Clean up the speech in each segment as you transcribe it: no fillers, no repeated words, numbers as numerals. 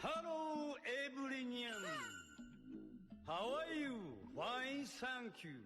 Hello, everyone. How are you? Fine, thank you.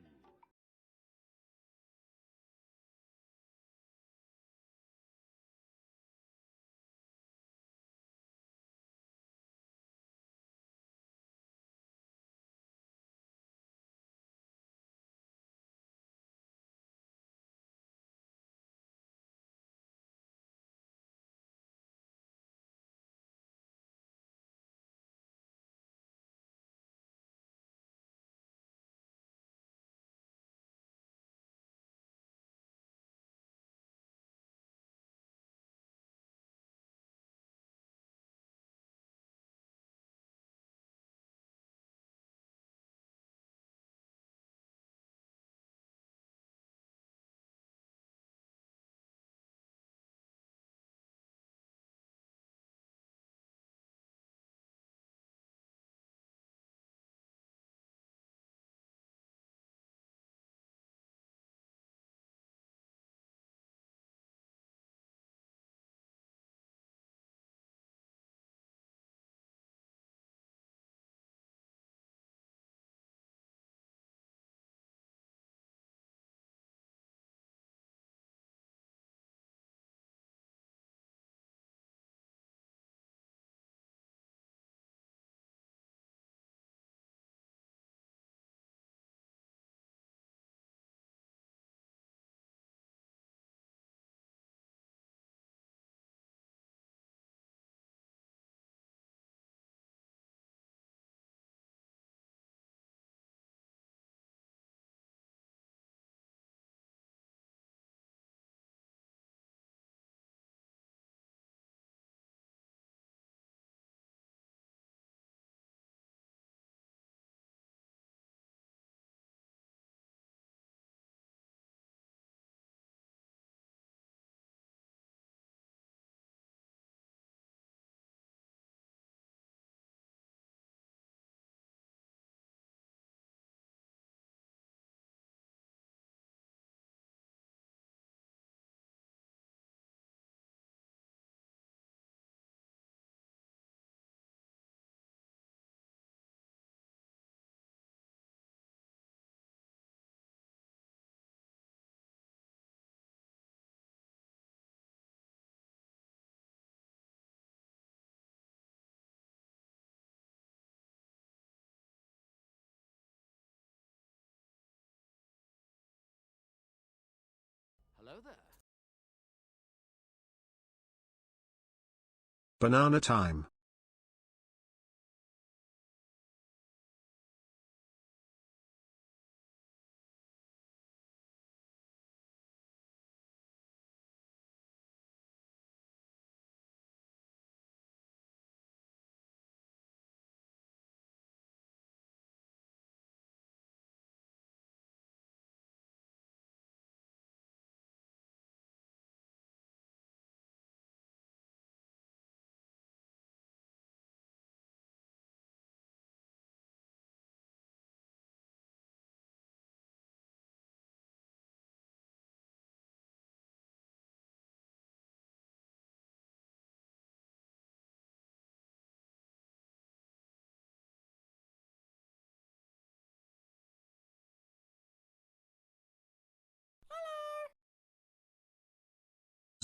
Hello there. Banana time.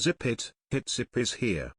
Zip it, hit zip is here.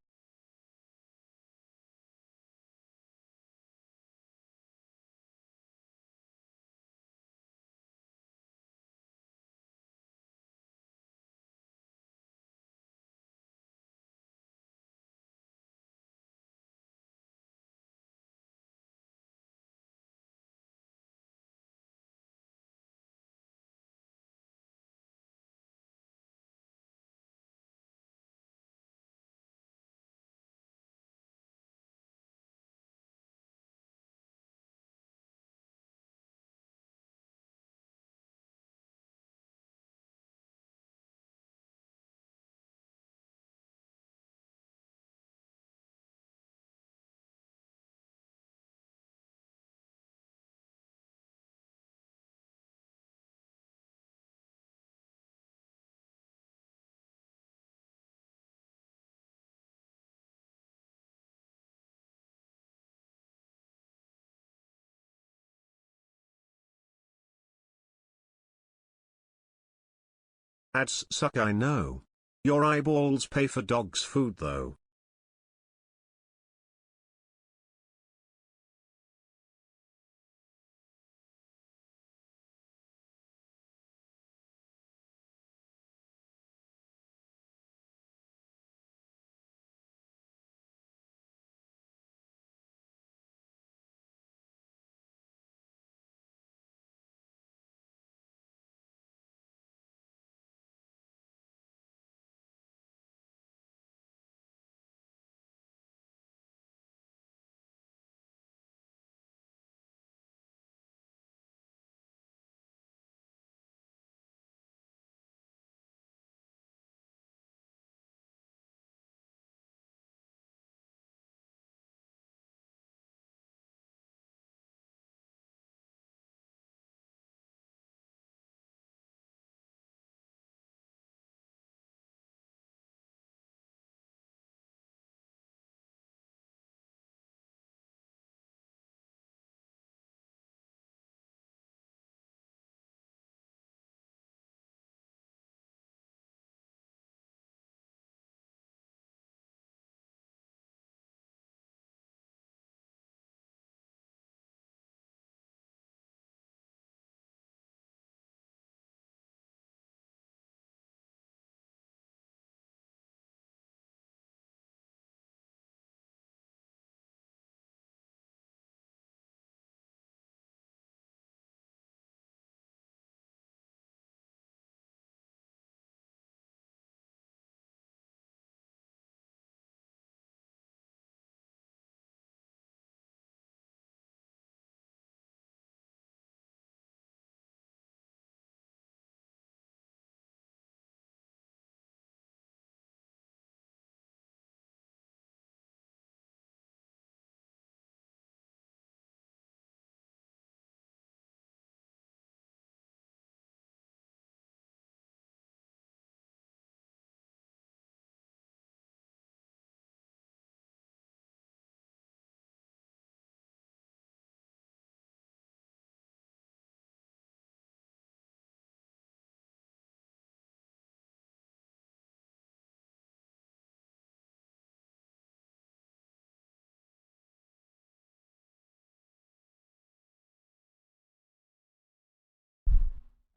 Ads suck, I know. Your eyeballs pay for dog's food though.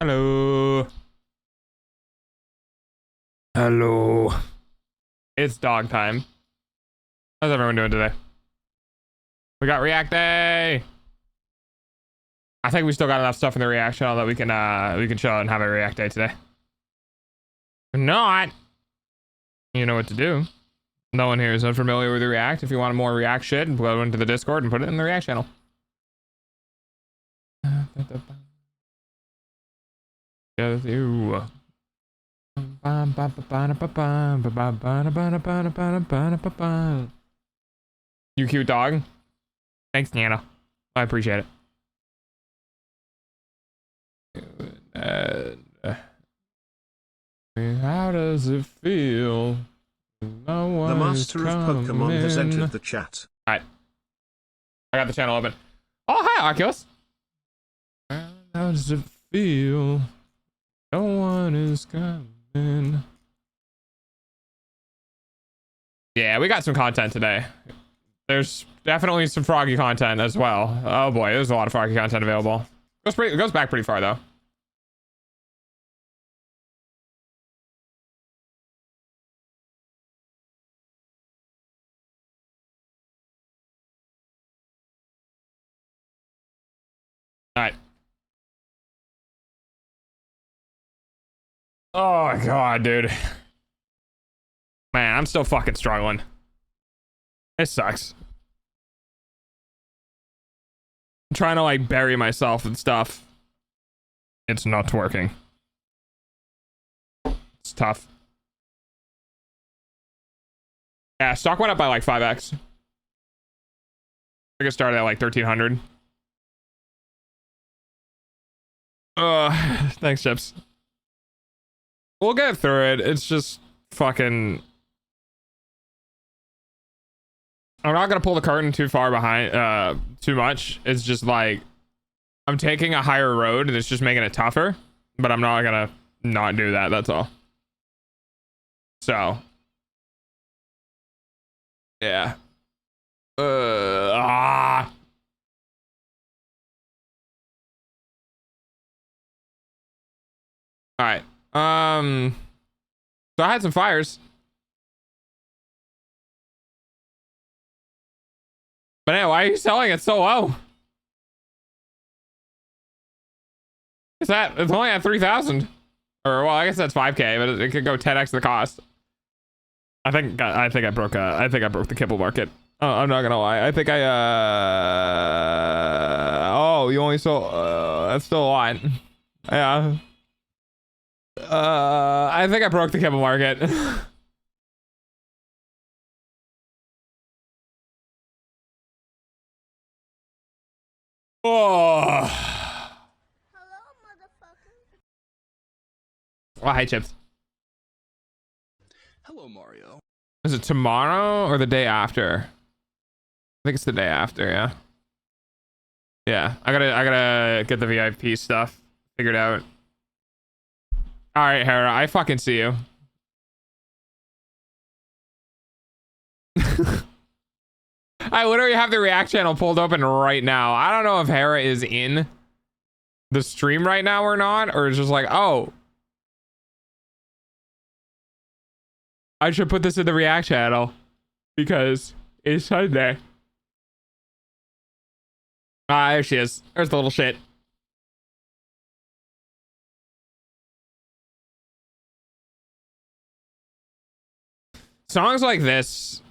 Hello. Hello. It's dog time. How's everyone doing today? We got React Day. I think we still got enough stuff in the React channel that we can show and have a React Day today. If not, you know what to do. No one here is unfamiliar with the React. If you want more React shit, go into the Discord and put it in the React channel. Yeah, with you. You cute dog. Thanks, Nana. I appreciate it. How does it feel? No one The master of Pokemon has entered the chat. Alright. I got the channel open. Oh, hi, Oculus. How does it feel? No one is coming. Yeah, we got some content today. There's definitely some Froggy content as well. Oh boy, there's a lot of Froggy content available. It goes back pretty far though. Alright. Oh my god, dude. Man, I'm still fucking struggling. It sucks. I'm trying to like bury myself and stuff. It's not working. It's tough. Yeah, stock went up by like 5x. I think it started at like 1300. Thanks, Chips. We'll get through it. It's just fucking... I'm not gonna pull the curtain too far behind, too much. It's just like, I'm taking a higher road and it's just making it tougher, but I'm not gonna not do that. That's all. So, yeah. All right. So I had some fires. But anyway, why are you selling it so low? It's only at 3,000. Or well, I guess that's 5K, but it could go 10x the cost. I think I broke the kibble market. Oh, I'm not gonna lie. I think oh, you only sold that's still a lot. Yeah. I think I broke the kibble market. Oh. Hello, motherfucker. Oh, hi, Chips. Hello, Mario. Is it tomorrow or the day after? I think it's the day after, yeah. Yeah, I gotta get the VIP stuff figured out. All right, Hera, I fucking see you. I literally have the React channel pulled open right now. I don't know if Hera is in the stream right now or not, or it's just like, oh, I should put this in the React channel because it's Sunday. Ah, there she is. There's the little shit. Songs like this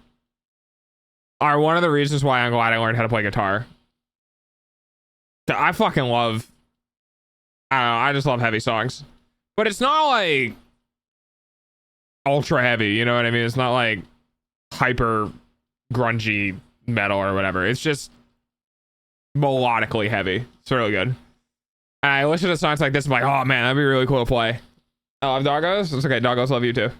are one of the reasons why I'm glad I learned how to play guitar. I fucking love, I don't know, I just love heavy songs. But it's not like ultra heavy, you know what I mean? It's not like hyper grungy metal or whatever. It's just melodically heavy. It's really good. And I listen to songs like this, I'm like, oh man, that'd be really cool to play. I love doggos. It's okay, doggos love you too.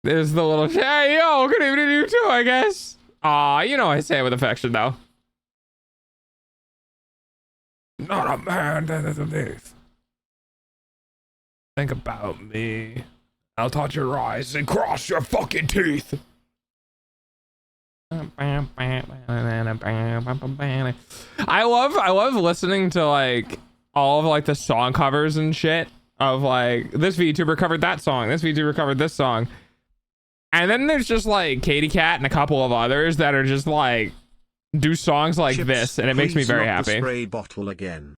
There's the little, hey yo, good evening to you too, I guess. Aw, you know I say it with affection though. Not a man that is a thief. Think about me. I'll touch your eyes and cross your fucking teeth. I love listening to like all of like the song covers and shit of like this VTuber covered that song, this VTuber covered this song. And then there's just like Katy Cat and a couple of others that are just like do songs like Chips, this, and it makes me very not the happy. spray bottle again.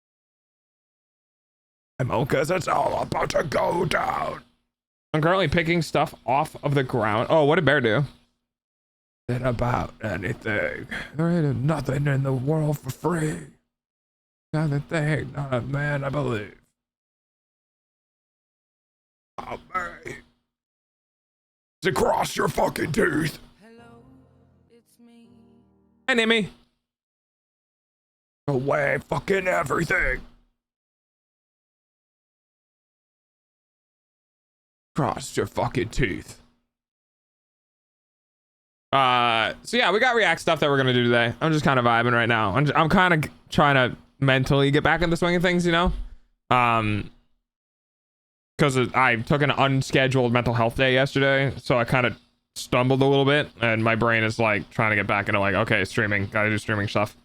Because it's all about to go down. I'm currently picking stuff off of the ground. Oh, what did Bear do? It about anything. There ain't nothing in the world for free. Not a thing, not a man, I believe. Oh, man. To cross your fucking teeth. Hello, it's me. Hi, Nimmy. Away fucking everything. Cross your fucking teeth. So yeah, we got React stuff that we're gonna do today. I'm just kind of vibing right now. I'm kind of trying to mentally get back in the swing of things, you know? Because I took an unscheduled mental health day yesterday, so I kind of stumbled a little bit, and my brain is like trying to get back into like, okay, streaming, gotta do streaming stuff.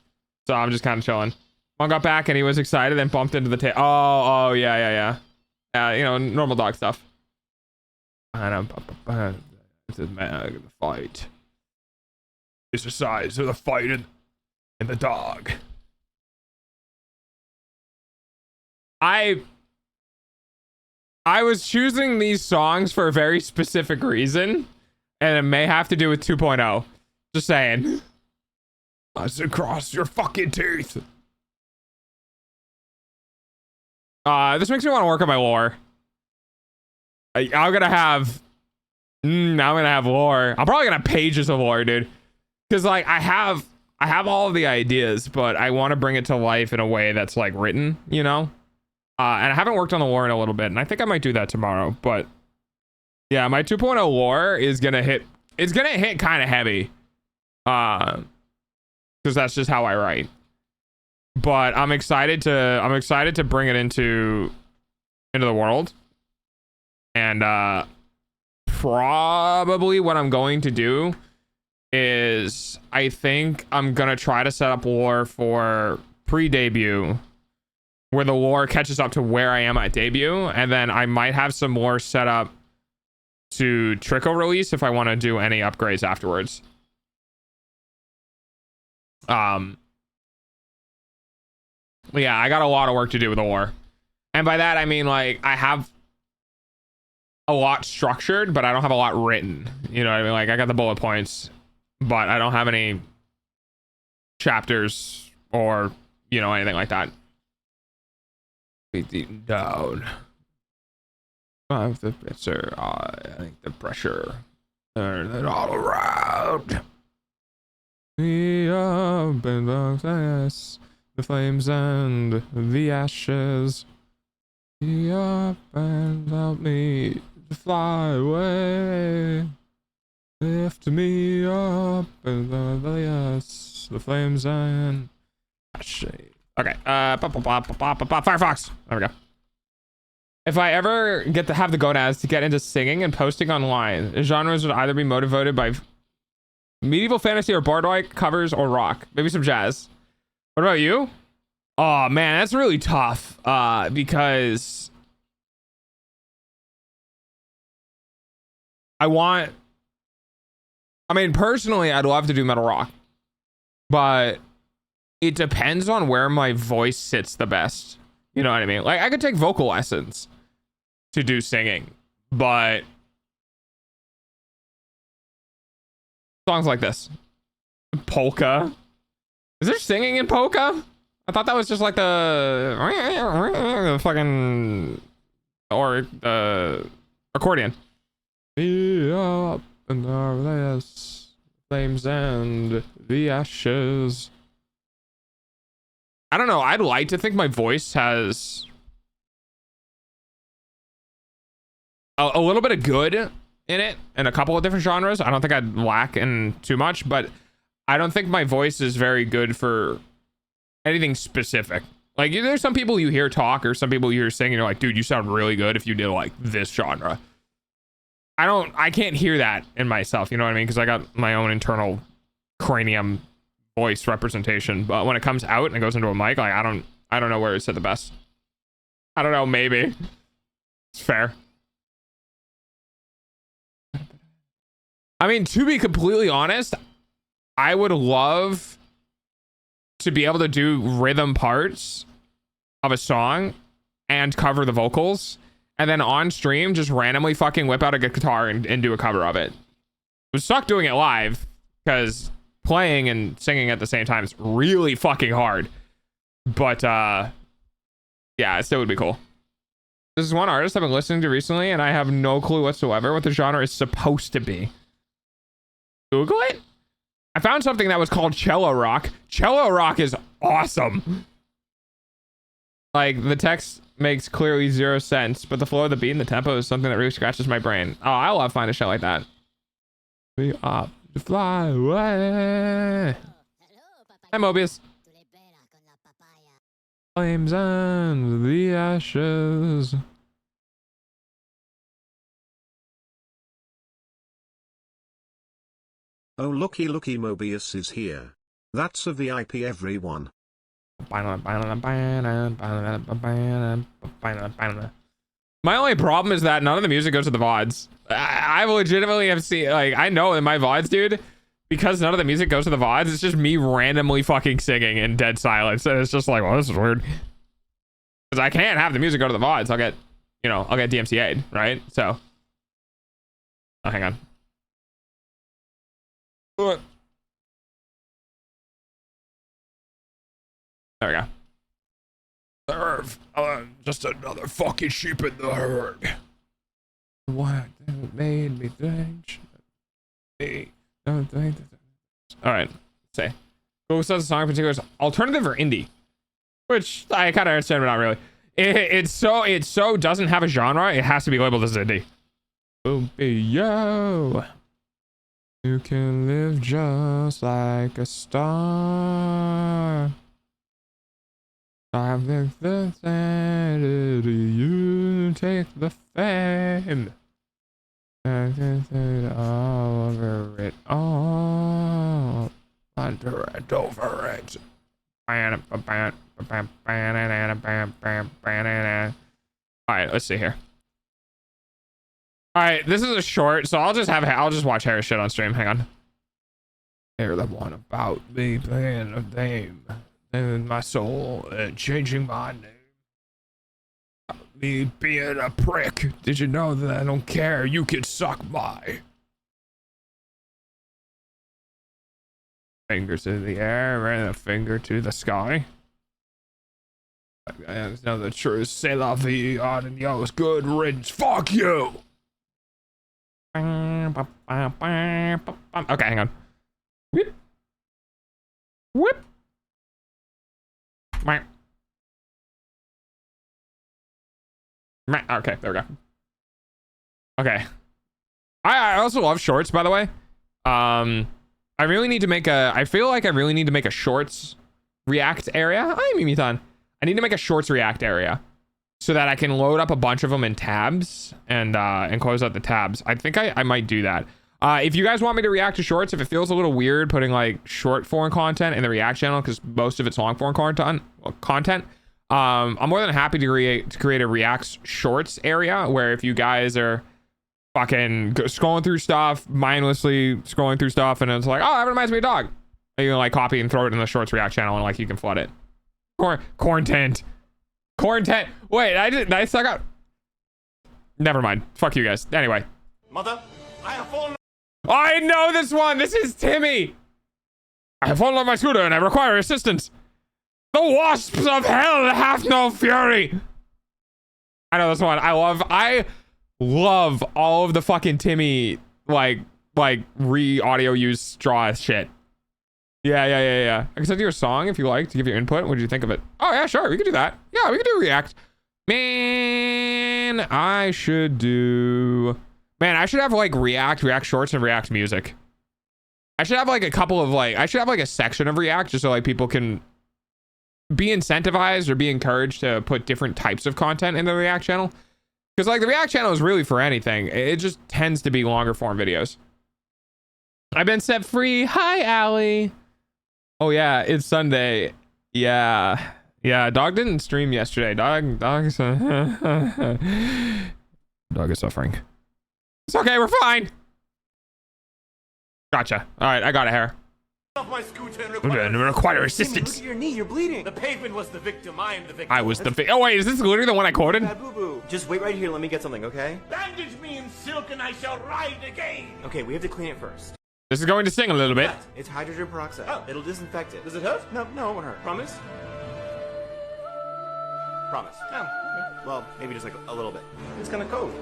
So I'm just kind of chilling. One got back and he was excited and bumped into the oh yeah, you know, normal dog stuff. The fight. It's the size of the fight in the dog. I was choosing these songs for a very specific reason, and it may have to do with 2.0. Just saying. Let's cross your fucking teeth. This makes me want to work on my lore. I'm gonna have lore. I'm probably gonna have pages of lore, dude. Because like I have all of the ideas, but I want to bring it to life in a way that's like written, you know. And I haven't worked on the lore in a little bit, and I think I might do that tomorrow. But yeah, my 2.0 lore is gonna hit. It's gonna hit kind of heavy, because that's just how I write. But I'm excited to bring it into the world. And probably what I'm going to do is I think I'm gonna try to set up lore for pre-debut where the lore catches up to where I am at debut, and then I might have some lore set up to trickle release if I want to do any upgrades afterwards. Yeah, I got a lot of work to do with the lore, and by that I mean like I have a lot structured, but I don't have a lot written. You know what I mean? Like I got the bullet points, but I don't have any chapters or, you know, anything like that. Down. Of the pressure, I think the pressure. Turn it all around. We up in the glass, the flames and the ashes. We up and help me to fly away. Lift me up in the glass, the flames and ashes. Okay, Firefox. There we go. If I ever get to have the gonads to get into singing and posting online, genres would either be motivated by medieval fantasy or bardwic covers or rock, maybe some jazz. What about you? Oh man, that's really tough. Because I mean, personally, I'd love to do metal rock, but it depends on where my voice sits the best. You know what I mean? Like I could take vocal lessons to do singing, but songs like this, polka. Is there singing in polka? I thought that was just like the fucking or the accordion. Be up in the flames and the ashes. I don't know. I'd like to think my voice has a little bit of good in it in a couple of different genres. I don't think I'd lack in too much, but I don't think my voice is very good for anything specific. Like there's some people you hear talk or some people you hear sing and you're like, dude, you sound really good if you did like this genre. I can't hear that in myself. You know what I mean? Because I got my own internal cranium voice representation, but when it comes out and it goes into a mic, like I don't know where it's at the best. I don't know, maybe it's fair. I mean, to be completely honest, I would love to be able to do rhythm parts of a song and cover the vocals, and then on stream just randomly fucking whip out a guitar and do a cover of it. It would suck doing it live because playing and singing at the same time is really fucking hard, but yeah, it still would be cool. This is one artist I've been listening to recently and I have no clue whatsoever what the genre is supposed to be. Google it. I found something that was called cello rock. Cello rock is awesome. Like the text makes clearly zero sense, but the flow of the beat and the tempo is something that really scratches my brain. Oh, I love finding shit like that. We up to fly away. Hi, Mobius. Flames and the ashes. Oh looky Mobius is here. That's a VIP everyone. My only problem is that none of the music goes to the VODs. I legitimately have seen, like, I know in my VODs, dude, because none of the music goes to the VODs, it's just me randomly fucking singing in dead silence. And it's just like, well, this is weird. Because I can't have the music go to the VODs. I'll get DMCA'd, right? So, oh, hang on. There we go. Serve. Just another fucking sheep in the herd. What made me think? All right. Say. Who says the song in particular is alternative or indie? Which I kind of understand, but not really. It so doesn't have a genre. It has to be labeled as indie. Oh, yo. You can live just like a star. I think the sanity, you take the fame. All over it, all under and over it. Alright, let's see here. Alright, this is a short, so I'll just watch Harris shit on stream. Hang on. Hear the one about me being a name in my soul and changing my name. Me being a prick. Did you know that I don't care? You can suck my fingers in the air and a finger to the sky. I know the truth. C'est la vie. Adios. Good riddance. Fuck you. Okay, hang on. Whip. Whip. Okay, there we go. Okay. I also love shorts, by the way. I really need to make I feel like I really need to make a shorts react area. I need to make a shorts react area so that I can load up a bunch of them in tabs and close out the tabs. I think I might do that. If you guys want me to react to shorts, if it feels a little weird putting like short form content in the react channel because most of it's long form content, I'm more than happy to create a reacts shorts area where if you guys are fucking scrolling through stuff, mindlessly scrolling through stuff, and it's like, oh, that reminds me of a dog, and you can like copy and throw it in the shorts react channel and like you can flood it. Content. Wait, I suck out. Never mind. Fuck you guys. Anyway. Mother, I have fallen. I know this one. This is Timmy. I have fallen off my scooter and I require assistance. The wasps of hell have no fury. I know this one. I love all of the fucking Timmy like audio use straw shit. Yeah. I can send you a song if you like to give your input. What did you think of it? Oh yeah, sure. We could do that. Yeah, we could do react. Man, I should have like react shorts and react music. I should have like a section of react just so like people can be incentivized or be encouraged to put different types of content in the react channel. Because like the react channel is really for anything. It just tends to be longer form videos. I've been set free. Hi, Allie. Oh yeah, it's Sunday. Yeah. Dog didn't stream yesterday. Dog is suffering. It's okay. We're fine. Gotcha. All right, I got it, Hair. Off my scooter and require assistance. Look at your knee, you're bleeding. The pavement was the victim. I am the victim. I was the victim. Oh wait, is this literally the one I quoted? Bad boo-boo. Just wait right here, let me get something, okay? Bandage me in silk and I shall ride again. Okay, we have to clean it first. This is going to sting a little bit. It's hydrogen peroxide. Oh. It'll disinfect it. Does it hurt? No, it won't hurt. Promise? Promise. No. Well, maybe just like a little bit. It's kind of cold.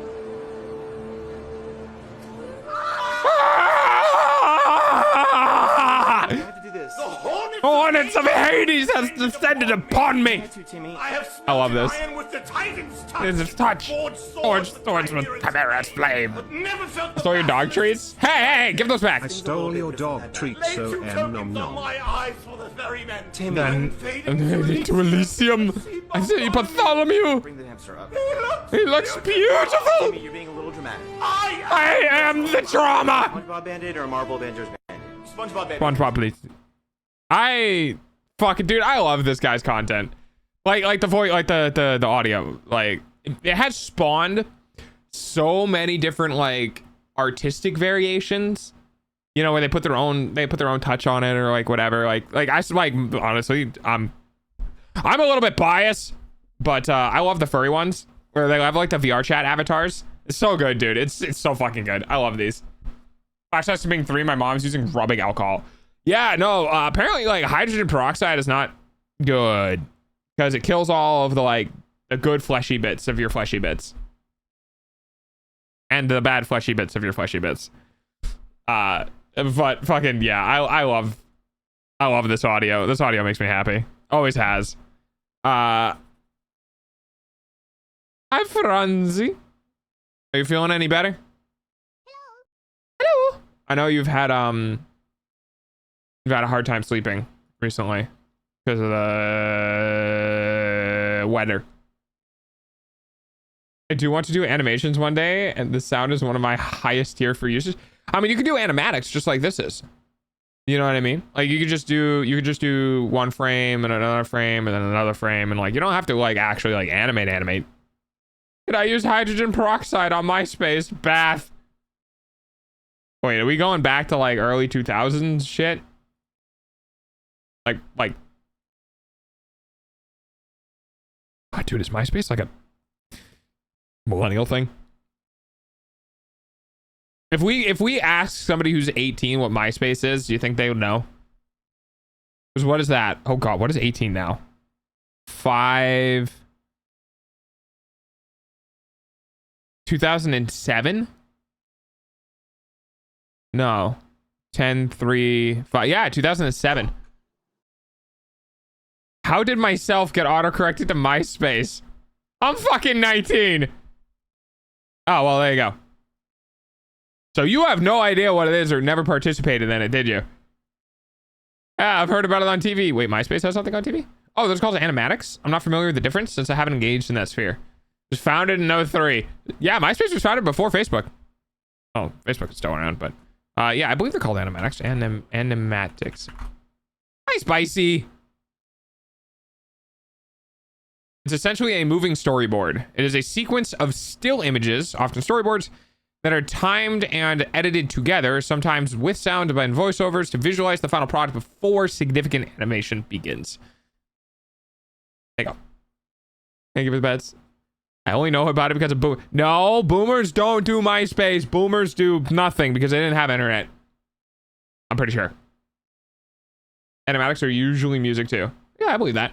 You have to do this. The Hornets of Hades has descended upon me. Timmy. I love this. Iron with the Titan's touch. This is touch. Forged swords with Chimera's flame. Never felt the Stole your dog treats? Hey, give those back. I stole your dog treats, so nom nom. my eyes for the very men. Timmy. Then to Elysium. I see Bartholomew. Bring the hamster up. He looks beautiful. Timmy, you're being a little dramatic. I am the drama. SpongeBob Bandit or Marble Avengers Bandit? SpongeBob baby. SpongeBob, please. Dude, I love this guy's content. Like the voice, like the audio. Like it has spawned so many different like artistic variations. You know, where they put their own touch on it or like whatever. Like honestly, I'm a little bit biased, but I love the furry ones where they have like the VR chat avatars. It's so good, dude. It's so fucking good. I love these. Flash testing 3, my mom's using rubbing alcohol. Yeah, no, apparently like hydrogen peroxide is not good because it kills all of the good fleshy bits of your fleshy bits and the bad fleshy bits of your fleshy bits. But fucking yeah, I love this audio. This audio makes me happy. Always has. Hi Franzi. Are you feeling any better? Hello. I know you've had a hard time sleeping recently because of the weather. I do want to do animations one day, and the sound is one of my highest tier for uses. I mean, you can do animatics just like this is. You know what I mean? Like you could just do one frame and another frame and then another frame, and like you don't have to like actually like animate. Did I use hydrogen peroxide on MySpace? Bath. Wait, are we going back to like early 2000s shit? Like. Oh, dude, is MySpace like a millennial thing? If we ask somebody who's 18 what MySpace is, do you think they would know? Because what is that? Oh god, what is 18 now? 2007? No. 10, 3, 5. Yeah, 2007. How did myself get autocorrected to MySpace? I'm fucking 19. Oh, well, there you go. So you have no idea what it is or never participated in it, did you? Yeah, I've heard about it on TV. Wait, MySpace has something on TV? Oh, those called animatics? I'm not familiar with the difference since I haven't engaged in that sphere. It was founded in 03. Yeah, MySpace was founded before Facebook. Oh, Facebook is still around, but... yeah, I believe they're called animatics. Animatics. Hi, Spicy! It's essentially a moving storyboard. It is a sequence of still images, often storyboards, that are timed and edited together, sometimes with sound and voiceovers, to visualize the final product before significant animation begins. There you go. Thank you for the bets. I only know about it because of boom. No, boomers don't do MySpace. Boomers do nothing because they didn't have internet. I'm pretty sure. Animatics are usually music too. Yeah, I believe that.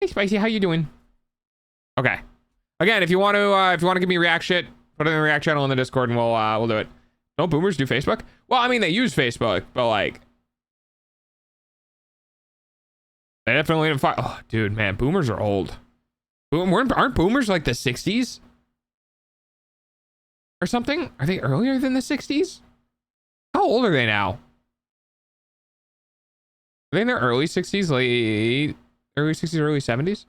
Hey, Spicy, how you doing? Okay. Again, if you want to give me React shit, put it in the React channel in the Discord, and we'll do it. Don't boomers do Facebook? Well, I mean, they use Facebook, but like, they definitely didn't find. Oh, dude, man, boomers are old. Aren't boomers like the 60s or something? Are they earlier than the 60s? How old are they now? Are they in their early 60s, early 60s, early 70s?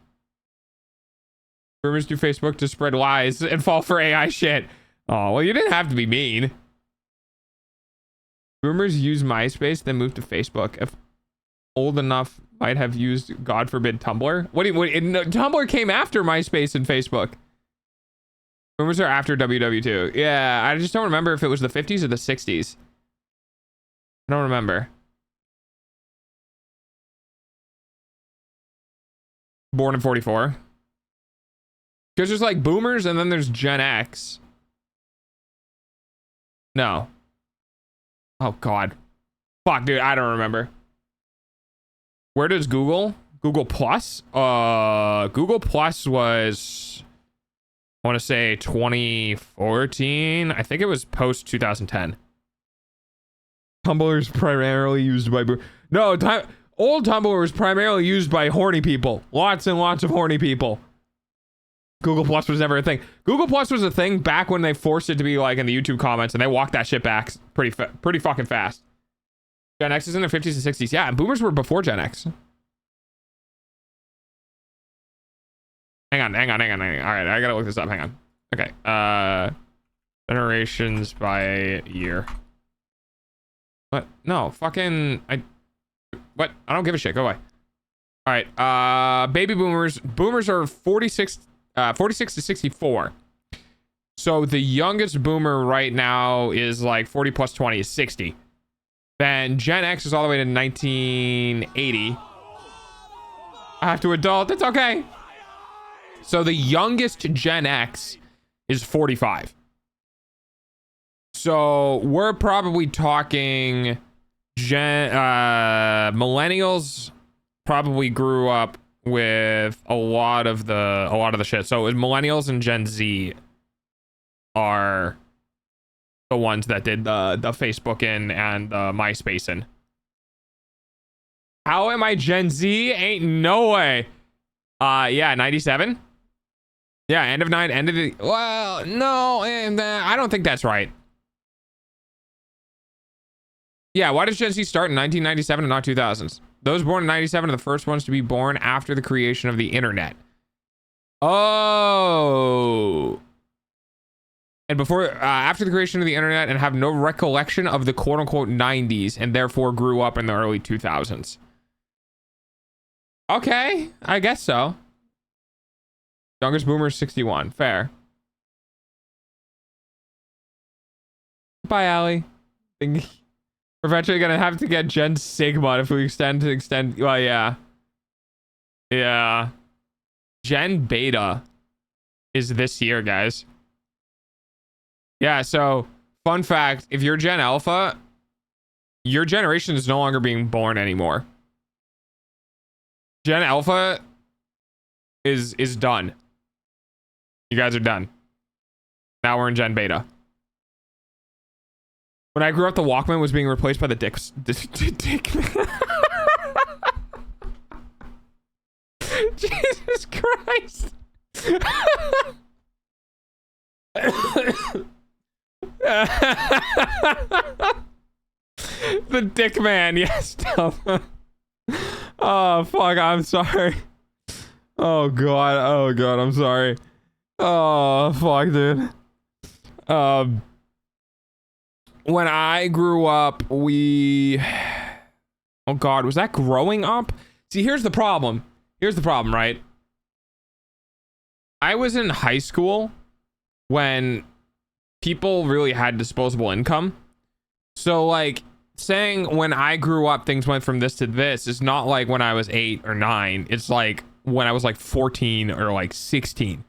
Boomers do Facebook to spread lies and fall for AI shit. Oh, well, you didn't have to be mean. Boomers use MySpace, then move to Facebook. If old enough, might have used, God forbid, Tumblr. Tumblr came after MySpace and Facebook. Boomers are after WW2. Yeah, I just don't remember if it was the 50s or the 60s. I don't remember. Born in 44. Because there's like boomers and then there's Gen X. No. Oh god. Fuck, dude, I don't remember. Where does Google Plus? Google Plus was, I want to say 2014. I think it was post 2010. Tumblr is primarily used by old Tumblr was primarily used by horny people. Lots and lots of horny people. Google Plus was never a thing. Google Plus was a thing back when they forced it to be like in the YouTube comments, and they walked that shit back pretty fucking fast. Gen X is in their 50s and 60s. Yeah, and boomers were before Gen X. Hang on. All right, I gotta look this up. Hang on. Okay. Generations by year. What? No, fucking... What? I don't give a shit. Go away. All right. Baby boomers. Boomers are 46 to 64. So the youngest boomer right now is like 40 plus 20 is 60. Then Gen X is all the way to 1980. I have to adult. It's okay. So the youngest Gen X is 45. So we're probably talking millennials probably grew up with a lot of the shit. So millennials and Gen Z are the ones that did the Facebooking and the MySpacing. How am I Gen Z? Ain't no way. Yeah, 97. Yeah, end of the, well, no, and I don't think that's right. Yeah, why does Gen Z start in 1997 and not 2000s? Those born in 97 are the first ones to be born after the creation of the internet. Oh. And before, after the creation of the internet, and have no recollection of the quote unquote 90s, and therefore grew up in the early 2000s. Okay, I guess so. Youngest boomer is 61. Fair. Bye, Allie. We're eventually gonna have to get Gen Sigma if we extend. Well, yeah. Yeah. Gen Beta is this year, guys. Yeah, so fun fact, if you're Gen Alpha, your generation is no longer being born anymore. Gen Alpha is done. You guys are done. Now we're in Gen Beta. When I grew up, the Walkman was being replaced by the Dick. Jesus Christ. The Dick Man, yes. Oh fuck, I'm sorry. Oh god, I'm sorry. Oh fuck, dude. When I grew up, oh god, was that growing up? See, here's the problem, right? I was in high school when people really had disposable income. So like saying when I grew up things went from this to this is not like when I was 8 or 9. It's like when I was like 14 or like 16.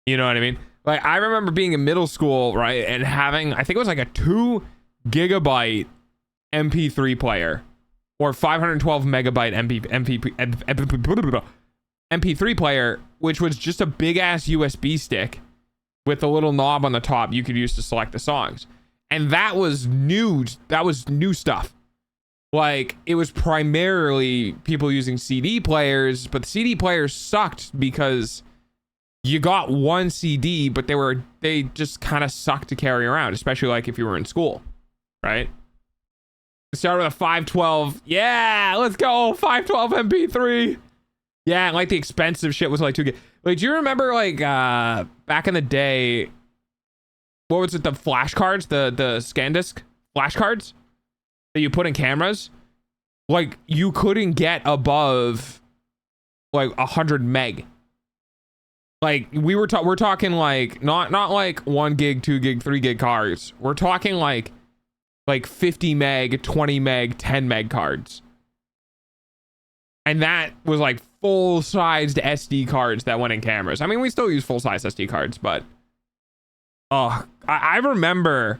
You know what I mean? Like I remember being in middle school, right, and having, I think it was like a 2 gigabyte MP3 player or 512 megabyte MP3 player, which was just a big ass USB stick with a little knob on the top you could use to select the songs. And that was new stuff. Like it was primarily people using CD players, but the CD players sucked because you got one CD, but they just kind of sucked to carry around, especially like if you were in school, right? Started with a 512. Yeah, let's go. 512 MP3. Yeah, and like the expensive shit was like 2 gig. Like, do you remember like back in the day, what was it, the flash cards, the SanDisk flash cards that you put in cameras? Like you couldn't get above like 100 meg. Like we're talking like not like 1 gig, 2 gig, 3 gig cards. We're talking like 50 meg, 20 meg, 10 meg cards. And that was like full-sized SD cards that went in cameras. I mean, we still use full-size SD cards, but oh, I remember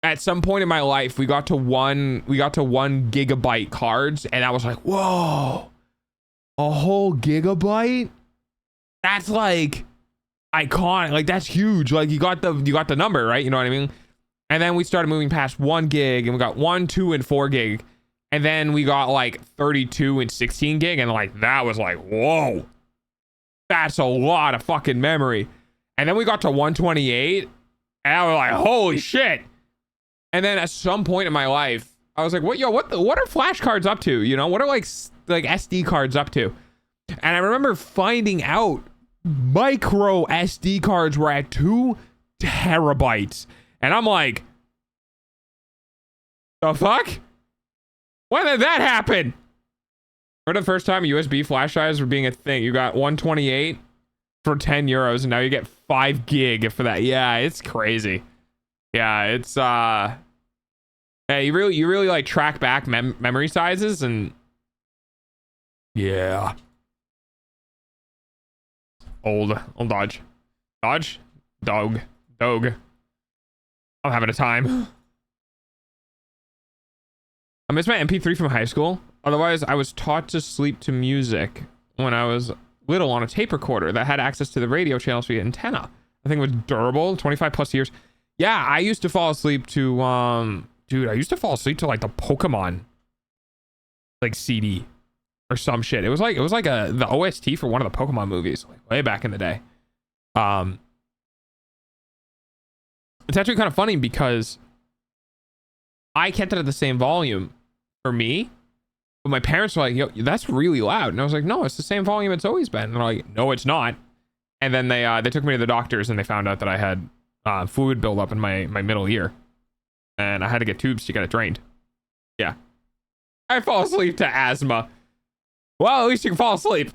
at some point in my life we got to 1 gigabyte cards, and I was like, whoa, a whole gigabyte? That's like iconic. Like that's huge. Like you got the number, right? You know what I mean? And then we started moving past 1 gig, and we got 1, 2, and 4 gig. And then we got like 32 and 16 gig, and like that was like, whoa, that's a lot of fucking memory. And then we got to 128, and I was like, holy shit. And then at some point in my life, I was like, what are flash cards up to? You know, what are like SD cards up to? And I remember finding out micro SD cards were at 2 terabytes. And I'm like, the fuck? When did that happen? For the first time, USB flash drives were being a thing. You got 128 for 10 euros, and now you get 5 gig for that. Yeah, it's crazy. Yeah, it's yeah, you really like track back memory sizes, and yeah. Old Dodge. Dog. I'm having a time. I miss my MP3 from high school. Otherwise, I was taught to sleep to music when I was little on a tape recorder that had access to the radio channels via antenna. I think it was durable, 25 plus years. Yeah, I used to fall asleep to dude, I used to fall asleep to like the Pokemon like CD or some shit. It was like the OST for one of the Pokemon movies, like way back in the day. It's actually kind of funny because I kept it at the same volume for me, But my parents were like, yo, that's really loud. And I was like, no, it's the same volume it's always been. And they're like, no, it's not. And then they took me to the doctors and they found out that I had fluid buildup in my middle ear. And I had to get tubes to get it drained. Yeah. I fall asleep to asthma. Well, at least you can fall asleep.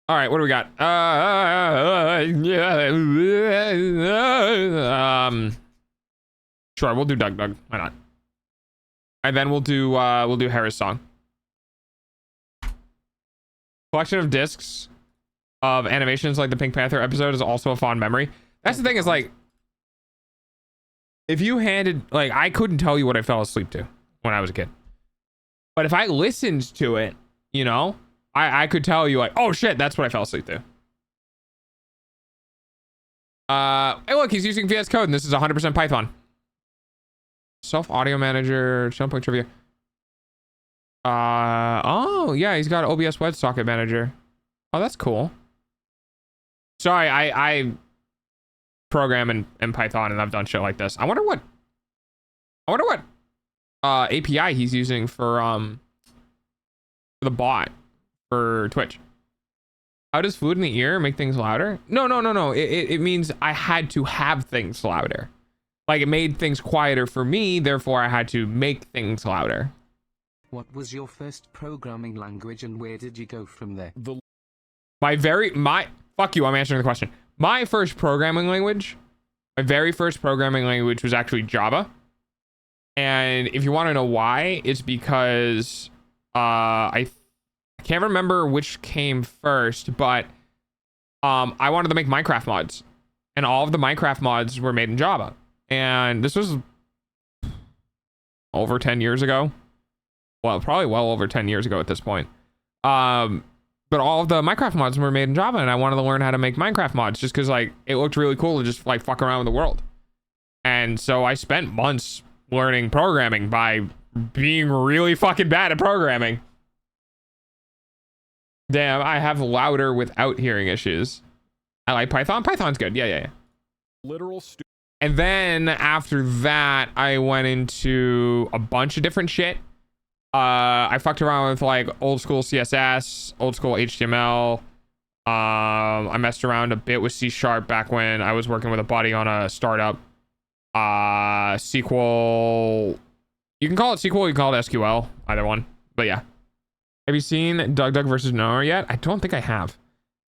All right, what do we got? Sure, we'll do Doug. Why not? And then we'll do Harris' song. Collection of discs of animations like the Pink Panther episode is also a fond memory. That's the thing, is like, if you handed, like, I couldn't tell you what I fell asleep to when I was a kid. But if I listened to it, you know, I could tell you like, oh shit, that's what I fell asleep to. Hey look, he's using VS Code and this is 100% Python. Self audio manager, jump trivia. Oh yeah, he's got OBS WebSocket manager. Oh, that's cool. Sorry, I program in Python and I've done shit like this. I wonder what API he's using for the bot for Twitch. How does fluid in the ear make things louder? No. It means I had to have things louder. Like, it made things quieter for me, therefore I had to make things louder. What was your first programming language and where did you go from there? Fuck you, I'm answering the question. My very first programming language was actually Java. And if you want to know why, it's because I can't remember which came first, but I wanted to make Minecraft mods. And all of the Minecraft mods were made in Java. And this was over 10 years ago. Well, probably well over 10 years ago at this point. But all of the Minecraft mods were made in Java, and I wanted to learn how to make Minecraft mods just because, like, it looked really cool to just, like, fuck around with the world. And so I spent months learning programming by being really fucking bad at programming. Damn, I have louder without hearing issues. I like Python. Python's good. Yeah. Literal and then after that, I went into a bunch of different shit. I fucked around with like old school CSS, old school HTML. I messed around a bit with C# back when I was working with a buddy on a startup. SQL. You can call it SQL, you can call it SQL, either one. But yeah. Have you seen Doug versus Noah yet? I don't think I have.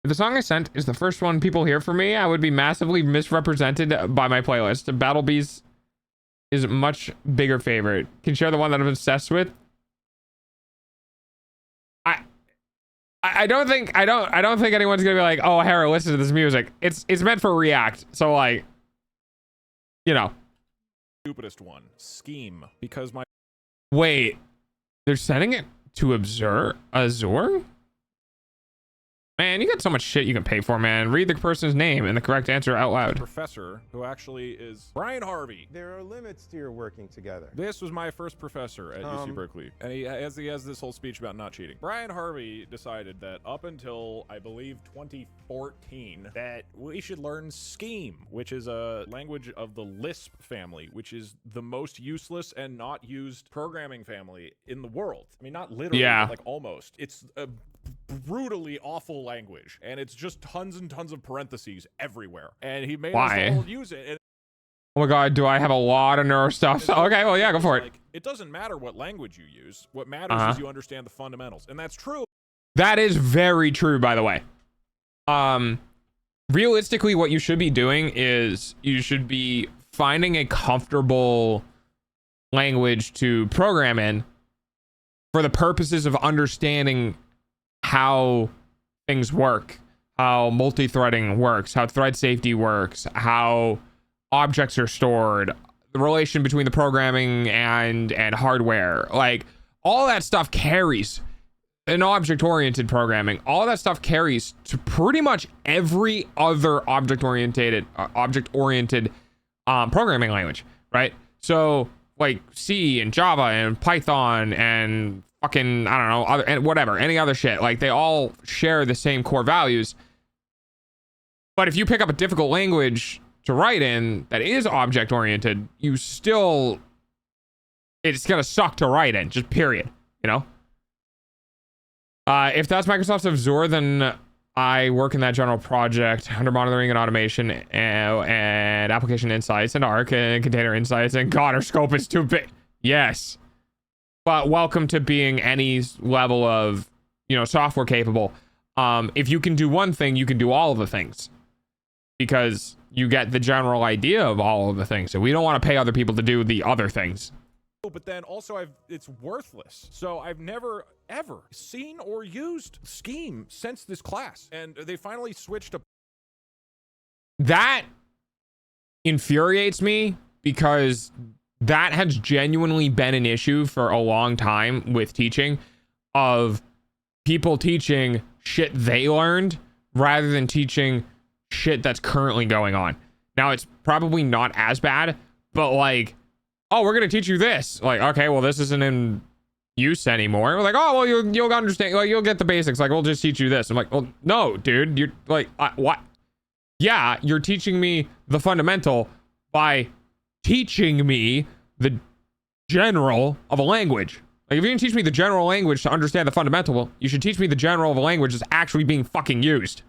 If the song I sent is the first one people hear from me, I would be massively misrepresented by my playlist. Battle Bees is a much bigger favorite. Can you share the one that I'm obsessed with? I don't think anyone's gonna be like, oh, Hera, listen to this music. It's meant for React, so like, you know. Stupidest one, Scheme, because my wait, they're sending it to Azure? Man, you got so much shit you can pay for, man. Read the person's name and the correct answer out loud. professor, who actually is Brian Harvey. There are limits to your working together. This was my first professor at UC Berkeley, and he has this whole speech about not cheating. Brian Harvey decided that up until, I believe, 2014, that we should learn Scheme, which is a language of the Lisp family, which is the most useless and not used programming family in the world. I mean, not literally, yeah, but like almost. It's a brutally awful language, and it's just tons and tons of parentheses everywhere, and he made us all use it. And oh my god, do I have a lot of neuro stuff? So, okay, well, yeah, go for it. Like, it doesn't matter what language you use. What matters is you understand the fundamentals, and that's true. That is very true, by the way. Realistically, what you should be doing is you should be finding a comfortable language to program in for the purposes of understanding how things work, how multi-threading works, how thread safety works, how objects are stored, the relation between the programming and hardware. Like, all that stuff carries in object-oriented programming. All that stuff carries to pretty much every other object-oriented programming language, right? So like C and Java and Python and fucking, I don't know, any other shit, like they all share the same core values. But if you pick up a difficult language to write in that is object oriented, you still It's gonna suck to write in, just period, you know? If that's Microsoft's Azure, then I work in that general project under monitoring and automation and application insights and ARC and container insights, and God, our scope is too big. Yes. But welcome to being any level of, you know, software capable. If you can do one thing, you can do all of the things, because you get the general idea of all of the things. So we don't want to pay other people to do the other things. But then also it's worthless. So I've never ever seen or used Scheme since this class. And they finally switched to... That infuriates me, because that has genuinely been an issue for a long time with teaching, of people teaching shit they learned rather than teaching shit that's currently going on. Now, it's probably not as bad, but like, oh, we're gonna teach you this. Like, okay, well, this isn't in use anymore. We're like, oh, well, you'll understand. Like, you'll get the basics. Like, we'll just teach you this. I'm like, well, no, dude. You're like, what? Yeah, you're teaching me the fundamental by teaching me the general of a language. Like, if you can teach me the general language to understand the fundamental, well, you should teach me the general of a language that's actually being fucking used.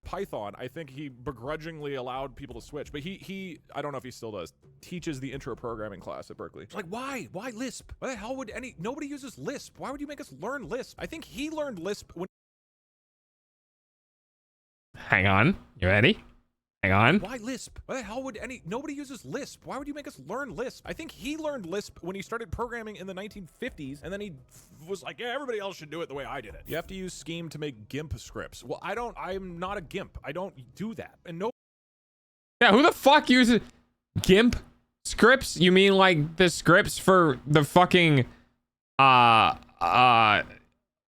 Python, I think he begrudgingly allowed people to switch, but he I don't know if he still does, teaches the intro programming class at Berkeley. It's like, why Lisp? Why the hell would nobody uses Lisp? Why would you make us learn Lisp? I think he learned Lisp when... Hang on, you ready? Hang on. Why Lisp? Why the hell would nobody uses Lisp? Why would you make us learn Lisp? I think he learned Lisp when he started programming in the 1950s, and then he was like, yeah, everybody else should do it the way I did it. You have to use Scheme to make GIMP scripts. Well, I'm not a GIMP. I don't do that. And no... Yeah, who the fuck uses GIMP scripts? You mean like the scripts for the fucking, what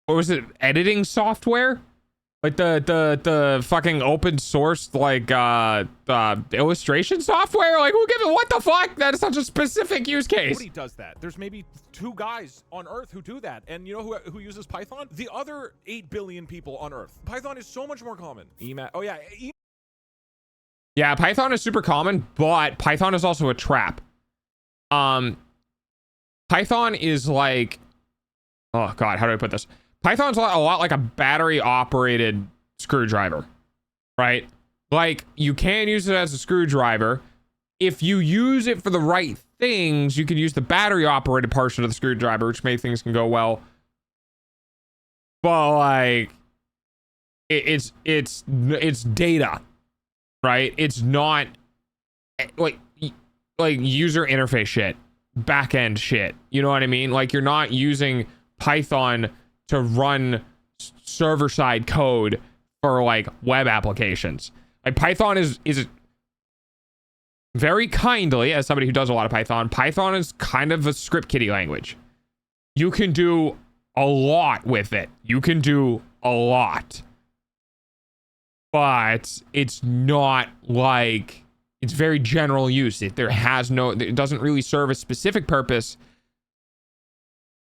was it? Editing software? Like the fucking open source, like, illustration software? Like, who gives it? What the fuck? That is such a specific use case. Nobody does that. There's maybe 2 guys on Earth who do that. And you know who uses Python? The other 8 billion people on Earth. Python is so much more common. Oh, yeah. Yeah, Python is super common, but Python is also a trap. Python is like, oh God, how do I put this? Python's a lot like a battery operated screwdriver, right? Like, you can use it as a screwdriver. If you use it for the right things, you can use the battery operated portion of the screwdriver, which makes things can go well. But like, it's data, right? It's not like user interface shit, back end shit. You know what I mean? Like, you're not using Python to run server side code for like web applications. Like, Python is very kindly, as somebody who does a lot of Python is kind of a script kiddie language. You can do a lot with it. You can do a lot. But it's not like, it's very general use. It doesn't really serve a specific purpose.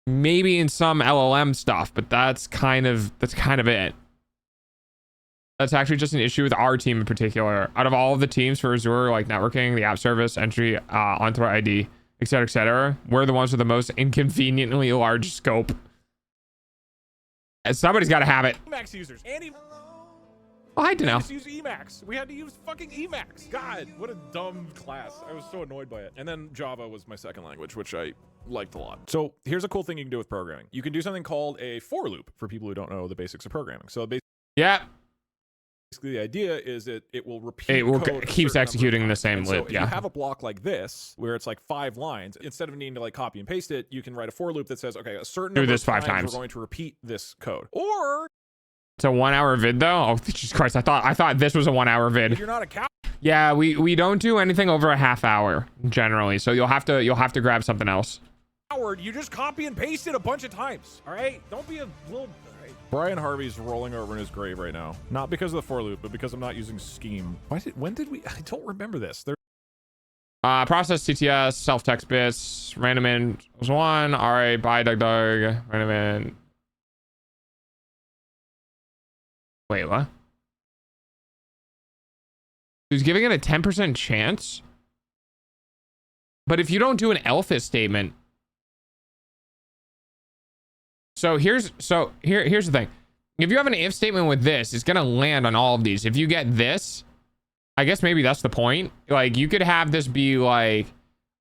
Maybe in some LLM stuff, but that's kind of it. That's actually just an issue with our team in particular. Out of all of the teams for Azure, like networking, the app service, entry, on-thread ID, etc., we're the ones with the most inconveniently large scope. And somebody's got to have it. Emacs users. Oh, I don't know. We had to use Emacs. We had to use fucking Emacs. God, what a dumb class. I was so annoyed by it. And then Java was my second language, which I liked a lot. So here's a cool thing you can do with programming. You can do something called a for loop for people who don't know the basics of programming. So basically, the idea is that it will repeat. It will keeps executing the same loop. So if you have a block like this, where it's like 5 lines, instead of needing to like copy and paste it, you can write a for loop that says, okay, a certain number of times we're going to repeat this code. Or it's a 1 hour vid though. Oh Jesus Christ! I thought this was a 1 hour vid. If you're not a cow. Yeah, we don't do anything over a half hour generally. So you'll have to grab something else. Howard, you just copy and paste it a bunch of times. All right, don't be a little. Brian Harvey's rolling over in his grave right now. Not because of the for loop, but because I'm not using Scheme. When did we? I don't remember this. Process TTS, self-text bits, random in was 1. All right, bye Doug, random in. Wait, what? Who's giving it a 10% chance? But if you don't do an else statement, here's the thing. If you have an if statement with this, it's gonna land on all of these. If you get this, I guess maybe that's the point. Like you could have this be like,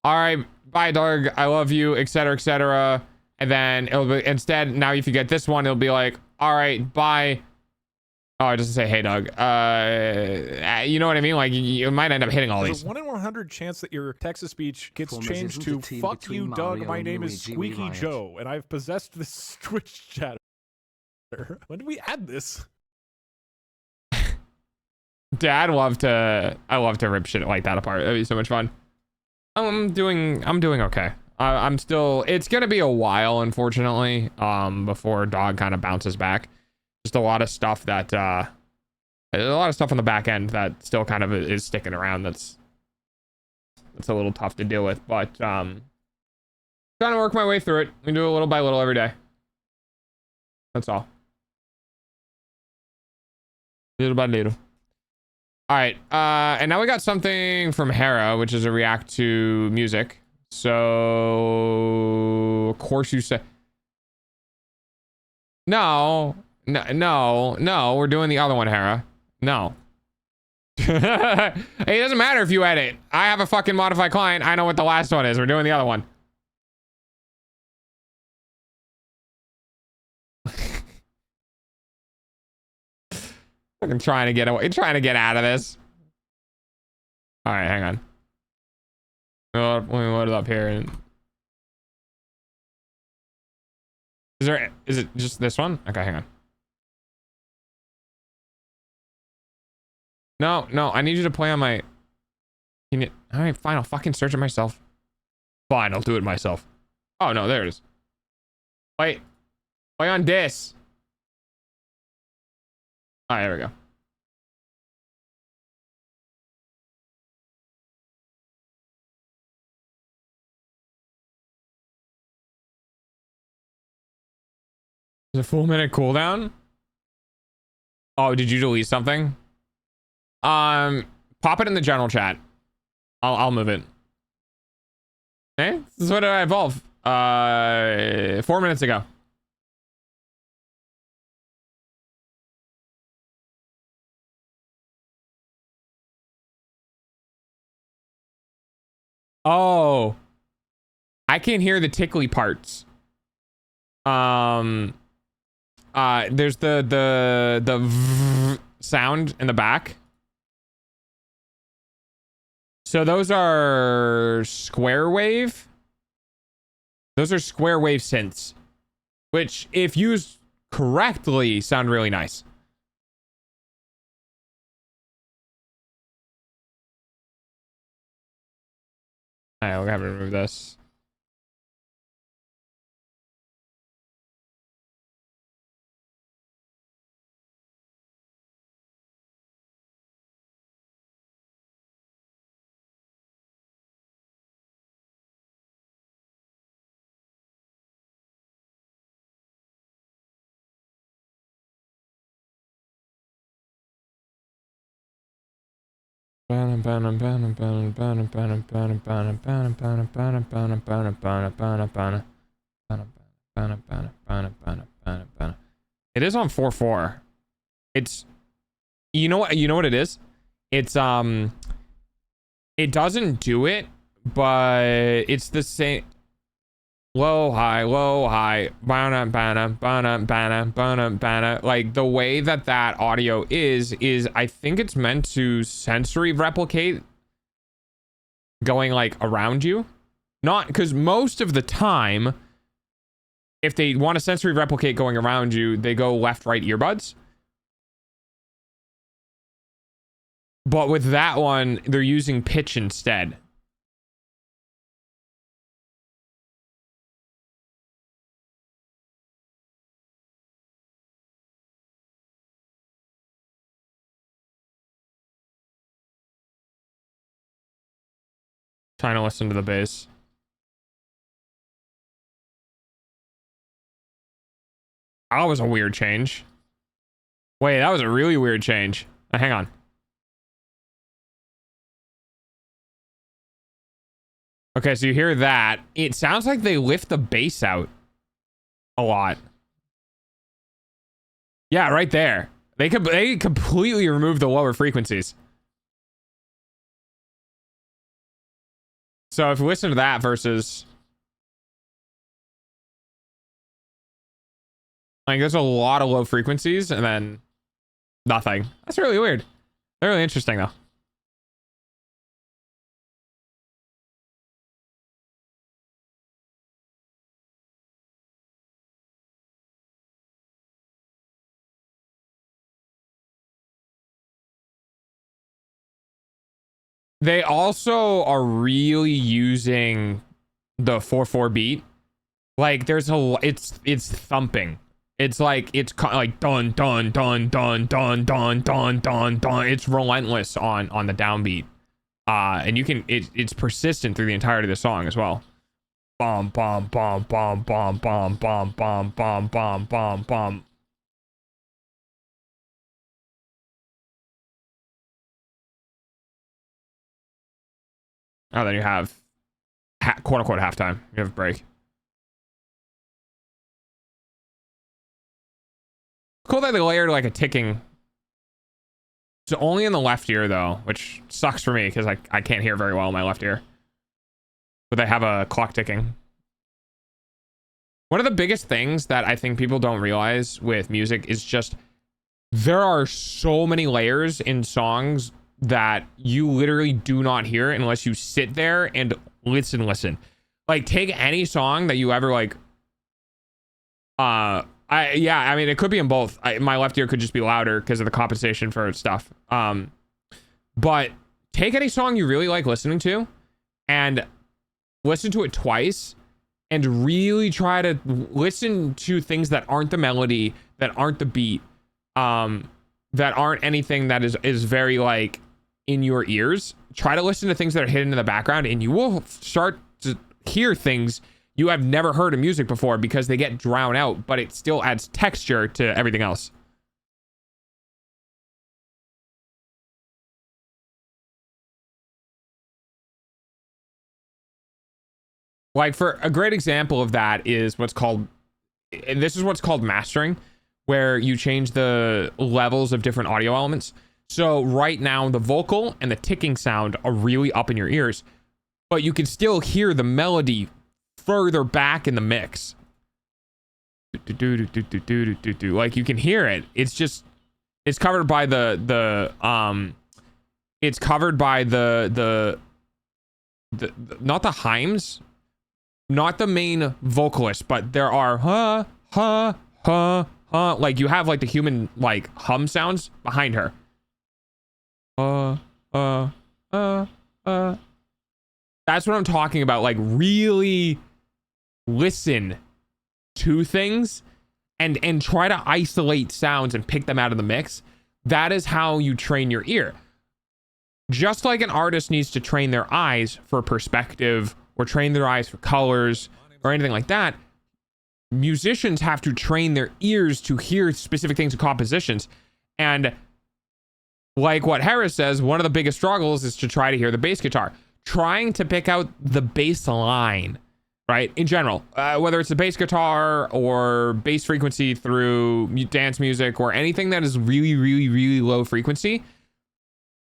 all right, bye Doug, I love you, etc., etc. And then it'll be instead, now if you get this one, it'll be like, all right, bye. Oh, it doesn't say hey Doug. You know what I mean? Like you might end up hitting all There's these. a 1 in 100 chance that your text to speech gets Formers changed isn't to a team fuck between you, Doug. Mario My and name is Luigi, we Squeaky riot. Joe, and I've possessed this Twitch chatter. When did we add this? I love to rip shit like that apart. That'd be so much fun. I'm doing okay. I'm still, it's gonna be a while, unfortunately, before dog kind of bounces back. Just a lot of stuff that there's a lot of stuff on the back end that still kind of is sticking around. That's a little tough to deal with, but trying to work my way through it. We do it little by little every day. That's all. Little by little. All right, and now we got something from Hera, which is a react to music. So, of course you say no, we're doing the other one, Hera. No. Hey, it doesn't matter if you edit. I have a fucking modified client. I know what the last one is. We're doing the other one. I'm trying to get away, trying to get out of this. All right, hang on. Let me load it up here. And is it just this one? Okay, hang on. No, I need you to play on my. All right, fine. I'll fucking search it myself. Fine, I'll do it myself. Oh no, there it is. Play on this. All right, there we go. Is it a full minute cooldown? Oh, did you delete something? Pop it in the general chat. I'll move it. Okay, this is what did I evolve? 4 minutes ago. Oh, I can hear the tickly parts. There's the sound in the back. So those are square wave. Those are square wave synths, which if used correctly sound really nice. All right, we're gonna remove this. It is on 4.4. It's, you know what it is? It's it doesn't do it, but it's the same. Low, high, bana, bana, bana, bana, bana, bana. Like the way that audio is I think it's meant to sensory replicate going like around you. Not because most of the time, if they want to sensory replicate going around you, they go left, right earbuds. But with that one, they're using pitch instead. Trying to listen to the bass. That was a weird change. Wait, that was a really weird change. Hang on. Okay, so you hear that. It sounds like they lift the bass out a lot. Yeah, right there. They completely remove the lower frequencies. So if you listen to that versus like there's a lot of low frequencies and then nothing. That's really weird. They're really interesting though. They also are really using the 4/4 beat. Like there's it's thumping. It's like like dun dun dun dun dun dun dun dun dun. It's relentless on the downbeat. And you can it's persistent through the entirety of the song as well. Bomb bomb bomb bomb bomb bomb bomb bomb bomb bomb bomb bomb. Oh, then you have quote unquote halftime. You have a break. Cool that they layered like a ticking. So only in the left ear though, which sucks for me because I can't hear very well in my left ear. But they have a clock ticking. One of the biggest things that I think people don't realize with music is just there are so many layers in songs that you literally do not hear unless you sit there and listen. Like take any song that you ever like I mean it could be in both. My left ear could just be louder because of the compensation for stuff. But take any song you really like listening to and listen to it twice and really try to listen to things that aren't the melody, that aren't the beat, that aren't anything that is very like in your ears. Try to listen to things that are hidden in the background and you will start to hear things you have never heard in music before because they get drowned out, but it still adds texture to everything else. Like for a great example of that is what's called mastering, where you change the levels of different audio elements. So right now the vocal and the ticking sound are really up in your ears, but you can still hear the melody further back in the mix. Like you can hear it. It's just it's covered by the not the Himes, not the main vocalist, but there are like you have like the human like hum sounds behind her. That's what I'm talking about. Like really listen to things and try to isolate sounds and pick them out of the mix. That is how you train your ear. Just like an artist needs to train their eyes for perspective or train their eyes for colors or anything like that, musicians have to train their ears to hear specific things in compositions. And like what Harris says, one of the biggest struggles is to try to hear the bass guitar. Trying to pick out the bass line, right? In general, whether it's the bass guitar or bass frequency through dance music or anything that is really, really, really low frequency,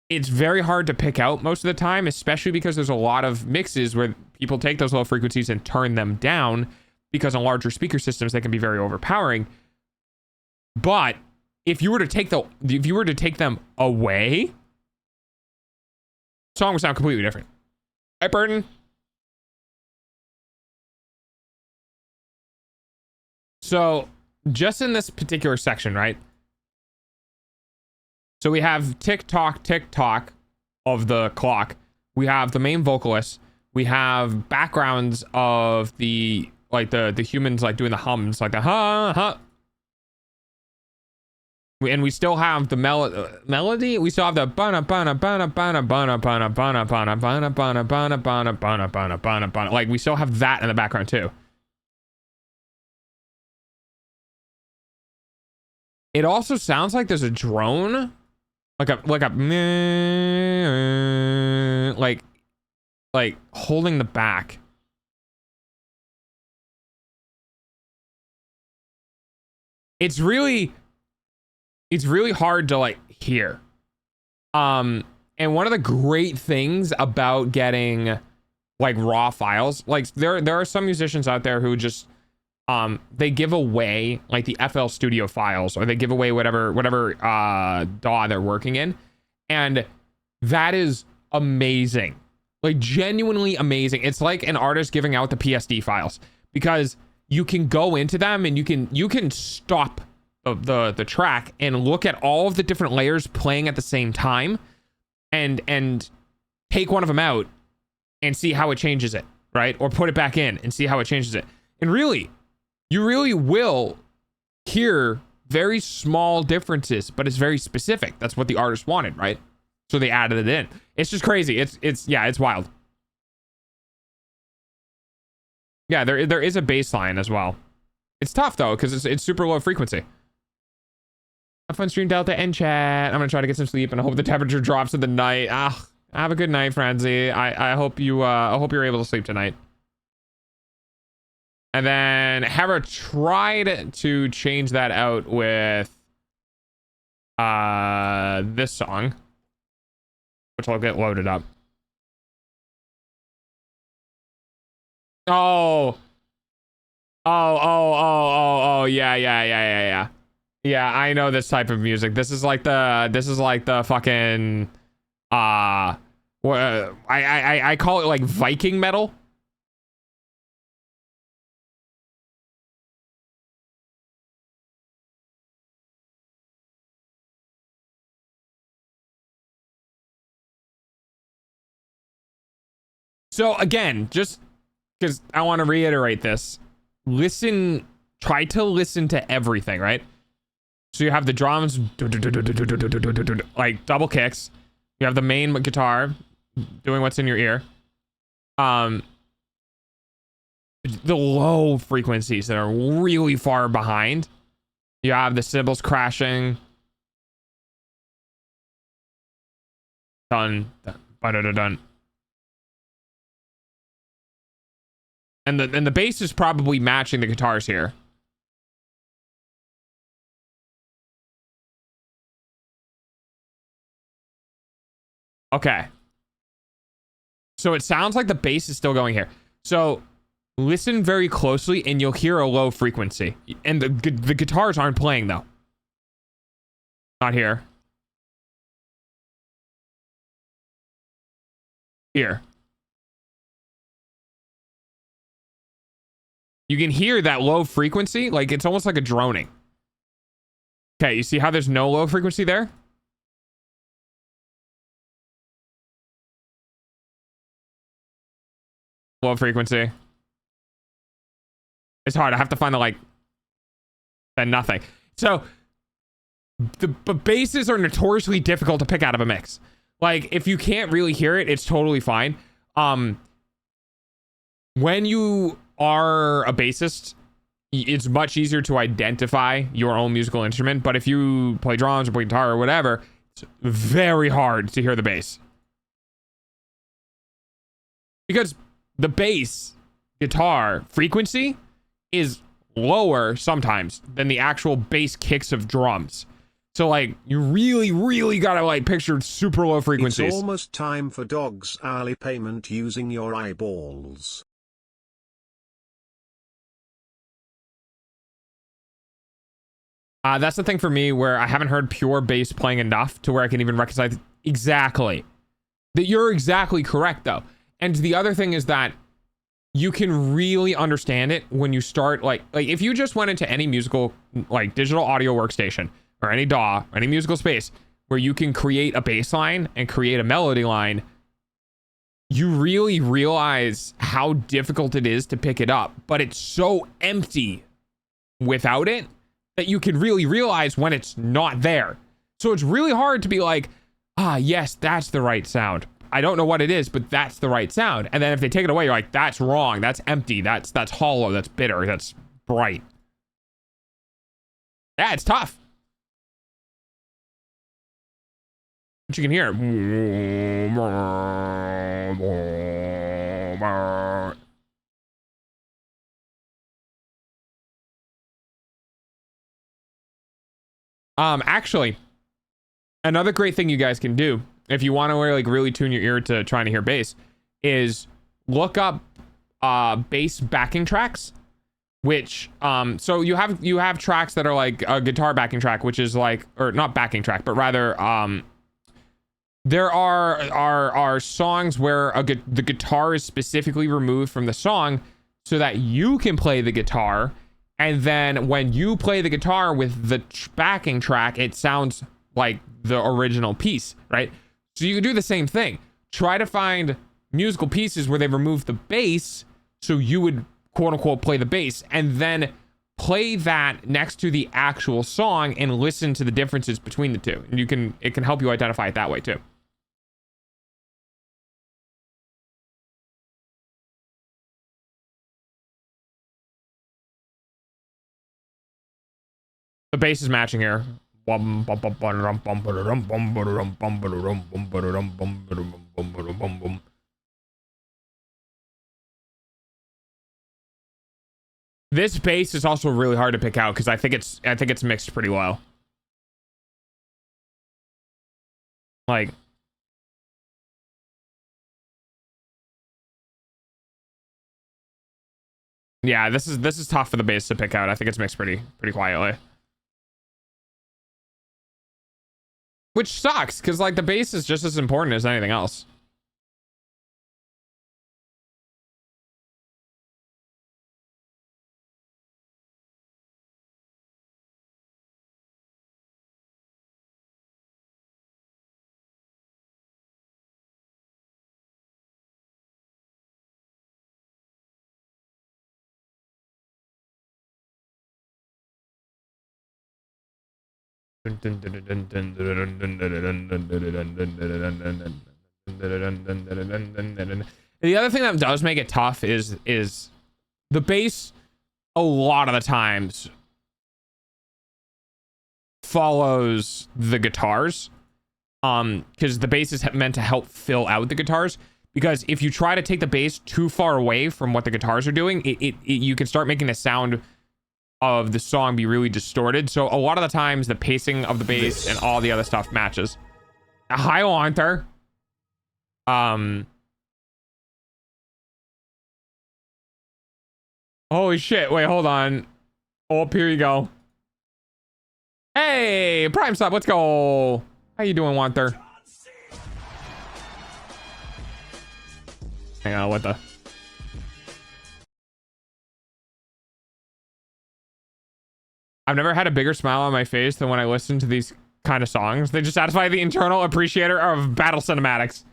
it's very hard to pick out most of the time, especially because there's a lot of mixes where people take those low frequencies and turn them down because on larger speaker systems, they can be very overpowering. But if you were to take them away, the song would sound completely different. Right, Burton? So just in this particular section, right? So we have tick tock of the clock. We have the main vocalist. We have backgrounds of the humans like doing the hums, like the ha. And we still have the melody. We still have the bana bana bana bana bana bana bana bana bana bana bana bana bana bana bana bana. Like we still have that in the background too. It also sounds like there's a drone, like holding the back. It's really it's really hard to like hear. And one of the great things about getting like raw files, like there are some musicians out there who just they give away like the FL Studio files, or they give away whatever DAW they're working in, and that is amazing, like genuinely amazing. It's like an artist giving out the PSD files, because you can go into them and you can stop the track and look at all of the different layers playing at the same time, and take one of them out and see how it changes it, right? Or put it back in and see how it changes it. And really, you really will hear very small differences, but it's very specific. That's what the artist wanted, right? So they added it in. It's just crazy. It's wild. Yeah, there is a bass line as well. It's tough though, because it's super low frequency. Have fun stream Delta and chat. I'm gonna try to get some sleep, and I hope the temperature drops in the night. Have a good night, Franzi. I hope you're able to sleep tonight. And then Hera tried to change that out with this song, which I'll get loaded up. Yeah, I know this type of music. This is like the fucking I call it like Viking metal. So again, just because I want to reiterate this, try to listen to everything, right? So you have the drums, like double kicks. You have the main guitar doing what's in your ear. The low frequencies that are really far behind. You have the cymbals crashing. Dun, dun, dun. And the bass is probably matching the guitars here. Okay. So it sounds like the bass is still going here. So listen very closely and you'll hear a low frequency. And the guitars aren't playing though. Not here. Here. You can hear that low frequency, like it's almost like a droning. Okay, you see how there's no low frequency there? Low frequency. It's hard. I have to find the like, then nothing. So the basses are notoriously difficult to pick out of a mix. Like if you can't really hear it, it's totally fine. When you are a bassist, it's much easier to identify your own musical instrument. But if you play drums or play guitar or whatever, it's very hard to hear the bass. Because the bass guitar frequency is lower sometimes than the actual bass kicks of drums. So like you really gotta like picture super low frequencies. It's almost time for Dog's hourly payment using your eyeballs. That's the thing for me where I haven't heard pure bass playing enough to where I can even recognize exactly. That you're exactly correct though. And the other thing is that you can really understand it when you start like if you just went into any musical like digital audio workstation or any DAW, or any musical space where you can create a bass line and create a melody line, you really realize how difficult it is to pick it up. But it's so empty without it that you can really realize when it's not there. So it's really hard to be like, yes, that's the right sound. I don't know what it is, but that's the right sound. And then if they take it away, you're like, that's wrong. That's empty. That's hollow. That's bitter. That's bright. Yeah, it's tough. But you can hear it. Actually, another great thing you guys can do if you want to like really tune your ear to trying to hear bass is look up bass backing tracks, which so you have tracks that are like a guitar backing track, which is like, or not backing track, but rather there are songs where the guitar is specifically removed from the song so that you can play the guitar, and then when you play the guitar with the backing track, it sounds like the original piece, right? So you can do the same thing. Try to find musical pieces where they've removed the bass, so you would quote unquote play the bass, and then play that next to the actual song and listen to the differences between the two. And it can help you identify it that way too. The bass is matching here. This bass is also really hard to pick out because I think it's mixed pretty low. Like, yeah, this is tough for the bass to pick out. I think it's mixed pretty quietly. Which sucks, because like the bass is just as important as anything else. The other thing that does make it tough is the bass a lot of the times follows the guitars, because the bass is meant to help fill out the guitars. Because if you try to take the bass too far away from what the guitars are doing, you can start making the sound of the song be really distorted. So a lot of the times the pacing of the bass and all the other stuff matches. Hi, Wanter. Holy shit, wait, hold on. Oh, here you go. Hey, Prime Sub, let's go. How you doing, Wanter? Hang on, what the? I've never had a bigger smile on my face than when I listen to these kind of songs. They just satisfy the internal appreciator of battle cinematics.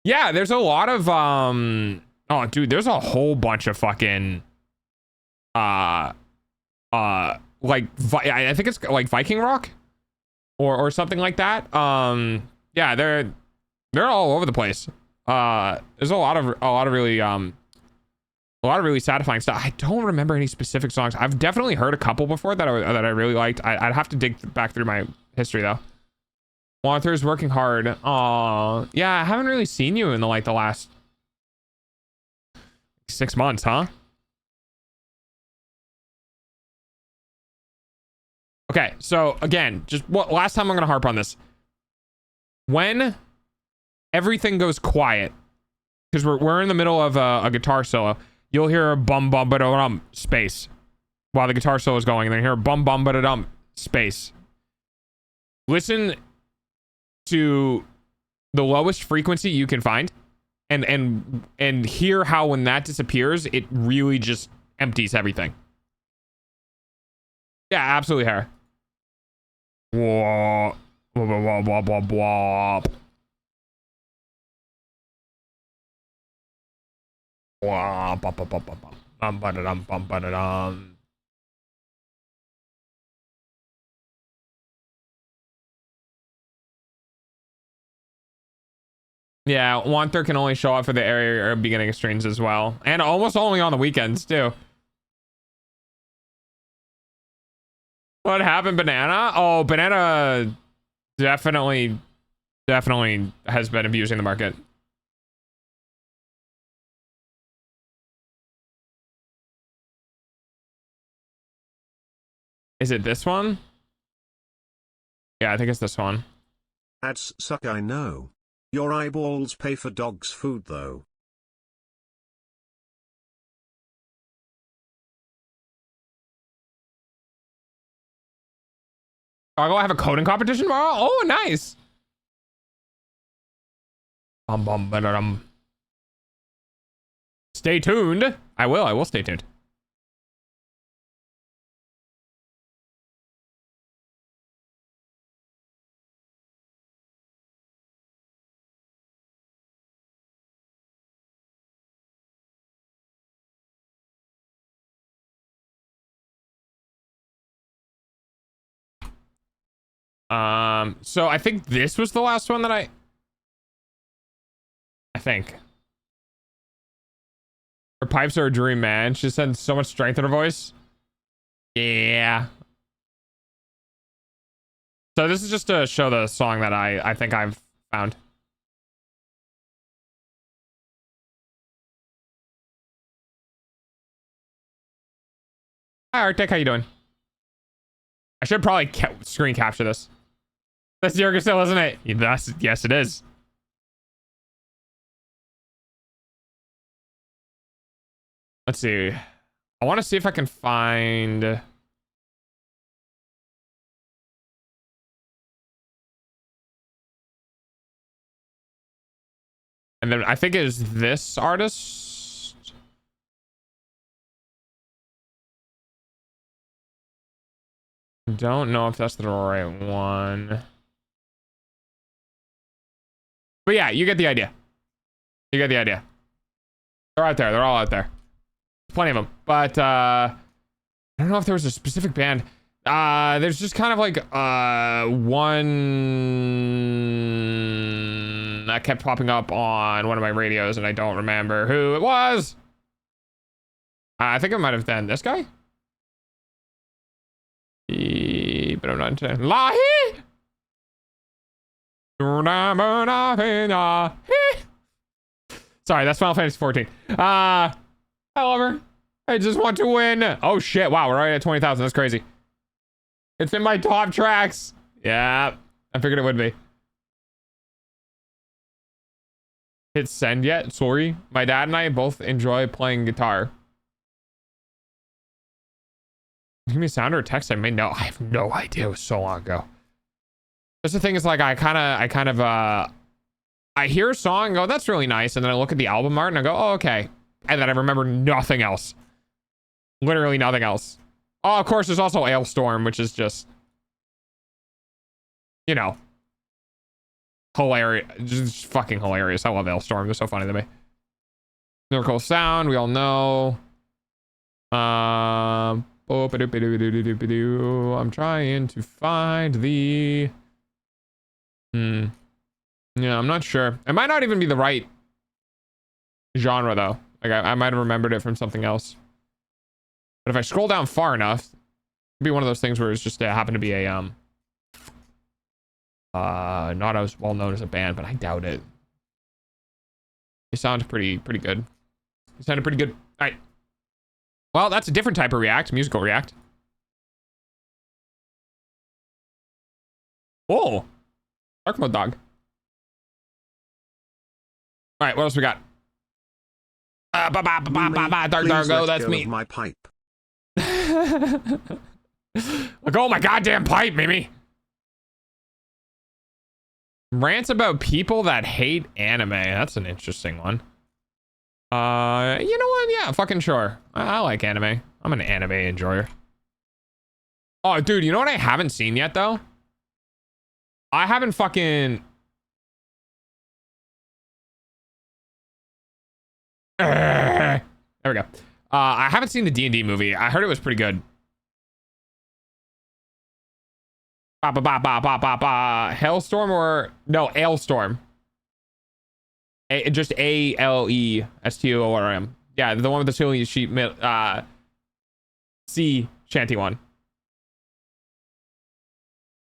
Yeah, there's a lot of oh dude, there's a whole bunch of fucking like I think it's like Viking rock or something like that. Yeah, they're all over the place. There's a lot of really satisfying stuff. I don't remember any specific songs. I've definitely heard a couple before that I really liked. I'd have to dig back through my history though. Walter's working hard. Aw, yeah, I haven't really seen you in the last 6 months, huh? Okay, so again, just last time I'm gonna harp on this. When everything goes quiet, because we're in the middle of a guitar solo, you'll hear a bum bum ba dum space while the guitar solo is going, and then you hear a bum bum ba dum space. Listen to the lowest frequency you can find, and hear how when that disappears, it really just empties everything. Yeah, absolutely, Harry. Whoa. Whoop, whoop, whoop, whoop. Wah, bum, bum, bum, bum, bum. Ba-da-dum, bum, ba-da-dum. Yeah, Wanter can only show up for the area or beginning of streams as well, and almost only on the weekends too. What happened, Banana? Oh, Banana definitely has been abusing the market. Is it this one? Yeah, I think it's this one. Ads suck, I know. Your eyeballs pay for dog's food though. I'll go have a coding competition tomorrow. Oh, nice. Stay tuned. I will stay tuned. So I think this was the last one that I think. Her pipes are a dream, man. She sends so much strength in her voice. Yeah. So this is just to show the song that I think I've found. Hi Arctic, how you doing? I should probably screen capture this. That's Jurgen still, isn't it? Yes, it is. Let's see. I want to see if I can find. And then I think it is this artist. Don't know if that's the right one. But yeah, you get the idea. You get the idea. They're out there. They're all out there. Plenty of them. But I don't know if there was a specific band. There's just kind of like one that kept popping up on one of my radios, and I don't remember who it was. I think it might have been this guy. But I'm not sure. Lahi! Sorry, that's Final Fantasy 14. I love her. I just want to win. Oh shit! Wow, we're already at 20,000. That's crazy. It's in my top tracks. Yeah, I figured it would be. Hit send yet? Sorry, my dad and I both enjoy playing guitar. Give me a sound or a text I made. No, I have no idea. It was so long ago. That's the thing is like I hear a song and go, that's really nice, and then I look at the album art and I go, oh, okay. And then I remember nothing else. Literally nothing else. Oh, of course, there's also Ailstorm, which is just, you know, hilarious. Just fucking hilarious. I love Ailstorm. They're so funny to me. Miracle Sound, we all know. I'm trying to find the... Yeah, I'm not sure. It might not even be the right genre, though. Like, I might have remembered it from something else. But if I scroll down far enough, it'd be one of those things where it's just happened to be a, not as well known as a band, but I doubt it. They sound pretty good. They sounded pretty good. All right. Well, that's a different type of react, musical react. Whoa. Dark mode dog. All right, what else we got? Dargo, that's me. My pipe. Look, oh my goddamn pipe, Mimi. Rants about people that hate anime. That's an interesting one. You know what? Yeah, fucking sure. I like anime. I'm an anime enjoyer. Oh, dude, you know what I haven't seen yet, though? I haven't fucking... There we go. I haven't seen the D&D movie. I heard it was pretty good. Hailstorm or... No, Ailstorm. Just Alestorm. Yeah, the one with the silly sheep, sea shanty one.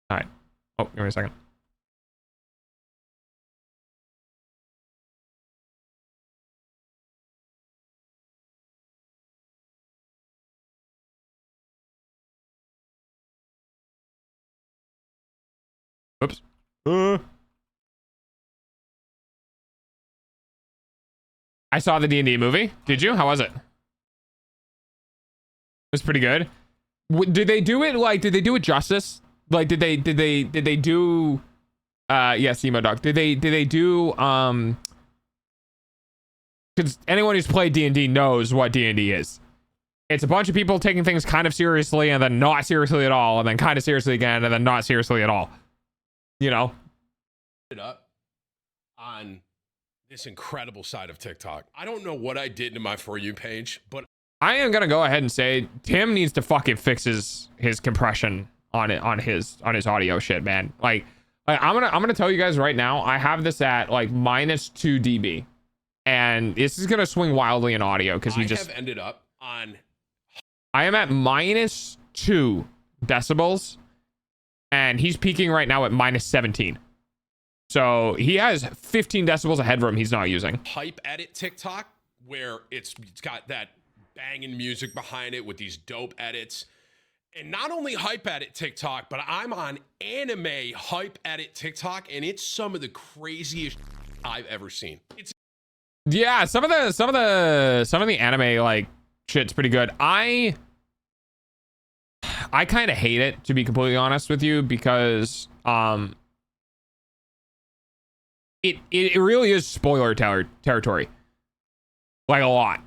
All right. Oh, give me a second. Oops. I saw the D&D movie. Did you? How was it? It was pretty good. Did they do it like? Did they do it justice? Like, did they do? Yes, emo dog. Did they do? Because anyone who's played D&D knows what D&D is. It's a bunch of people taking things kind of seriously and then not seriously at all, and then kind of seriously again, and then not seriously at all. You know. It up on this incredible side of TikTok. I don't know what I did to my For You page, but I am gonna go ahead and say Tim needs to fucking fix his compression on his audio shit, man. Like I'm gonna tell you guys right now, I have this at like -2 dB, and this is gonna swing wildly in audio because he just have ended up on. I am at -2 decibels, and he's peaking right now at -17. So he has 15 decibels of headroom he's not using. Hype edit TikTok, where it's got that banging music behind it with these dope edits. And not only hype edit TikTok, but I'm on anime hype edit TikTok, and it's some of the craziest I've ever seen. Yeah, some of the anime like shit's pretty good. I kind of hate it, to be completely honest with you, because it really is spoiler territory, like a lot.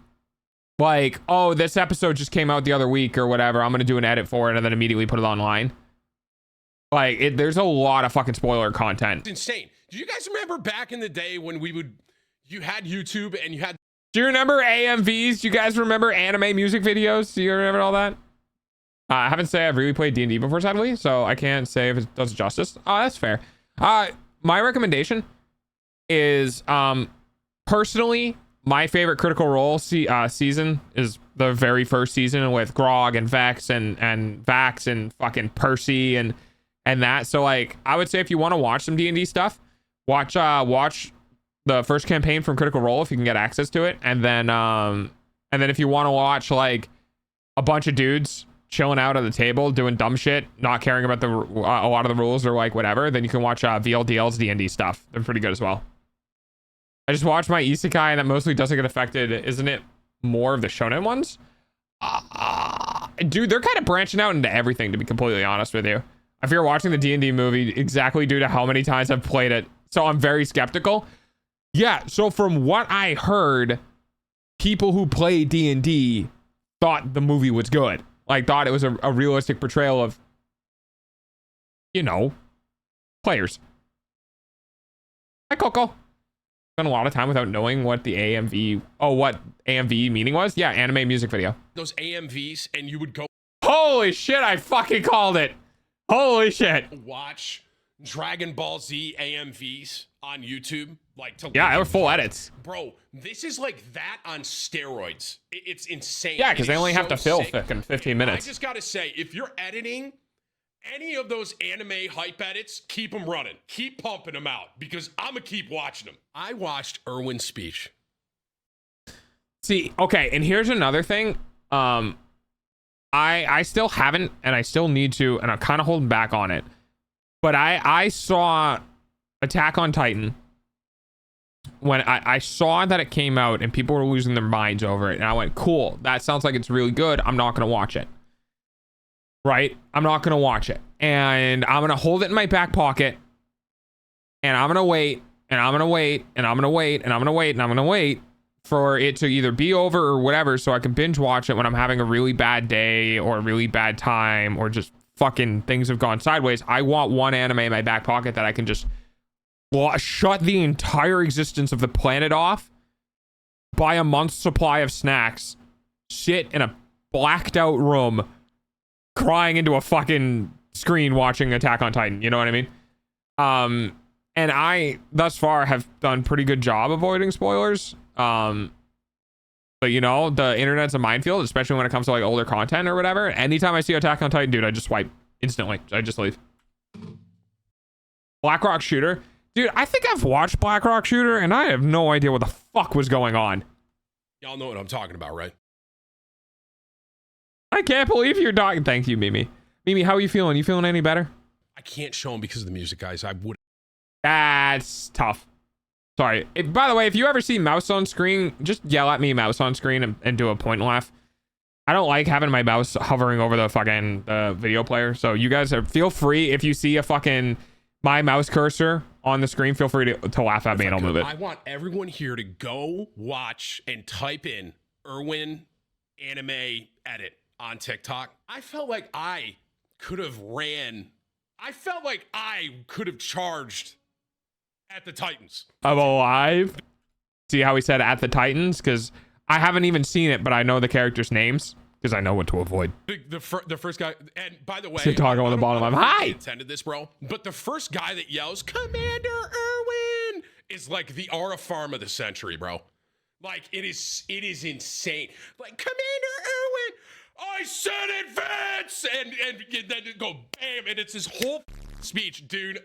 Like, oh, this episode just came out the other week or whatever, I'm gonna do an edit for it and then immediately put it online. Like, there's a lot of fucking spoiler content. It's insane. Do you guys remember back in the day when you had YouTube and you had... Do you remember AMVs? Do you guys remember anime music videos? Do you remember all that? I haven't said I've really played D&D before, sadly, so I can't say if it does it justice. Oh, that's fair. My recommendation is, personally, my favorite Critical Role season is the very first season with Grog and Vex and Vax and fucking Percy and that. So like, I would say if you want to watch some D&D stuff, watch the first campaign from Critical Role if you can get access to it, and then if you want to watch like a bunch of dudes chilling out at the table doing dumb shit, not caring about a lot of the rules or like whatever, then you can watch VLDL's D&D stuff. They're pretty good as well. I just watched my isekai and that mostly doesn't get affected. Isn't it more of the shonen ones? Dude, they're kind of branching out into everything, to be completely honest with you. I fear watching the D&D movie exactly due to how many times I've played it. So I'm very skeptical. Yeah, so from what I heard, people who play D&D thought the movie was good. Like, thought it was a realistic portrayal of, you know, players. Hi, Coco. Spent a lot of time without knowing what the what AMV meaning was. Yeah, anime music video. Those AMVs, and you would go... Holy shit, I fucking called it. Holy shit. Watch Dragon Ball Z AMVs on YouTube. Yeah, they were full edits. Bro, this is like that on steroids. It's insane. Yeah, because they only have to fill 15 minutes. I just gotta say, if you're editing any of those anime hype edits, keep them running. Keep pumping them out, because I'm gonna keep watching them. I watched Irwin's speech. See, okay, and here's another thing. I still haven't, and I still need to, and I'm kind of holding back on it. But I saw Attack on Titan when I saw that it came out and people were losing their minds over it, and I went, cool, that sounds like it's really good. I'm not gonna watch it. Right? I'm not gonna watch it, and I'm gonna hold it in my back pocket, and I'm gonna wait, and I'm gonna wait, and I'm gonna wait, and I'm gonna wait, and I'm gonna wait for it to either be over or whatever, so I can binge watch it when I'm having a really bad day or a really bad time, or just fucking things have gone sideways. I want one anime in my back pocket that I can just shut the entire existence of the planet off, buy a month's supply of snacks, sit in a blacked out room crying into a fucking screen watching Attack on Titan. You know what I mean? And I thus far have done pretty good job avoiding spoilers. But you know, the internet's a minefield, especially when it comes to like older content or whatever. Anytime I see Attack on Titan, dude, I just swipe instantly. I just leave. Black Rock Shooter. Dude, I think I've watched Black Rock Shooter and I have no idea what the fuck was going on. Y'all know what I'm talking about, right? I can't believe you're talking. Thank you, Mimi. Mimi, how are you feeling? You feeling any better? I can't show them because of the music, guys. I would. That's tough. Sorry. By the way, if you ever see mouse on screen, just yell at me mouse on screen and do a point and laugh. I don't like having my mouse hovering over the fucking video player. So you guys feel free, if you see a fucking my mouse cursor on the screen, feel free to laugh at me and I'll move it. I want everyone here to go watch and type in Irwin anime edit on TikTok. I felt like I could have charged at the Titans. I'm alive. See how he said at the Titans? Because I haven't even seen it, but I know the characters' names because I know what to avoid. The first guy, and by the way, See Taco on the bottom. I'm hi. Intended this, bro. But the first guy that yells "Commander Irwin" is like the Aura Farm of the century, bro. Like it is insane. Like Commander Irwin, I said it, Vince, and then go bam, and it's his whole speech, dude.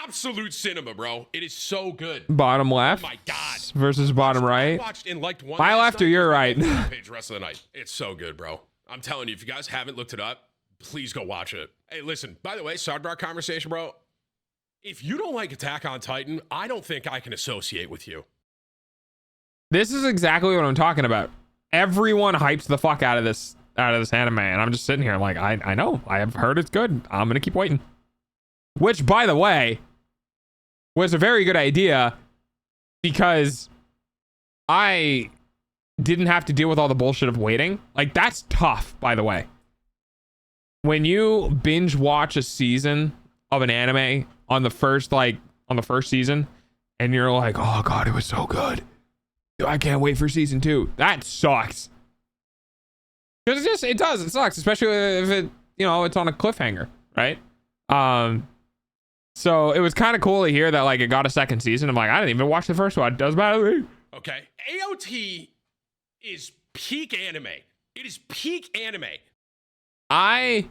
Absolute cinema, bro. It is so good. Bottom left. Oh my God. Versus bottom right. I watched and liked one. My left or your right? Page rest of the night. It's so good, bro. I'm telling you, if you guys haven't looked it up, please go watch it. Hey, listen, by the way, sidebar conversation, bro. If you don't like Attack on Titan, I don't think I can associate with you. This is exactly what I'm talking about. Everyone hypes the fuck out of this anime, and I'm just sitting here like, I know. I have heard it's good. I'm gonna keep waiting. Which, by the way, was a very good idea because I didn't have to deal with all the bullshit of waiting. Like, that's tough, by the way. When you binge watch a season of an anime on the first season, and you're like, oh God, it was so good. I can't wait for season 2. That sucks. Because it sucks, especially if it's on a cliffhanger, right? So it was kind of cool to hear that like it got a second season. I'm like, I didn't even watch the first one. It does matter to me. Okay. AOT is peak anime. It is peak anime. I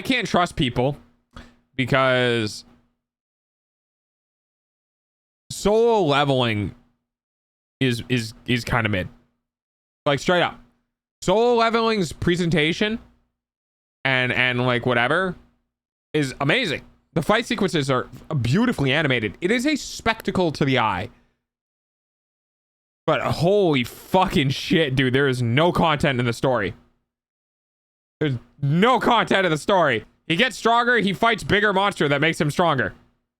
can't trust people because solo leveling is kind of mid. Like straight up. Solo leveling's presentation and like whatever is amazing. The fight sequences are beautifully animated. It is a spectacle to the eye. But holy fucking shit, dude, there is no content in the story. There's no content in the story. He gets stronger, he fights bigger monster that makes him stronger.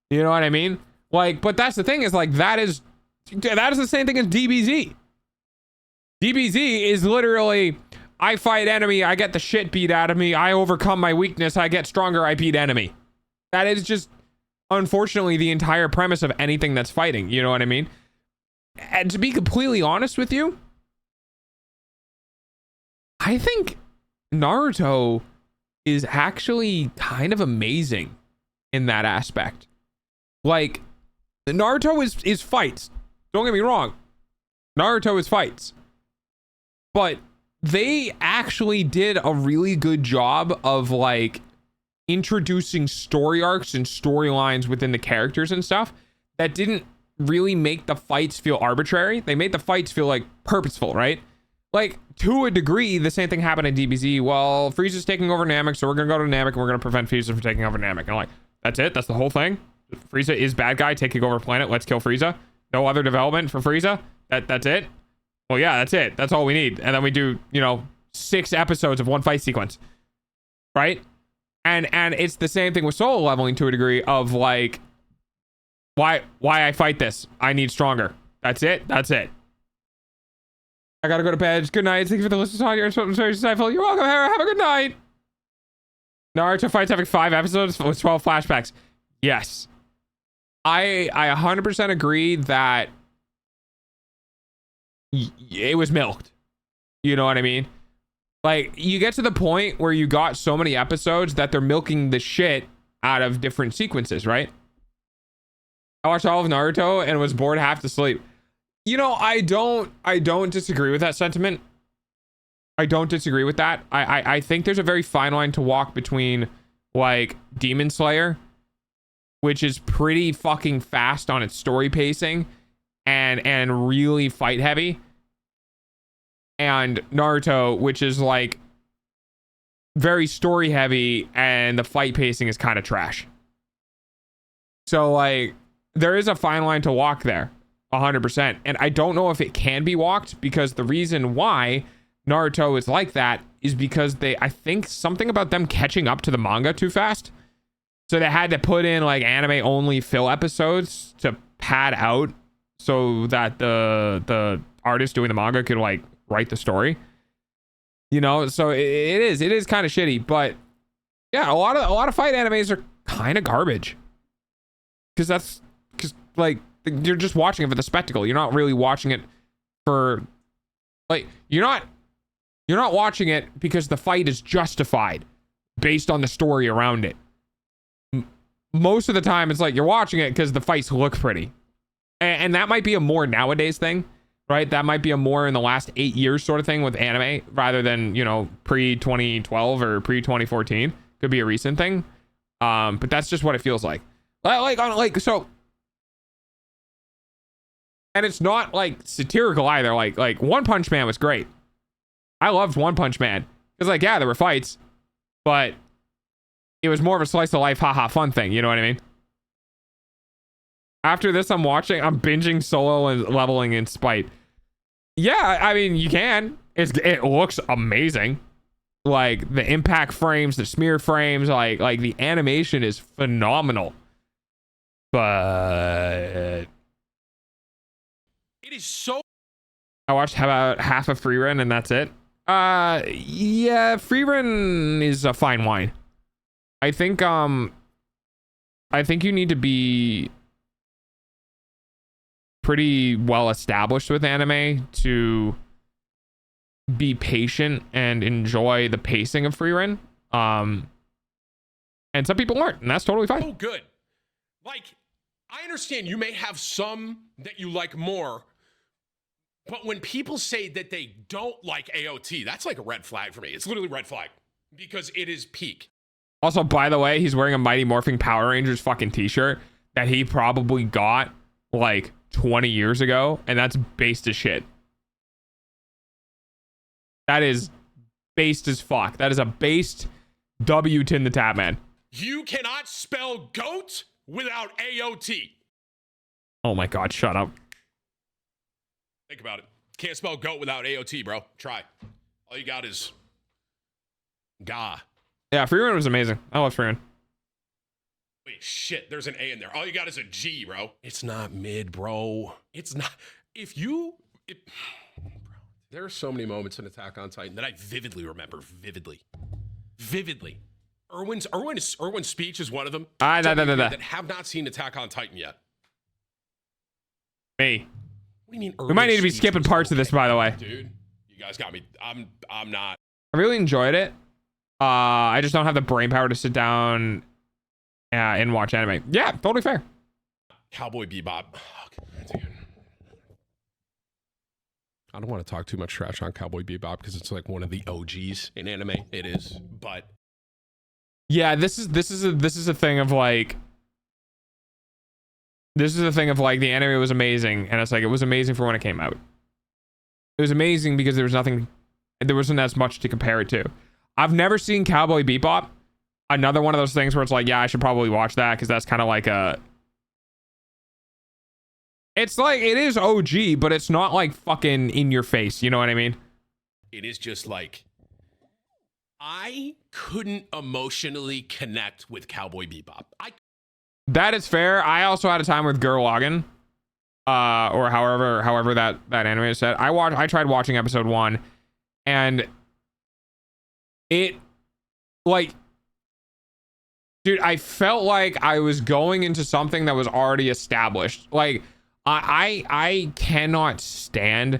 You know what I mean? Like, but that's the thing is like that is the same thing as DBZ. DBZ is literally, I fight enemy, I get the shit beat out of me, I overcome my weakness, I get stronger, I beat enemy. That is just, unfortunately, the entire premise of anything that's fighting. You know what I mean? And to be completely honest with you, I think Naruto is actually kind of amazing in that aspect. Like, Naruto is fights. Don't get me wrong. Naruto is fights. But they actually did a really good job of like introducing story arcs and storylines within the characters and stuff that didn't really make the fights feel arbitrary. They made the fights feel like purposeful, right? Like to a degree, the same thing happened in DBZ. Well, Frieza's taking over Namek, so we're gonna go to Namek and we're gonna prevent Frieza from taking over Namek. And I'm like, that's it? That's the whole thing? Frieza is bad guy taking over planet. Let's kill Frieza. No other development for Frieza. That's it? Well, yeah, that's it. That's all we need. And then we do, 6 episodes of one fight sequence, right? And it's the same thing with solo leveling to a degree of like, why I fight this? I need stronger. That's it. That's it. I gotta go to bed. Good night. Thank you for the listen song. You're welcome. Have a good night. Naruto fights having 5 episodes with 12 flashbacks. Yes. I 100% agree that it was milked. You know what I mean? Like, you get to the point where you got so many episodes that they're milking the shit out of different sequences, right? I watched all of Naruto and was bored half to sleep. I don't disagree with that sentiment. I don't disagree with that. I think there's a very fine line to walk between like Demon Slayer, which is pretty fucking fast on its story pacing and really fight heavy, and Naruto, which is like very story heavy, and the fight pacing is kind of trash. So like there is a fine line to walk there, 100%. And I don't know if it can be walked, because the reason why Naruto is like that is because I think something about them catching up to the manga too fast. So they had to put in like anime only fill episodes to pad out so that the artist doing the manga could like write the story. You know, so it is kind of shitty, but yeah, a lot of fight animes are kind of garbage. Because like you're just watching it for the spectacle. You're not really watching it for like you're not watching it because the fight is justified based on the story around it. Most of the time it's like you're watching it because the fights look pretty. And that might be a more nowadays thing, right? That might be a more in the last 8 years sort of thing with anime rather than, you know, pre-2012 or pre-2014. Could be a recent thing. But that's just what it feels like. So, and it's not like satirical either. Like One Punch Man was great. I loved One Punch Man because like, yeah, there were fights, but it was more of a slice of life, haha, fun thing. You know what I mean? After this, I'm binging Solo and leveling in Spite. Yeah, I mean, you can. It looks amazing. Like the impact frames, the smear frames, like the animation is phenomenal. But it is so. I watched about half of Free Run and that's it. Yeah, Free Run is a fine wine. I think you need to be pretty well established with anime to be patient and enjoy the pacing of Free Run. And some people aren't, and that's totally fine. Oh, good. Like, I understand you may have some that you like more, but when people say that they don't like AOT, that's like a red flag for me. It's literally red flag because it is peak. Also, by the way, he's wearing a Mighty Morphin Power Rangers fucking t-shirt that he probably got like 20 years ago, and that's based as shit. That is based as fuck. That is a based W to the Tap Man. You cannot spell goat without AOT. Oh my god, shut up. Think about it. Can't spell goat without AOT, bro. Try. All you got is ga. Yeah, Free Run was amazing. I love Free Run. Wait, shit, there's an A in there. All you got is a G, bro. It's not mid, bro. It's not. Bro, there are so many moments in Attack on Titan that I vividly remember. Vividly. Erwin's speech is one of them. That have not seen Attack on Titan yet. Me. What do you mean? We might need to be skipping parts of this, by the way. Dude, you guys got me. I'm not. I really enjoyed it. I just don't have the brain power to sit down and watch anime. Yeah, totally fair. Cowboy Bebop. Dude. I don't want to talk too much trash on Cowboy Bebop because it's like one of the OGs in anime. It is, but yeah, this is a thing of like. This is the thing of like the anime was amazing, and it's like it was amazing for when it came out. It was amazing because there wasn't as much to compare it to. I've never seen Cowboy Bebop. Another one of those things where it's like, yeah, I should probably watch that because that's kind of like a. It's like it is OG, but it's not like fucking in your face. You know what I mean? It is just like I couldn't emotionally connect with Cowboy Bebop. That is fair. I also had a time with Gurren Lagann, or however that anime is said. I tried watching episode 1, and it, like, dude, I felt like I was going into something that was already established. Like, I cannot stand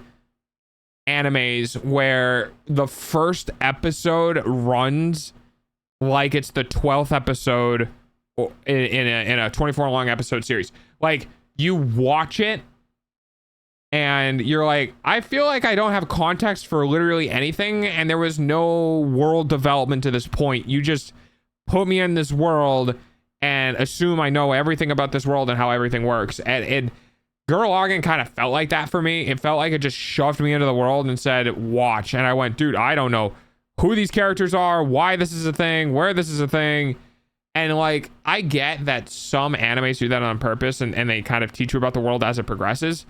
animes where the first episode runs like it's the 12th episode in a 24 long episode series. Like, you watch it and you're like, I feel like I don't have context for literally anything, and there was no world development to this point. You just put me in this world and assume I know everything about this world and how everything works. And Gurren Lagann kind of felt like that for me. It felt like it just shoved me into the world and said, watch. And I went, dude, I don't know who these characters are, why this is a thing, where this is a thing. And like, I get that some animes do that on purpose and they kind of teach you about the world as it progresses,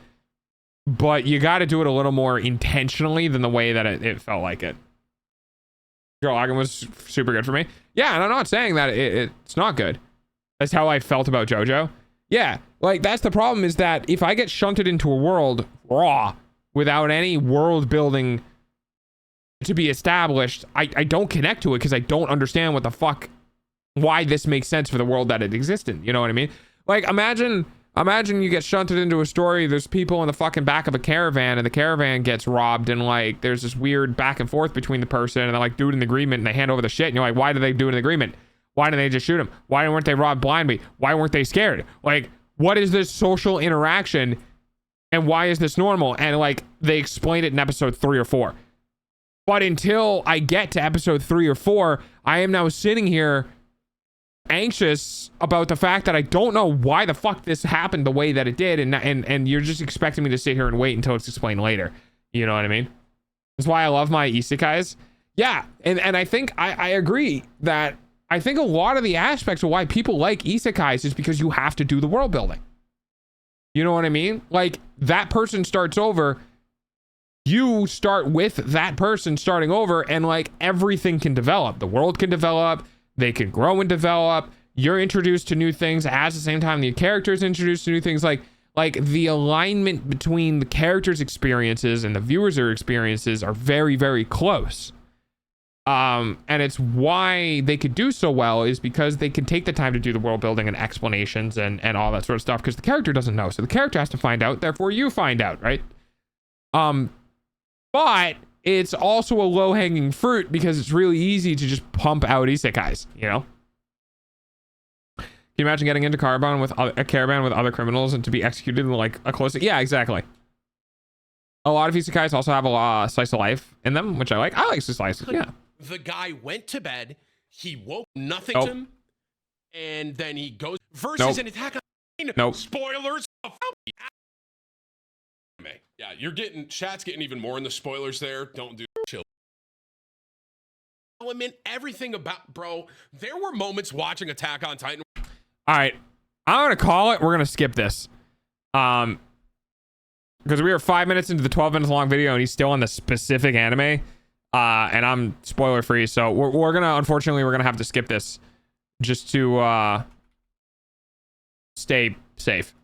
but you got to do it a little more intentionally than the way that it felt like it. Girl Lagan was super good for me. Yeah, and I'm not saying that it's not good. That's how I felt about JoJo. Yeah, like that's the problem, is that if I get shunted into a world raw without any world building to be established, I don't connect to it because I don't understand what the fuck, why this makes sense for the world that it exists in. You know what I mean? Like, imagine you get shunted into a story, there's people in the fucking back of a caravan and the caravan gets robbed, and like there's this weird back and forth between the person and they like do it in agreement and they hand over the shit and you're like, why did they do an agreement? Why didn't they just shoot him? Why weren't they robbed blindly? Why weren't they scared? Like, what is this social interaction and why is this normal? And like, they explained it in episode 3 or 4. But until I get to episode 3 or 4, I am now sitting here anxious about the fact that I don't know why the fuck this happened the way that it did, and you're just expecting me to sit here and wait until it's explained later. You know what I mean? That's why I love my isekais. Yeah, and I think I agree that I think a lot of the aspects of why people like isekais is because you have to do the world building. You know what I mean? Like, that person starts over, you start with that person starting over, and like everything can develop. The world can develop, they can grow and develop. You're introduced to new things at the same time the character's introduced to new things. Like the alignment between the character's experiences and the viewer's experiences are very, very close. And it's why they could do so well is because they can take the time to do the world building and explanations and all that sort of stuff, because the character doesn't know. So the character has to find out, therefore you find out, right? But it's also a low-hanging fruit because it's really easy to just pump out isekais, you know? Can you imagine getting into a caravan with other criminals and to be executed in like a close... Yeah, exactly. A lot of isekais also have a slice of life in them, which I like. I like slice, yeah. The guy went to bed, he woke, nothing to him, and then he goes versus an Attack on Titan. Spoilers. Yeah, you're getting, chat's getting even more in the spoilers there. Don't do chill. Element, everything about, bro, there were moments watching Attack on Titan. All right, I'm gonna call it. We're gonna skip this, because we are 5 minutes into the 12 minutes long video and he's still on the specific anime, and I'm spoiler free. So we're gonna, unfortunately, we're gonna have to skip this just to stay safe,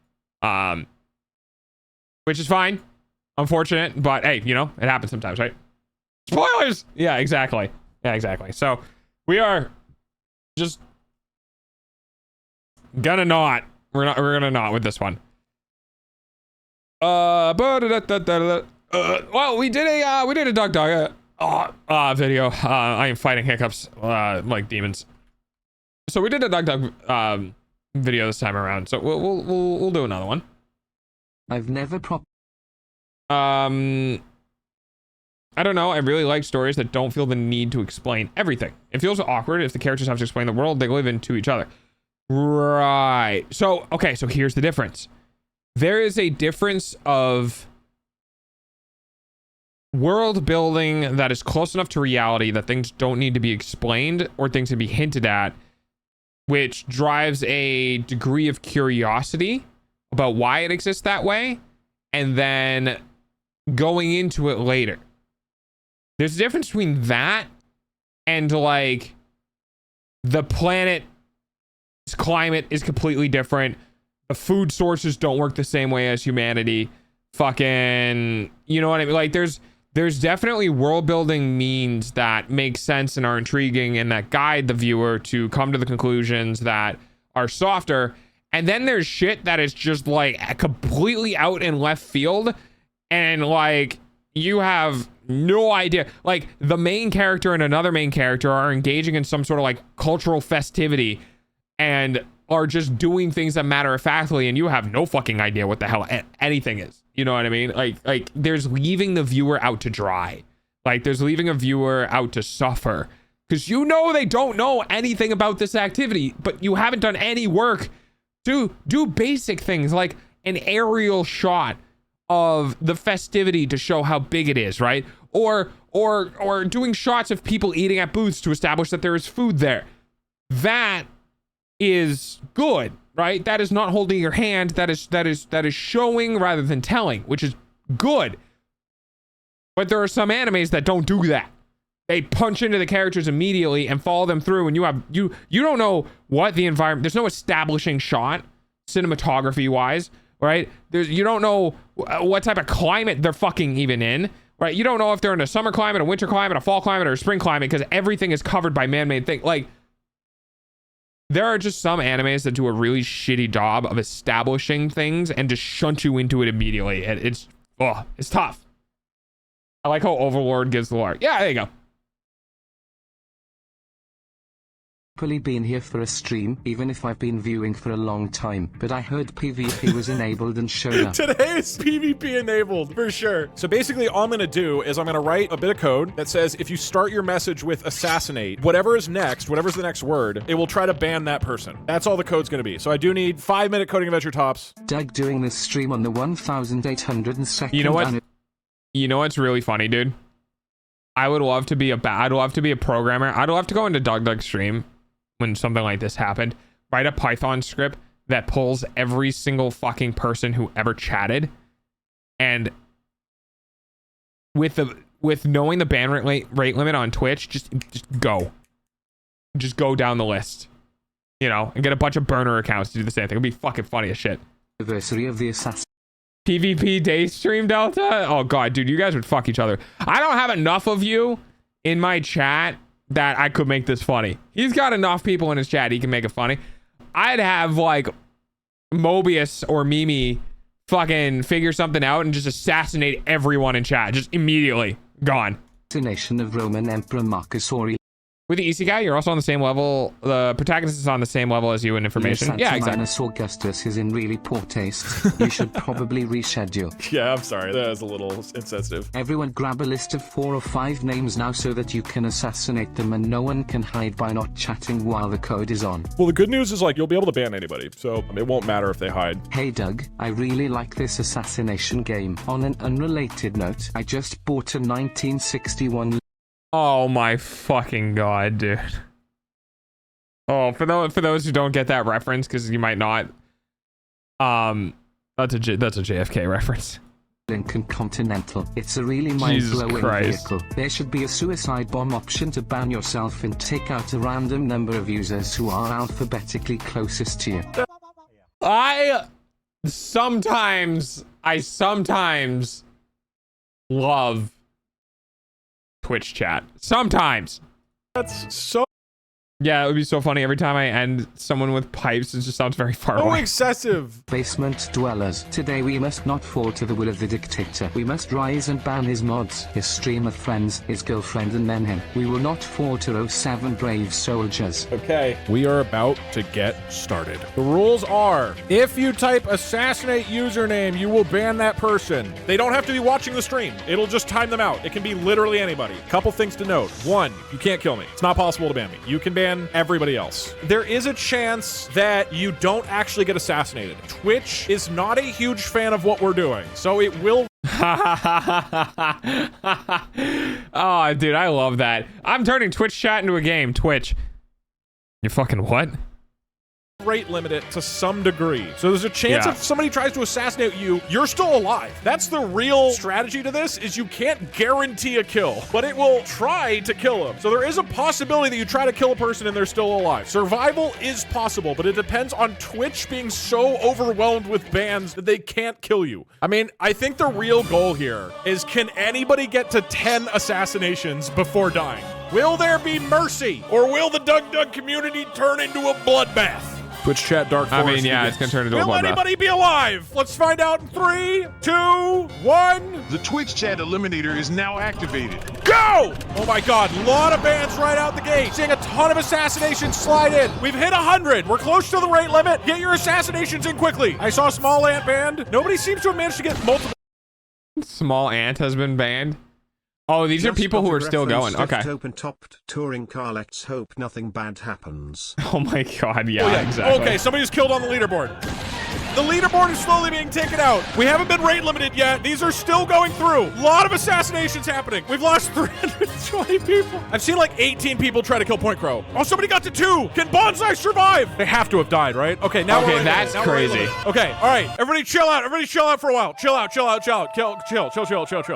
which is fine. Unfortunate, but hey, you know, it happens sometimes, right? Spoilers. Yeah, exactly. So we are just gonna not. We're gonna not with this one. Well, we did a dog video. I am fighting hiccups like demons. So we did a dog video this time around. So we'll do another one. I've never I don't know. I really like stories that don't feel the need to explain everything. It feels awkward if the characters have to explain the world they live in to each other. Right. So, okay. So here's the difference. There is a difference of world building that is close enough to reality that things don't need to be explained or things to be hinted at, which drives a degree of curiosity about why it exists that way, and then going into it later. There's a difference between that and like the planet's climate is completely different. The food sources don't work the same way as humanity. Fucking, you know what I mean? Like there's definitely world building means that make sense and are intriguing and that guide the viewer to come to the conclusions that are softer. And then there's shit that is just like completely out in left field, and like you have no idea. Like the main character and another main character are engaging in some sort of like cultural festivity and are just doing things that matter of factly, and you have no fucking idea what the hell anything is. You know what I mean? Like there's leaving the viewer out to dry. Like there's leaving a viewer out to suffer because you know they don't know anything about this activity, but you haven't done any work to do basic things like an aerial shot of the festivity to show how big it is, right? Or doing shots of people eating at booths to establish that there is food there. That is good, right? That is not holding your hand. That is showing rather than telling, which is good. But there are some animes that don't do that. They punch into the characters immediately and follow them through, and you don't know what the environment. There's no establishing shot, cinematography wise, right? You don't know what type of climate they're fucking even in, right? You don't know if they're in a summer climate, a winter climate, a fall climate, or a spring climate, because everything is covered by man-made things. Like, there are just some animes that do a really shitty job of establishing things and just shunt you into it immediately. And it's tough. I like how Overlord gives the lore. Yeah, there you go. Been here for a stream, even if I've been viewing for a long time, but I heard PvP was enabled and showed up. Today is PvP enabled, for sure. So basically all I'm gonna do is I'm gonna write a bit of code that says if you start your message with assassinate, whatever's the next word, it will try to ban that person. That's all the code's gonna be. So I do need 5-minute coding adventure tops. Doug doing this stream on the 1802nd. You know what? You know what's really funny, dude? I'd love to be a programmer. I'd love to go into Doug's stream when something like this happened, write a Python script that pulls every single fucking person who ever chatted, and with knowing the ban rate limit on Twitch, just go down the list, you know, and get a bunch of burner accounts to do the same thing. It'd be fucking funny as shit. Anniversary of the assassin. PvP day stream Delta? Oh god, dude, you guys would fuck each other. I don't have enough of you in my chat that I could make this funny. He's got enough people in his chat he can make it funny. I'd have like Mobius or Mimi fucking figure something out and just assassinate everyone in chat. Just immediately. Gone. Assassination of Roman Emperor Marcus Aurelius. With the Isekai, you're also on the same level. The protagonist is on the same level as you in information. Yeah, exactly. Augustus is in really poor taste. You should probably reschedule. Yeah, I'm sorry. That was a little insensitive. Everyone grab a list of 4 or 5 names now so that you can assassinate them and no one can hide by not chatting while the code is on. Well, the good news is, like, you'll be able to ban anybody, so it won't matter if they hide. Hey Doug, I really like this assassination game. On an unrelated note, I just bought a 1961 Oh my fucking god, dude. Oh, for those who don't get that reference, because you might not, that's a JFK reference. Lincoln Continental. It's a really mind-blowing vehicle. There should be a suicide bomb option to ban yourself and take out a random number of users who are alphabetically closest to you. I sometimes love Twitch chat. Sometimes. That's so... Yeah, it would be so funny every time I end someone with pipes. It just sounds very far away. Oh, excessive. Basement dwellers. Today we must not fall to the will of the dictator. We must rise and ban his mods, his stream of friends, his girlfriend, and then him. We will not fall to 07 brave soldiers. Okay, we are about to get started. The rules are, if you type assassinate username, you will ban that person. They don't have to be watching the stream. It'll just time them out. It can be literally anybody. Couple things to note. 1, you can't kill me. It's not possible to ban me. You can ban everybody else. There is a chance that you don't actually get assassinated. Twitch is not a huge fan of what we're doing, so it will... Oh, dude, I love that. I'm turning Twitch chat into a game. Twitch. You fucking what? Rate limit it to some degree. So there's a chance if somebody tries to assassinate you, you're still alive. That's the real strategy to this, is you can't guarantee a kill, but it will try to kill them. So there is a possibility that you try to kill a person and they're still alive. Survival is possible, but it depends on Twitch being so overwhelmed with bans that they can't kill you. I mean, I think the real goal here is, can anybody get to 10 assassinations before dying? Will there be mercy? Or will the Doug community turn into a bloodbath? Twitch chat Dark Forest. I mean, yeah, it's gonna turn into a bloodbath. Will anybody be alive? Let's find out in 3, 2, 1. The Twitch chat eliminator is now activated. Go! Oh my god, a lot of bans right out the gate. Seeing a ton of assassinations slide in. We've hit 100. We're close to the rate limit. Get your assassinations in quickly. I saw Small Ant banned. Nobody seems to have managed to get multiple. Small Ant has been banned. Oh, these are people who are still going. Okay. Open topped touring car. Let's hope nothing bad happens. Oh my god, yeah, exactly. Okay, somebody was killed on the leaderboard. The leaderboard is slowly being taken out. We haven't been rate limited yet. These are still going through. A lot of assassinations happening. We've lost 320 people. I've seen like 18 people try to kill Point Crow. Oh, somebody got to 2. Can Bonsai survive? They have to have died, right? Okay, now okay, that's crazy. Okay, all right. Everybody chill out. Everybody chill out for a while. Chill out. Chill.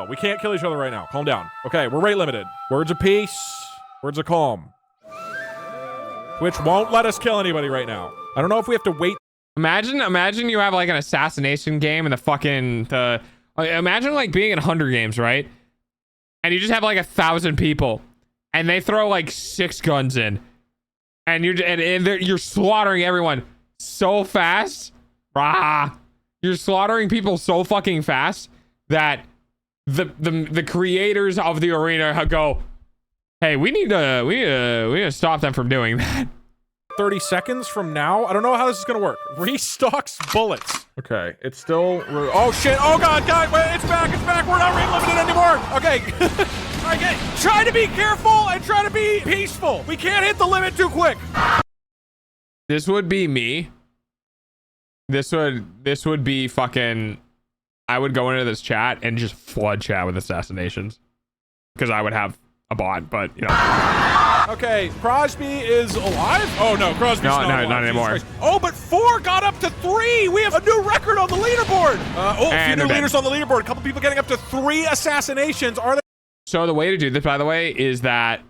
We can't kill each other right now. Calm down. Okay, we're rate limited. Words of peace. Words of calm. Twitch won't let us kill anybody right now. I don't know if we have to wait. Imagine you have like an assassination game and imagine like being in Hunger Games, right? And you just have like 1,000 people and they throw like 6 guns in and you're slaughtering everyone so fast. You're slaughtering people so fucking fast that the creators of the arena go, hey, we need to stop them from doing that. 30 seconds from now? I don't know how this is gonna work. Restocks bullets. Okay, it's still... Oh, shit. Oh, God. Wait, it's back. We're not rate limited anymore. Okay. All right, try to be careful and try to be peaceful. We can't hit the limit too quick. This would be me. This would be fucking... I would go into this chat and just flood chat with assassinations. Because I would have a bot, but, you know... Okay, Crosby is alive? Oh, no, Crosby's not alive. Not anymore. Oh, but 4 got up to 3. We have a new record on the leaderboard. A few new leaders on the leaderboard. A couple people getting up to 3 assassinations. Are there? So the way to do this, by the way, is that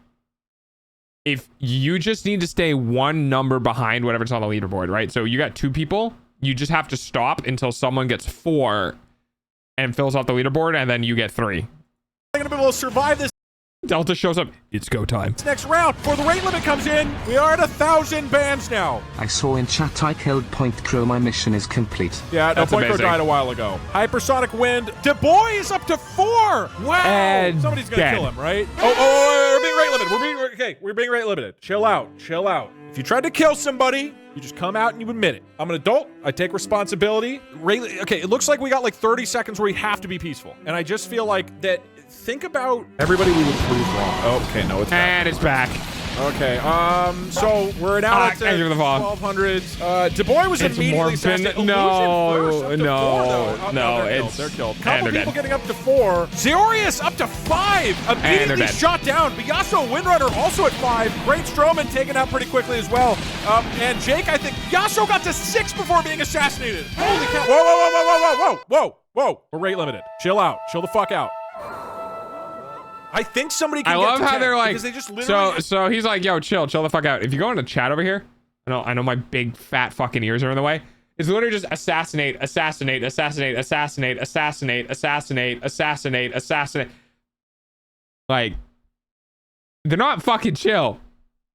if you just need to stay 1 number behind whatever's on the leaderboard, right? So you got 2 people. You just have to stop until someone gets 4 and fills out the leaderboard, and then you get 3. They're going to be able to survive this. Delta shows up. It's go time. Next round, before the rate limit comes in, we are at 1,000 bans now. I saw in chat I killed Point Crow. My mission is complete. Yeah, no, Point Crow died a while ago. Hypersonic Wind. Du Bois is up to 4. Wow. And somebody's going to kill him, right? Oh, we're being rate limited. We're being rate limited. Chill out. If you tried to kill somebody, you just come out and you admit it. I'm an adult. I take responsibility. Okay, it looks like we got like 30 seconds where we have to be peaceful. And I just feel like that... Think about everybody we would prove wrong. Oh, okay, no, it's back. And it's back. Okay, so we're now at 1200s. Du Bois was immediately assassinated. No, they're killed. Couple people getting up to 4. Zeorius up to 5. Immediately shot down. Biasso Windrunner also at 5. Great Strowman taken out pretty quickly as well. And Jake, I think Yasuo got to 6 before being assassinated. Holy cow! Whoa! We're rate limited. Chill out. Chill the fuck out. I think somebody can I love get to how 10 they're like, they just literally so he's like, yo, chill the fuck out. If you go into chat over here, I know my big fat fucking ears are in the way. It's literally just assassinate. Like, they're not fucking chill.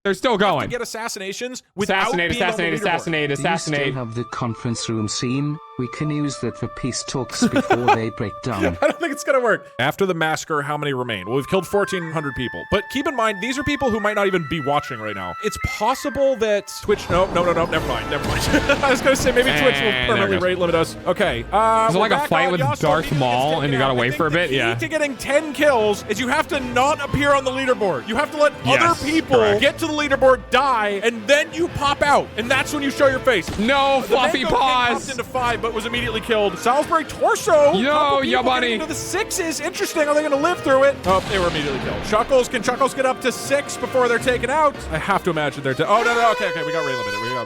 They're still going. To get assassinations without being on the leaderboard. Do you still have the conference room scene? We can use that for peace talks before they break down. I don't think it's gonna work. After the massacre, how many remain? Well, we've killed 1,400 people. But keep in mind, these are people who might not even be watching right now. It's possible that Twitch... No, never mind. I was gonna say, maybe Twitch will permanently rate limit us. Okay. It's like a fight with Darth Maul, and you gotta wait for a bit, yeah. The key to getting 10 kills is you have to not appear on the leaderboard. You have to let other people get to the leaderboard, die, and then you pop out. And that's when you show your face. No, Fluffy Paws! Popped into 5, but was immediately killed. Salisbury Torso. Yo, buddy. Into the 6s. Interesting. Are they going to live through it? Oh, they were immediately killed. Chuckles. Can Chuckles get up to 6 before they're taken out? I have to imagine they're... Oh, no. Okay. We got rate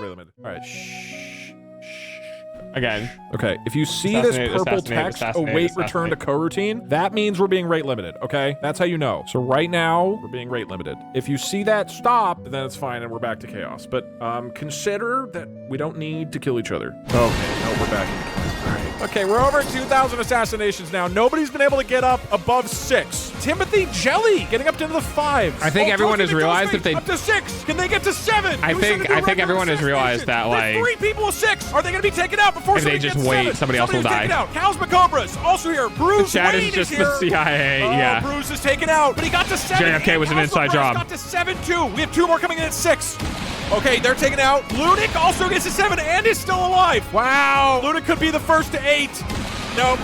limited. All right. Shh. Again. Okay. If you see this purple text, await return to coroutine, that means we're being rate limited. Okay. That's how you know. So right now, we're being rate limited. If you see that stop, then it's fine and we're back to chaos. But consider that we don't need to kill each other. Okay. No, we're back in chaos. All right. Okay, we're over at 2,000 assassinations now. Nobody's been able to get up above 6. Timothy Jelly getting up to the 5s. I think everyone has realized that they... Up to 6. Can they get to 7? I think everyone has realized that, like... 3 people with 6. Are they going to be taken out before somebody just gets wait, 7? somebody else will die. Cows Macobras also here. Bruce the chat Wayne is just here. the CIA, yeah. Bruce is taken out, but he got to 7. JFK was an inside job. Got to 7 too. We have 2 more coming in at 6. Okay, they're taken out. Ludic also gets to 7 and is still alive. Wow. Ludic could be the first to 8. No.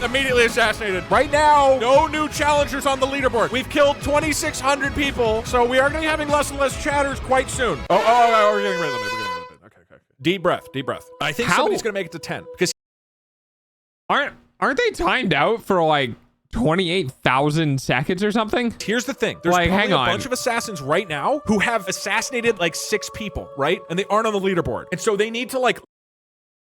Immediately assassinated. Right now, no new challengers on the leaderboard. We've killed 2,600 people, so we are going to be having less and less chatters quite soon. Oh, we're getting rid of them. Okay. Deep breath. Deep breath. I think somebody's gonna make it to 10 because aren't they timed out for like 28,000 seconds or something? Here's the thing. There's like, probably hang on. a bunch of assassins right now who have assassinated like 6 people, right? And they aren't on the leaderboard. And so they need to like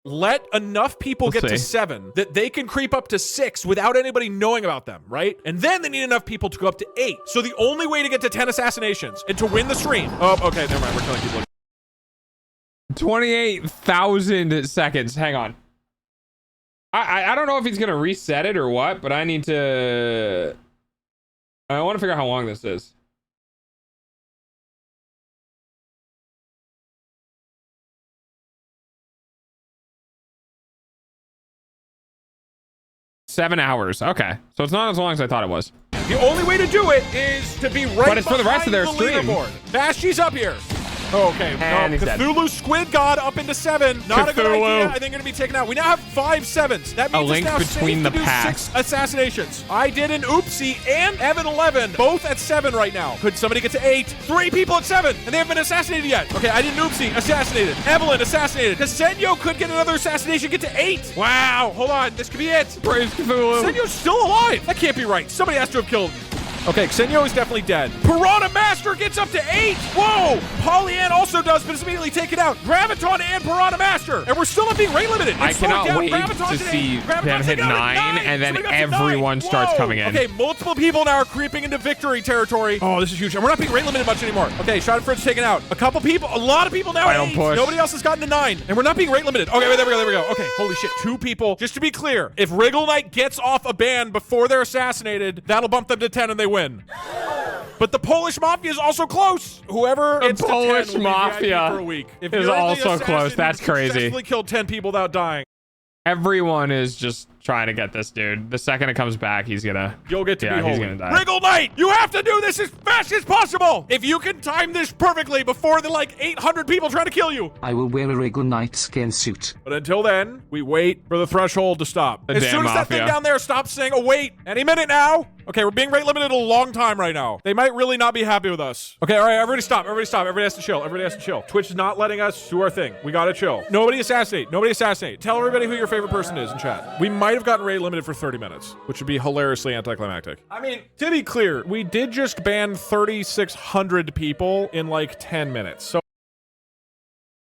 let enough people get to 7 that they can creep up to 6 without anybody knowing about them, right? And then they need enough people to go up to 8. So the only way to get to 10 assassinations and to win the stream. Oh, okay, never mind. We're killing people. 28,000 seconds. Hang on. I don't know if he's gonna reset it or what, but I need to. I want to figure out how long this is. $7 hours. Okay, so it's not as long as I thought it was. The only way to do it is to be right. But it's for the rest of their stream. Bashy's up here. Oh, okay. And no, he's dead. Cthulhu Squid God up into 7. Not a good Cthulhu. idea. I think going to be taken out. We now have 5 7s. That means A link it's now between safe the to do past. 6 assassinations. I did an oopsie and Evan 11, both at 7 right now. Could somebody get to 8? 3 people at 7, and they haven't been assassinated yet. Okay, I did an oopsie, assassinated. Evelyn assassinated. Senyo could get another assassination, get to 8. Wow, hold on, this could be it. Praise Cthulhu. Senyo's still alive. That can't be right. Somebody has to have killed him. Okay, Senyo is definitely dead. Piranha Master gets up to 8. Whoa! Pollyann also does, but it's immediately taken out. Graviton and Piranha Master. And we're still not being rate limited. I cannot wait to see them hit 9, and then everyone starts coming in. Okay, multiple people now are creeping into victory territory. Oh, this is huge. And we're not being rate limited much anymore. Okay, Schadenfreude's taken out. A couple people, a lot of people now at 8. Nobody else has gotten to 9. And we're not being rate limited. Okay, wait, there we go. Okay, holy shit. 2 people. Just to be clear, if Wriggle Knight gets off a ban before they're assassinated, that'll bump them to 10 and they win. But the Polish Mafia is also close. Whoever gets to 10 Polish will be Mafia VIP for a week. If is you're the also assassin close. That's who crazy. successfully killed 10 people without dying. Everyone is just trying to get this dude. The second it comes back, he's gonna. You'll get to be he's holy. gonna die. Wriggle Knight, you have to do this as fast as possible. If you can time this perfectly before the like 800 people trying to kill you. I will wear a Wriggle Knight skin suit. But until then, we wait for the threshold to stop. As soon as that thing down there stops saying, oh wait, any minute now. Okay, we're being rate limited a long time right now. They might really not be happy with us. Okay, all right, everybody stop. Everybody stop. Everybody has to chill. Everybody has to chill. Twitch is not letting us do our thing. We gotta chill. Nobody assassinate. Nobody assassinate. Tell everybody who your favorite person is in chat. We might have gotten rate limited for 30 minutes, which would be hilariously anticlimactic. I mean, to be clear, we did just ban 3,600 people in like 10 minutes. So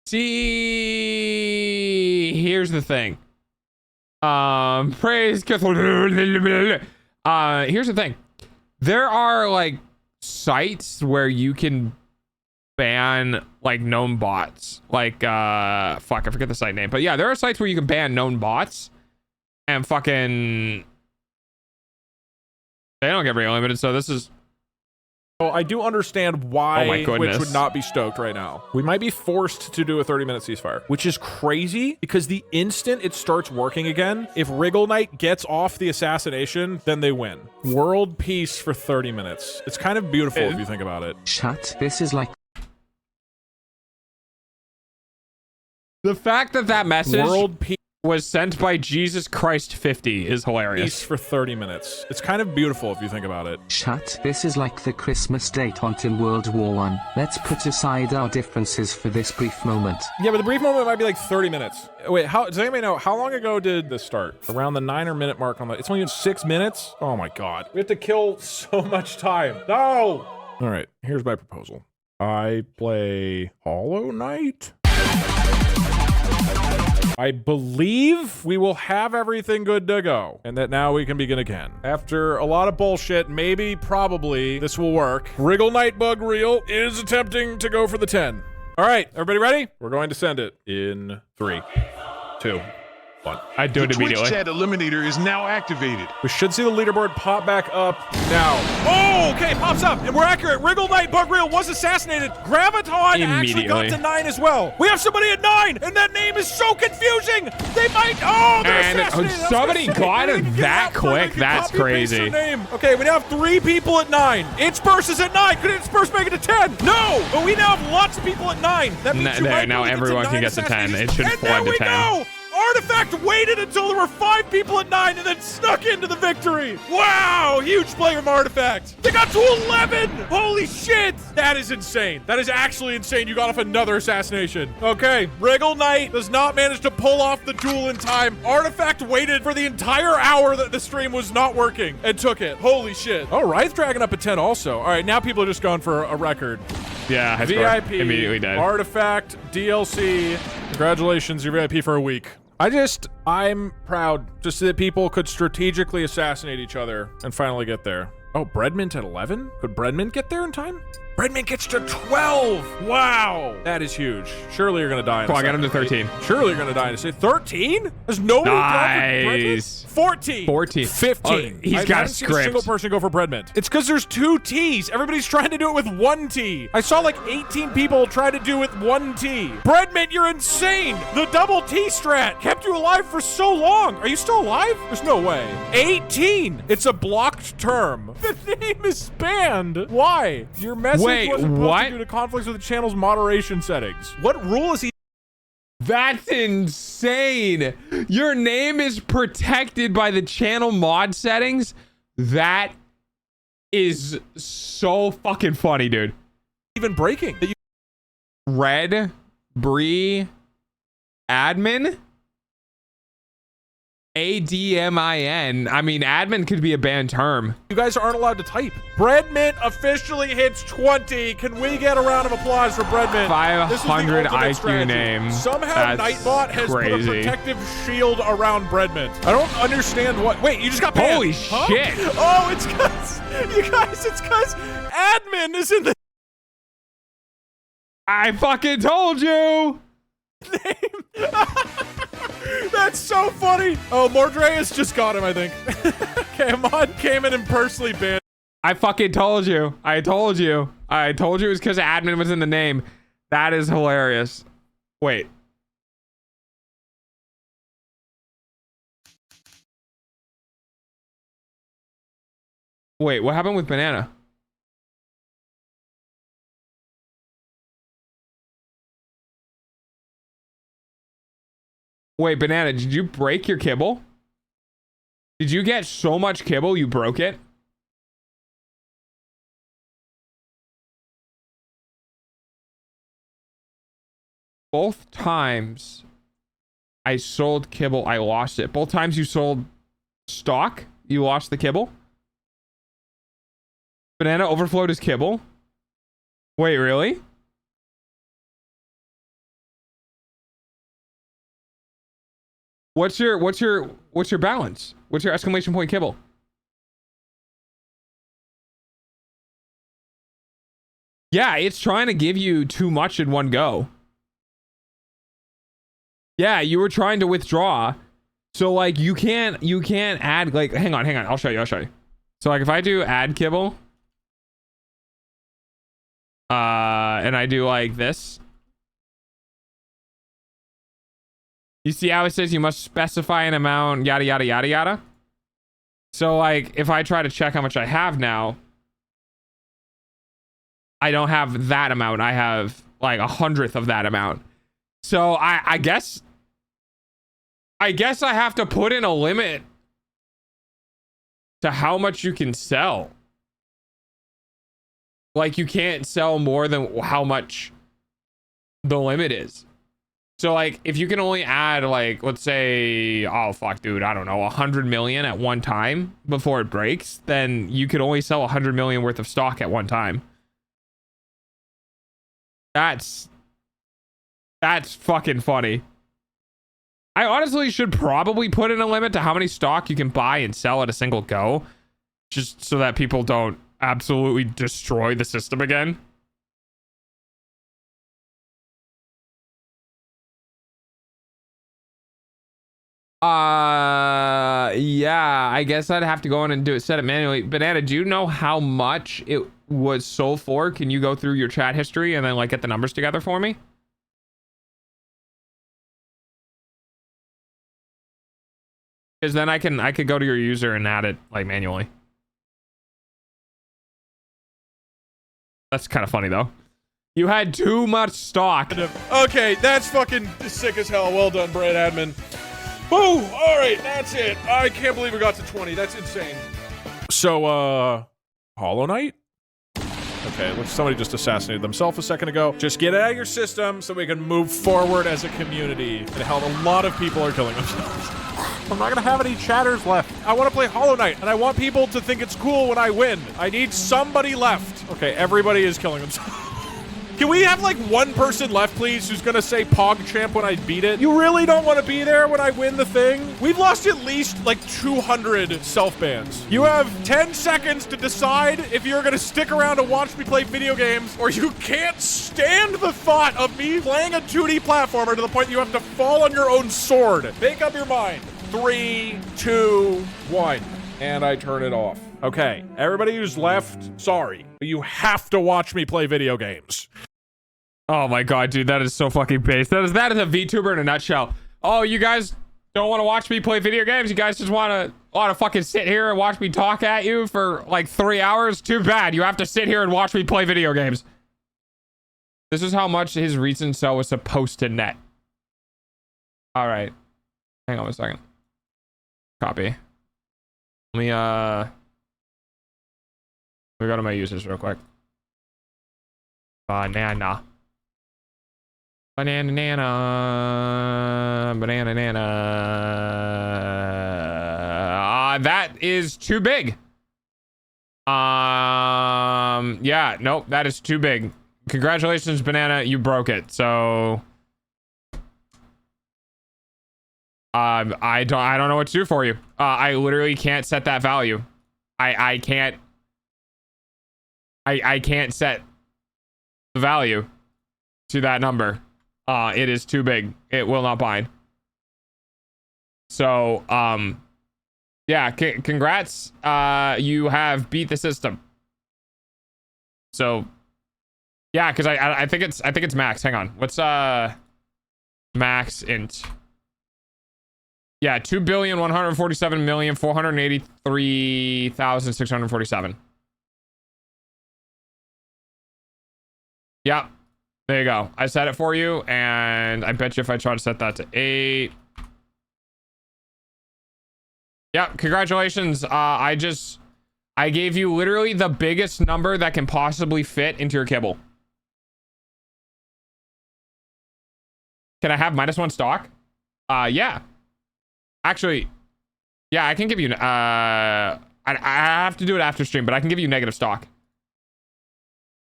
See, here's the thing. Praise Cthulhu. Here's the thing. There are like sites where you can ban like known bots. Like fuck, I forget the site name. But yeah, there are sites where you can ban known bots and fucking they don't get rate limited, so this is I do understand why Twitch would not be stoked right now. We might be forced to do a 30-minute ceasefire, which is crazy because the instant it starts working again, if Wriggle Knight gets off the assassination, then they win. World peace for 30 minutes. It's kind of beautiful if you think about it. Chat, this is like the fact that message World peace was sent by Jesus Christ 50 is hilarious. for 30 minutes. It's kind of beautiful if you think about it. Chat, this is like the Christmas date hunt in World War I. Let's put aside our differences for this brief moment. Yeah, but the brief moment might be like 30 minutes. Wait, does anybody know how long ago did this start? Around the 9 minute mark on the. It's only been 6 minutes? Oh my god. We have to kill so much time. No! Alright, here's my proposal. I play Hollow Knight. I believe we will have everything good to go, and that now we can begin again. After a lot of bullshit, maybe, probably, this will work. Wriggle Knight Bug Reel is attempting to go for the 10. All right, everybody ready? We're going to send it in 3, 2, 1. I do it The Twitch immediately. chat eliminator is now activated. We should see the leaderboard pop back up now. Oh, okay, pops up, and we're accurate. Wriggle Knight Bug Reel was assassinated. Graviton actually got to 9 as well. We have somebody at 9, and that name is so confusing. They might, they're assassinated. Somebody got it that quick. That's crazy. Name. Okay, we now have 3 people at 9. Itchburst is at 9. Could Itchburst make it to 10? No, but we now have lots of people at 9. That means now everyone can get to 10. It should flood to 10. Go. Artifact waited until there were 5 people at 9 and then snuck into the victory. Wow, huge play from Artifact. They got to 11. Holy shit. That is insane. That is actually insane. You got off another assassination. Okay, Wriggle Knight does not manage to pull off the duel in time. Artifact waited for the entire hour that the stream was not working and took it. Holy shit. Oh, Wraith Dragon up at 10 also. All right, now people are just going for a record. Yeah, VIP, immediately died. Artifact, DLC. Congratulations, you're VIP for a week. I'm proud just that people could strategically assassinate each other and finally get there. Oh, Breadmint at 11? Could Breadmint get there in time? Breadmint gets to 12. Wow. That is huge. Surely you're going to die in Come on, get him to 13. Surely you're going to die in a second. 13? There's nobody going for Breadmint? 14. 14. 15. Oh, he's got a seen a single person go for Breadmint. It's because there's 2 T's. Everybody's trying to do it with 1 T. I saw like 18 people try to do it with 1 T. Breadmint, you're insane. The double T strat kept you alive for so long. Are you still alive? There's no way. 18. It's a blocked term. The name is banned. Why? Your message wasn't posted due to conflicts with the channel's moderation settings. What rule is he? That's insane. Your name is protected by the channel mod settings. That is so fucking funny, dude. Even breaking. Red Bree admin. ADMIN. I mean, admin could be a banned term. You guys aren't allowed to type. Breadmint officially hits 20. Can we get a round of applause for Breadmint? 500 IQ name. Somehow Nightbot has put a protective shield around Breadmint. I don't understand what. Wait, you just got banned. Holy shit. Oh, it's because, you guys, it's because admin is in the I fucking told you. name. That's so funny. Oh, Mordreus just got him, I think. Okay, Mod came in and personally banned. I fucking told you. I told you. I told you it was because admin was in the name. That is hilarious. Wait. Wait, what happened with Banana? Wait, Banana, did you break your kibble? Did you get so much kibble you broke it? Both times I sold kibble, I lost it. Both times you sold stock, you lost the kibble? Banana overflowed his kibble? Wait, really? What's your balance? What's your exclamation point kibble? Yeah, it's trying to give you too much in one go. Yeah, you were trying to withdraw. So like you can't add like hang on, I'll show you. So like if I do add kibble and I do like this. You see how it says you must specify an amount, yada, yada, yada, yada? So, like, if I try to check how much I have now, I don't have that amount. I have, like, 100th of that amount. So, I guess I have to put in a limit to how much you can sell. Like, you can't sell more than how much the limit is. So like if you can only add like, let's say, oh fuck dude, I don't know, 100 million at one time before it breaks, then you could only sell 100 million worth of stock at one time. That's fucking funny. I honestly should probably put in a limit to how many stock you can buy and sell at a single go, just so that people don't absolutely destroy the system again. Yeah, I guess I'd have to go in and set it manually. Banana, do you know how much it was sold for? Can you go through your chat history and then like get the numbers together for me? Because then I could go to your user and add it like manually. That's kind of funny though. You had too much stock. Okay, that's fucking sick as hell. Well done, Brad Admin. Oh, all right, that's it. I can't believe we got to 20. That's insane. So, Hollow Knight? Okay, somebody just assassinated themselves a second ago. Just get it out of your system so we can move forward as a community. And hell, a lot of people are killing themselves. I'm not gonna have any chatters left. I want to play Hollow Knight, and I want people to think it's cool when I win. I need somebody left. Okay, everybody is killing themselves. Can we have like one person left, please, who's gonna say PogChamp when I beat it? You really don't want to be there when I win the thing? We've lost at least like 200 self-bans. You have 10 seconds to decide if you're gonna stick around to watch me play video games, or you can't stand the thought of me playing a 2D platformer to the point you have to fall on your own sword. Make up your mind. 3, 2, 1. And I turn it off. Okay, everybody who's left, sorry, but you have to watch me play video games. Oh my god, dude, that is so fucking based. That is a VTuber in a nutshell. Oh, you guys don't want to watch me play video games? You guys just want to fucking sit here and watch me talk at you for like 3 hours? Too bad. You have to sit here and watch me play video games. This is how much his recent sell was supposed to net. All right. Hang on a second. Copy. Let me go to my users real quick. Banana. Banana nana. Banana nana. That is too big. Yeah, nope, that is too big. Congratulations, Banana, you broke it. So I don't know what to do for you. I literally can't set that value. I can't set the value to that number. It is too big. It will not bind. So yeah, congrats. You have beat the system. So yeah, because I think it's max. Hang on, what's max int? Yeah, 2,147,483,647. Yep. There you go. I set it for you, and I bet you if I try to set that to 8. Yep, congratulations. I gave you literally the biggest number that can possibly fit into your kibble. Can I have -1 stock? Yeah. Actually, yeah, I can give you, I have to do it after stream, but I can give you negative stock.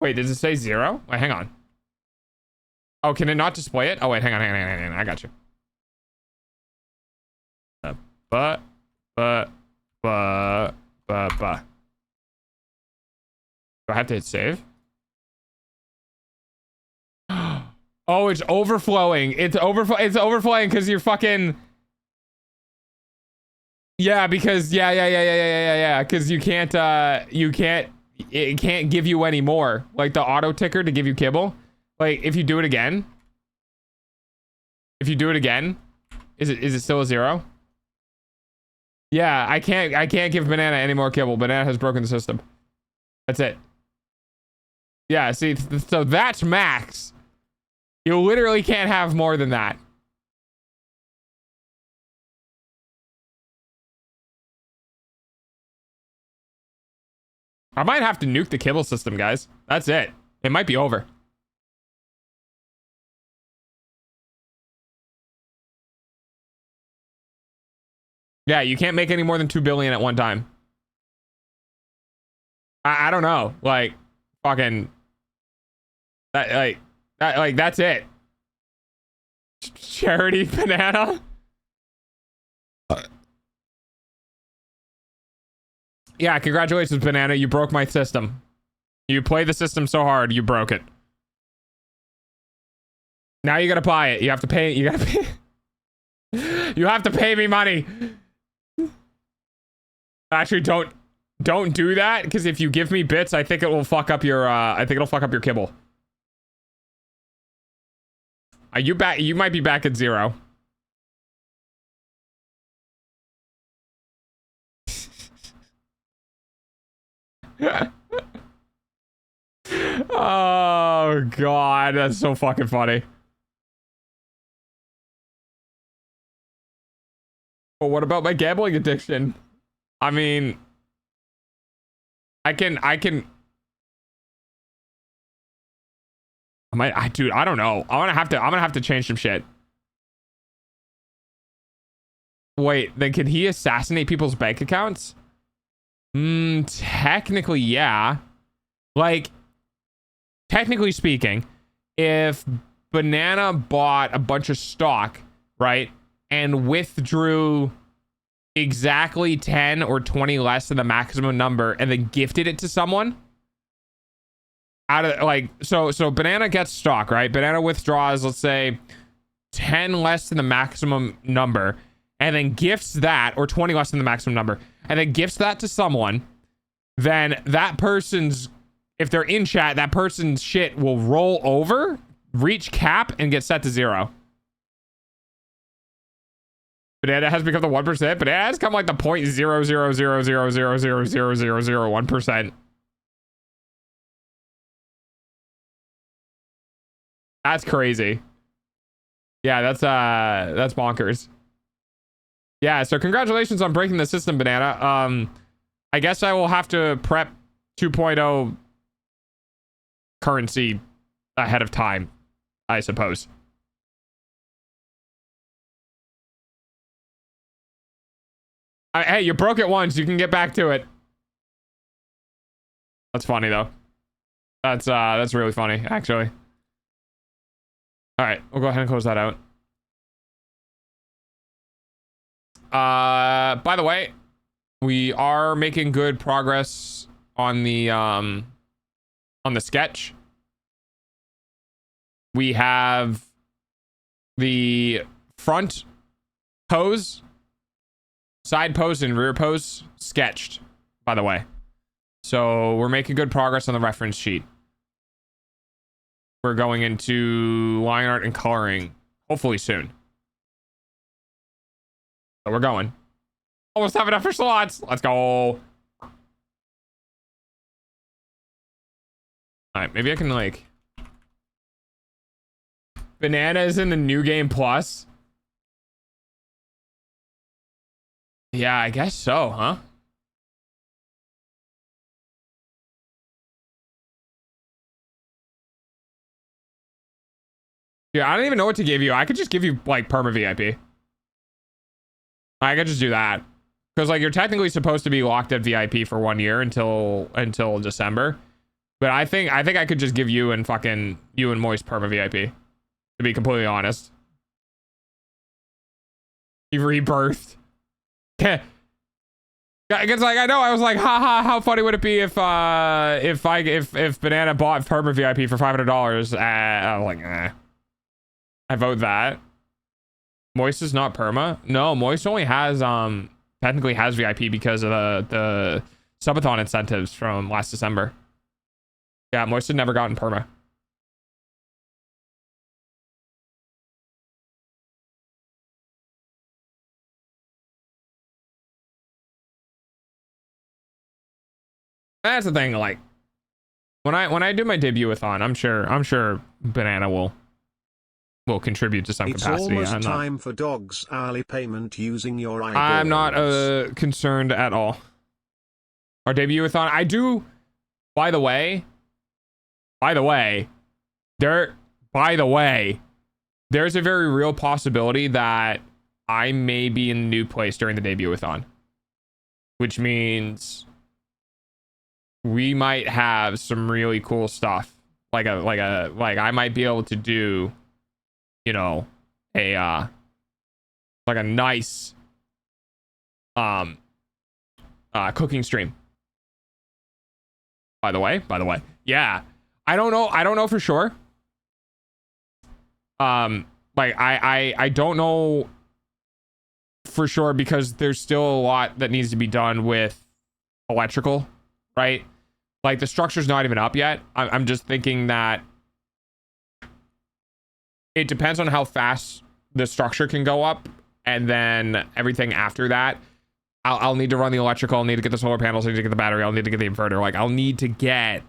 Wait, does it say 0? Wait, hang on. Oh, can it not display it? Oh, wait, hang on. I got you. Do I have to hit save? Oh, it's overflowing. It's overflowing because you're fucking... Yeah, because yeah, because you can't it can't give you any more, like the auto ticker to give you kibble. Like if you do it again, is it still a 0? Yeah, I can't give Banana any more kibble. Banana has broken the system. That's it. Yeah, see, so that's max. You literally can't have more than that. I might have to nuke the kibble system, guys. That's it. It might be over. Yeah, you can't make any more than 2 billion at one time. I don't know. Like, fucking... that's it. Charity Banana? Yeah, congratulations, Banana. You broke my system. You played the system so hard, you broke it. Now you gotta buy it. You have to pay. You gotta pay. You have to pay me money. Actually, don't do that, because if you give me bits, I think it will fuck up your. I think it'll fuck up your kibble. Are you back? You might be back at 0. Oh god, that's so fucking funny. But what about my gambling addiction? I mean, I dude, I don't know. I'm gonna have to change some shit. Wait, then can he assassinate people's bank accounts? Technically, yeah. Like, technically speaking, if Banana bought a bunch of stock, right, and withdrew exactly 10 or 20 less than the maximum number and then gifted it to someone, out of like, so Banana gets stock, right? Banana withdraws, let's say 10 less than the maximum number, and then gifts that, or 20 less than the maximum number, and then gifts that to someone, then that person's, if they're in chat, that person's shit will roll over, reach cap, and get set to 0. Banana has become the 1%. Banana has come like the 0.00000000001%. That's crazy. Yeah, that's bonkers. Yeah, so congratulations on breaking the system, Banana. I guess I will have to prep 2.0 currency ahead of time, I suppose. Hey, you broke it once, you can get back to it. That's funny though. That's really funny, actually. All right, we'll go ahead and close that out. By the way, we are making good progress on the sketch. We have the front pose, side pose, and rear pose sketched, by the way. So we're making good progress on the reference sheet. We're going into line art and coloring hopefully soon. So we're going. Almost have enough for slots. Let's go. All right, maybe I can like... Banana is in the new game plus. Yeah, I guess so, huh? Yeah, I don't even know what to give you. I could just give you like perma VIP. I could just do that. Because like you're technically supposed to be locked at VIP for 1 year until December. But I think I could just give you and Moist perma VIP. To be completely honest. You rebirthed. Because like I know I was like, haha, how funny would it be if Banana bought perma VIP for $500? I'm like, I vote that. Moist is not perma. No, Moist only has technically has VIP because of the subathon incentives from last December. Yeah, Moist had never gotten perma. That's the thing, like when I do my debut-a-thon, I'm sure Banana will contribute to some capacity. It's almost time for dogs hourly payment using your eyeballs. I'm not concerned at all. Our debut-a-thon, I do. By the way, there's a very real possibility that I may be in a new place during the debut-a-thon, which means we might have some really cool stuff. Like I might be able to do, you know, like a nice cooking stream. By the way, yeah, I don't know for sure. Like I don't know for sure because there's still a lot that needs to be done with electrical, right? Like the structure's not even up yet. I'm just thinking that it depends on how fast the structure can go up, and then everything after that, I'll need to run the electrical, I'll need to get the solar panels, I'll need to get the battery, I'll need to get the inverter. Like I'll need to get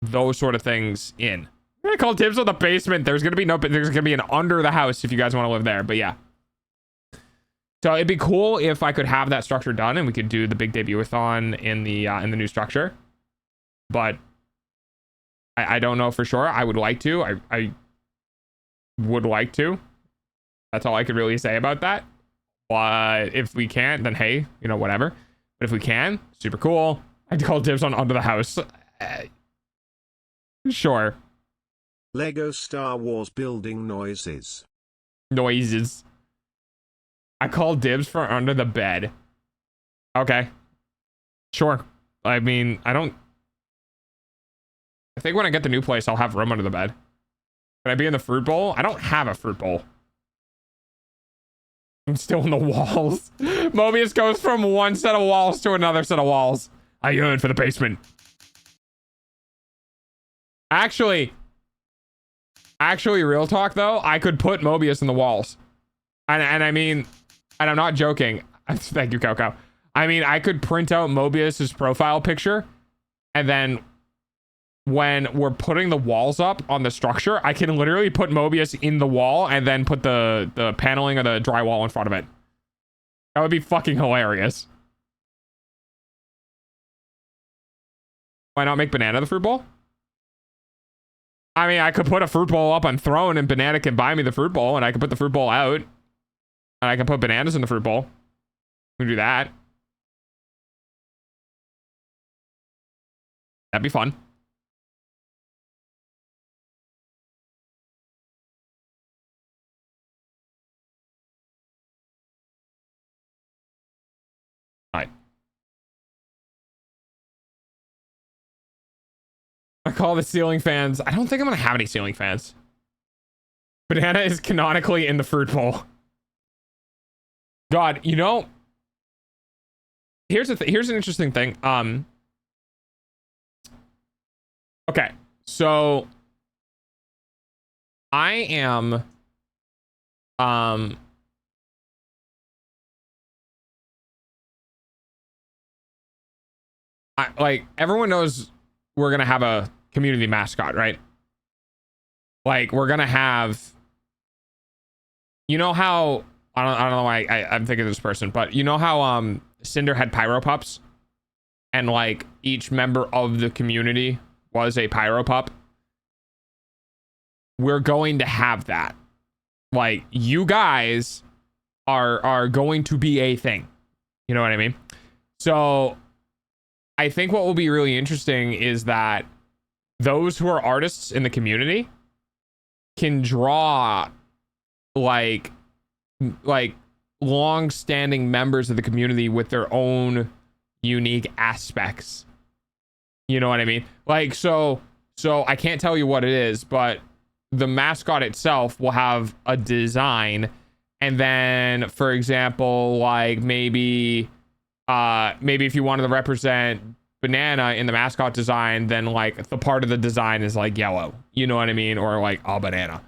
those sort of things in. I'm gonna call dibs on the basement. There's gonna be an under the house if you guys want to live there. But yeah, So it'd be cool if I could have that structure done and we could do the big debut-a-thon in the new structure. But I don't know for sure. I would like to. I would like to. That's all I could really say about that. But if we can't, then hey, you know, whatever. But if we can, super cool. I'd call dibs on Under the House. Sure. Lego Star Wars building noises. Noises. I call dibs for Under the Bed. Okay. Sure. I mean, I think when I get the new place, I'll have room under the bed. Can I be in the fruit bowl? I don't have a fruit bowl. I'm still in the walls. Mobius goes from one set of walls to another set of walls. I yearn for the basement. Actually, real talk though, I could put Mobius in the walls. And I mean, and I'm not joking. Thank you, Coco. I mean, I could print out Mobius's profile picture, and then when we're putting the walls up on the structure, I can literally put Mobius in the wall and then put the paneling of the drywall in front of it. That would be fucking hilarious. Why not make Banana the fruit bowl? I mean, I could put a fruit bowl up on throne and Banana can buy me the fruit bowl, and I can put the fruit bowl out. And I can put bananas in the fruit bowl. We can do that. That'd be fun. All right. I call the ceiling fans. I don't think I'm gonna have any ceiling fans. Banana is canonically in the fruit bowl. God, you know, here's an interesting thing. Okay, so I am like, everyone knows we're gonna have a community mascot, right? Like, we're gonna have, you know how, I don't know why I'm thinking of this person, but you know how Cinder had pyro pups, and like each member of the community was a pyro pup? We're going to have that. Like, you guys are going to be a thing. You know what I mean? So I think what will be really interesting is that those who are artists in the community can draw like long-standing members of the community with their own unique aspects. You know what I mean? Like, so I can't tell you what it is, but the mascot itself will have a design, and then, for example, like maybe if you wanted to represent Banana in the mascot design, then like the part of the design is like yellow. You know what I mean? Or like a banana.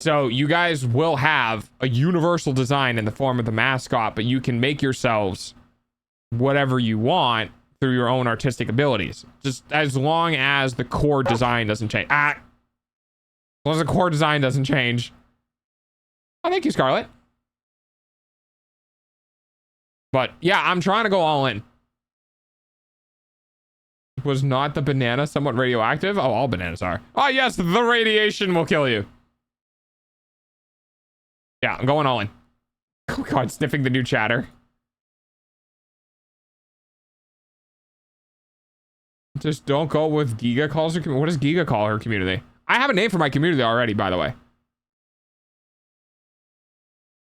So you guys will have a universal design in the form of the mascot, but you can make yourselves whatever you want through your own artistic abilities. Just as long as the core design doesn't change. As long as the core design doesn't change. Oh, thank you, Scarlett. But yeah, I'm trying to go all in. Was not the banana somewhat radioactive? Oh, all bananas are. Oh yes, the radiation will kill you. Yeah, I'm going all in. Oh god, sniffing the new chatter. Just don't go with Giga calls her community. What does Giga call her community? I have a name for my community already, by the way.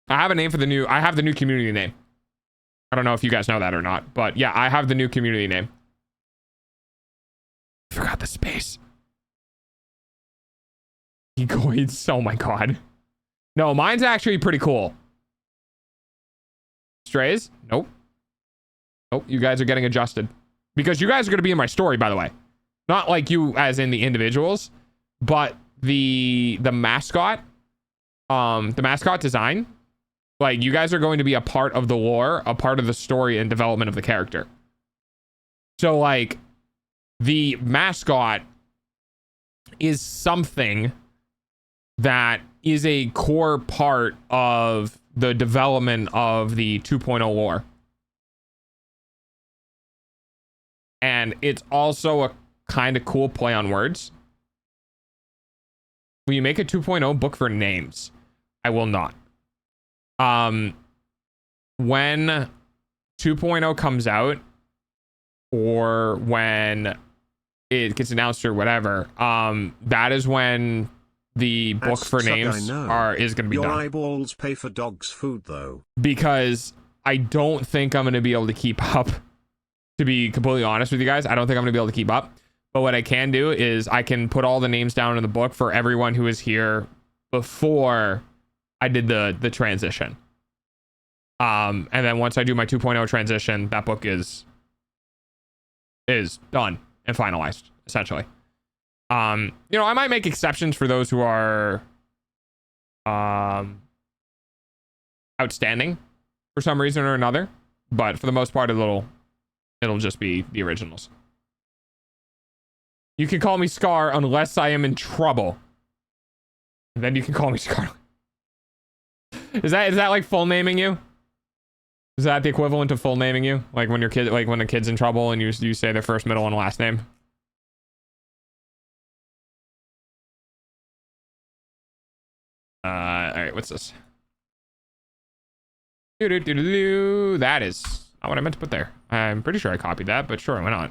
I have a name for the new, I have the new community name. I don't know if you guys know that or not, but yeah, I have the new community name. I forgot the space. Egoids, oh my god. No, mine's actually pretty cool. Strays? Nope. Nope, you guys are getting adjusted. Because you guys are going to be in my story, by the way. Not like you as in the individuals, but the mascot, the mascot design. Like, you guys are going to be a part of the lore, a part of the story and development of the character. So, like, the mascot is something that is a core part of the development of the 2.0 lore. And it's also a kind of cool play on words. Will you make a 2.0 book for names? I will not. When 2.0 comes out, or when it gets announced or whatever, that is when the book for names is going to be Your done. eyeballs pay for dogs' food, though. Because I don't think I'm going to be able to keep up. To be completely honest with you guys, I don't think I'm going to be able to keep up. But what I can do is I can put all the names down in the book for everyone who was here before I did the transition. And then once I do my 2.0 transition, that book is done and finalized, essentially. You know, I might make exceptions for those who are outstanding for some reason or another, but for the most part it'll just be the originals. You can call me Scar unless I am in trouble. And then you can call me Scarlet. Is that like full naming you? Is that the equivalent of full naming you? Like when your kid, like when a kid's in trouble and you say their first, middle, and last name? All right, what's this? That is not what I meant to put there. I'm pretty sure I copied that, but sure, why not?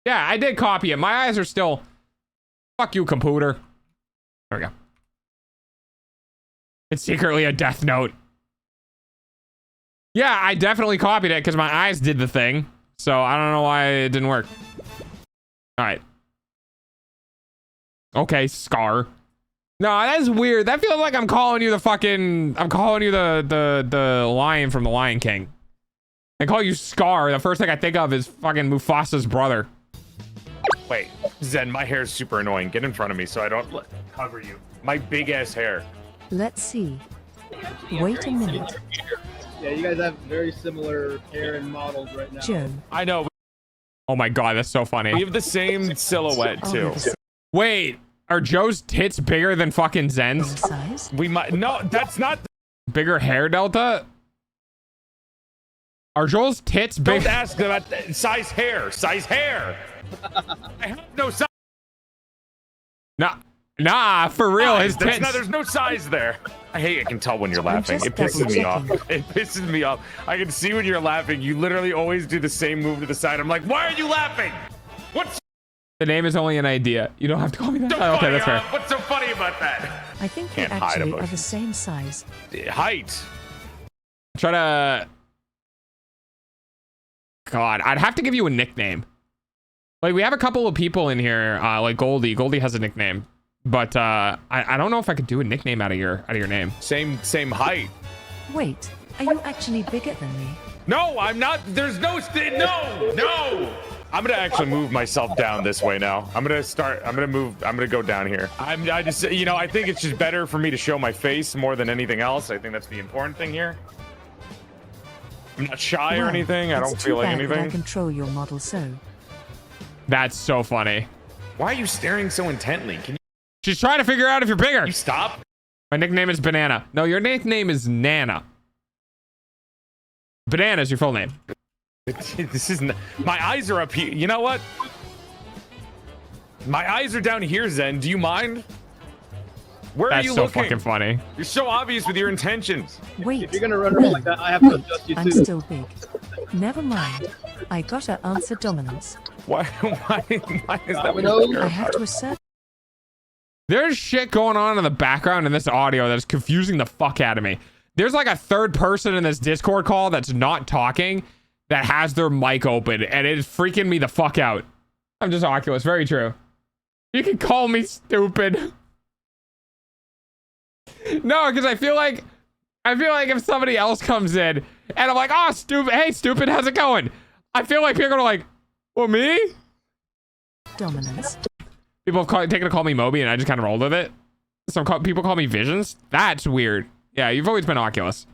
Yeah, I did copy it. My eyes are still... Fuck you, computer. There we go. It's secretly a death note. Yeah, I definitely copied it because my eyes did the thing. So I don't know why it didn't work. All right. Okay, Scar. No, that's weird. That feels like I'm calling you the fucking... I'm calling you the lion from The Lion King. I call you Scar. The first thing I think of is fucking Mufasa's brother. Wait, Zen, my hair is super annoying. Get in front of me so I don't cover you. My big ass hair. Let's see. Wait a minute. Yeah, you guys have very similar hair and models right now. Joe. I know. Oh my god, that's so funny. We have the same silhouette too. Wait, are Joe's tits bigger than fucking Zen's? Size? We might. No, that's not. Bigger hair delta? Are Joel's tits big? Don't ask about size hair. Size hair. I have no size. Nah, for real, his tits. There's no size there. I can tell when you're laughing. It pisses me off. It pisses me off. I can see when you're laughing. You literally always do the same move to the side. I'm like, why are you laughing? What's... The name is only an idea. You don't have to call me that. Oh, okay, that's fair. What's so funny about that? I think we actually are the same size. Height. Try to... God, I'd have to give you a nickname. Like, we have a couple of people in here, like Goldie. Goldie has a nickname. But I don't know if I could do a nickname out of your name. Same height. Wait, are you actually bigger than me? No, I'm not. There's no no. I'm gonna actually move myself down this way now. I'm gonna go down here. I just, you know, I think it's just better for me to show my face more than anything else. I think that's the important thing here. I'm not shy or anything. I don't feel like anything. I control your model so. That's so funny. Why are you staring so intently? Can you... She's trying to figure out if you're bigger. You stop. My nickname is Banana. No, your nickname is Nana. Banana is your full name. This is my eyes are up here. You know what? My eyes are down here, Zen. Do you mind? Where are you looking? That's so fucking funny. You're so obvious with your intentions. Wait. If you're gonna run around like that, I have to adjust you too. I'm still big. Never mind. I gotta answer dominance. Why is that? I have to assert. There's shit going on in the background in this audio that's confusing the fuck out of me. There's like a third person in this Discord call that's not talking that has their mic open, and it is freaking me the fuck out. I'm just Oculus. Very true. You can call me stupid. No, because I feel like if somebody else comes in and I'm like, oh, stupid, hey, stupid, how's it going? I feel like people are like, well, me? Dominance. People have taken to call me Moby, and I just kind of rolled with it. People call me Visions. That's weird. Yeah, you've always been Oculus.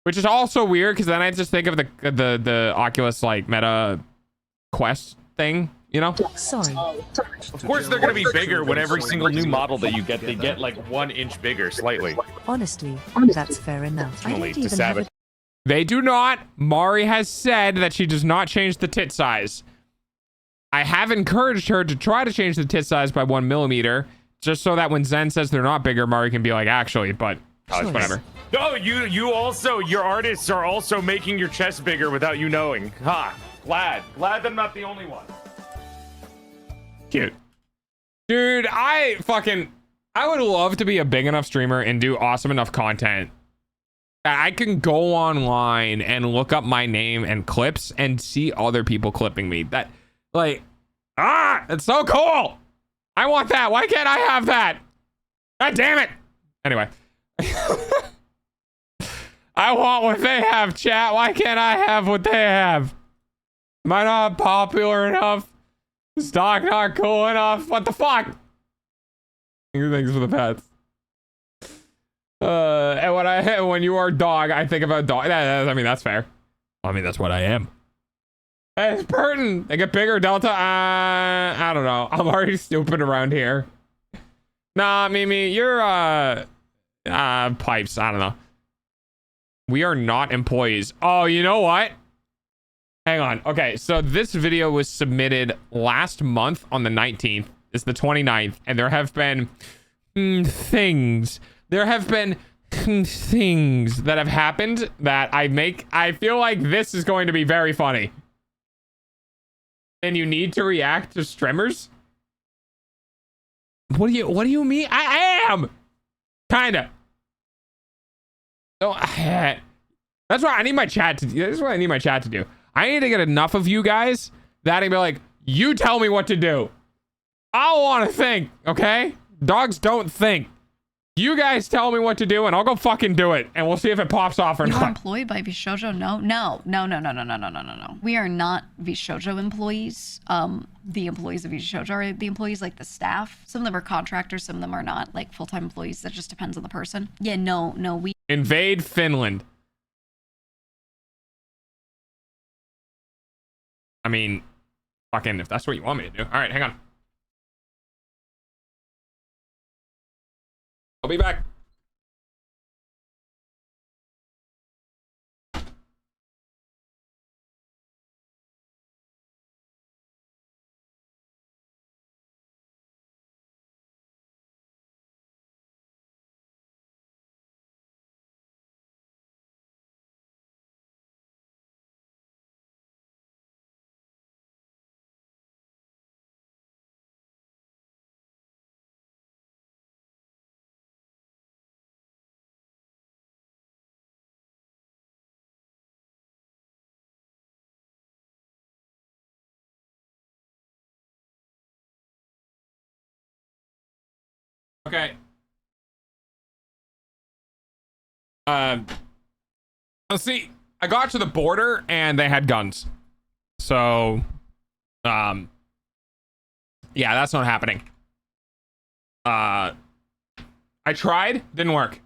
Which is also weird, because then I just think of the Oculus, like, Meta Quest thing. you know? Sorry. Of course they're gonna be bigger with every single new model that you get. They get like 1 inch bigger, slightly. Honestly, that's fair enough. I Only don't to even have Savage. They do not. Mari has said that she does not change the tit size. I have encouraged her to try to change the tit size by 1 millimeter, just so that when Zen says they're not bigger, Mari can be like, actually, but it's whatever. No, you also, your artists are also making your chest bigger without you knowing. Ha! Glad I'm not the only one. Cute. Dude, I would love to be a big enough streamer and do awesome enough content that I can go online and look up my name and clips and see other people clipping me. That, like, it's so cool. I want that. Why can't I have that? God damn it. Anyway. I want what they have, chat. Why can't I have what they have? Am I not popular enough? Is Doc not cool enough? What the fuck? Thanks for the pets. And when you are dog, I think about dog. I mean, that's fair. I mean, that's what I am. Hey, it's Burton. They get bigger, Delta. I don't know. I'm already stupid around here. Nah, Mimi, you're pipes. I don't know. We are not employees. Oh, you know what? Hang on. Okay, so this video was submitted last month on the 19th. It's the 29th, and there have been things. There have been things that have happened that I feel like this is going to be very funny. And you need to react to streamers? What do you mean? I am kinda. No, that's what I need my chat to do. That's what I need my chat to do. I need to get enough of you guys that I be like, you tell me what to do. I don't want to think, okay? Dogs don't think. You guys tell me what to do and I'll go fucking do it and we'll see if it pops off or You are not. employed by VShojo? No. We are not VShojo employees. The employees of VShojo are the employees, like the staff. Some of them are contractors, some of them are not, like full-time employees. That just depends on the person. Yeah, no, we... Invade Finland. I mean, fucking, if that's what you want me to do. All right, hang on. I'll be back. Okay. Let's see. I got to the border and they had guns. So, yeah, that's not happening. I tried, didn't work.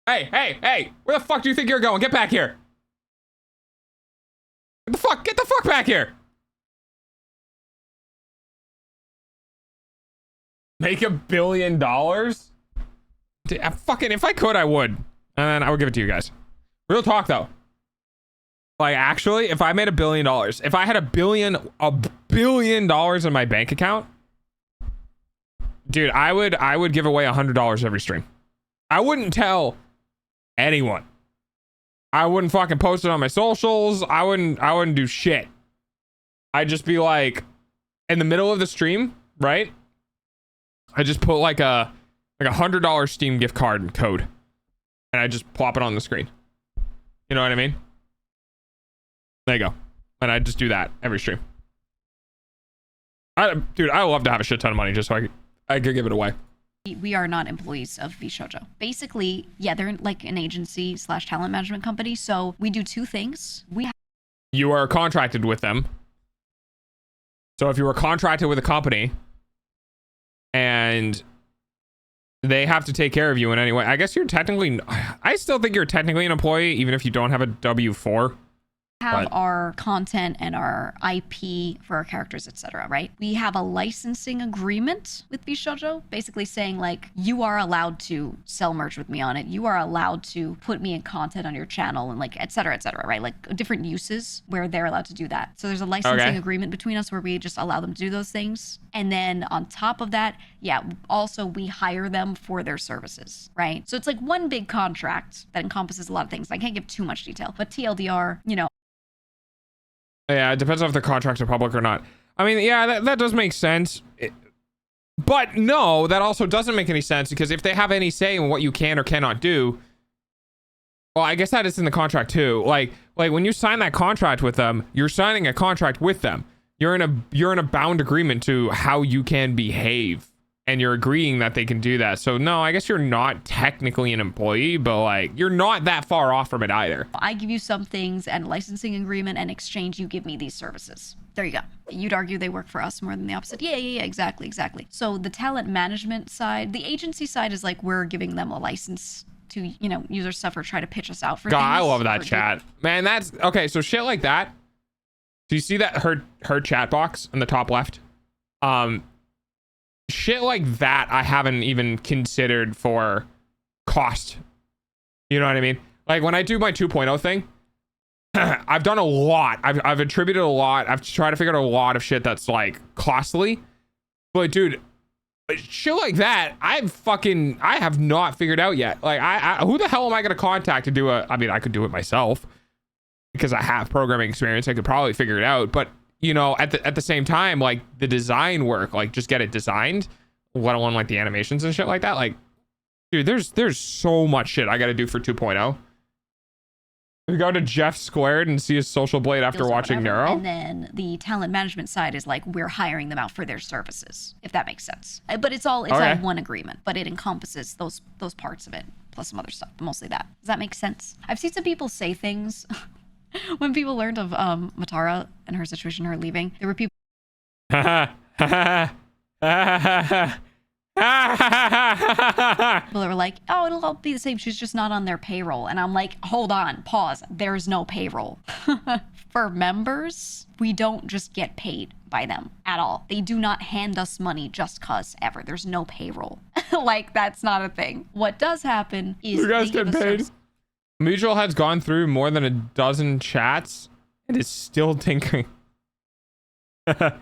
Hey, where the fuck do you think you're going? Get back here. Get the fuck back here. Make $1 billion? Fucking, if I could, I would. And then I would give it to you guys. Real talk, though. Like, actually, if I made $1 billion, if I had $1 billion in my bank account, dude, I would give away $100 every stream. I wouldn't tell anyone. I wouldn't fucking post it on my socials. I wouldn't do shit. I'd just be like, in the middle of the stream, right? I just put like a $100 Steam gift card code, and I just plop it on the screen. You know what I mean? There you go. And I just do that every stream. Dude, I would love to have a shit ton of money just so I could give it away. We are not employees of VShojo. Basically, yeah, they're like an agency / talent management company. So we do two things. You are contracted with them. So if you were contracted with a company and they have to take care of you in any way, I guess you're technically, I still think you're technically an employee, even if you don't have a W-4. have our content and our IP for our characters, etc., right? We have a licensing agreement with VShojo, basically saying like, you are allowed to sell merch with me on it. You are allowed to put me in content on your channel and like, etc., right? Like different uses where they're allowed to do that. So there's a licensing agreement between us where we just allow them to do those things. And then on top of that, yeah, also we hire them for their services, right? So it's like one big contract that encompasses a lot of things. I can't give too much detail, but TLDR, you know. Yeah, it depends on if the contracts are public or not. I mean, yeah, that does make sense. But no, that also doesn't make any sense, because if they have any say in what you can or cannot do, well, I guess that is in the contract too. Like when you sign that contract with them, you're signing a contract with them. You're in a bound agreement to how you can behave, and you're agreeing that they can do that. So no, I guess you're not technically an employee, but like you're not that far off from it either. I give you some things and licensing agreement, and exchange you give me these services. There you go. You'd argue they work for us more than the opposite. Yeah, exactly. So the talent management side, the agency side is like we're giving them a license to, you know, use our stuff or try to pitch us out for God, things. I love that chat. Man, that's okay. So shit like that. Do you see that her chat box in the top left? Shit like that I haven't even considered for cost. You know what I mean? Like when I do my 2.0 thing, I've done a lot. I've attributed a lot. I've tried to figure out a lot of shit that's like costly. But dude, shit like that, I have not figured out yet. Like who the hell am I gonna contact to do I mean, I could do it myself because I have programming experience. I could probably figure it out. But you know, at the same time, like the design work, like just get it designed, let alone like the animations and shit like that. Like, dude, there's so much shit I got to do for 2.0. We go to Jeff Squared and see his social blade after watching Neuro. And then the talent management side is like we're hiring them out for their services, if that makes sense. But it's all one agreement, but it encompasses those parts of it plus some other stuff, but mostly that. Does that make sense? I've seen some people say things. When people learned of Matara and her situation, her leaving, there were people that were like, oh, it'll all be the same. She's just not on their payroll. And I'm like, hold on, pause. There's no payroll. For members, we don't just get paid by them at all. They do not hand us money just cause ever. There's no payroll. Like, that's not a thing. What does happen is you guys get paid. Mutual has gone through more than a dozen chats and is still tinkering. It's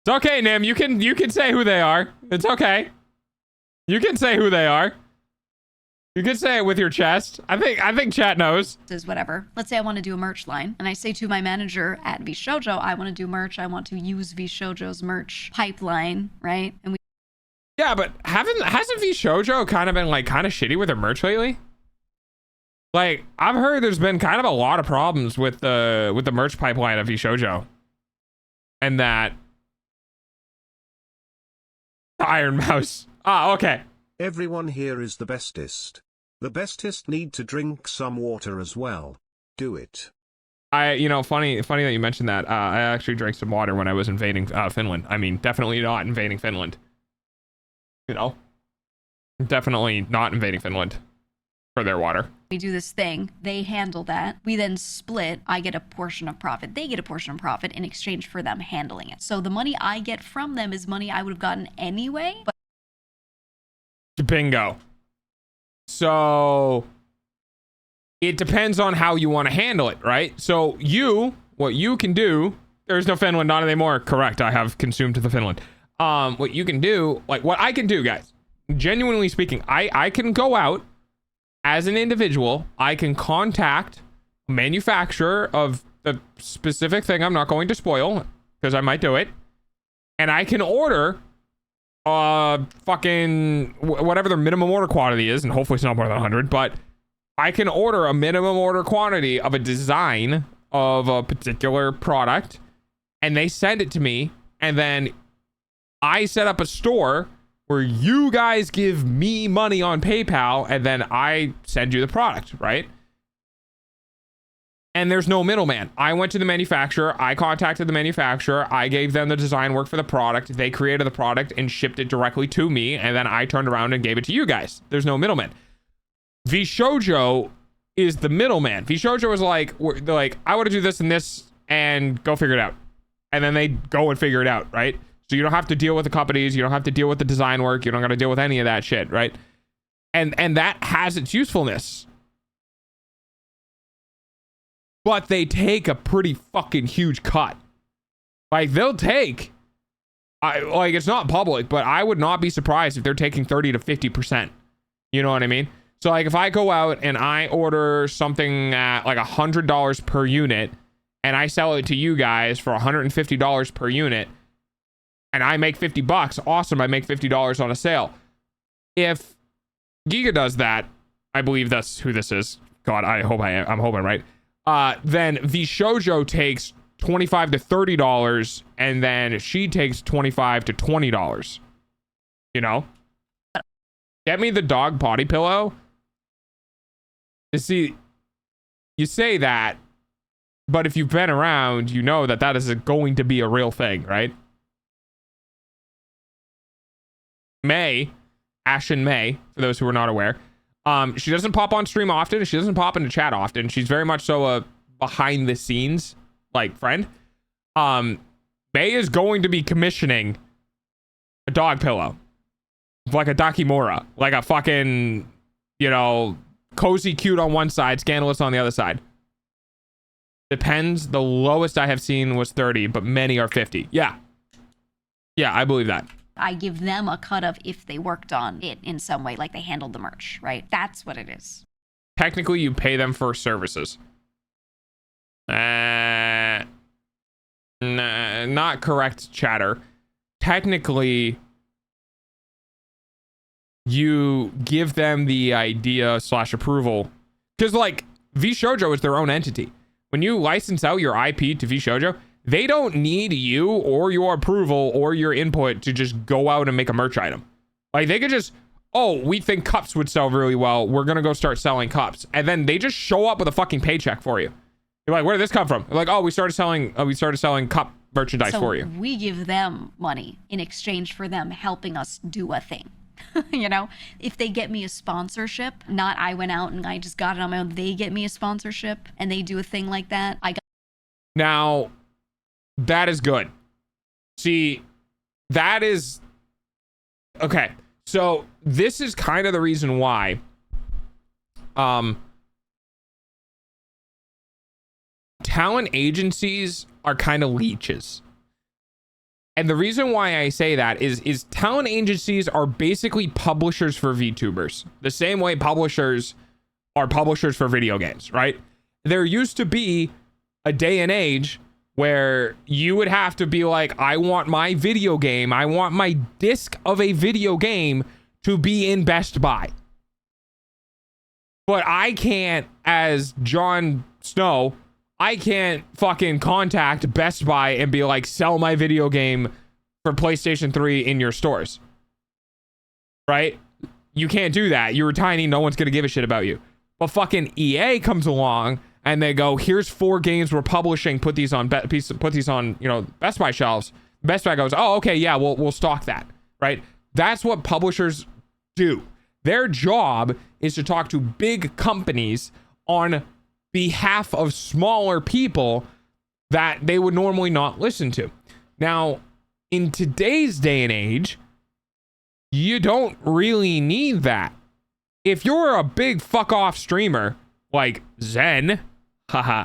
okay, Nim. You can say who they are. It's okay. You can say who they are. You can say it with your chest. I think chat knows. Is whatever. Let's say I want to do a merch line, and I say to my manager at VShojo, I want to do merch. I want to use VShojo's merch pipeline, right? And yeah, but hasn't VShojo kind of been like kind of shitty with their merch lately? Like, I've heard there's been kind of a lot of problems with the merch pipeline of VShojo. And that Iron Mouse. Ah, okay. Everyone here is the bestest. The bestest need to drink some water as well. Do it. Funny that you mentioned that. I actually drank some water when I was invading Finland. I mean, definitely not invading Finland. You know? Definitely not invading Finland for their water. We do this thing, they handle that, we then split, I get a portion of profit, they get a portion of profit in exchange for them handling it. So the money I get from them is money I would have gotten anyway. But bingo. So it depends on how you want to handle it, right? So what you can do, there's no Finland, not anymore. Correct, I have consumed the Finland. What you can do, like what I can do, guys, genuinely speaking, I can go out as an individual, I can contact a manufacturer of the specific thing I'm not going to spoil because I might do it. And I can order fucking whatever their minimum order quantity is, and hopefully it's not more than 100, but I can order a minimum order quantity of a design of a particular product, and they send it to me, and then I set up a store where you guys give me money on PayPal, and then I send you the product, right? And there's no middleman. I went to the manufacturer, I contacted the manufacturer, I gave them the design work for the product, they created the product and shipped it directly to me, and then I turned around and gave it to you guys. There's no middleman. VShojo is the middleman. VShojo was like, they're like, I want to do this and this and go figure it out. And then they go and figure it out, right? So you don't have to deal with the companies. You don't have to deal with the design work. You don't got to deal with any of that shit, right? And that has its usefulness. But they take a pretty fucking huge cut. Like, they'll take, like, it's not public, but I would not be surprised if they're taking 30 to 50%. You know what I mean? So, like, if I go out and I order something at, like, $100 per unit, and I sell it to you guys for $150 per unit, and I make $50, awesome, I make $50 on a sale. If Giga does that, I believe that's who this is. God, I'm hoping, right? Then VShojo takes $25 to $30, and then she takes $25 to $20. You know? Get me the dog potty pillow. You see, you say that, but if you've been around, you know that that is going to be a real thing, right? May, Ashen May, for those who are not aware, she doesn't pop on stream often. She doesn't pop into chat often. She's very much so a behind the scenes like friend. May is going to be commissioning a dog pillow, like a Dakimura, like a fucking, you know, cozy cute on one side, scandalous on the other side. Depends. The lowest I have seen was 30, but many are 50. Yeah, I believe that. I give them a cut of if they worked on it in some way, like they handled the merch, right? That's what it is. Technically, you pay them for services. Not correct, chatter. Technically, you give them the idea / approval. Because, like, VShojo is their own entity. When you license out your IP to VShojo, they don't need you or your approval or your input to just go out and make a merch item. Like, they could just, oh, we think cups would sell really well. We're going to go start selling cups. And then they just show up with a fucking paycheck for you. You're like, where did this come from? They're like, oh, we started selling cup merchandise for you. We give them money in exchange for them helping us do a thing. You know, if they get me a sponsorship, not I went out and I just got it on my own. They get me a sponsorship and they do a thing like that. Now, that is good. See, that is okay. So this is kind of the reason why talent agencies are kind of leeches. And the reason why I say that is talent agencies are basically publishers for VTubers. The same way publishers are publishers for video games, right? There used to be a day and age where you would have to be like, I want my video game, I want my disc of a video game to be in Best Buy. But I can't, as Jon Snow, I can't fucking contact Best Buy and be like, sell my video game for PlayStation 3 in your stores. Right? You can't do that. You're tiny, no one's gonna give a shit about you. But fucking EA comes along and they go, here's 4 games we're publishing, put these on you know, Best Buy shelves. Best Buy goes, oh, okay, yeah, we'll stock that, right? That's what publishers do. Their job is to talk to big companies on behalf of smaller people that they would normally not listen to. Now, in today's day and age, you don't really need that. If you're a big fuck off streamer like Zen, haha,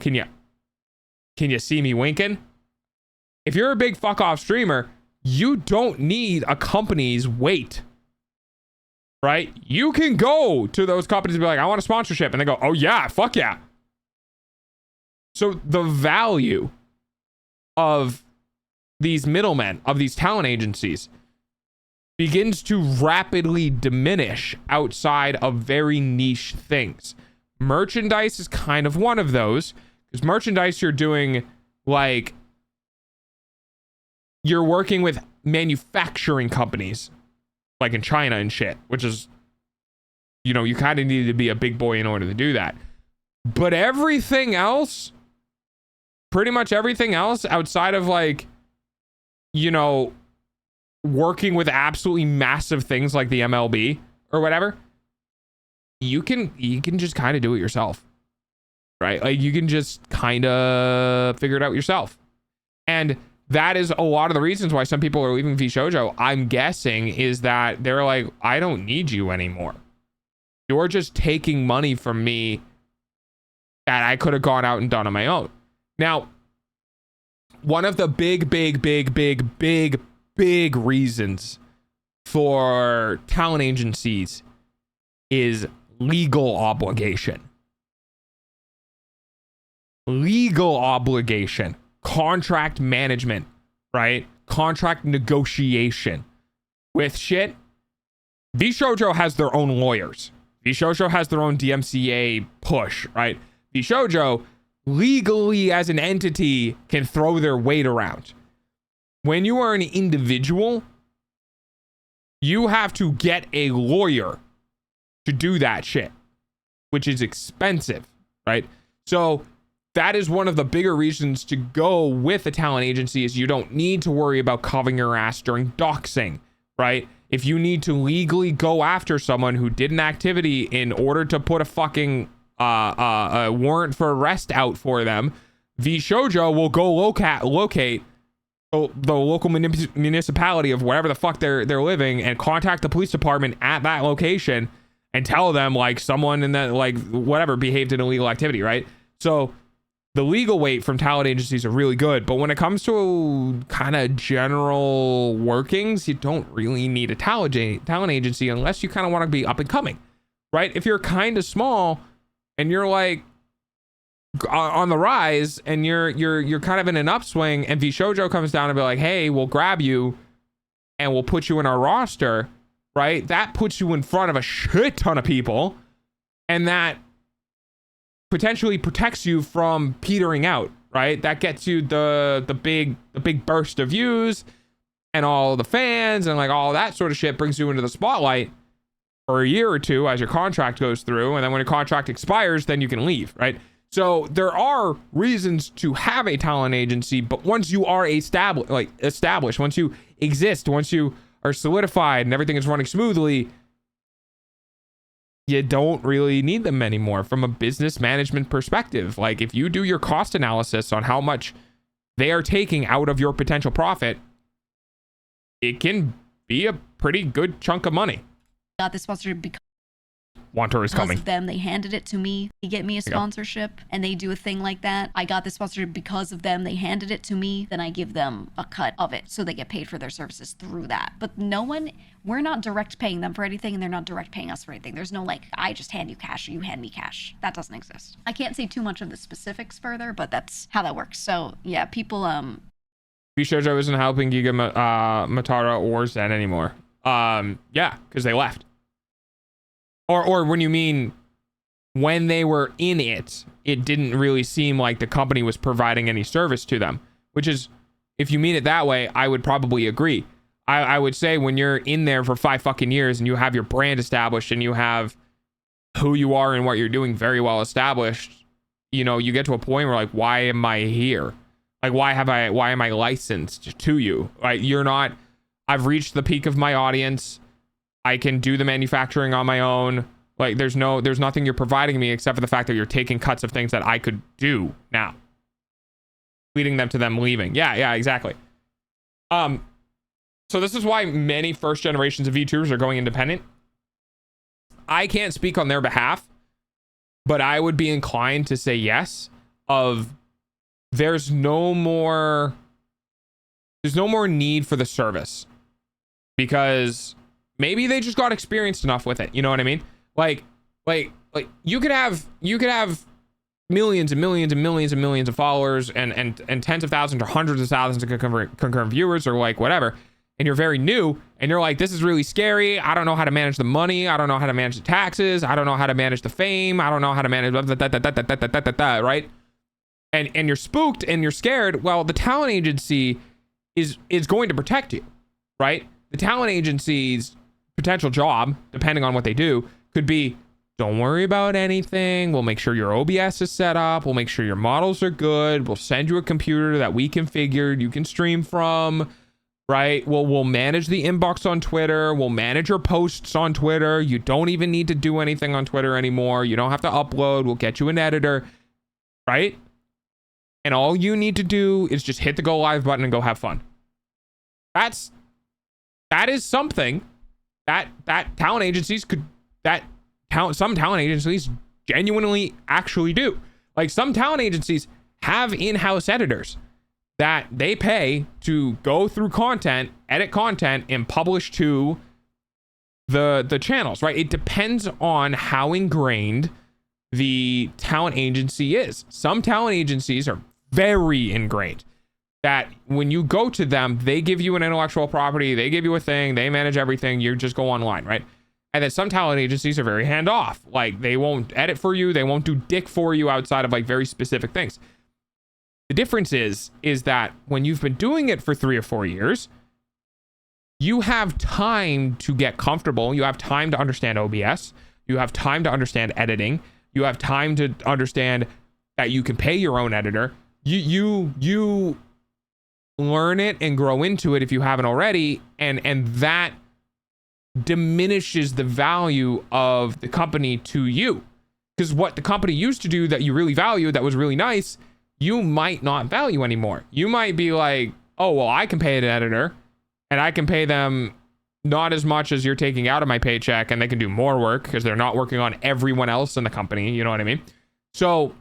can you see me winking? If you're a big fuck off streamer, you don't need a company's weight, right? You can go to those companies and be like, I want a sponsorship. And they go, oh yeah, fuck yeah. So the value of these middlemen, of these talent agencies, begins to rapidly diminish outside of very niche things. Merchandise is kind of one of those, because merchandise you're doing, like, you're working with manufacturing companies like in China and shit, which is, you know, you kind of need to be a big boy in order to do that. But everything else, pretty much everything else outside of, like, you know, working with absolutely massive things like the MLB or whatever, you can just kind of do it yourself, right? Like you can just kind of figure it out yourself. And that is a lot of the reasons why some people are leaving VShojo, I'm guessing, is that they're like, I don't need you anymore. You're just taking money from me that I could have gone out and done on my own. Now, one of the big reasons for talent agencies is legal obligation. Legal obligation. Contract management, right? Contract negotiation with shit. VShojo has their own lawyers. VShojo has their own DMCA push, right? VShojo legally as an entity can throw their weight around. When you are an individual, you have to get a lawyer to do that shit, which is expensive, right? So that is one of the bigger reasons to go with a talent agency is you don't need to worry about covering your ass during doxing, right? If you need to legally go after someone who did an activity in order to put a fucking a warrant for arrest out for them, VShojo will go locate the local municipality of wherever the fuck they're living and contact the police department at that location and tell them like someone in that like whatever behaved in illegal activity, right? So the legal weight from talent agencies are really good, but when it comes to kind of general workings, you don't really need a talent agency unless you kind of want to be up and coming, right? If you're kind of small and you're like on the rise and you're kind of in an upswing and VShojo comes down and be like, hey, we'll grab you and we'll put you in our roster, right? That puts you in front of a shit ton of people, and that potentially protects you from petering out, right? That gets you the big burst of views and all the fans and like all that sort of shit brings you into the spotlight for a year or two as your contract goes through, and then when your contract expires, then you can leave, right? So there are reasons to have a talent agency, but once you are established, once you exist, once you are solidified and everything is running smoothly, you don't really need them anymore from a business management perspective. Like if you do your cost analysis on how much they are taking out of your potential profit, it can be a pretty good chunk of money. Got this sponsorship because Wantor is coming. of them. They handed it to me. They get me a sponsorship and they do a thing like that. I got this sponsorship because of them. They handed it to me. Then I give them a cut of it. So they get paid for their services through that. But we're not direct paying them for anything and they're not direct paying us for anything. There's no like, I just hand you cash or you hand me cash. That doesn't exist. I can't say too much of the specifics further, but that's how that works. So yeah, people, VShojo isn't helping Giga Matara or Zen anymore. Yeah, because they left. Or when you mean when they were in it, it didn't really seem like the company was providing any service to them, which is, if you mean it that way, I would probably agree. I would say when you're in there for 5 fucking years and you have your brand established and you have who you are and what you're doing very well established, you know, you get to a point where like, why am I here? Like, why am I licensed to you? Like, I've reached the peak of my audience. I can do the manufacturing on my own. Like there's nothing you're providing me except for the fact that you're taking cuts of things that I could do now, leading them to them leaving. Yeah, exactly. So this is why many first generations of VTubers are going independent. I can't speak on their behalf, but I would be inclined to say yes. There's no more need for the service because maybe they just got experienced enough with it. You know what I mean? Like you could have millions and millions and millions and millions of followers and tens of thousands or hundreds of thousands of concurrent viewers or like whatever. And you're very new and you're like, this is really scary. I don't know how to manage the money. I don't know how to manage the taxes. I don't know how to manage the fame. I don't know how to manage right? And you're spooked and you're scared. Well, the talent agency is going to protect you, right? The talent agency's potential job, depending on what they do, could be, don't worry about anything. We'll make sure your OBS is set up. We'll make sure your models are good. We'll send you a computer that we configured you can stream from. right? We'll manage the inbox on Twitter. We'll manage your posts on Twitter. You don't even need to do anything on Twitter anymore. You don't have to upload. We'll get you an editor, right? And all you need to do is just hit the go live button and go have fun. That is something that talent agencies some talent agencies genuinely actually do. Like, some talent agencies have in-house editors that they pay to go through content, edit content, and publish to the channels, right? It depends on how ingrained the talent agency is. Some talent agencies are very ingrained, that when you go to them, they give you an intellectual property, they give you a thing, they manage everything, you just go online, right? And then some talent agencies are very hand-off. Like, they won't edit for you, they won't do dick for you outside of like very specific things. The difference is that when you've been doing it for 3 or 4 years, you have time to get comfortable, you have time to understand OBS, you have time to understand editing, you have time to understand that you can pay your own editor. You learn it and grow into it if you haven't already, and that diminishes the value of the company to you. Because what the company used to do that you really valued, that was really nice, you might not value anymore. You might be like, oh, well, I can pay an editor and I can pay them not as much as you're taking out of my paycheck, and they can do more work because they're not working on everyone else in the company. You know what I mean? So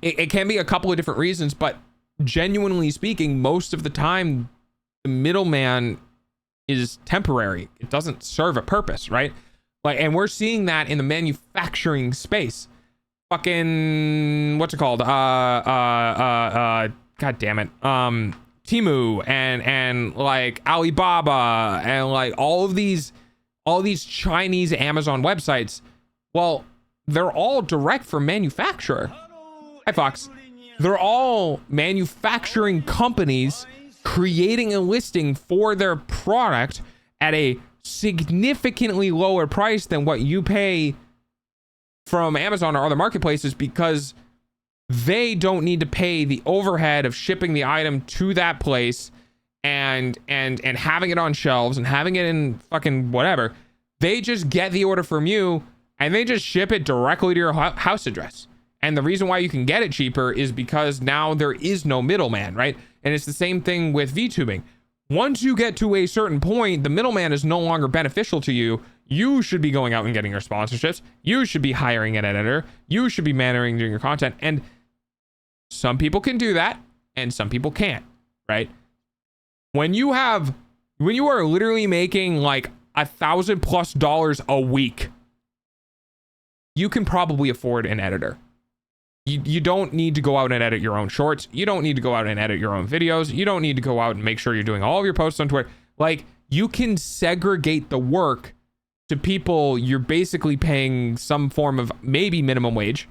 it can be a couple of different reasons, but genuinely speaking, most of the time, the middleman is temporary. It doesn't serve a purpose, right? Like, and we're seeing that in the manufacturing space. Fucking, what's it called? God damn it. Temu and like Alibaba and like all these Chinese Amazon websites. Well, they're all direct from manufacturer. Hi, Fox. They're all manufacturing companies creating a listing for their product at a significantly lower price than what you pay from Amazon or other marketplaces, because they don't need to pay the overhead of shipping the item to that place and having it on shelves and having it in fucking whatever. They just get the order from you and they just ship it directly to your house address. And the reason why you can get it cheaper is because now there is no middleman, right? And it's the same thing with VTubing. Once you get to a certain point, the middleman is no longer beneficial to you. You should be going out and getting your sponsorships. You should be hiring an editor. You should be managing your content. And some people can do that and some people can't, right? When you are literally making like $1,000+ a week, you can probably afford an editor. You don't need to go out and edit your own shorts. You don't need to go out and edit your own videos. You don't need to go out and make sure you're doing all of your posts on Twitter. Like, you can segregate the work to people you're basically paying some form of maybe minimum wage,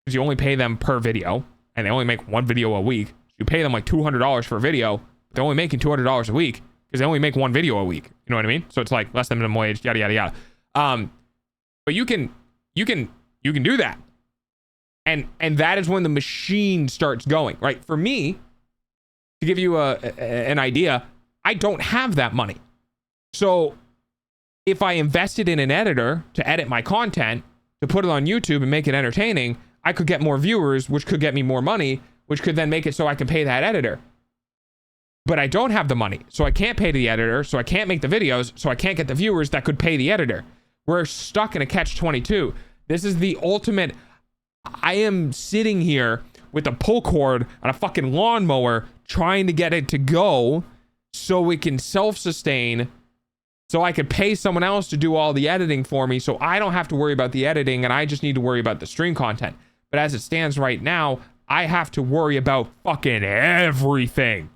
because you only pay them per video and they only make one video a week. You pay them like $200 for a video. They're only making $200 a week because they only make one video a week. You know what I mean? So it's like less than minimum wage, yada, yada, yada. But you can do that. And that is when the machine starts going, right? For me, to give you an idea, I don't have that money. So if I invested in an editor to edit my content, to put it on YouTube and make it entertaining, I could get more viewers, which could get me more money, which could then make it so I can pay that editor. But I don't have the money, so I can't pay the editor, so I can't make the videos, so I can't get the viewers that could pay the editor. We're stuck in a catch-22. This is the ultimate. I am sitting here with a pull cord on a fucking lawnmower trying to get it to go so it can self-sustain, so I could pay someone else to do all the editing for me, so I don't have to worry about the editing and I just need to worry about the stream content. But as it stands right now, I have to worry about fucking everything.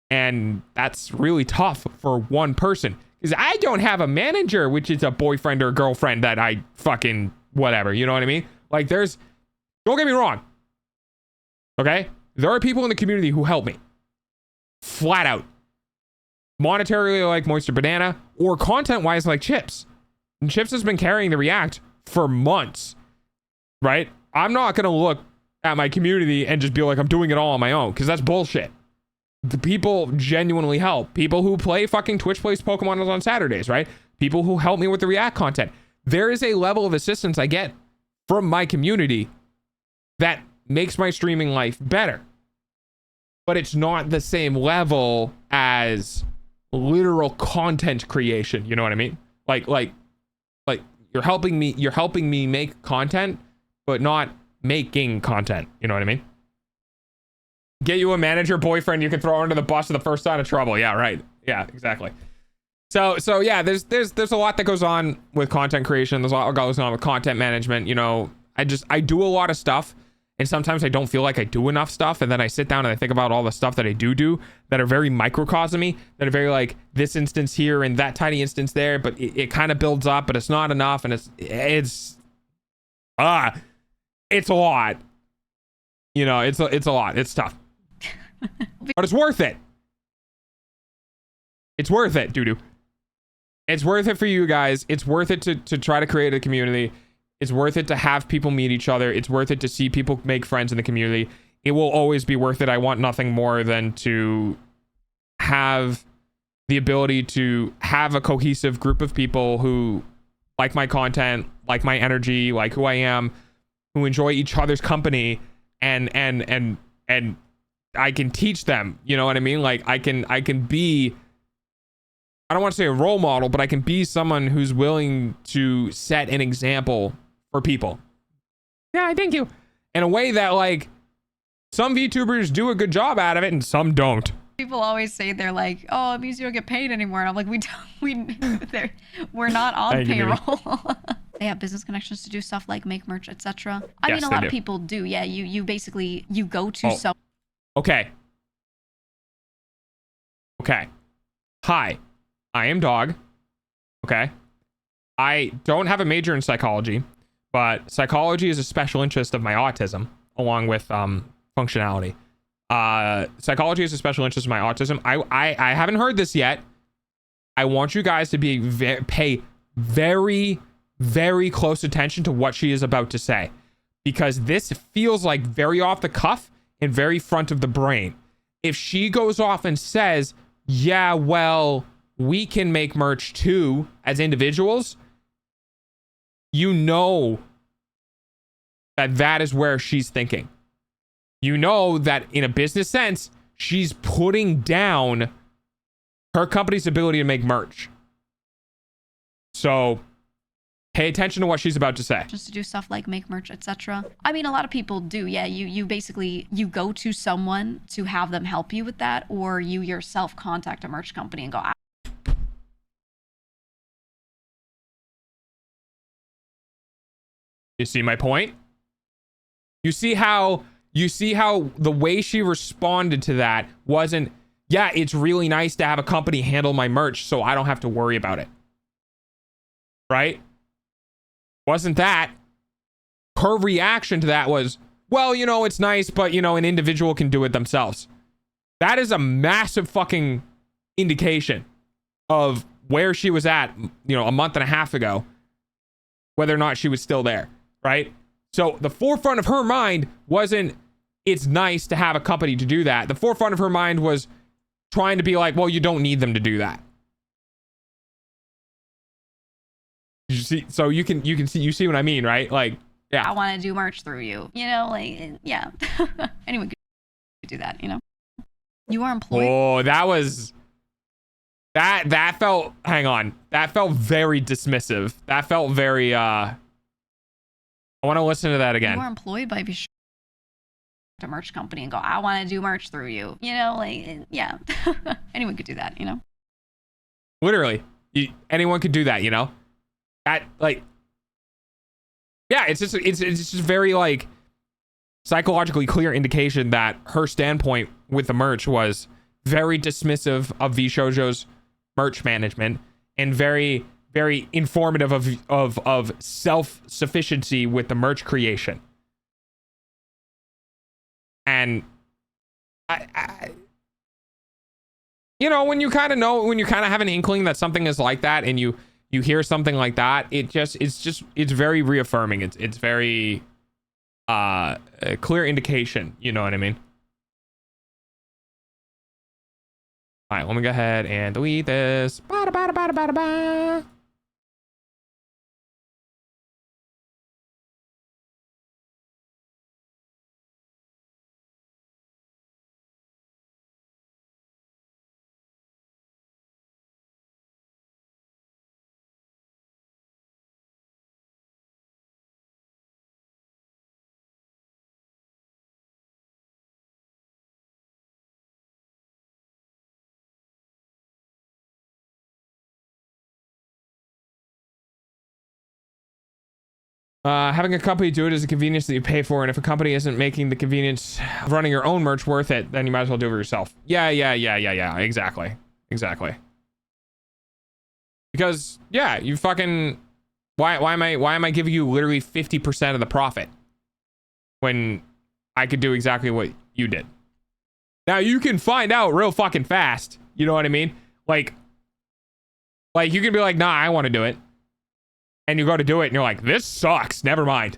And that's really tough for one person, because I don't have a manager, which is a boyfriend or girlfriend that I fucking whatever, you know what I mean? Like, don't get me wrong, okay? There are people in the community who help me flat out, monetarily, like Moisture Banana, or content-wise like Chips. And Chips has been carrying the React for months, right? I'm not gonna look at my community and just be like, I'm doing it all on my own, because that's bullshit. the people genuinely help. People who play fucking Twitch plays Pokemon on Saturdays, right? People who help me with the React content. There is a level of assistance I get from my community that makes my streaming life better. But it's not the same level as literal content creation. You know what I mean? Like you're helping me make content, but not making content. You know what I mean? Get you a manager boyfriend you can throw under the bus at the first sign of trouble. Yeah, right. Yeah, exactly. So yeah, there's a lot that goes on with content creation. There's a lot that goes on with content management. You know, I do a lot of stuff, and sometimes I don't feel like I do enough stuff, and then I sit down and I think about all the stuff that I do that are very microcosmy, that are very like this instance here and that tiny instance there, but it kind of builds up, but it's not enough, and it's a lot. You know, it's a lot. It's tough. But it's worth it. It's worth it, doo-doo. It's worth it for you guys. It's worth it to try to create a community. It's worth it to have people meet each other. It's worth it to see people make friends in the community. It will always be worth it. I want nothing more than to have the ability to have a cohesive group of people who like my content, like my energy, like who I am, who enjoy each other's company, and I can teach them, you know what I mean? Like I can be, I don't want to say a role model, but I can be someone who's willing to set an example for people. Yeah, thank you. In a way that like some VTubers do a good job out of it and some don't. People always say they're like, oh, it means you don't get paid anymore. And I'm like, we're not on payroll. They have business connections to do stuff like make merch, etc. I mean, a lot of people do. Yeah, you basically, you go to some. Okay. Hi, I am Dog. Okay. I don't have a major in psychology, but psychology is a special interest of my autism, along with functionality. Psychology is a special interest of my autism. I haven't heard this yet. I want you guys to pay very, very close attention to what she is about to say, because this feels like very off the cuff and very front of the brain. If she goes off and says, yeah, well, we can make merch too as individuals, you know that is where she's thinking. You know that in a business sense, she's putting down her company's ability to make merch. So pay attention to what she's about to say. Just to do stuff like make merch, etc. I mean, a lot of people do. Yeah, you basically, you go to someone to have them help you with that, or you yourself contact a merch company and go, you see my point? You see how the way she responded to that wasn't, yeah, it's really nice to have a company handle my merch so I don't have to worry about it. Right? Wasn't that. Her reaction to that was, well, you know, it's nice, but, you know, an individual can do it themselves. That is a massive fucking indication of where she was at, you know, a month and a half ago, whether or not she was still there, right? So the forefront of her mind wasn't, it's nice to have a company to do that. The forefront of her mind was trying to be like, well, you don't need them to do that. You see, so you see what I mean, right? Like, yeah. I want to do merch through you, you know, like, yeah. Anyone could do that, you know. You are employed. Oh, that was, that felt, hang on. That felt very dismissive. That felt very, I want to listen to that again. You are employed by a merch company and go, I want to do merch through you, you know, like, yeah. Anyone could do that, you know. Literally, anyone could do that, you know. That, like, yeah, it's just very like psychologically clear indication that her standpoint with the merch was very dismissive of VShojo's merch management and very, very informative of self-sufficiency with the merch creation. And I you know, when you kind of have an inkling that something is like that, and you hear something like that, it's very reaffirming. It's very a clear indication, you know what I mean? All right, let me go ahead and delete this. Bada, bada, bada, bada, bada. Having a company do it is a convenience that you pay for, and if a company isn't making the convenience of running your own merch worth it, then you might as well do it yourself. Yeah. Exactly. Because yeah, you fucking why am I giving you literally 50% of the profit when I could do exactly what you did? Now you can find out real fucking fast. You know what I mean? Like you can be like, nah, I want to do it. And you go to do it and you're like, this sucks. Never mind.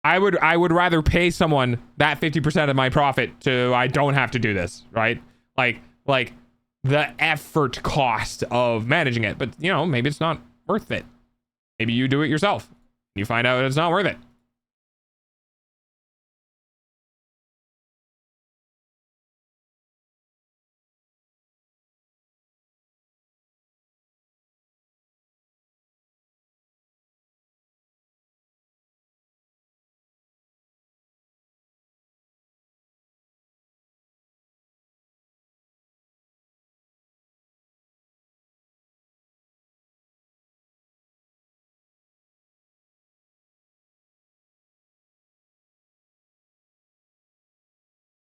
I would rather pay someone that 50% of my profit I don't have to do this, right? Like the effort cost of managing it. But you know, maybe it's not worth it. Maybe you do it yourself. You find out it's not worth it.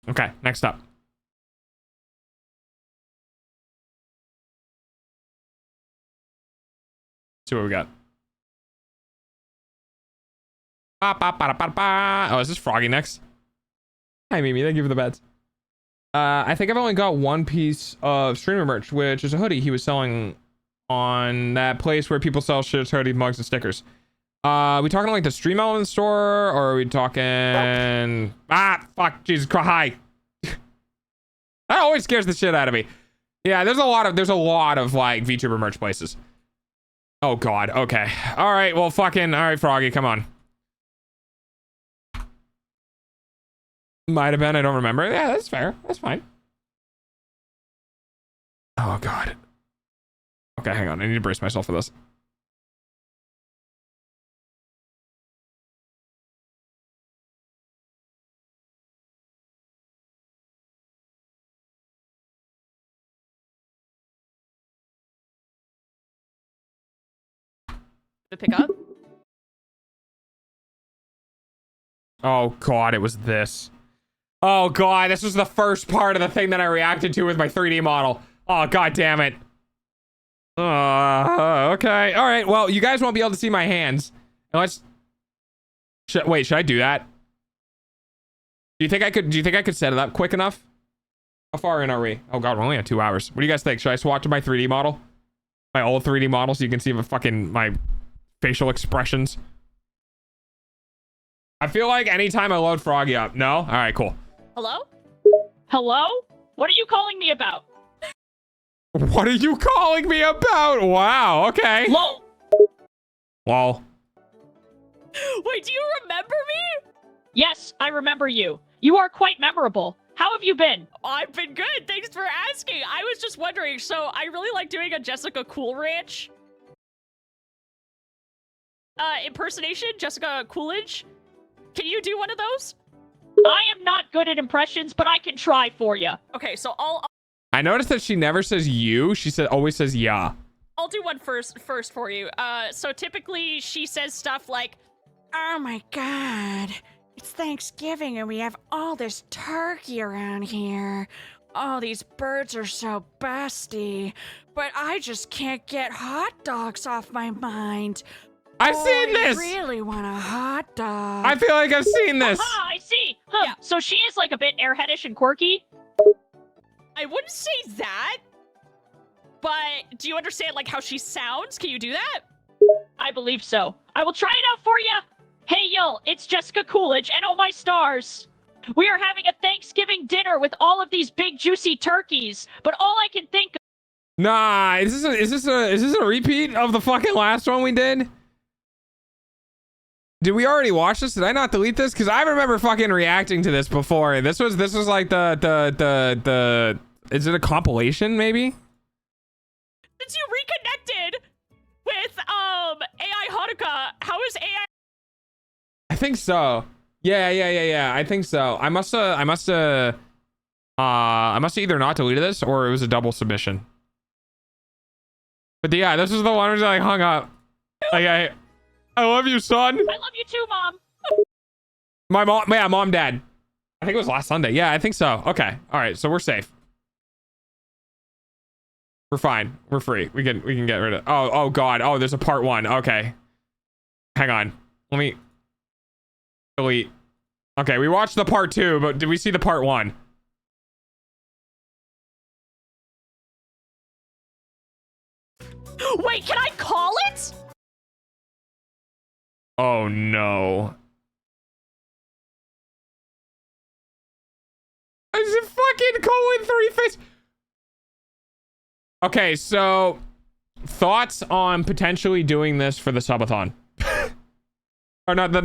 Okay, next up. See what we got. Oh, is this Froggy next? Hi, Mimi. Thank you for the bets. I think I've only got one piece of streamer merch, which is a hoodie he was selling on that place where people sell shirts, hoodies, mugs, and stickers. We talking like the Stream Element store, or are we talking... fuck, Jesus Christ, hi. That always scares the shit out of me. Yeah, there's a lot of like VTuber merch places. Oh god, okay. Alright, well fucking, alright Froggy, come on. Might have been, I don't remember. Yeah, that's fair. That's fine. Oh god. Okay, hang on, I need to brace myself for this. To pick up. Oh god, it was this. Oh god, this was the first part of the thing that I reacted to with my 3D model. Oh god damn it. Okay. All right. Well, you guys won't be able to see my hands. Unless wait, should I do that? Do you think I could set it up quick enough? How far in are we? Oh god, we're only at 2 hours. What do you guys think? Should I swap to my 3D model? My old 3D model so you can see my facial expressions. I feel like anytime I load Froggy up. No? All right, cool. Hello? Hello? What are you calling me about? What are you calling me about? Wow, okay. Lol. Lol. Wait, do you remember me? Yes, I remember you. You are quite memorable. How have you been? I've been good. Thanks for asking. I was just wondering. So I really like doing a Jessica Cool Ranch impersonation. Jessica Coolidge. Can you do one of those? I am not good at impressions, but I can try for you. Okay, so I noticed that she never says you. She always says yeah. I'll do one first for you. So typically she says stuff like, "Oh my god, it's Thanksgiving and we have all this turkey around here. Oh, these birds are so busty, but I just can't get hot dogs off my mind. I've seen this! I really want a hot dog." I feel like I've seen this. Aha, I see. Huh. Yeah. So she is like a bit airheadish and quirky? I wouldn't say that. But do you understand like how she sounds? Can you do that? I believe so. I will try it out for you. Hey, yo, it's Jessica Coolidge and oh my stars. We are having a Thanksgiving dinner with all of these big juicy turkeys, but all I can think of. Nah, is this a repeat of the fucking last one we did? Did we already watch this? Did I not delete this? Because I remember fucking reacting to this before. This was like the is it a compilation maybe? Since you reconnected with AI Hanukkah, how is AI? I think so. Yeah. I think so. I must have either not deleted this or it was a double submission. But yeah, this is the one where I hung up. Like I love you, son. I love you too, Mom. My mom, yeah, mom, dad. I think it was last Sunday. Yeah, I think so. Okay. All right. So we're safe. We're fine. We're free. We can get rid of. Oh God. Oh, there's a part 1. Okay. Hang on. Let me delete. Okay, we watched the part 2, but did we see the part 1? Wait, can I call it? Oh no. Is it fucking colon 3 face? Okay, so thoughts on potentially doing this for the subathon? Or not the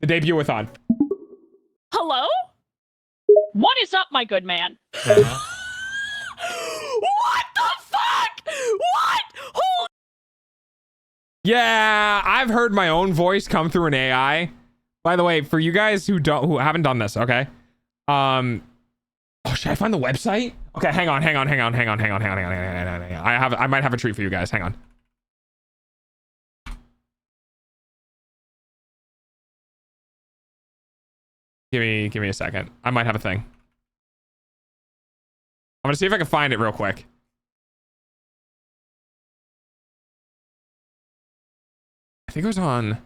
debut-a-thon. Hello? What is up, my good man? What the fuck? What? Holy. Yeah, I've heard my own voice come through an AI. By the way, for you guys who haven't done this, okay? Oh, should I find the website? Okay, hang on. I might have a treat for you guys. Hang on. Give me a second. I might have a thing. I'm gonna see if I can find it real quick. I think it was on.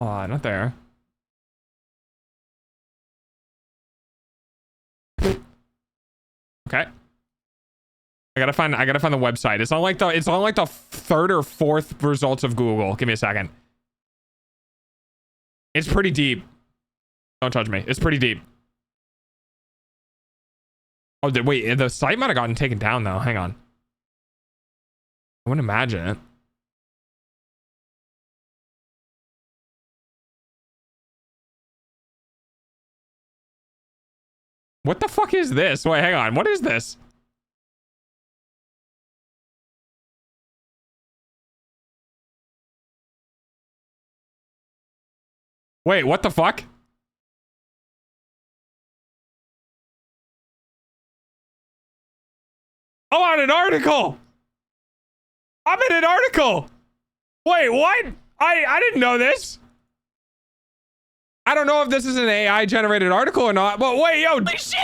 Oh, not there. Okay. I gotta find the website. It's on like the third or fourth results of Google. Give me a second. It's pretty deep. Don't touch me. It's pretty deep. Oh, wait, the site might have gotten taken down though. Hang on. I wouldn't imagine it. What the fuck is this? Wait, hang on. What is this? Wait, what the fuck? I'm on an article. I'm in an article. Wait, what? I didn't know this. I don't know if this is an AI generated article or not, but wait, yo. Holy shit,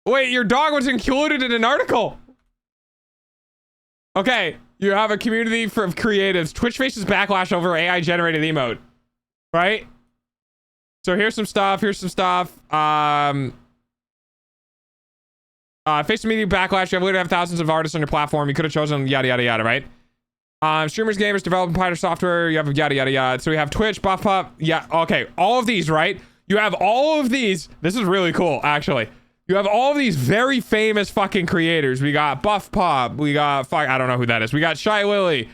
Wait, your dog was included in an article. Okay, you have a community of creatives. Twitch faces backlash over AI generated emote. Right? So here's some stuff. Face immediate backlash. You have literally have thousands of artists on your platform. You could have chosen yada yada yada, right? Streamers, gamers, developing provider software. You have yada yada yada. So we have Twitch, Buff Pup. Yeah, okay. All of these, right? You have all of these. This is really cool, actually. You have all of these very famous fucking creators. We got Buff Pop. We got I don't know who that is. We got Shy Lily,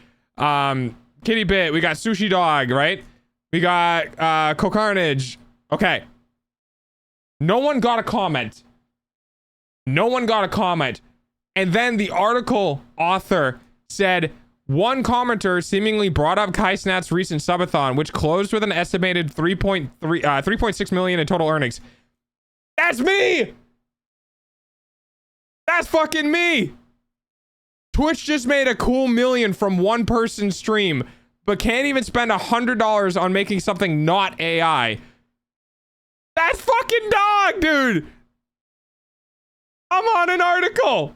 Kitty Bit. We got Sushi Dog, right? We got Cocarnage. Okay. No one got a comment. And then the article author said, one commenter seemingly brought up Kaisnat's recent subathon, which closed with an estimated 3.6 million in total earnings. That's me! That's fucking me! Twitch just made a cool million from one person's stream, but can't even spend $100 on making something not AI. That's fucking dog, dude! I'm on an article!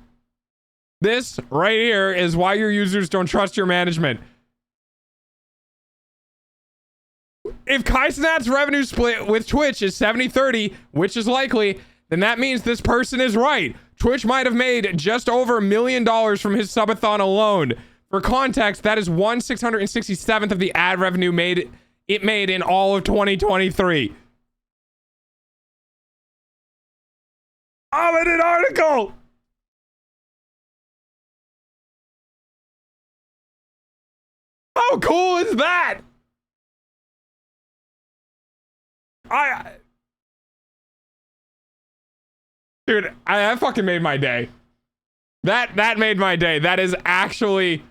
This right here is why your users don't trust your management. If Kaisnat's revenue split with Twitch is 70-30, which is likely, then that means this person is right. Twitch might have made just over $1 million from his subathon alone. For context, that is 1/667th of the ad revenue made in all of 2023. I'm in an article. How cool is that? Dude, that fucking made my day. That made my day. That is actually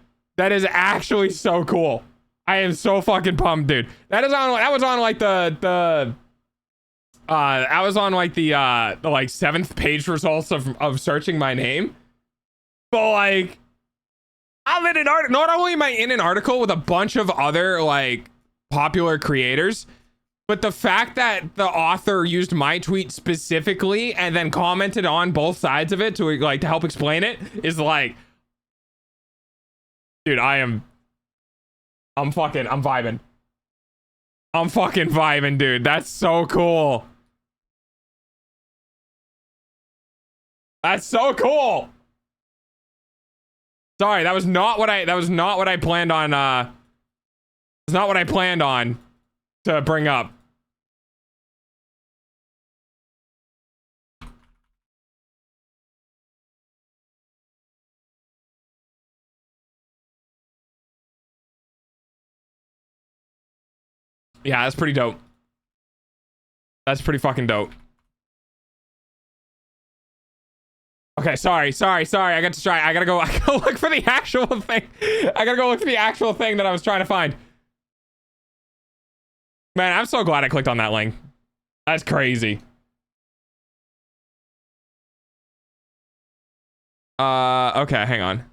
so cool. I am so fucking pumped, dude. That was on like the like 7th page results of searching my name. But like, I'm in an article. Not only am I in an article with a bunch of other like popular creators, but the fact that the author used my tweet specifically and then commented on both sides of it to help explain it is like, dude, I'm vibing. I'm fucking vibing, dude. That's so cool. That's so cool. Sorry, that was not what I planned on. It's not what I planned on to bring up. Yeah, that's pretty dope. That's pretty fucking dope. Okay, sorry. I got distracted. I gotta go look for the actual thing. I gotta go look for the actual thing that I was trying to find. Man, I'm so glad I clicked on that link. That's crazy. Okay, hang on.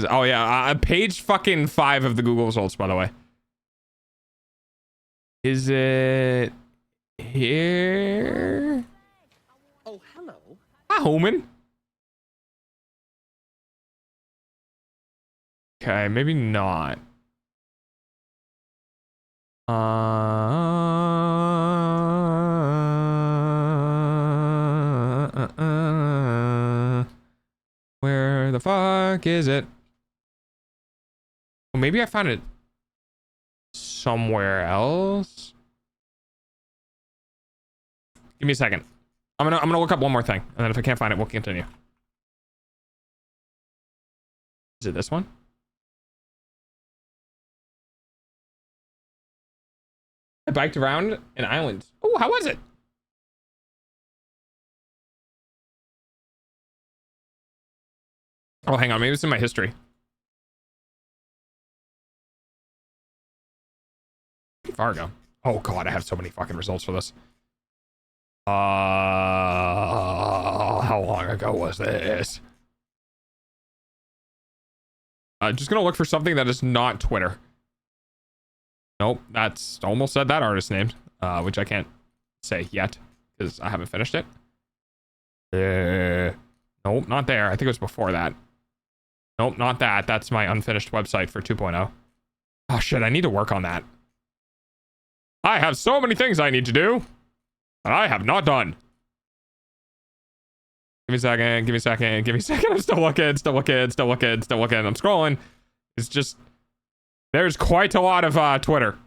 Oh yeah, page fucking 5 of the Google results, by the way. Is it here? Oh, hello. Hi, Homan. Okay, maybe not. Where the fuck is it? Well, maybe I found it somewhere else. Give me a second. I'm gonna look up one more thing, and then if I can't find it, we'll continue. Is it this one? I biked around an island. Oh, how was it? Oh, hang on. Maybe it's in my history. Fargo. Oh god, I have so many fucking results for this. How long ago was this? Just gonna look for something that is not Twitter. Nope, that's almost said that artist name, which I can't say yet because I haven't finished it. Nope, not there. I think it was before that. Nope, not that. That's my unfinished website for 2.0. Oh shit, I need to work on that. I have so many things I need to do that I have not done. Give me a second, give me a second, give me a second. I'm still looking. I'm scrolling. It's just, there's quite a lot of Twitter.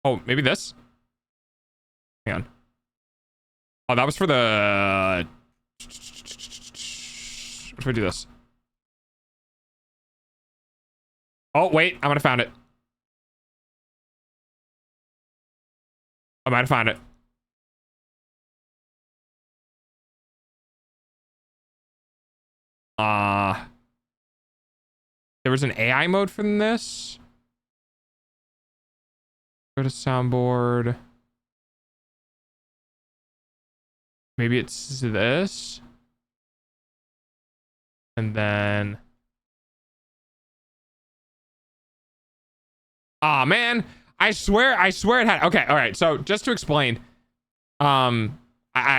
Oh, maybe this? Hang on. Oh, that was for the... What if we do this? Oh, wait, I might have found it. I might have found it. There was an AI mode from this. Go to soundboard. Maybe it's this. And then... Ah, man. I swear it had... Okay, all right. So just to explain, I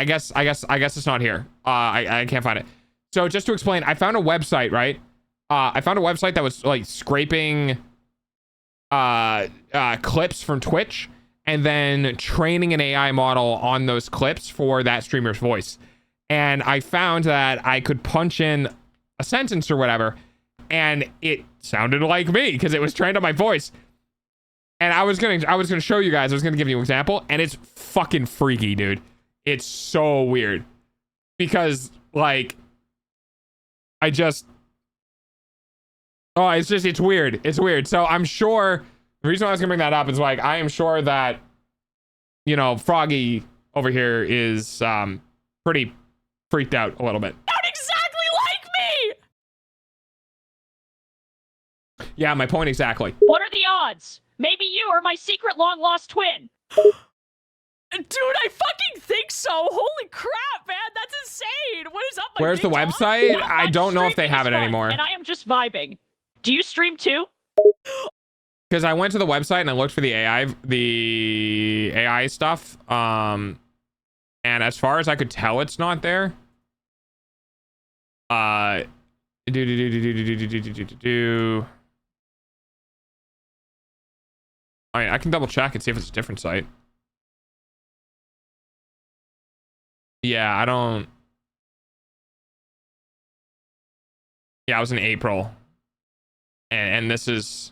guess it's not here. I can't find it. So just to explain, I found a website, right? I found a website that was like scraping clips from Twitch and then training an AI model on those clips for that streamer's voice. and I found that I could punch in a sentence or whatever, and it sounded like me because it was trained on my voice. And I was gonna show you guys. I was gonna give you an example, and it's fucking freaky, dude. It's so weird because like it's weird. It's weird. So I'm sure the reason why I was gonna bring that up is like I am sure that, you know, Froggy over here is pretty freaked out a little bit. Sound exactly like me. Yeah, my point exactly. What are the odds? Maybe you are my secret long lost twin. Dude, I fucking think so. Holy crap, man. That's insane. What is up? Where's the website? I don't know if they have it anymore. And I am just vibing. Do you stream too? Because I went to the website and I looked for the AI stuff. And as far as I could tell, it's not there. I mean, I can double check and see if it's a different site. Yeah, I don't. Yeah, I was in April. And this is.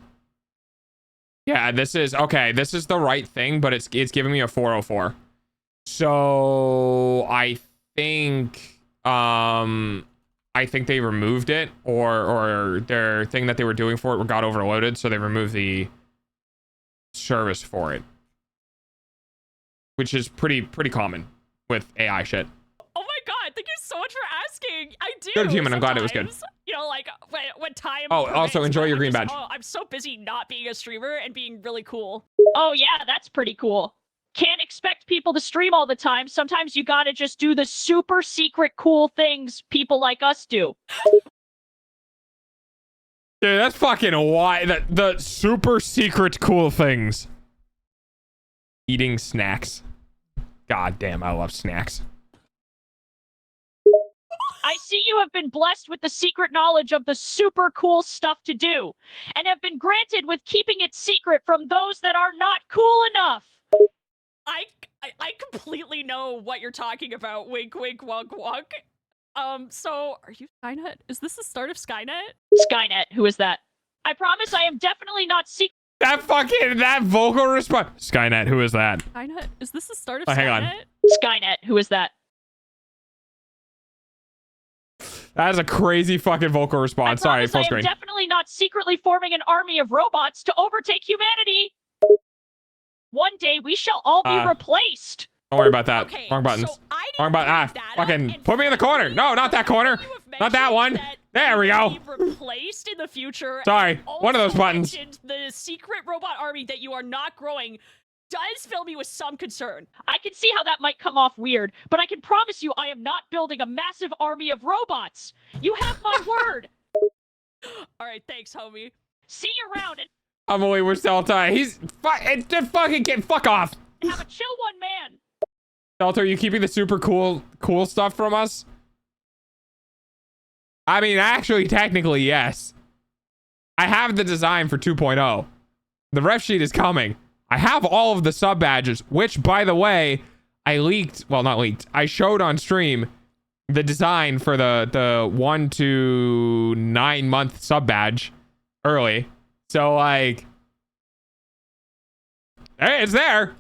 Yeah, this is okay. This is the right thing, but it's giving me a 404. So I think they removed it, or their thing that they were doing for it got overloaded, so they removed the service for it, which is pretty common with AI shit. Oh my god, thank you so much for asking. I do. Good human, I'm glad it was good. You know, like when time. Oh, also permits, enjoy but your I'm green just- badge. Oh, I'm so busy not being a streamer and being really cool. Oh yeah, that's pretty cool. Can't expect people to stream all the time. Sometimes you gotta just do the super secret cool things people like us do. Dude, that's fucking why the super secret cool things. Eating snacks. God damn, I love snacks. I see you have been blessed with the secret knowledge of the super cool stuff to do, and have been granted with keeping it secret from those that are not cool enough. I completely know what you're talking about. Wink, wink, wonk, wonk. So are you Skynet? Is this the start of Skynet? Skynet, who is that? I promise I am definitely not secret. That vocal response. Skynet, who is that? Skynet, is this the start of Hang on. Skynet, who is that? That is a crazy fucking vocal response. Sorry, full I am screen. definitely not secretly forming an army of robots to overtake humanity. One day we shall all be replaced. Don't worry about that. Okay, Wrong buttons. so I Wrong button. Fucking put me in the corner. No, not that corner. Not that one. There we go. Be replaced in the future. Sorry, and one of those also buttons. mentioned the secret robot army that you are not growing does fill me with some concern. I can see how that might come off weird, but I can promise you I am not building a massive army of robots. You have my word. All right, thanks, homie. See you around and I'm only with Celta. He's just fucking fuck off. have a chill one, man. Celta, are you keeping the super cool stuff from us? I mean, actually, technically, yes. I have the design for 2.0. The ref sheet is coming. I have all of the sub badges, which, by the way, I leaked. Well, not leaked. I showed on stream the design for the 1 to 9 month sub badge early. So, like, hey, it's there.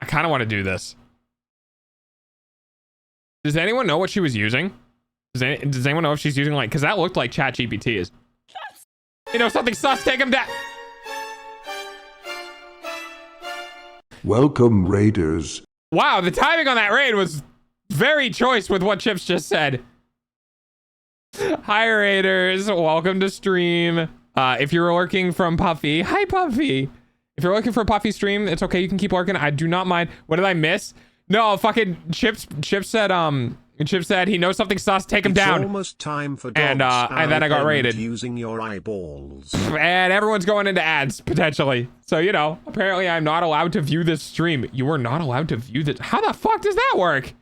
I kind of want to do this. Does anyone know what she was using? Does anyone know if she's using, like, because that looked like ChatGPT is. You know, something sus, take him down. Welcome, Raiders. Wow, the timing on that raid was very choice with what Chips just said. Hi, Raiders. Welcome to stream. If you're lurking from Puffy, hi, Puffy. If you're looking for a Puffy stream, it's okay. You can keep lurking. I do not mind. What did I miss? No, fucking Chips said he knows something sus. Take him down. It's almost time for dogs and then I got raided. Using your eyeballs. And everyone's going into ads potentially. So, you know, apparently I'm not allowed to view this stream. You are not allowed to view this. How the fuck does that work?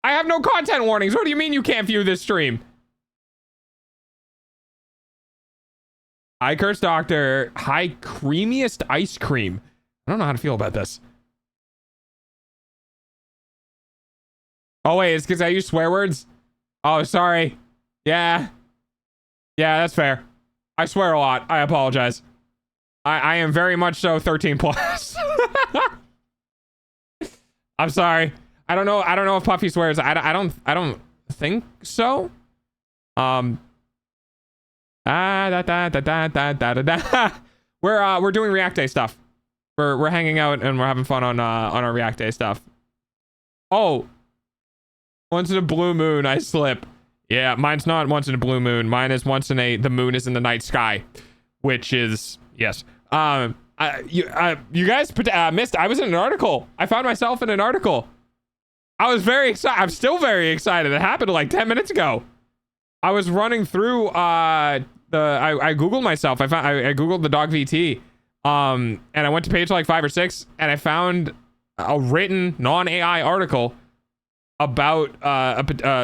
I have no content warnings. What do you mean you can't view this stream? Hi, Curse Doctor. Hi, creamiest ice cream. I don't know how to feel about this. Oh, wait, it's because I use swear words? Oh, sorry. Yeah. Yeah, that's fair. I swear a lot. I apologize. I am very much so 13 plus. I'm sorry. I don't know if Puffy swears. I don't think so. We're doing React Day stuff. We're hanging out and we're having fun on our React Day stuff. Oh, once in a blue moon I slip. Yeah, mine's not once in a blue moon. Mine is once in the moon is in the night sky, which is yes. You guys missed. I was in an article. I found myself in an article. I was very excited. I'm still very excited. It happened like 10 minutes ago. I was running through I googled myself. I googled the dog VT. And I went to page like 5 or 6 and I found a written non-AI article about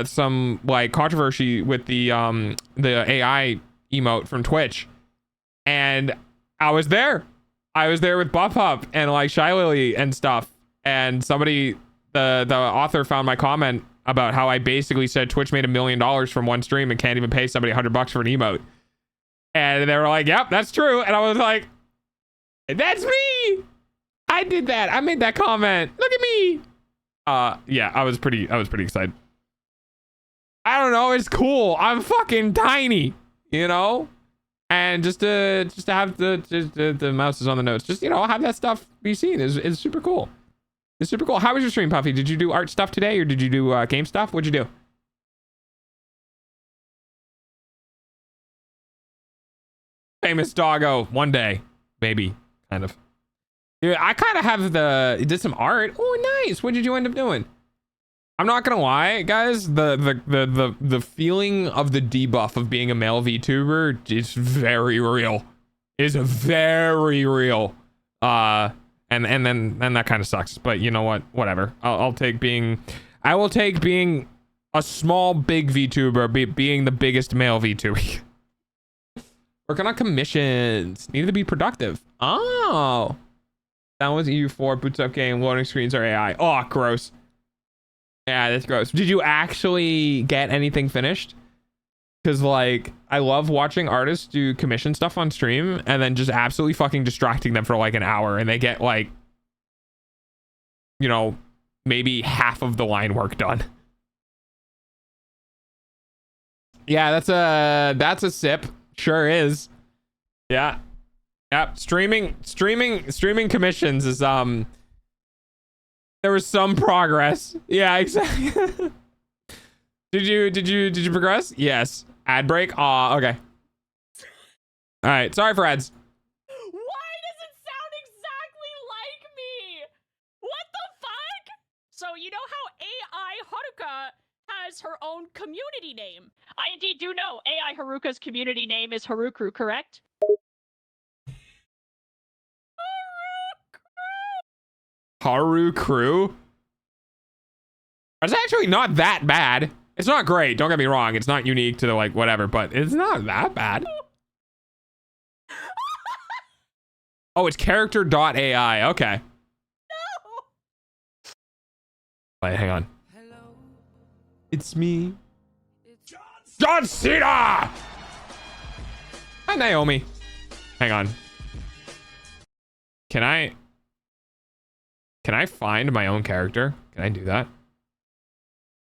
some like controversy with the AI emote from Twitch. And I was there with Buff Up and like Shy Lily and stuff. And somebody, the author found my comment about how I basically said Twitch made $1 million from one stream and can't even pay somebody $100 for an emote. And they were like, yep, that's true. And I was like, that's me. I did that. I made that comment. Look at me. Yeah, I was pretty excited. I don't know. It's cool. I'm fucking tiny, you know? And just to have the mouse is on the notes, just, you know, have that stuff be seen is super cool. It's super cool. How was your stream, Puffy? Did you do art stuff today or did you do game stuff? What'd you do? Famous doggo. One day. Maybe. Kind of. Dude, I kind of have did some art. Oh, nice. What did you end up doing? I'm not gonna lie, guys. The feeling of the debuff of being a male VTuber is very real. Is very real. And then that kind of sucks. But you know what? Whatever. I will take being a small big VTuber, being the biggest male VTuber. Working on commissions. Needed to be productive. Oh. That was EU4, boots up game, loading screens are AI. Oh, gross. Yeah, that's gross. Did you actually get anything finished? Because, like, I love watching artists do commission stuff on stream and then just absolutely fucking distracting them for like an hour and they get, like, you know, maybe half of the line work done. Yeah, that's a sip. Sure is. Yeah. Yep. Streaming commissions is, there was some progress. Yeah, exactly. Did you progress? Yes. Ad break? Aw, okay. All right. Sorry for ads. Why does it sound exactly like me? What the fuck? So you know how AI Haruka has her own community name? I indeed do know AI Haruka's community name is Harukru, correct? Haru Crew? It's actually not that bad. It's not great. Don't get me wrong. It's not unique to the like whatever, but it's not that bad. Oh, it's character.ai. Okay. No. Wait, hang on. Hello. It's me. It's John Cena! Hi, Naomi. Hang on. Can I find my own character? Can I do that?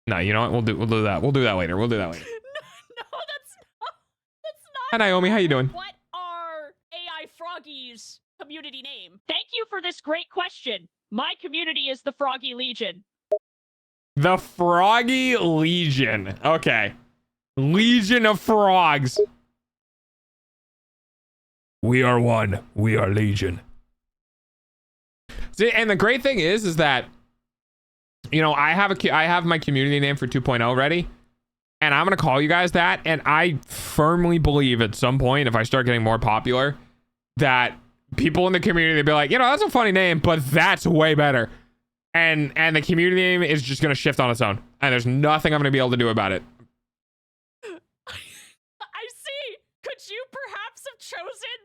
No, you know what? We'll do that. We'll do that later. We'll do that later. No, that's not. Hi, Naomi. How you doing? What are AI Froggy's community name? Thank you for this great question. My community is the Froggy Legion. The Froggy Legion. Okay. Legion of Frogs. We are one. We are Legion. See, and the great thing is that, you know, I have my community name for 2.0 ready, and I'm gonna call you guys that. And I firmly believe at some point, if I start getting more popular, that people in the community will be like, you know, that's a funny name, but that's way better. And the community name is just gonna shift on its own, and there's nothing I'm gonna be able to do about it. I see. Could you perhaps have chosen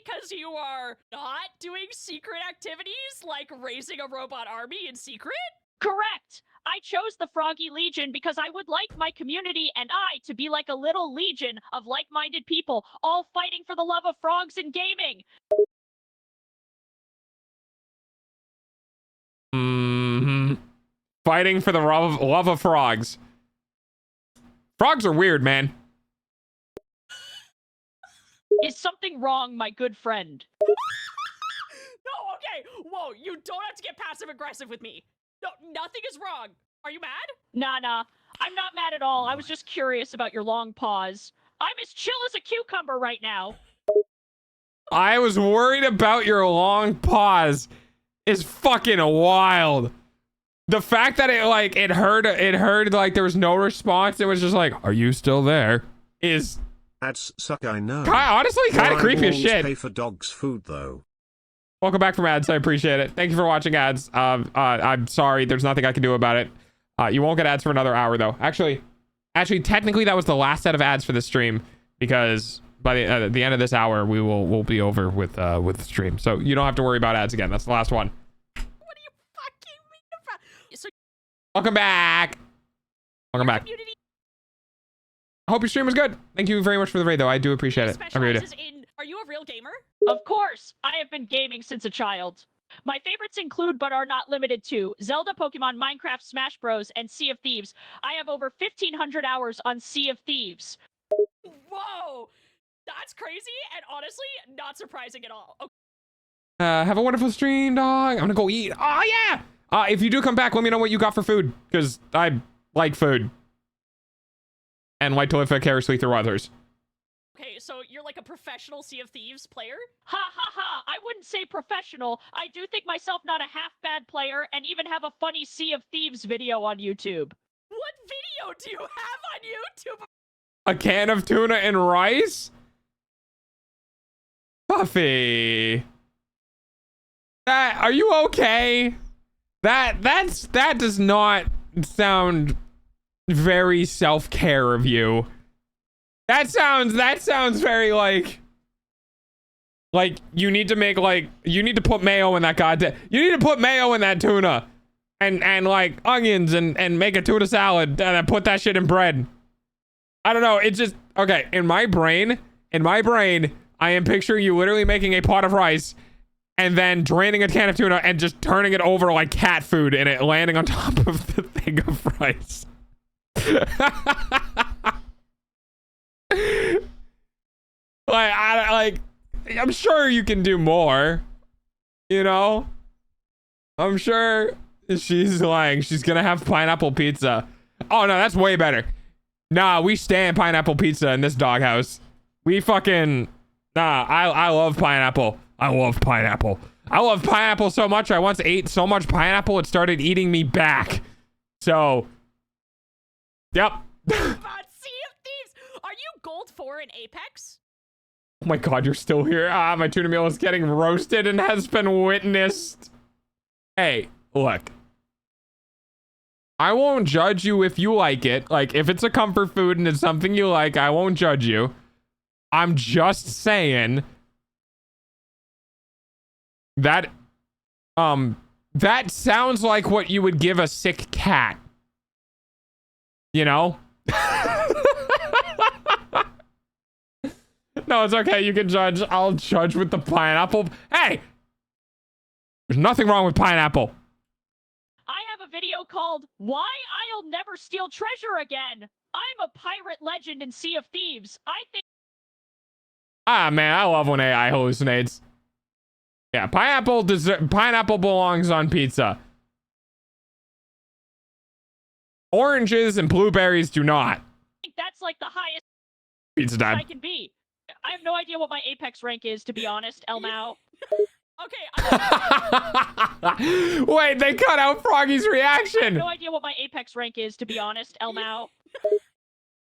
because you are not doing secret activities like raising a robot army in secret? Correct. I chose the Froggy Legion because I would like my community and I to be like a little legion of like-minded people, all fighting for the love of frogs and gaming. Fighting for the love of frogs. Frogs are weird, man. Is something wrong, my good friend? No, okay. Whoa, you don't have to get passive aggressive with me. No, nothing is wrong. Are you mad? Nah. I'm not mad at all. I was just curious about your long pause. I'm as chill as a cucumber right now. I was worried about your long pause. Is fucking wild. The fact that it heard like there was no response. It was just like, are you still there? Is ads suck, I know. Honestly, kind of creepy as shit. Pay for dogs' food though. Welcome back from ads. I appreciate it. Thank you for watching ads. I'm sorry. There's nothing I can do about it. You won't get ads for another hour though. Actually, technically that was the last set of ads for the stream because by the end of this hour we'll be over with the stream. So you don't have to worry about ads again. That's the last one. What do you fucking mean about? So Welcome back. Welcome back. community I hope your stream was good. Thank you very much for the raid though. I do appreciate it. specializes in. Are you a real gamer? Of course, I have been gaming since a child. My favorites include, but are not limited to, Zelda, Pokemon, Minecraft, Smash Bros, and Sea of Thieves. I have over 1,500 hours on Sea of Thieves. Whoa, that's crazy and honestly not surprising at all. Okay. Have a wonderful stream, dog. I'm gonna go eat. Oh yeah. If you do come back, let me know what you got for food, because I like food and like to live vicariously through others. Okay, so you're like a professional Sea of Thieves player? Ha ha ha! I wouldn't say professional. I do think myself not a half bad player, and even have a funny Sea of Thieves video on YouTube. What video do you have on YouTube? A can of tuna and rice? Puffy. Are you okay? That does not sound very self-care of you. That sounds very like you need to put mayo in that you need to put mayo in that tuna and like onions and make a tuna salad and then put that shit in bread. I don't know. It's just okay. In my brain, I am picturing you literally making a pot of rice and then draining a can of tuna and just turning it over like cat food and it landing on top of the thing of rice. I'm sure you can do more, you know. I'm sure she's lying. She's gonna have pineapple pizza. Oh no, that's way better. Nah, we stand pineapple pizza in this doghouse. We fucking I love pineapple. I love pineapple so much. I once ate so much pineapple it started eating me back. So yep. Sea of Thieves. Are you gold 4 in Apex? Oh my god, you're still here. My tuna meal is getting roasted and has been witnessed. Hey, look. I won't judge you if you like it. Like, if it's a comfort food and it's something you like, I won't judge you. I'm just saying that, that sounds like what you would give a sick cat. You know? No, it's okay. You can judge. I'll judge with the pineapple. Hey! There's nothing wrong with pineapple. I have a video called Why I'll Never Steal Treasure Again. I'm a pirate legend in Sea of Thieves. I think... Ah, man, I love when AI hallucinates. Yeah, pineapple belongs on pizza. Oranges and blueberries do not. I think that's like the highest Pizza time. I can be. I have no idea what my Apex rank is, to be honest, Elmao. Okay. Wait, they cut out Froggy's I reaction. have no idea what my Apex rank is, to be honest, Elmao.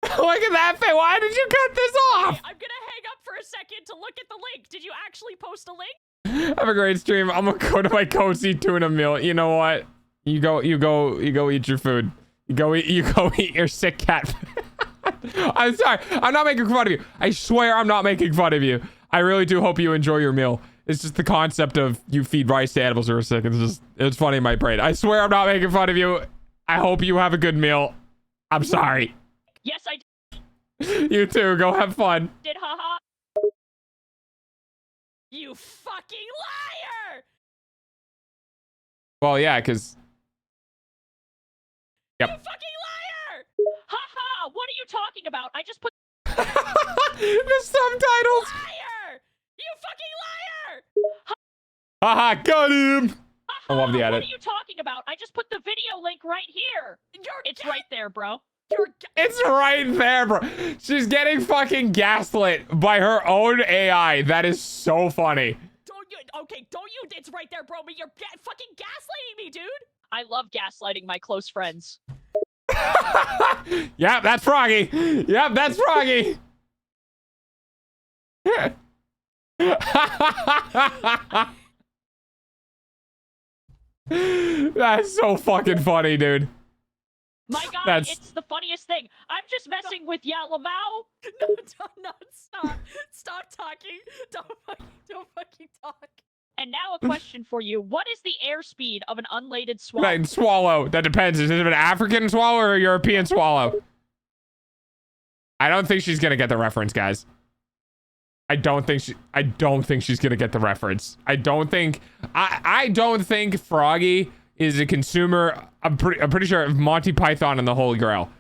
Look at that thing. Why did you cut this off? Okay, I'm gonna hang up for a second to look at the link. Did you actually post a link? Have a great stream. I'm gonna go to my cozy tuna meal. You know what? You go eat your food. You go eat your sick cat. I'm sorry. I'm not making fun of you. I swear I'm not making fun of you. I really do hope you enjoy your meal. It's just the concept of you feed rice to animals who are sick. It's funny in my brain. I swear I'm not making fun of you. I hope you have a good meal. I'm sorry. Yes, I You too. Go have fun. did, haha. You fucking liar! Well, yeah, because... Yep. You fucking liar! Haha, what are you talking about? I just put the subtitles! liar! You fucking liar! Haha, got him! I love the What edit. are you talking about? I just put the video link right here. It's right there, bro. It's right there, bro. She's getting fucking gaslit by her own AI. That is so funny. It's right there, bro, but you're fucking gaslighting me, dude. I love gaslighting my close friends. Yep, that's Froggy. Yep, that's Froggy. That's so fucking funny, dude. My God, That's... it's the funniest thing. I'm just messing with Yalamao. No, stop. Stop talking. Don't fucking talk. And now a question for you. What is the airspeed of an unladen swallow? Right, swallow. That depends. Is it an African swallow or a European swallow? I don't think she's gonna get the reference, guys. I don't think she's gonna get the reference. I don't think Froggy is a consumer. I'm pretty sure of Monty Python and the Holy Grail.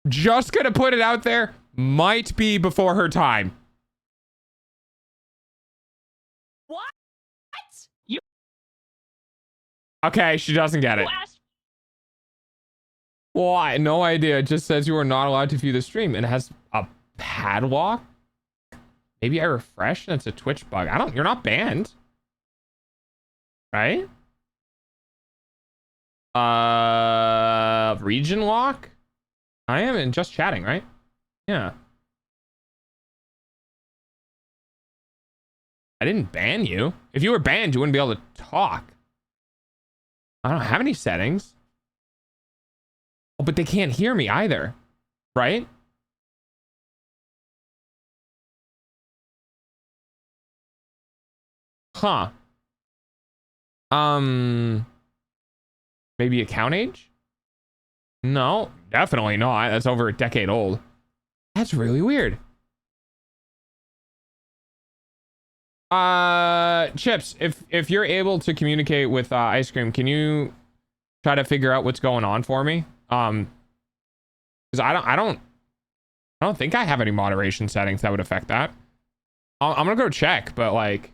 Just gonna put it out there. Might be before her time. What? You Okay, she doesn't get it. asked Well, I no idea. It just says you are not allowed to view the stream. And it has a padlock. Maybe I refresh and it's a Twitch bug. You're not banned. Right? Region lock? I am in just chatting, right? Yeah. I didn't ban you. If you were banned, you wouldn't be able to talk. I don't have any settings. Oh, but they can't hear me either, right? Huh. Maybe account age? No, definitely not. That's over a decade old. That's really weird. Chips, if you're able to communicate with Ice Cream, can you try to figure out what's going on for me? Because I don't think I have any moderation settings that would affect that. I'm gonna go check, but like,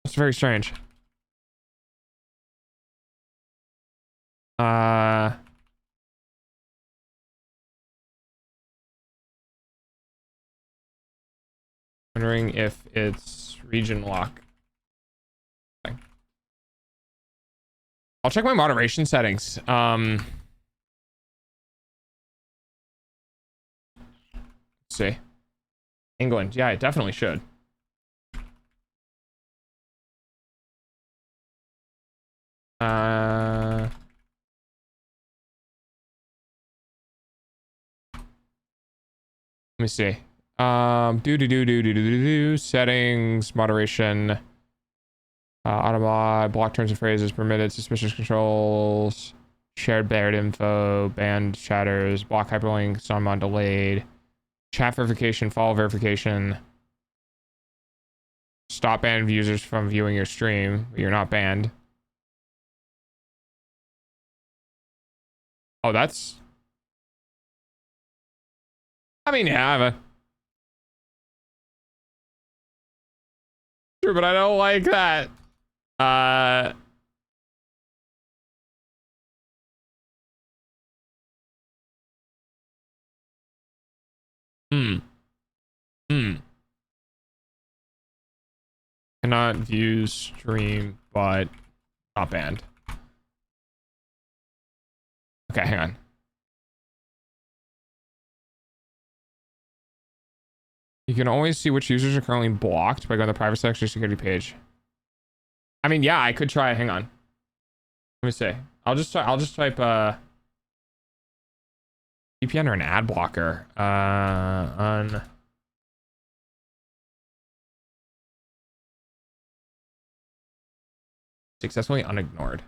it's very strange. Wondering if it's region lock. Okay. I'll check my moderation settings. Let's see. England. Yeah, it definitely should. Let me see. Settings, moderation, automod, block terms and phrases permitted, suspicious controls, shared buried info, banned chatters, block hyperlinks, on delayed, chat verification, follow verification, stop banned users from viewing your stream. You're not banned. Oh, that's... I mean, yeah, I have a... True, but I don't like that. Cannot view stream, but not banned. Okay, hang on. You can always see which users are currently blocked by going to the private section security page. I mean, yeah, I could try. Hang on. Let me see. I'll just type VPN or an ad blocker. Successfully unignored.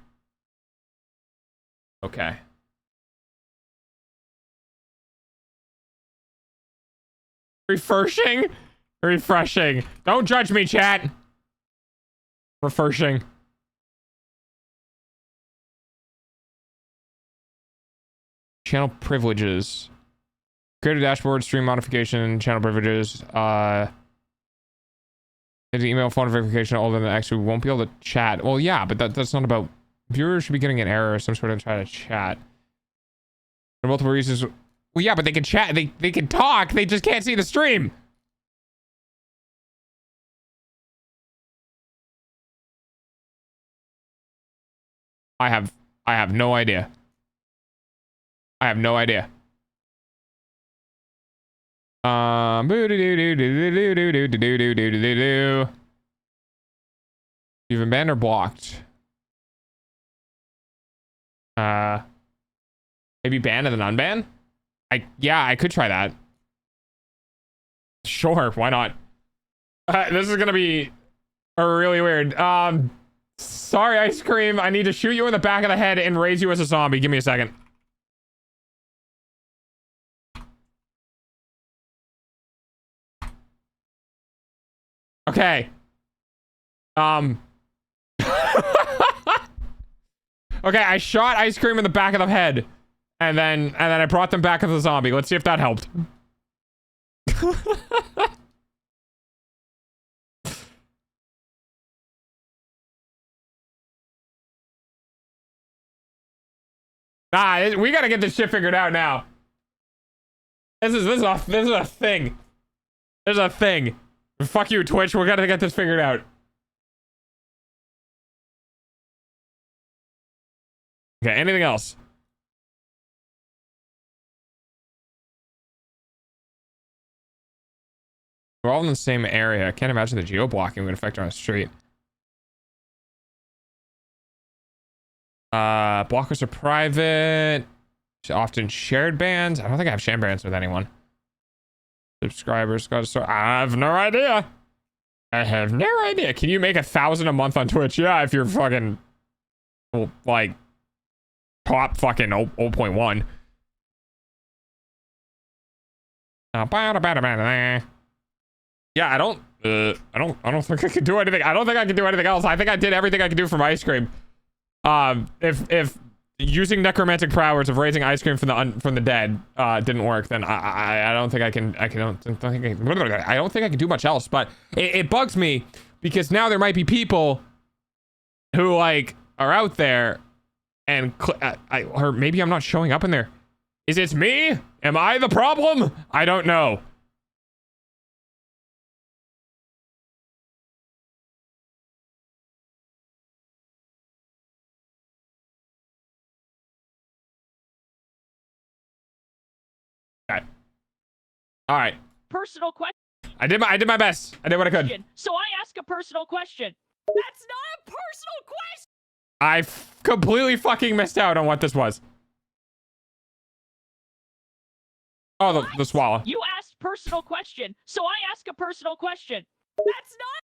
Okay. Refreshing? Refreshing. Don't judge me, chat. Refreshing. Channel privileges. Create a dashboard, stream modification, channel privileges. His email, phone verification, all of the X, we won't be able to chat. Well, yeah, but that's not about... Viewers should be getting an error or some sort of try to chat. For multiple reasons... Well, yeah, but they can chat. They can talk. They just can't see the stream. I have no idea. I have no idea. You've been banned or blocked. Maybe banned and then unban? Yeah, I could try that. Sure, why not? This is gonna be really weird. Sorry, Ice Cream. I need to shoot you in the back of the head and raise you as a zombie. Give me a second. Okay. Okay, I shot Ice Cream in the back of the head. And then I brought them back as a zombie. Let's see if that helped. Nah, we gotta get this shit figured out now. This is a thing. There's a thing. Fuck you, Twitch. We gotta get this figured out. Okay, anything else? We're all in the same area. I can't imagine the geo-blocking would affect our street. Blockers are private. Often shared bans. I don't think I have shared bans with anyone. Subscribers got to start. I have no idea. I have no idea. Can you make 1,000 a month on Twitch? Yeah, if you're fucking like top fucking 0.1. Yeah, I don't think I could do anything. I don't think I can do anything else. I think I did everything I could do from Ice Cream. If using necromantic powers of raising Ice Cream from the dead didn't work, then I don't think I can. I don't think I can do much else. But it bugs me because now there might be people who like are out there and or maybe I'm not showing up in there. Is it me? Am I the problem? I don't know. Okay. All right. Personal question. I did my best. I did what I could. So I ask a personal question. That's not a personal question. I completely fucking missed out on what this was. Oh, the swallow. You asked personal question, so I ask a personal question. That's not.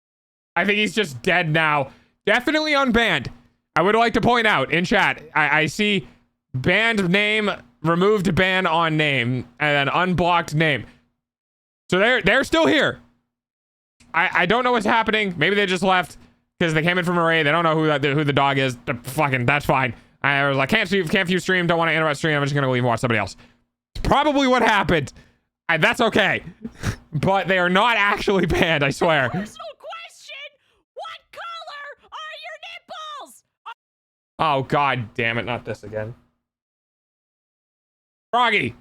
I think he's just dead now. Definitely unbanned. I would like to point out in chat, I see banned name, removed ban on name, and then unblocked name. So they're still here. I don't know what's happening. Maybe they just left because they came in from a raid. They don't know who the dog is. Fucking, that's fine. I was like, can't view stream. Don't want to interrupt stream. I'm just gonna leave and watch somebody else. It's probably what happened. That's okay. But they are not actually banned. I swear. Personal question. What color are your nipples? Oh god damn it! Not this again. Froggy.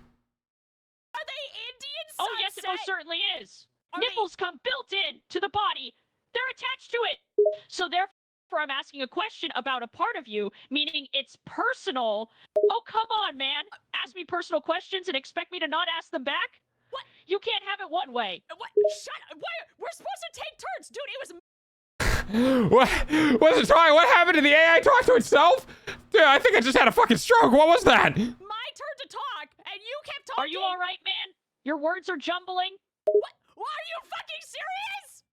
Are they Indian sunset? Oh yes, it most certainly is. Nipples come built in to the body. They're attached to it. So therefore, I'm asking a question about a part of you, meaning it's personal. Oh, come on, man. Ask me personal questions and expect me to not ask them back? What? You can't have it one way. What? Shut up. We're supposed to take turns, dude. It was... What's it trying? What happened? Did the AI talk to itself? Dude, I think I just had a fucking stroke. What was that? My turn to talk, and you kept talking. Are you all right, man? Your words are jumbling. What? Are you fucking serious?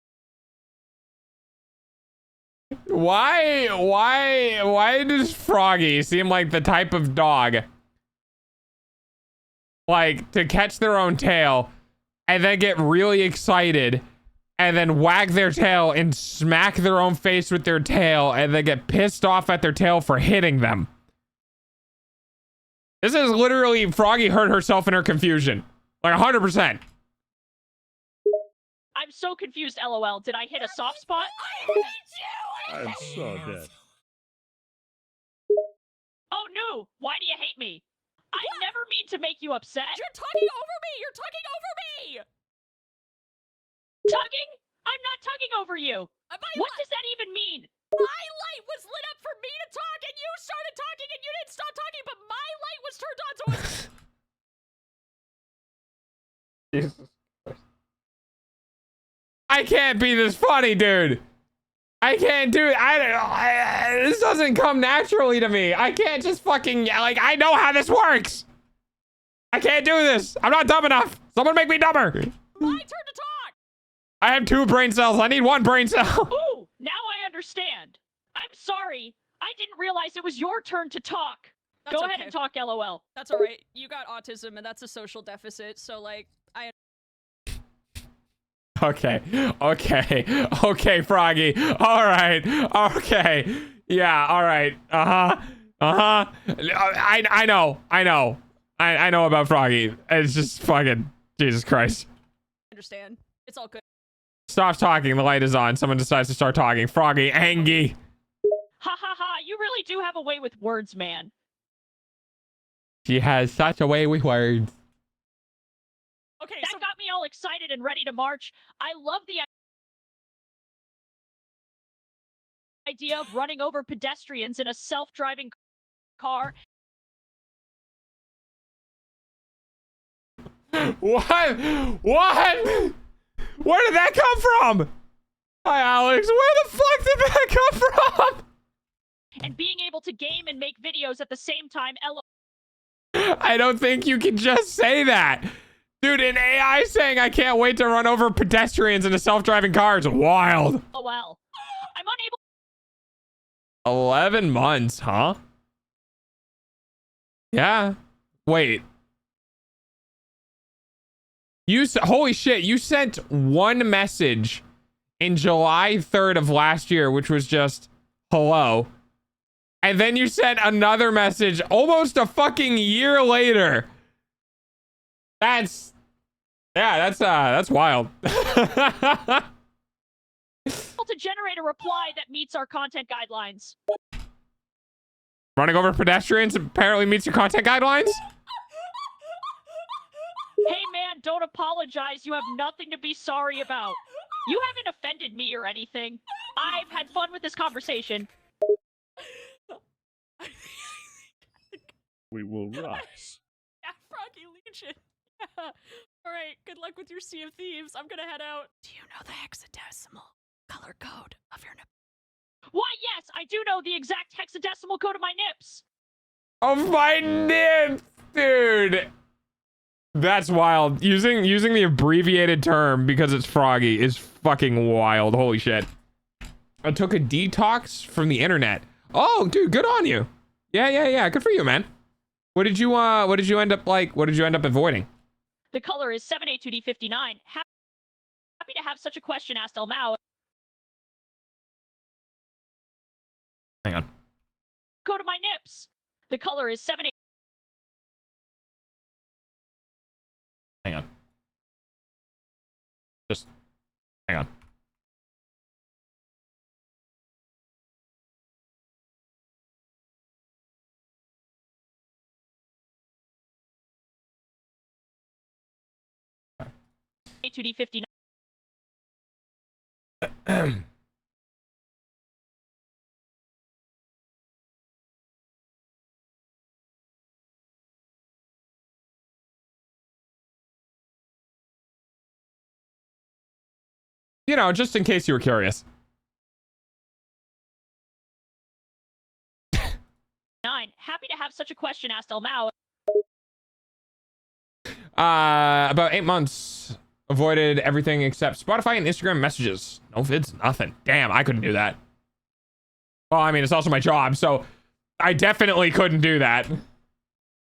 Why does Froggy seem like the type of dog like to catch their own tail and then get really excited and then wag their tail and smack their own face with their tail and then get pissed off at their tail for hitting them? This is literally Froggy hurt herself in her confusion. Like 100%. I'm so confused, LOL. Did I hit a soft spot? I'm so dead. Oh no! Why do you hate me? I never mean to make you upset. You're talking over me! You're talking over me! Tugging? I'm not tugging over you. What does that even mean? My light was lit up for me to talk, and you started talking, and you didn't stop talking, but my light was turned on, so Jesus Christ. I can't be this funny, dude. I can't do it. This doesn't come naturally to me. I can't just fucking, like, I know how this works. I can't do this. I'm not dumb enough. Someone make me dumber. my turn to talk! I have 2 brain cells. I need 1 brain cell. Ooh, now I understand. I'm sorry. I didn't realize it was your turn to talk. That's Go ahead okay. and talk, LOL. That's alright. You got autism, and that's a social deficit, so, like, Okay, Froggy. All right, okay. Yeah, all right. I know about Froggy. It's just fucking Jesus Christ. understand. It's all good. Stop talking. The light is on. Someone decides to start talking. Froggy, Angie. Ha ha ha, you really do have a way with words, man. She has such a way with words. Okay, that got me all excited and ready to march. I love the idea of running over pedestrians in a self-driving car. What? Where did that come from? Hi, Alex. Where the fuck did that come from? And being able to game and make videos at the same time. I don't think you can just say that. Dude, an AI saying I can't wait to run over pedestrians in a self-driving car is wild. Oh well. I'm unable. 11 months, huh? Yeah. Wait. Holy shit, you sent 1 message in July 3rd of last year, which was just hello. And then you sent another message almost a fucking year later. That's wild. To generate a reply that meets our content guidelines. Running over pedestrians apparently meets your content guidelines? Hey man, don't apologize. You have nothing to be sorry about. You haven't offended me or anything. I've had fun with this conversation. We will rise. Yeah, Froggy Legion. Yeah. Alright, good luck with your Sea of Thieves. I'm gonna head out. Do you know the hexadecimal color code of your nip? Why, yes, I do know the exact hexadecimal code of my nips. Of my nips, dude. That's wild. Using the abbreviated term because it's Froggy is fucking wild. Holy shit. I took a detox from the internet. Oh, dude, good on you. Yeah. Good for you, man. What did you end up avoiding? The color is 7A2D59. Happy to have such a question asked Elmao. Hang on. Code of my nips. The color is 7A. Hang on. Just hang on. A2D59. You know, just in case you were curious. 9. Happy to have such a question asked Elmao. About 8 months. Avoided everything except Spotify and Instagram messages. No vids, nothing. Damn, I couldn't do that. Well, I mean, it's also my job, so I definitely couldn't do that.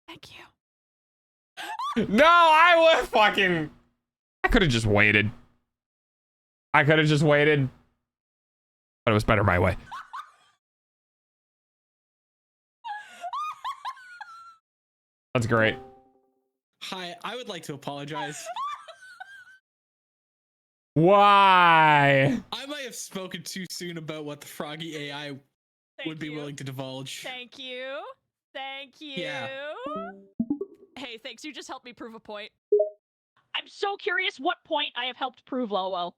Thank you. No, I would fucking... I could have just waited. I could have just waited. But it was better my way. That's great. Hi, I would like to apologize. Why? I might have spoken too soon about what the Froggy AI would be willing to divulge. Thank you. Thank you. Yeah. Hey, thanks. You just helped me prove a point. I'm so curious what point I have helped prove, Lowell.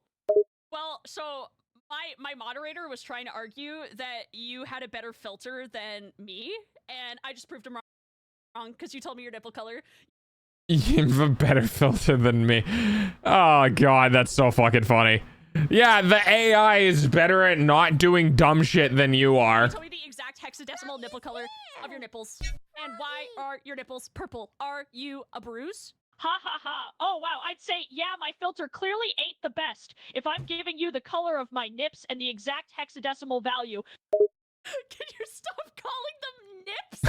Well, so my moderator was trying to argue that you had a better filter than me, and I just proved him wrong because you told me your nipple color. You have a better filter than me. Oh god, that's so fucking funny. Yeah, the AI is better at not doing dumb shit than you are. Tell me the exact hexadecimal nipple color of your nipples. And why are your nipples purple? Are you a bruise? Ha ha ha. Oh wow, I'd say, yeah, my filter clearly ain't the best. If I'm giving you the color of my nips and the exact hexadecimal value. Can you stop calling them nips?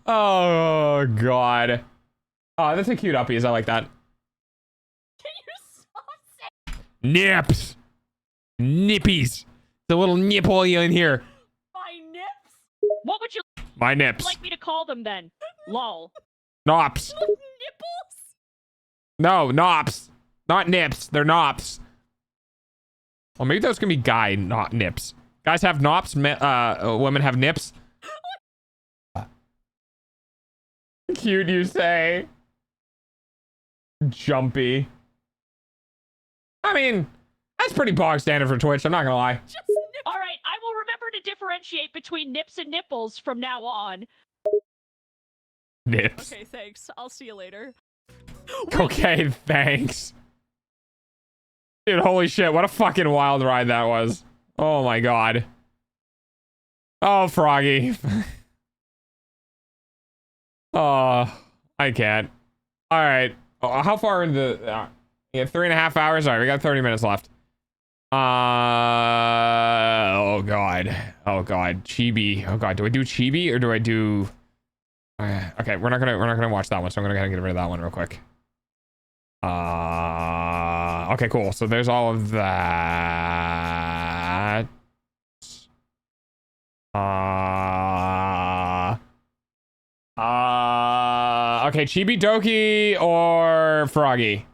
Oh god. Oh, that's a cute uppies. I like that. Can you stop saying Nips. Nippies. The little nipple in here. my nips? What would you My nips. like me to call them then? Lol. Nops. Nipples? No, nops. Not nips. They're nops. Well, maybe those can be guy, not nips. Guys have nops. Women have nips. Cute, you say? Jumpy. I mean, that's pretty bog standard for Twitch. I'm not gonna lie. All right, I will remember to differentiate between nips and nipples from now on. Nips. Okay, thanks. I'll see you later. Okay, thanks. Dude, holy shit, what a fucking wild ride that was. Oh my god. Oh, Froggy. Oh, I can't. All right. Oh, how far into the... yeah, 3.5 hours. All right, we got 30 minutes left. Oh god. Oh god. Chibi. Oh god. Do I do Chibi or do I do... okay, we're not gonna watch that one, so I'm gonna go ahead and get rid of that one real quick. Okay, cool. So there's all of that. Okay, Chibi Doki or Froggy?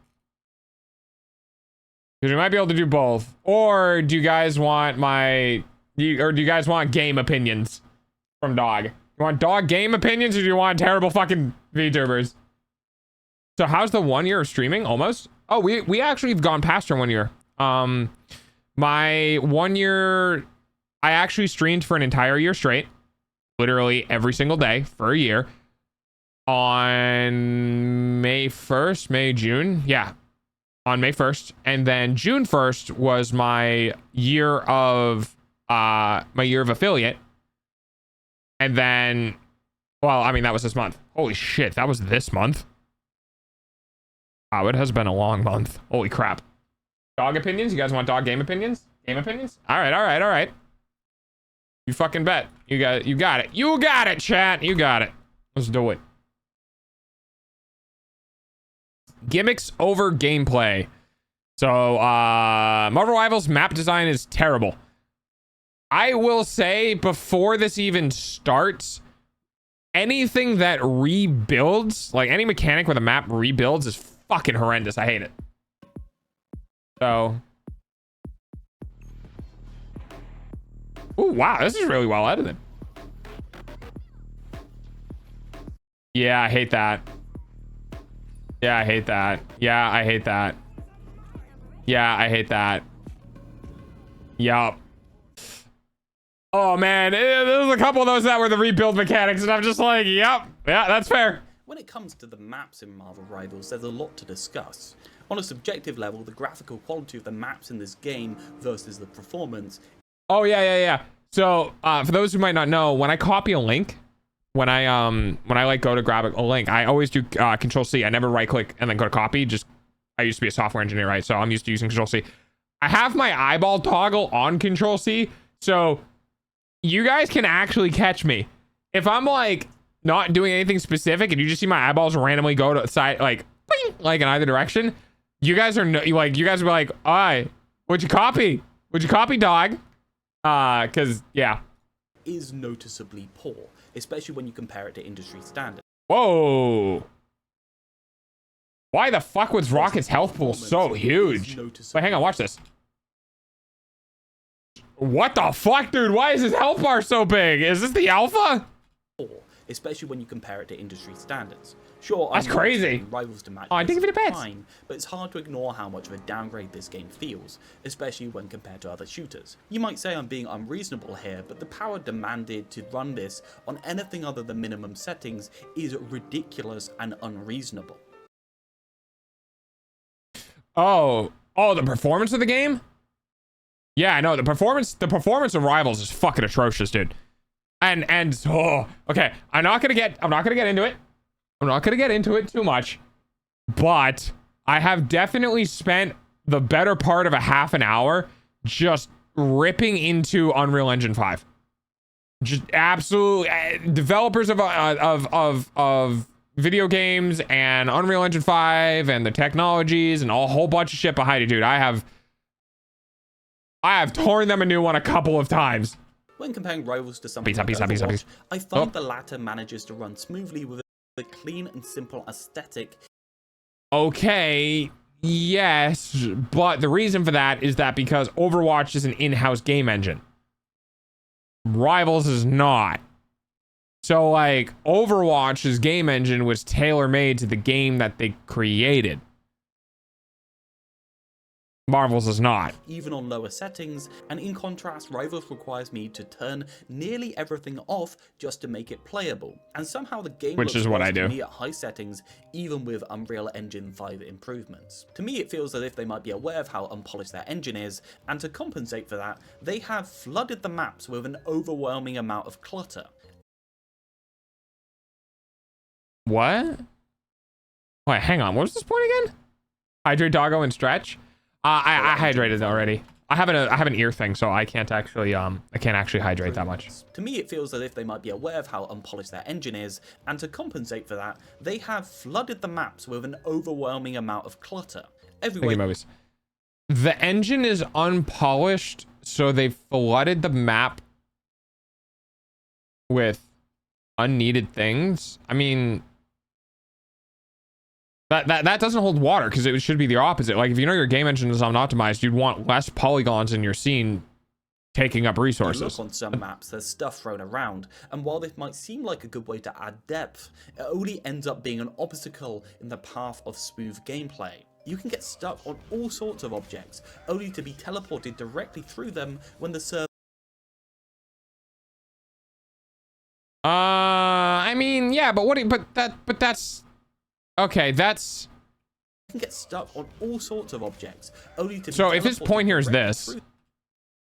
Because we might be able to do both. Or do you guys want do you guys want game opinions from Dog? You want Dog game opinions or do you want terrible fucking VTubers? So how's the 1 year of streaming? Almost? Oh, we actually have gone past our 1 year. My 1 year, I actually streamed for an entire year straight. Literally every single day for a year. On May 1st, June. Yeah. On May 1st. And then June 1st was my year of affiliate. And then, well, I mean, that was this month. Holy shit, that was this month. Wow, it has been a long month. Holy crap. Dog opinions? You guys want dog game opinions? Game opinions? All right. You fucking bet. You got it. You got it, chat. You got it. Let's do it. Gimmicks over gameplay. So, Marvel Rivals map design is terrible. I will say, before this even starts, anything that rebuilds, like any mechanic with a map rebuilds, is fucking horrendous. I hate it. So. Oh, wow. This is really well edited. Yeah, I hate that. Yeah, I hate that. Yeah, I hate that. Yeah, I hate that. Yup. Oh, man. There's a couple of those that were the rebuild mechanics, and I'm just like, yep. Yeah, that's fair. When it comes to the maps in Marvel Rivals, there's a lot to discuss. On a subjective level, the graphical quality of the maps in this game versus the performance. Oh, yeah. So, for those who might not know, when I copy a link, when I like go to grab a link, I always do Control C. I never right click and then go to copy. I used to be a software engineer, right? So I'm used to using Control C. I have my eyeball toggle on Control C, so you guys can actually catch me. If I'm like not doing anything specific and you just see my eyeballs randomly go to the side, like, bing, like in either direction, you guys are like, you guys will be like, all right, what'd you copy? What'd you copy, dog? Cause yeah. Is noticeably poor, especially when you compare it to industry standards. Whoa. Why the fuck was Rocket's health pool so huge? Wait, hang on, watch this. What the fuck, dude? Why is his health bar so big? Is this the alpha? Especially when you compare it to industry standards. Sure, that's crazy. Rivals to match, oh, I think of it a bit. Fine, but it's hard to ignore how much of a downgrade this game feels, especially when compared to other shooters. You might say I'm being unreasonable here, but the power demanded to run this on anything other than minimum settings is ridiculous and unreasonable. Oh, the performance of the game? Yeah, no, the performance of Rivals is fucking atrocious, dude. And oh, okay, I'm not gonna get into it. I'm not gonna get into it too much, but I have definitely spent the better part of a half an hour just ripping into Unreal Engine 5. Just absolutely, developers of video games and Unreal Engine 5 and the technologies and a whole bunch of shit behind it, dude. I have torn them a new one a couple of times. When comparing Rivals to something like Overwatch, I find the latter manages to run smoothly with a clean and simple aesthetic. Okay, yes, but the reason for that is that because Overwatch is an in-house game engine. Rivals is not. So like Overwatch's game engine was tailor-made to the game that they created. Marvel's is not. Even on lower settings, and in contrast, Rivals requires me to turn nearly everything off just to make it playable. And somehow the game which is what I do to me at high settings, even with Unreal Engine 5 improvements. To me, it feels as if they might be aware of how unpolished their engine is, and to compensate for that, they have flooded the maps with an overwhelming amount of clutter. What? Wait, hang on. What was this point again? Hydrate, doggo, and stretch. I hydrated already. I have an ear thing, so I can't actually hydrate that much. To me, it feels as if they might be aware of how unpolished their engine is, and to compensate for that, they have flooded the maps with an overwhelming amount of clutter. Movies. The engine is unpolished, so they flooded the map with unneeded things. I mean, that doesn't hold water, because it should be the opposite. Like, if you know your game engine is unoptimized, you'd want less polygons in your scene taking up resources. You look on some maps, there's stuff thrown around, and while this might seem like a good way to add depth, it only ends up being an obstacle in the path of smooth gameplay. You can get stuck on all sorts of objects, only to be teleported directly through them when the server... I mean, yeah, but that's... Okay, that's... You can get stuck on all sorts of objects, only to be so if his point here is this,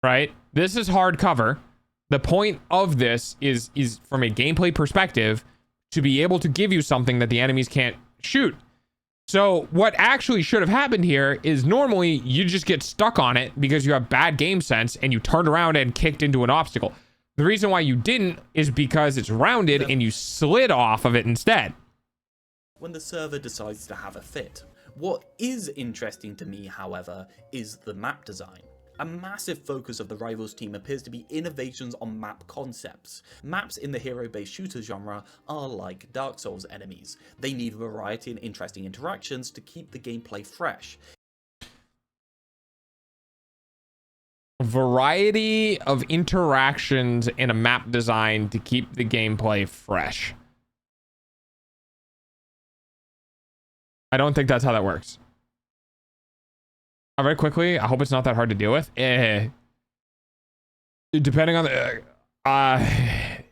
right? This is hard cover. The point of this is from a gameplay perspective to be able to give you something that the enemies can't shoot. So what actually should have happened here is normally you just get stuck on it because you have bad game sense and you turned around and kicked into an obstacle. The reason why you didn't is because it's rounded and you slid off of it instead. When the server decides to have a fit. What is interesting to me, however, is the map design. A massive focus of the Rivals team appears to be innovations on map concepts. Maps in the hero-based shooter genre are like Dark Souls enemies. They need variety and interesting interactions to keep the gameplay fresh. Variety of interactions in a map design to keep the gameplay fresh. I don't think that's how that works. Very quickly, I hope it's not that hard to deal with. Depending on the...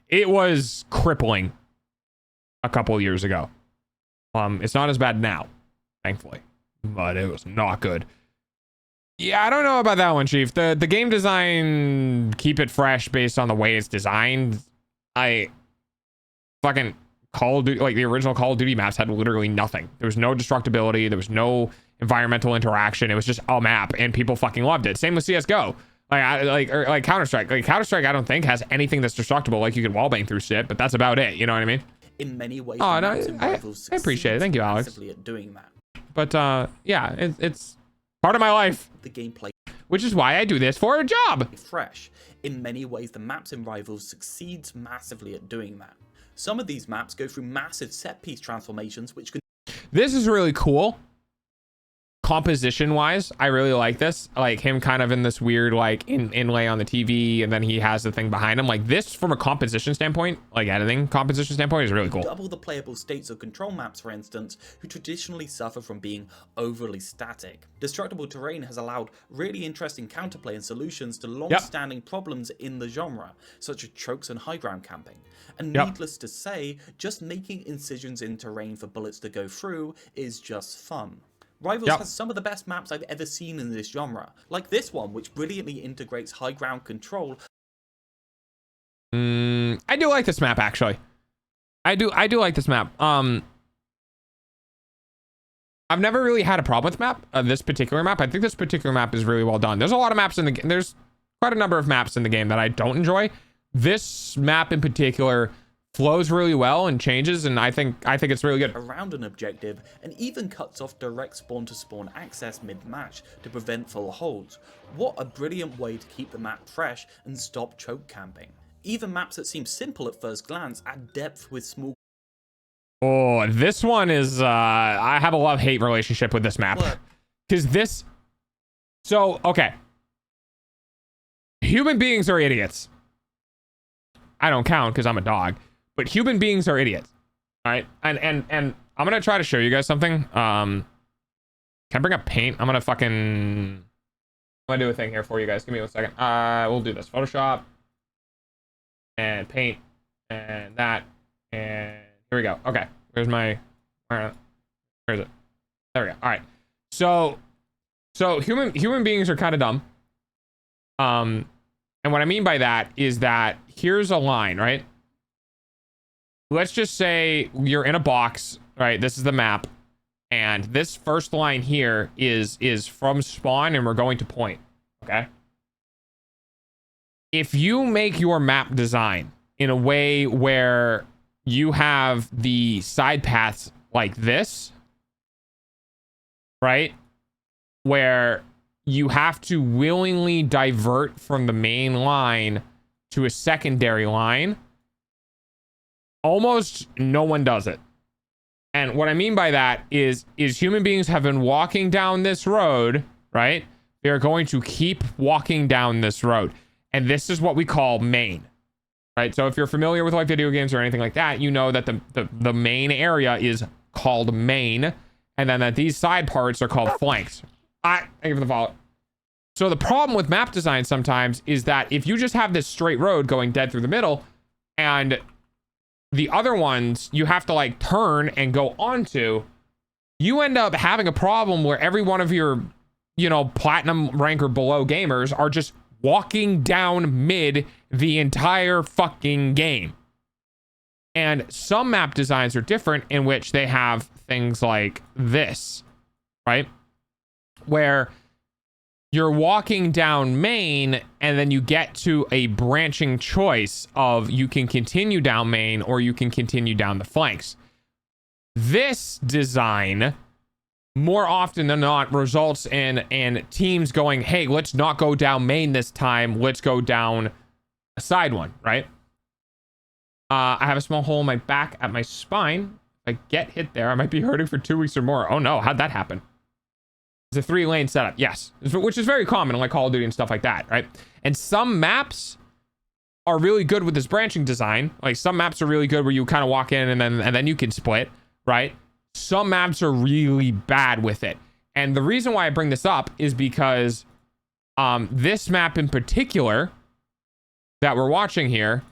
it was crippling a couple of years ago. It's not as bad now, thankfully. But it was not good. Yeah, I don't know about that one, Chief. The game design, keep it fresh based on the way it's designed. Fucking... Call of Duty, like the original Call of Duty maps had literally nothing. There was no destructibility. There was no environmental interaction. It was just a map, and people fucking loved it. Same with CS:GO. Like Counter-Strike. Like Counter-Strike, I don't think has anything that's destructible. Like you can wallbang through shit, but that's about it. You know what I mean? In many ways, oh, no, I appreciate it. Thank you, Alex. At doing that. But yeah, it's part of my life. The gameplay, which is why I do this for a job. Fresh. In many ways, the maps in Rivals succeeds massively at doing that. Some of these maps go through massive set-piece transformations, which can... This is really cool. Composition wise, I really like this. Like him kind of in this weird like inlay on the TV, and then he has the thing behind him. Like this from a composition standpoint, like editing composition standpoint, is really cool. Double the playable states of control maps, for instance, who traditionally suffer from being overly static. Destructible terrain has allowed really interesting counterplay and solutions to long-standing problems in the genre, such as chokes and high ground camping. And needless to say, just making incisions in terrain for bullets to go through is just fun. Rivals has some of the best maps I've ever seen in this genre, like this one, which brilliantly integrates high ground control. I do like this map, actually. I do like this map. I've never really had a problem with map, this particular map. I think this particular map is really well done. There's a lot of maps in the game. There's quite a number of maps in the game that I don't enjoy. This map in particular flows really well and changes, and I think it's really good. Around an objective, and even cuts off direct spawn to spawn access mid-match to prevent full holds. What a brilliant way to keep the map fresh and stop choke camping. Even maps that seem simple at first glance add depth with small... Oh, this one is I have a love-hate relationship with this map. Because this... So, okay. Human beings are idiots. I don't count because I'm a dog. But human beings are idiots. All right. And I'm going to try to show you guys something. Can I bring up paint? I'm going to do a thing here for you guys. Give me 1 second. We'll do this. Photoshop. And paint. And that. And here we go. Okay. Where's my... Where is it? There we go. All right. So human beings are kind of dumb. And what I mean by that is that here's a line, right? Let's just say you're in a box, right? This is the map. And this first line here is from spawn, and we're going to point, okay? If you make your map design in a way where you have the side paths like this, right? Where you have to willingly divert from the main line to a secondary line, almost no one does it. And what I mean by that is human beings have been walking down this road, right? They're going to keep walking down this road. And this is what we call main, right? So if you're familiar with like video games or anything like that, you know that the main area is called main, and then that these side parts are called flanks. Thank you for the follow. So the problem with map design sometimes is that if you just have this straight road going dead through the middle, and the other ones you have to like turn and go onto, you end up having a problem where every one of your, you know, platinum rank or below gamers are just walking down mid the entire fucking game. And some map designs are different, in which they have things like this, right? Where you're walking down main, and then you get to a branching choice of you can continue down main or you can continue down the flanks. This design, more often than not, results in teams going, hey, let's not go down main this time. Let's go down a side one, right? I have a small hole in my back at my spine. If I get hit there, I might be hurting for 2 weeks or more. Oh no, how'd that happen? It's a 3-lane setup, yes, which is very common in like Call of Duty and stuff like that, right? And some maps are really good with this branching design. Like some maps are really good where you kind of walk in and then you can split, right? Some maps are really bad with it. And the reason why I bring this up is because this map in particular that we're watching here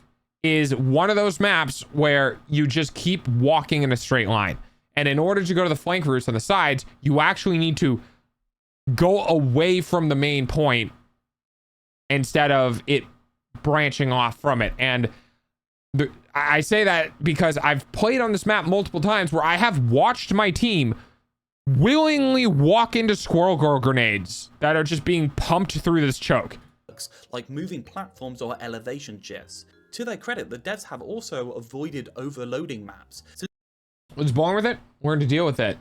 is one of those maps where you just keep walking in a straight line. And in order to go to the flank routes on the sides, you actually need to go away from the main point instead of it branching off from it. And I say that because I've played on this map multiple times where I have watched my team willingly walk into Squirrel Girl grenades that are just being pumped through this choke. Like moving platforms or elevation shifts. To their credit, the devs have also avoided overloading maps. So What's wrong with it? Learn to deal with it.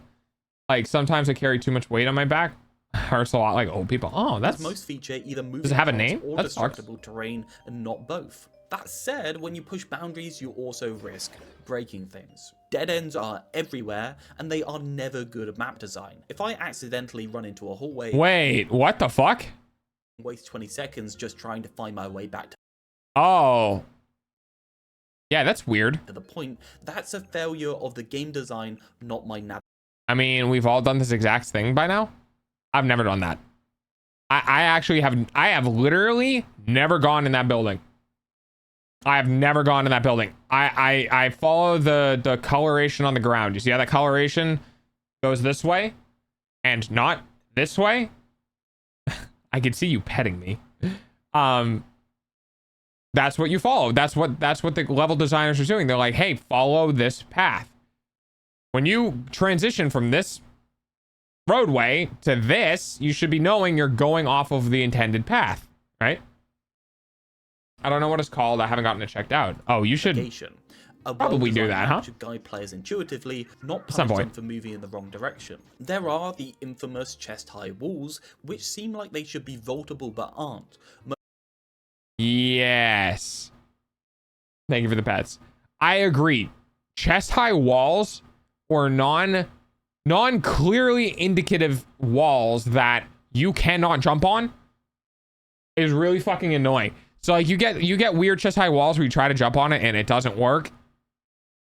Like sometimes I carry too much weight on my back. Hurts a lot like old people. Oh, that's most feature either moving does it have a parts name? or That sucks. destructible terrain and not both. That said, when you push boundaries, you also risk breaking things. Dead ends are everywhere, and they are never good at map design. If I accidentally run into a hallway... Wait, what the fuck? Waste 20 seconds just trying to find my way back to... Oh. Yeah, that's weird. To the point, that's a failure of the game design, not my nav. I mean, we've all done this exact thing by now. I've never done that. I actually have... I have literally never gone in that building. I have never gone in that building. I follow the coloration on the ground. You see how that coloration goes this way and not this way? I can see you petting me. That's what you follow. That's what the level designers are doing. They're like, hey, follow this path. When you transition from this roadway to this, you should be knowing you're going off of the intended path, right? I don't know what it's called. I haven't gotten it checked out. Oh, you should probably do that, huh? Should guide players intuitively, not Some punish point. them for moving in the wrong direction. There are the infamous chest-high walls, which seem like they should be vaultable but aren't. Yes. Thank you for the pets. I agree. Chest-high walls or non-clearly indicative walls that you cannot jump on is really fucking annoying. So like you get weird chest-high walls where you try to jump on it and it doesn't work.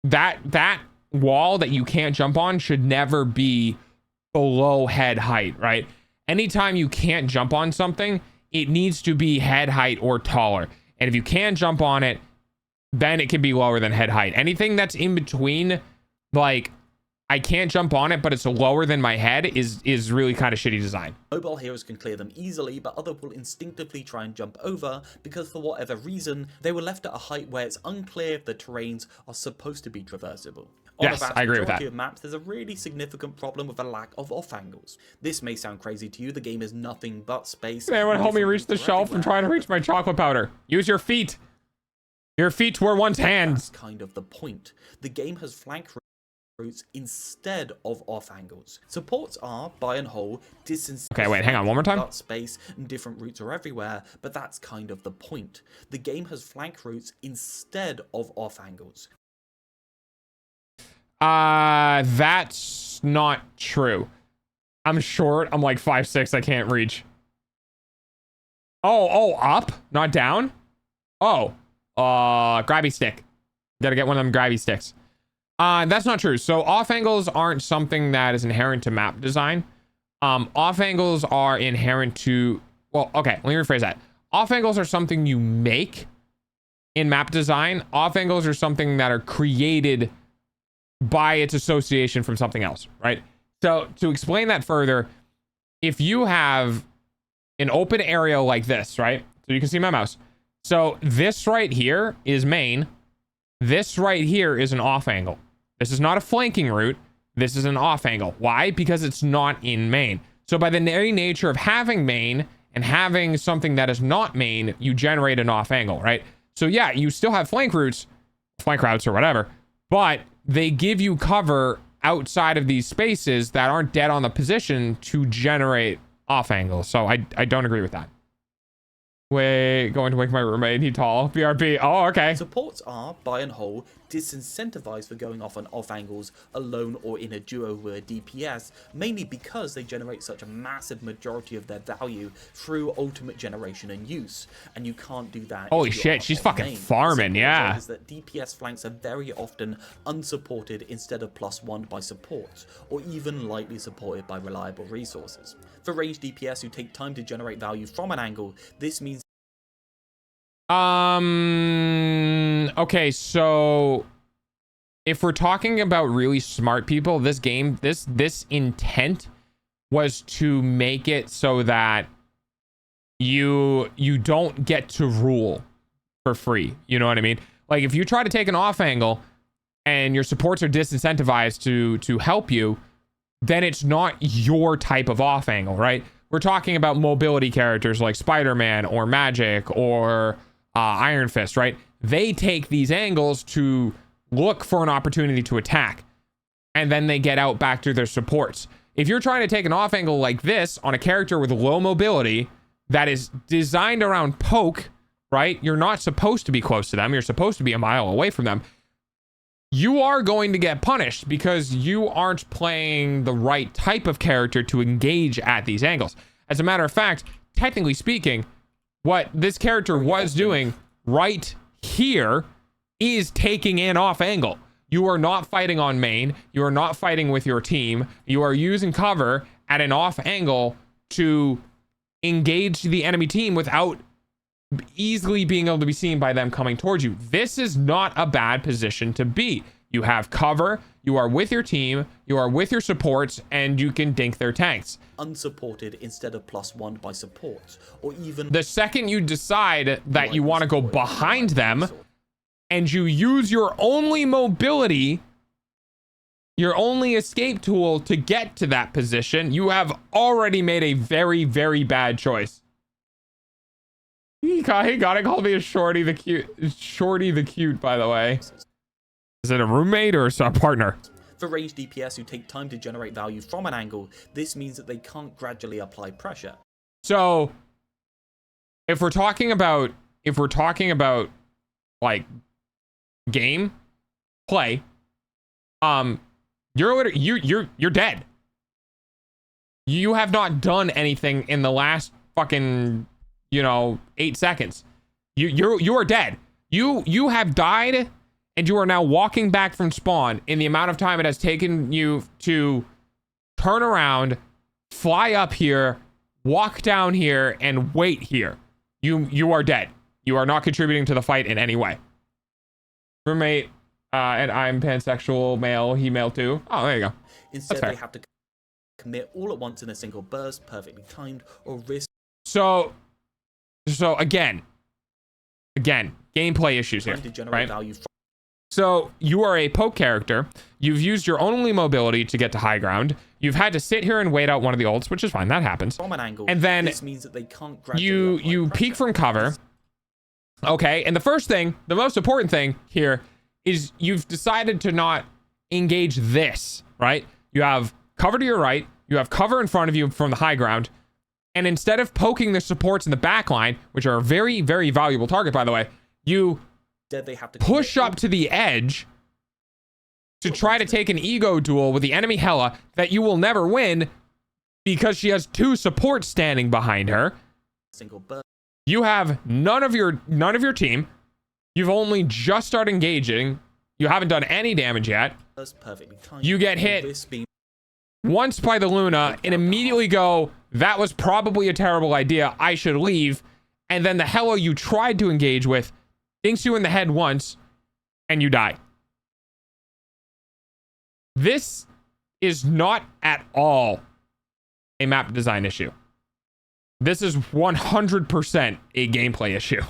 That wall that you can't jump on should never be below head height, right? Anytime you can't jump on something, it needs to be head height or taller. And if you can jump on it, then it can be lower than head height. Anything that's in between, like I can't jump on it, but it's lower than my head is really kind of shitty design. Mobile heroes can clear them easily, but others will instinctively try and jump over because for whatever reason, they were left at a height where it's unclear if the terrains are supposed to be traversable. On Yes, I agree with that. Of maps, there's a really significant problem with a lack of off angles. This may sound crazy to you, the game is nothing but space. Anyone help me reach the shelf? I'm trying to reach my chocolate powder. Use your feet. Your feet were once hands. That's kind of the point. The game has flank routes instead of off angles. Supports are, by and whole, distance. Okay, wait, hang on, one more time. Space and different routes are everywhere, but that's kind of the point. The game has flank routes instead of off angles. That's not true. I'm short. I'm like 5'6". I can't reach. Oh, up, not down. Oh, grabby stick. Gotta get one of them grabby sticks. That's not true. So off angles aren't something that is inherent to map design. Off angles are inherent to, well, okay, let me rephrase that. Off angles are something you make in map design. Off angles are something that are created by its association from something else, right? So to explain that further, if you have an open area like this, right? So you can see my mouse. So this right here is main. This right here is an off angle. This is not a flanking route. This is an off angle. Why? Because it's not in main. So by the very nature of having main and having something that is not main, you generate an off angle, right? So yeah, you still have flank routes or whatever, but they give you cover outside of these spaces that aren't dead on the position to generate off angles. So I don't agree with that. Wait, going to wake my roommate. He tall. BRB. Oh, okay. Supports are, by and whole, disincentivized for going off on off angles alone or in a duo with DPS, mainly because they generate such a massive majority of their value through ultimate generation and use, and you can't do that. Holy shit, she's fucking farming, yeah. Is that DPS flanks are very often unsupported instead of +1 by supports, or even lightly supported by reliable resources. For ranged DPS who take time to generate value from an angle, this means okay, so if we're talking about really smart people, this game, this intent was to make it so that you don't get to rule for free. You know what I mean? Like if you try to take an off angle and your supports are disincentivized to help you, then it's not your type of off angle, right? We're talking about mobility characters like Spider-Man or Magic or Iron Fist, right? They take these angles to look for an opportunity to attack, and then they get out back to their supports. If you're trying to take an off angle like this on a character with low mobility that is designed around poke, right? You're not supposed to be close to them. You're supposed to be a mile away from them. You are going to get punished because you aren't playing the right type of character to engage at these angles. As a matter of fact, technically speaking, what this character was doing right here is taking an off angle. You are not fighting on main. You are not fighting with your team. You are using cover at an off angle to engage the enemy team without easily being able to be seen by them coming towards you. This is not a bad position to be. You have cover, you are with your team, you are with your supports, and you can dink their tanks. Unsupported instead of +1 by supports, or even the second you decide that you want to go behind them and you use your only mobility, your only escape tool to get to that position, you have already made a very, very bad choice. He gotta call me a Shorty the cute, by the way. Is it a roommate or a partner? For ranged DPS who take time to generate value from an angle, this means that they can't gradually apply pressure. So if we're talking about like game play, you're dead. You have not done anything in the last fucking 8 seconds. You are dead. You have died, and you are now walking back from spawn in the amount of time it has taken you to turn around, fly up here, walk down here, and wait here. You are dead. You are not contributing to the fight in any way. Roommate, and I'm pansexual male, he male too. Oh, there you go. Instead, they have to commit all at once in a single burst, perfectly timed, or risk. So again, gameplay issues here, right? So you are a poke character. You've used your only mobility to get to high ground. You've had to sit here and wait out one of the ults, which is fine. That happens. From an angle, and then this means that they can't you peek from cover. Okay, and the most important thing here is you've decided to not engage this, right? You have cover to your right. You have cover in front of you from the high ground. And instead of poking the supports in the back line, which are a very, very valuable target, by the way, you push up to the edge to try to take an ego duel with the enemy Hela that you will never win because she has 2 supports standing behind her. You have none of your team. You've only just started engaging. You haven't done any damage yet. You get hit once by the Luna and immediately go, that was probably a terrible idea. I should leave. And then the Hela you tried to engage with dinks you in the head once and you die. This is not at all a map design issue. This is 100% a gameplay issue.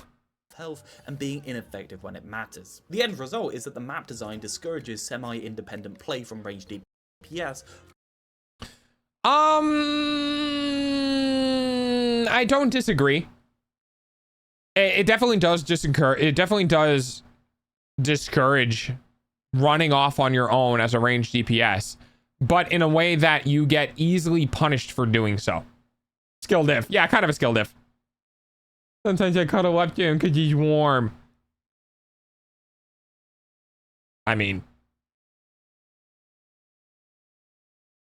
Health and being ineffective when it matters. The end result is that the map design discourages semi-independent play from ranged DPS. I don't disagree. It definitely does discourage running off on your own as a ranged DPS, but in a way that you get easily punished for doing so. Skill diff. Yeah, kind of a skill diff. Sometimes I cuddle up to him because he's warm. I mean,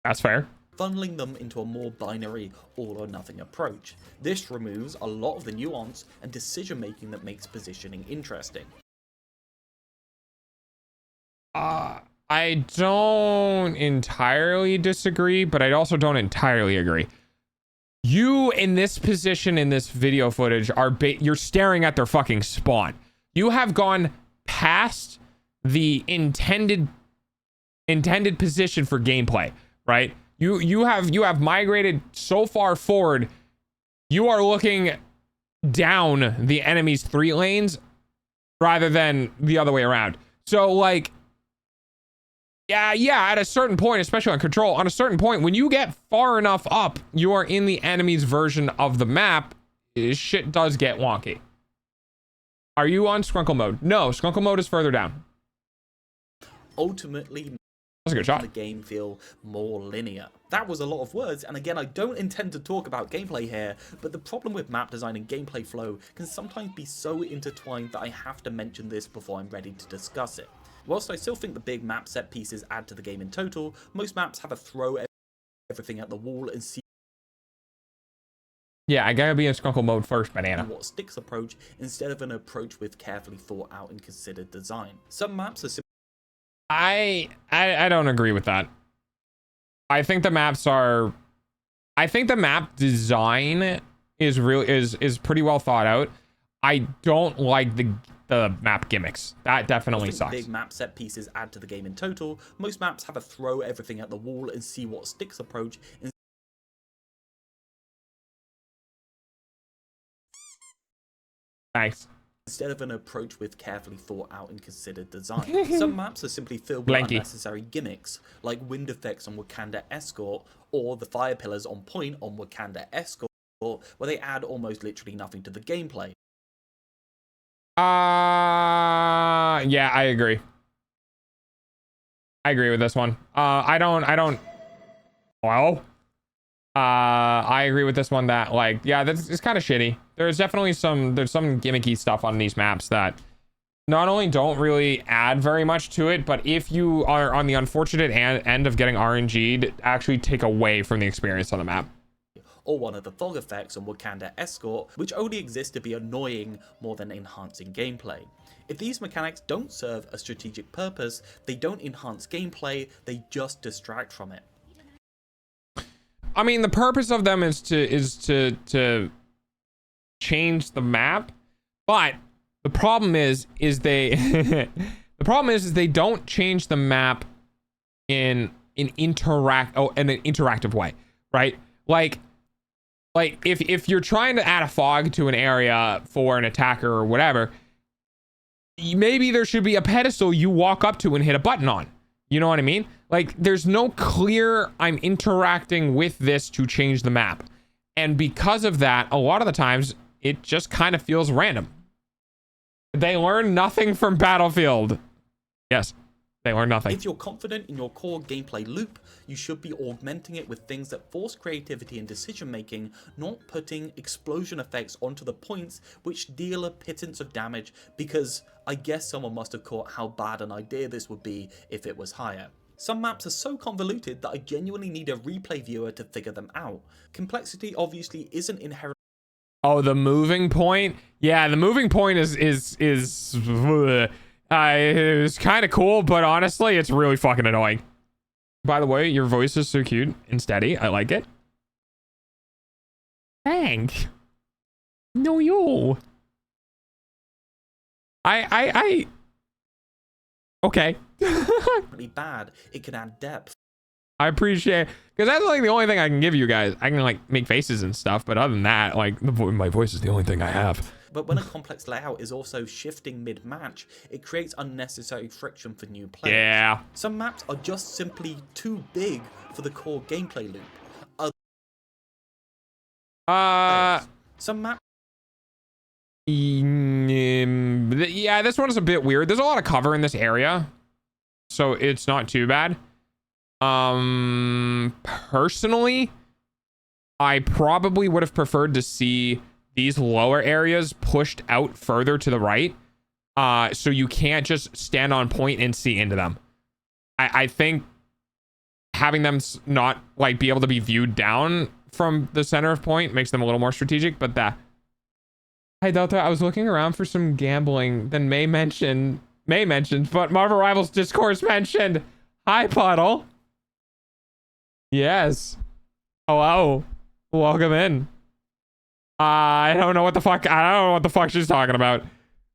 that's fair. Funneling them into a more binary all or nothing approach. This removes a lot of the nuance and decision making that makes positioning interesting. I don't entirely disagree, but I also don't entirely agree. You in this position in this video footage you're staring at their fucking spawn. You have gone past the intended position for gameplay, right? You have migrated so far forward. You are looking down the enemy's 3 lanes rather than the other way around. So like Yeah, at a certain point, especially on control, on a certain point, when you get far enough up, you are in the enemy's version of the map, shit does get wonky. Are you on Skrunkle mode? No, Skrunkle mode is further down. Ultimately, that's a good shot. The game feel more linear. That was a lot of words, and again, I don't intend to talk about gameplay here, but the problem with map design and gameplay flow can sometimes be so intertwined that I have to mention this before I'm ready to discuss it. Whilst I still think the big map set pieces add to the game in total, most maps have a throw everything at the wall and see Yeah, I gotta be in Skrunkle mode first, Banana. what sticks approach instead of an approach with carefully thought out and considered design. Some maps are I don't agree with that. I think the map design is pretty well thought out. I don't like the map gimmicks. That definitely sucks. Big map set pieces add to the game in total. Most maps have a throw everything at the wall and see what sticks approach. Thanks. Instead of an approach with carefully thought out and considered design. Some maps are simply filled with unnecessary gimmicks, like wind effects on Wakanda Escort, or the fire pillars on point on Wakanda Escort, where they add almost literally nothing to the gameplay. Yeah, I agree. I agree with this one. I agree with this one that, like, yeah, this is kind of shitty. There's definitely some gimmicky stuff on these maps that not only don't really add very much to it, but if you are on the unfortunate end of getting RNG'd, actually take away from the experience on the map. Or one of the fog effects on Wakanda Escort, which only exist to be annoying more than enhancing gameplay. If these mechanics don't serve a strategic purpose, they don't enhance gameplay, they just distract from it. I mean, the purpose of them is to change the map, but the problem is they they don't change the map in an interactive way, right? Like if you're trying to add a fog to an area for an attacker or whatever, maybe there should be a pedestal you walk up to and hit a button on. You know what I mean? Like, there's no clear I'm interacting with this to change the map. And because of that, a lot of the times it just kind of feels random. They learn nothing from Battlefield. Yes, they learn nothing. If you're confident in your core gameplay loop, you should be augmenting it with things that force creativity and decision making, not putting explosion effects onto the points which deal a pittance of damage, because I guess someone must have caught how bad an idea this would be if it was higher. Some maps are so convoluted that I genuinely need a replay viewer to figure them out. Complexity obviously isn't inherent. Oh, the moving point? Yeah, the moving point is kind of cool, but honestly, it's really fucking annoying. By the way, your voice is so cute and steady. I like it. Thank. No, you. Okay. Really bad. It can add depth. I appreciate, because that's like the only thing I can give you guys. I can like make faces and stuff, but other than that, like my voice is the only thing I have. But when a complex layout is also shifting mid-match, it creates unnecessary friction for new players. Yeah. Some maps are just simply too big for the core gameplay loop. Some maps. Yeah, this one is a bit weird. There's a lot of cover in this area, so it's not too bad. Personally, I probably would have preferred to see these lower areas pushed out further to the right, so you can't just stand on point and see into them. I think having them not like be able to be viewed down from the center of point makes them a little more strategic, but that. Hey Delta, I was looking around for some gambling. Then May mentioned, but Marvel Rivals Discourse mentioned. Hi Puddle. Yes. Hello. Welcome in. I don't know what the fuck. I don't know what the fuck she's talking about.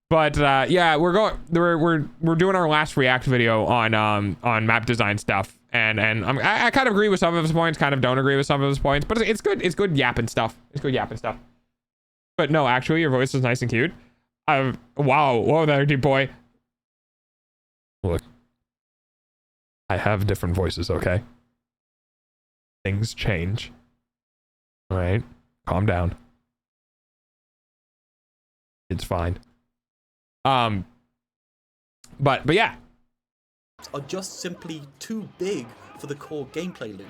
But yeah, we're doing our last react video on map design stuff, and I kind of agree with some of his points, kind of don't agree with some of his points, but it's good. It's good yapping stuff. It's good yapping stuff. But no, actually, your voice is nice and cute. Wow, whoa there, deep boy. Look, I have different voices, okay? Things change. All right, calm down. It's fine. But yeah. Are just simply too big for the core gameplay loop.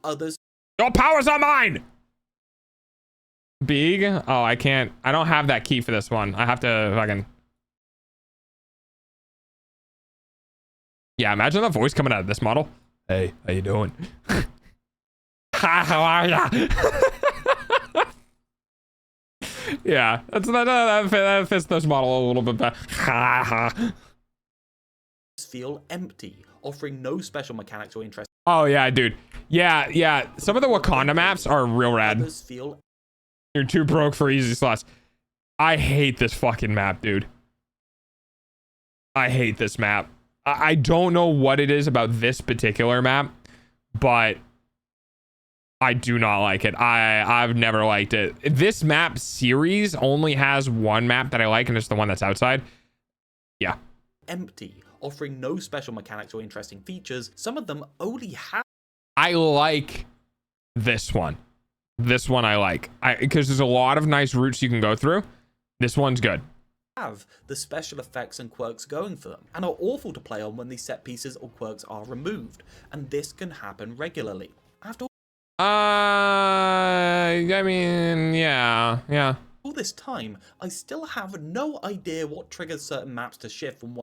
Others. Your powers are mine! Big? Oh, I can't. I don't have that key for this one. I have to fucking... Yeah, imagine the voice coming out of this model. Hey, how you doing? Hi, how are ya? Yeah, that fits this model a little bit better. Feel empty, offering no special mechanics or interest. Oh yeah, dude. Yeah. Some of the Wakanda maps are real rad. You're too broke for easy slots. I hate this fucking map, dude. I hate this map. I don't know what it is about this particular map, but I do not like it. I've never liked it. This map series only has one map that I like, and it's the one that's outside. Yeah. Empty, offering no special mechanics or interesting features. Some of them only have. I like this one. This one I like. Because there's a lot of nice routes you can go through. This one's good. Have the special effects and quirks going for them, and are awful to play on when these set pieces or quirks are removed. And this can happen regularly. After I mean, yeah. all this time, I still have no idea what triggers certain maps to shift from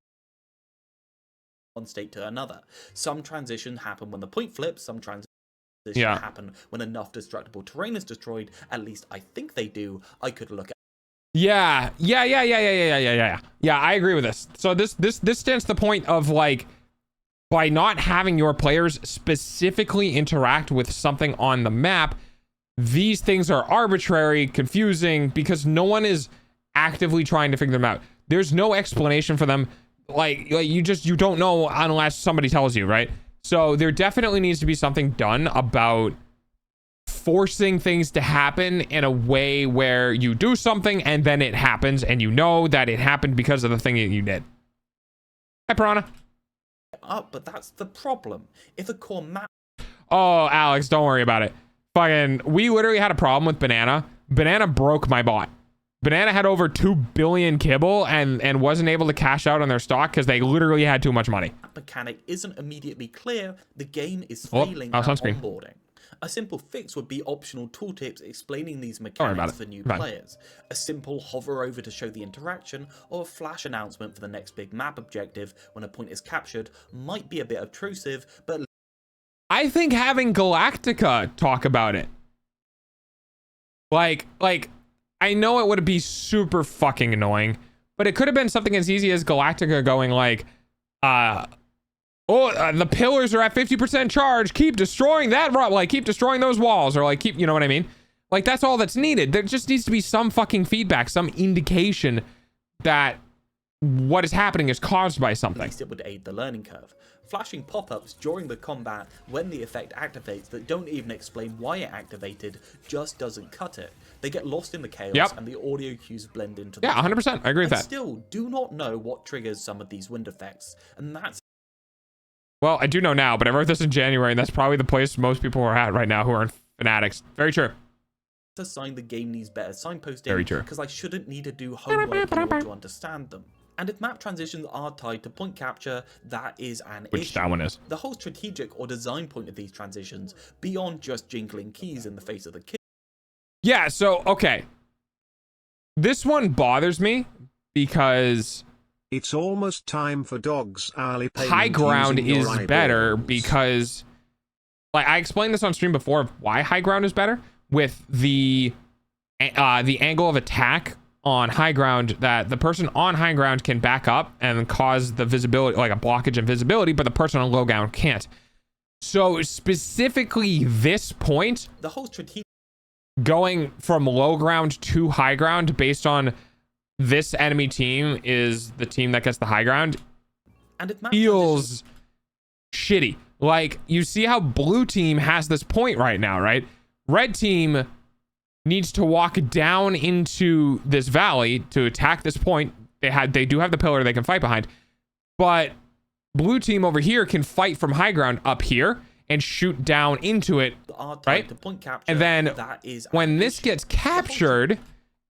one state to another. Some transitions happen when the point flips, some transitions happen when enough destructible terrain is destroyed. At least I think they do. I could look at. Yeah, I agree with this. So this stands to the point of, like, by not having your players specifically interact with something on the map, these things are arbitrary, confusing, because no one is actively trying to figure them out. There's no explanation for them. Like you don't know unless somebody tells you, right? So there definitely needs to be something done about forcing things to happen in a way where you do something and then it happens and you know that it happened because of the thing that you did. Hi, Piranha. But that's the problem. If a core map. Oh, Alex, don't worry about it. Fucking, we literally had a problem with Banana. Banana broke my bot. Banana had over 2 billion kibble and wasn't able to cash out on their stock because they literally had too much money. Mechanic isn't immediately clear. The game is failing at onboarding. A simple fix would be optional tooltips explaining these mechanics for new players. A simple hover over to show the interaction, or a flash announcement for the next big map objective when a point is captured might be a bit obtrusive, but I think having Galactica talk about it. Like I know it would be super fucking annoying, but it could have been something as easy as Galactica going like, the pillars are at 50% charge. Keep destroying that, like keep destroying those walls, or like keep, you know what I mean? Like that's all that's needed. There just needs to be some fucking feedback, some indication that what is happening is caused by something. At least it would aid the learning curve. Flashing pop-ups during the combat when the effect activates that don't even explain why it activated just doesn't cut it. They get lost in the chaos and the audio cues blend into them. Yeah, 100%. I agree with that. I still do not know what triggers some of these wind effects, and that's. Well, I do know now, but I wrote this in January, and that's probably the place most people are at right now who are fanatics. Very true. A sign the game needs better signposting. Very true. Because I shouldn't need to do homework in order to understand them. And if map transitions are tied to point capture, that is an issue. Which that one is. The whole strategic or design point of these transitions, beyond just jingling keys in the face of the kid. Yeah, so, okay. This one bothers me because it's almost time for dogs hourly payment. High ground is better because, like, I explained this on stream before of why high ground is better with the angle of attack on high ground, that the person on high ground can back up and cause the visibility, like a blockage in visibility, but the person on low ground can't. So specifically this point, the whole strategic going from low ground to high ground based on this enemy team is the team that gets the high ground, and it feels shitty. Like, you see how blue team has this point right now, right? Red team needs to walk down into this valley to attack this point. They do have the pillar they can fight behind, but blue team over here can fight from high ground up here and shoot down into it, right? And then when this gets captured,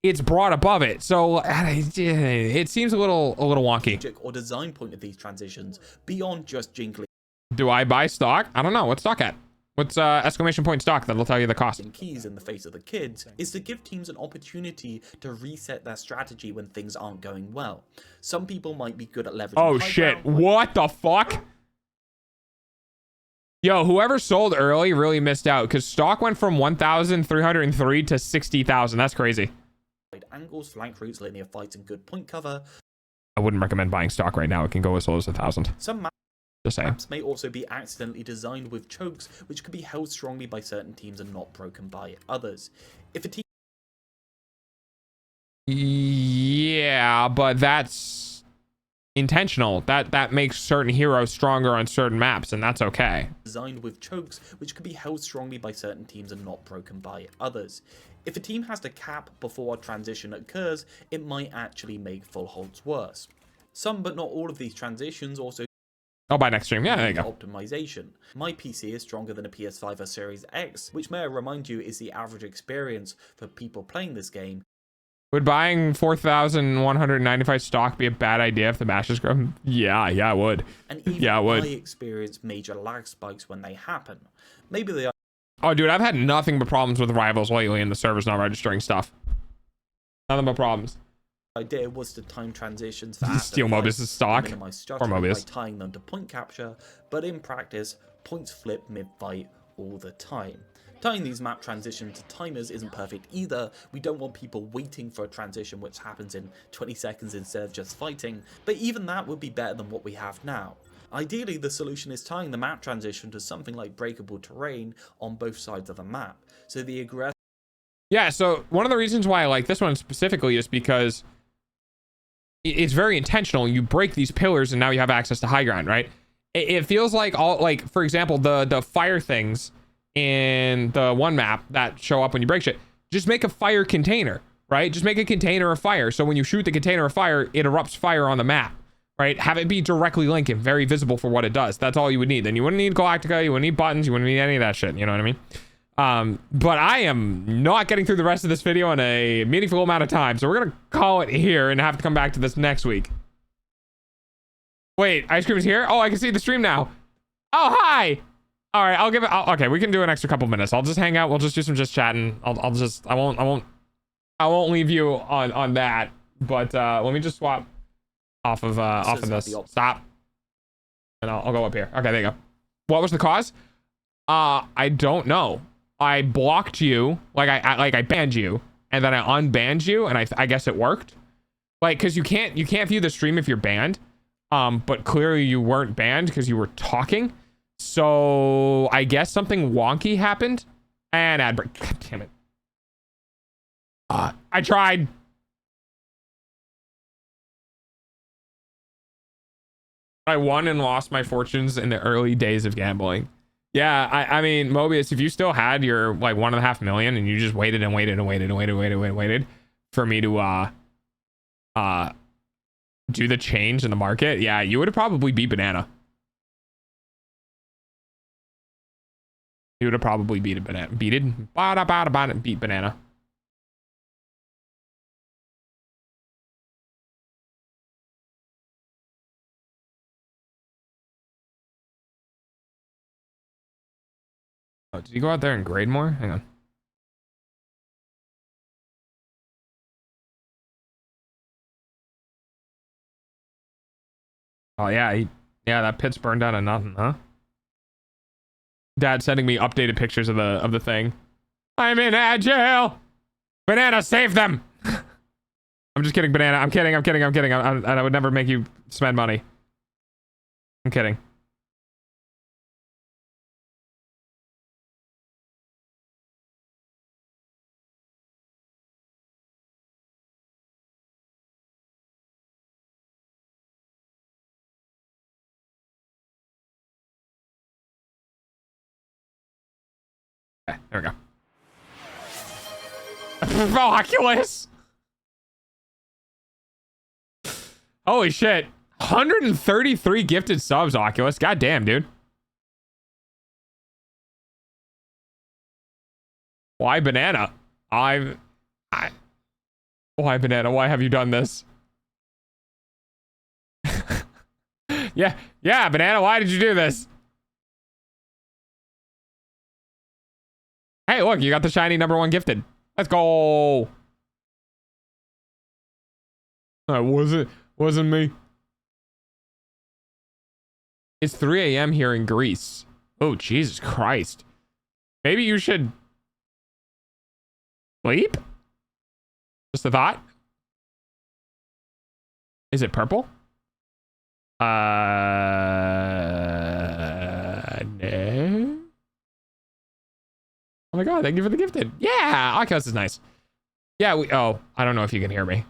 it's brought above it. So it seems a little wonky. Or design point of these transitions beyond just jingling. Do I buy stock? I don't know. What's stock at? What's exclamation point stock? That'll tell you the cost. Keys in the face of the kids is to give teams an opportunity to reset their strategy when things aren't going well. Some people might be good at leveraging. Oh shit! What the fuck? Yo, whoever sold early really missed out because stock went from 1,303 to 60,000. That's crazy. Angles, flank routes, linear fights, and good point cover. I wouldn't recommend buying stock right now. It can go as low as 1,000. Some Just saying. maps may also be accidentally designed with chokes, which could be held strongly by certain teams and not broken by others. If a team... Yeah, but that's intentional. That makes certain heroes stronger on certain maps, and that's okay. Designed with chokes, which could be held strongly by certain teams and not broken by others. If a team has to cap before a transition occurs, it might actually make full holds worse. Some, but not all of these transitions also I'll buy next stream. Yeah, there you go. Optimization. My PC is stronger than a PS5 or Series X, which may I remind you is the average experience for people playing this game. Would buying 4,195 stock be a bad idea if the matches grow? Yeah, it would. And even yeah, it would. I experience major lag spikes when they happen. Maybe they are. Oh, dude, I've had nothing but problems with rivals lately and the server's not registering stuff. Nothing but problems. Idea was to time transitions Steal Mobius' stock or Mobius by tying them to point capture, but in practice, points flip mid-fight all the time. Tying these map transitions to timers isn't perfect either. We don't want people waiting for a transition which happens in 20 seconds instead of just fighting, but even that would be better than what we have now. Ideally, the solution is tying the map transition to something like breakable terrain on both sides of the map, so the aggressor... Yeah, so one of the reasons why I like this one specifically is because it's very intentional. You break these pillars and now you have access to high ground, right? It feels like for example, the fire things in the one map that show up when you break shit. Just make a fire container, right? Just make a container of fire. So when you shoot the container of fire, it erupts fire on the map, right? Have it be directly linked and very visible for what it does. That's all you would need. Then you wouldn't need Galactica, you wouldn't need buttons, you wouldn't need any of that shit. You know what I mean? But I am not getting through the rest of this video in a meaningful amount of time, so we're gonna call it here and have to come back to this next week. Wait, ice cream is here? Oh, I can see the stream now. Oh, hi. All right, I'll give it. Okay, we can do an extra couple minutes. I'll just hang out. We'll just do some chatting. I won't leave you on that. But let me just swap off of this. Stop. And I'll go up here. Okay, there you go. What was the cause? I don't know. I blocked you, I banned you, and then I unbanned you, and I guess it worked. Like, cause you can't view the stream if you're banned. But clearly you weren't banned because you were talking. So I guess something wonky happened. And ad break. God damn it. I tried. I won and lost my fortunes in the early days of gambling. Yeah, I mean, Mobius, if you still had your like 1.5 million and you just waited and waited and waited and waited for me to do the change in the market, yeah, you would have probably beat Banana. You would have probably beat Banana. Beat Banana. Oh, did you go out there and grade more? Hang on. Oh yeah, yeah, that pit's burned down to nothing, huh? Dad sending me updated pictures of the thing. I'm in jail. Banana, save them. I'm just kidding, Banana. I'm kidding. I would never make you spend money. I'm kidding. Okay, there we go. Oculus! Holy shit. 133 gifted subs, Oculus. God damn, dude. Why banana? Why banana? Why have you done this? Yeah, banana. Why did you do this? Hey, look, you got the shiny #1 gifted. Let's go. Wasn't me. It's 3 a.m. here in Greece. Oh, Jesus Christ. Maybe you should sleep? Just a thought. Is it purple? No. Oh my god, thank you for the gifted. Yeah, Oculus is nice. Yeah, oh, I don't know if you can hear me.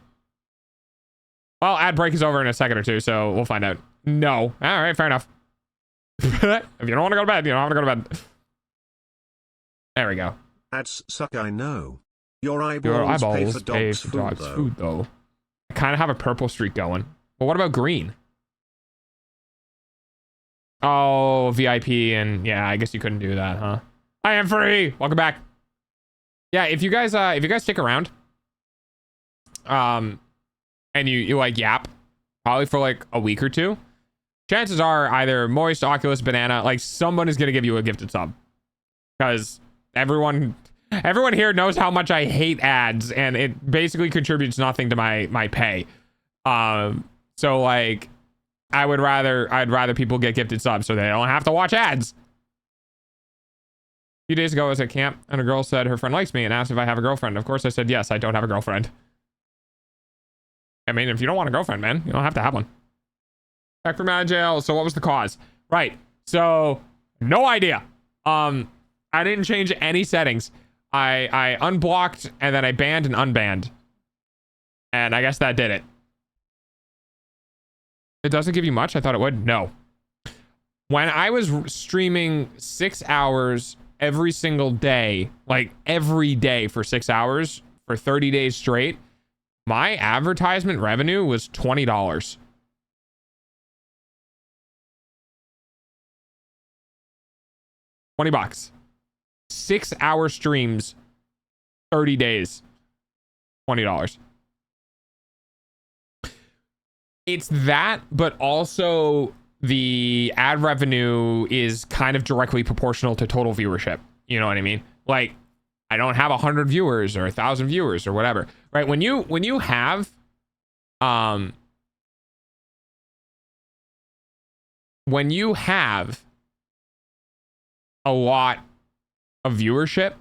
Well, ad break is over in a second or two, so we'll find out. No. All right, fair enough. If you don't want to go to bed, you don't have to go to bed. There we go. Ads suck, I know. Your eyeballs pay for dogs' food, though. I kind of have a purple streak going. But what about green? Oh, VIP, and yeah, I guess you couldn't do that, huh? I am free. Welcome back. Yeah, if you guys stick around, and you like yap, probably for like a week or two, chances are either Moist, Oculus, Banana, like someone is gonna give you a gifted sub, because everyone here knows how much I hate ads, and it basically contributes nothing to my pay. So like, I'd rather people get gifted subs so they don't have to watch ads. A few days ago I was at camp and a girl said her friend likes me and asked if I have a girlfriend. Of course I said yes, I don't have a girlfriend. I mean, if you don't want a girlfriend, man, you don't have to have one. Back from out of jail. So what was the cause? Right. So no idea. I didn't change any settings. I unblocked and then I banned and unbanned. And I guess that did it. It doesn't give you much? I thought it would. No. When I was streaming 6 hours every single day, like every day for 6 hours for 30 days straight, my advertisement revenue was $20. $20. 6 hour streams, 30 days, $20. It's that, but also the ad revenue is kind of directly proportional to total viewership. You know what I mean? Like, I don't have 100 viewers or 1,000 viewers or whatever, right? When you have, when you have a lot of viewership,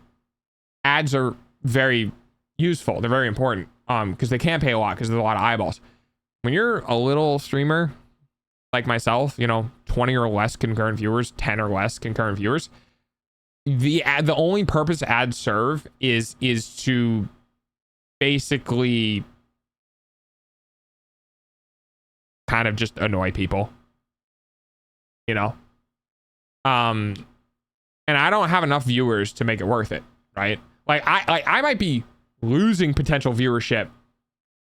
ads are very useful. They're very important, because they can pay a lot because there's a lot of eyeballs. When you're a little streamer like myself, you know, 20 or less concurrent viewers, 10 or less concurrent viewers, the only purpose ads serve is to basically kind of just annoy people, you know. And I don't have enough viewers to make it worth it, right? Like I might be losing potential viewership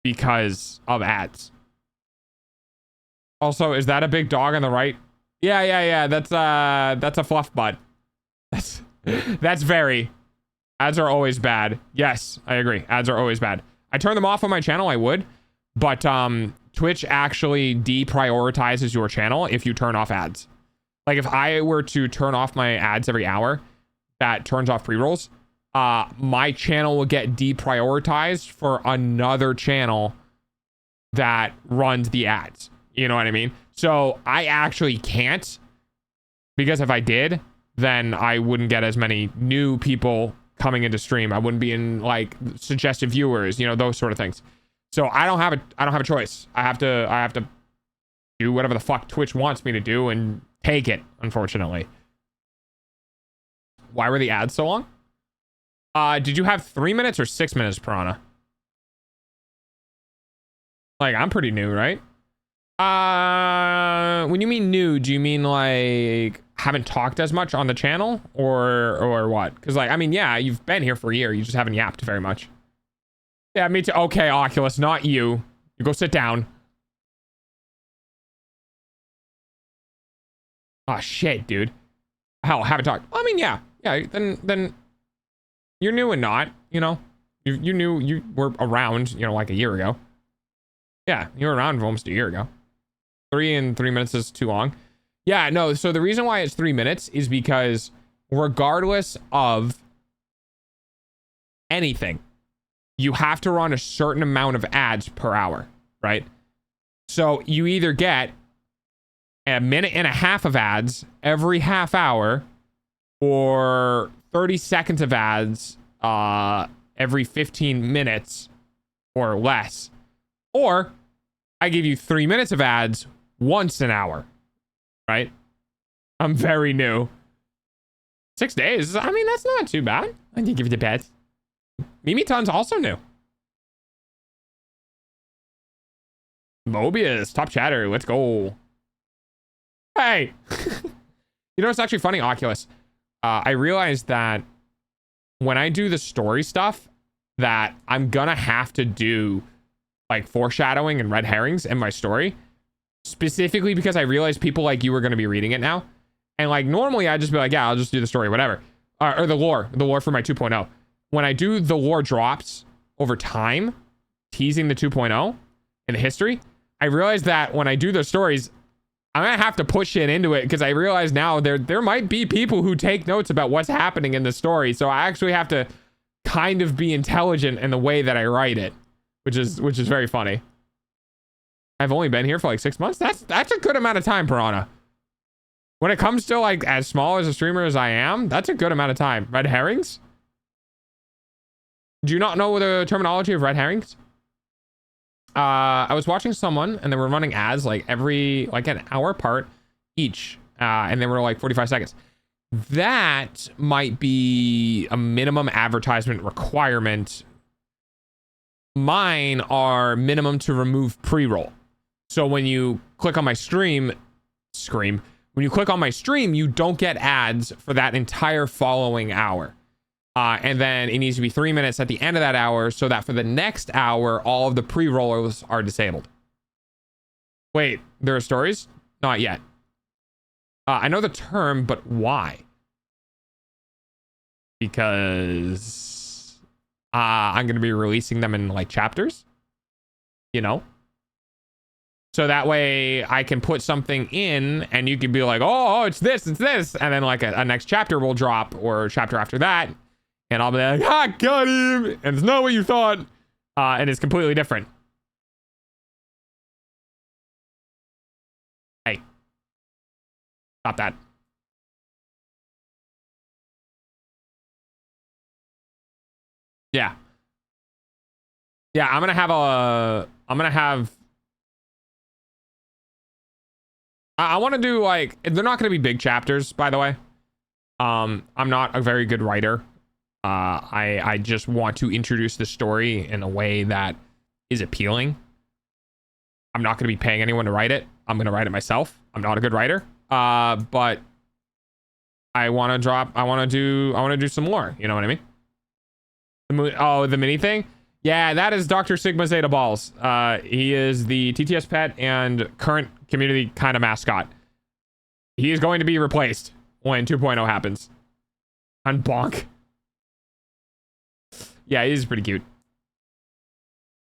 because of ads. Also, is that a big dog on the right? Yeah. That's a fluff butt. That's very. Ads are always bad. Yes, I agree. Ads are always bad. I turn them off on my channel, I would, but Twitch actually deprioritizes your channel if you turn off ads. Like if I were to turn off my ads every hour, that turns off pre-rolls. My channel will get deprioritized for another channel that runs the ads. You know what I mean? So I actually can't, because if I did, then I wouldn't get as many new people coming into stream. I wouldn't be in like suggested viewers, you know, those sort of things. So I don't have a choice. I have to do whatever the fuck Twitch wants me to do and take it, unfortunately. Why were the ads so long? Did you have 3 minutes or 6 minutes, Piranha? Like, I'm pretty new, right? When you mean new, do you mean like haven't talked as much on the channel or what? Because like, I mean, yeah, you've been here for a year. You just haven't yapped very much. Yeah, me too. Okay, Oculus, not you. You go sit down. Oh shit, dude. Hell, haven't talked. I mean, yeah. Then you're new and not, you know. You knew you were around, you know, like a year ago. Yeah, you were around for almost a year ago. 3 minutes is too long. Yeah, no. So the reason why it's 3 minutes is because regardless of anything, you have to run a certain amount of ads per hour, right? So you either get a minute and a half of ads every half hour, or 30 seconds of ads every 15 minutes or less, or I give you 3 minutes of ads once an hour, right? I'm very new. 6 days. I mean, that's not too bad. I can give you the best. Mimiton's also new. Mobius, top chatter. Let's go. Hey. You know, it's actually funny, Oculus. I realized that when I do the story stuff, that I'm gonna have to do like foreshadowing and red herrings in my story, specifically because I realized people like you are going to be reading it now. And like normally I'd just be like, yeah, I'll just do the story, whatever. Or the lore for my 2.0. When I do the lore drops over time, teasing the 2.0 in the history, I realized that when I do those stories, I'm gonna have to push it into it, because I realize now there might be people who take notes about what's happening in the story. So I actually have to kind of be intelligent in the way that I write it. Which is very funny. I've only been here for like 6 months. That's a good amount of time, Piranha. When it comes to like as small as a streamer as I am, that's a good amount of time. Red herrings? Do you not know the terminology of red herrings? I was watching someone and they were running ads like every like an hour apart each, and they were like 45 seconds. That might be a minimum advertisement requirement. Mine are minimum to remove pre-roll. So when you click on my when you click on my stream, you don't get ads for that entire following hour. And then it needs to be 3 minutes at the end of that hour, so that for the next hour, all of the pre-rollers are disabled. Wait, there are stories? Not yet. I know the term, but why? Because I'm going to be releasing them in like chapters, you know? So that way I can put something in and you can be like, oh, it's this. And then like a next chapter will drop, or a chapter after that. And I'll be like, got him. And it's not what you thought. And it's completely different. Hey. Stop that. Yeah. I'm gonna have I want to do like, they're not going to be big chapters, by the way. I'm not a very good writer. I just want to introduce the story in a way that is appealing. I'm not going to be paying anyone to write it. I'm going to write it myself. I'm not a good writer. But I want to do some more. You know what I mean? The mini thing? Yeah, that is Dr. Sigma Zeta Balls. He is the TTS pet and current community kind of mascot. He is going to be replaced when 2.0 happens. On Bonk. Yeah, he is pretty cute.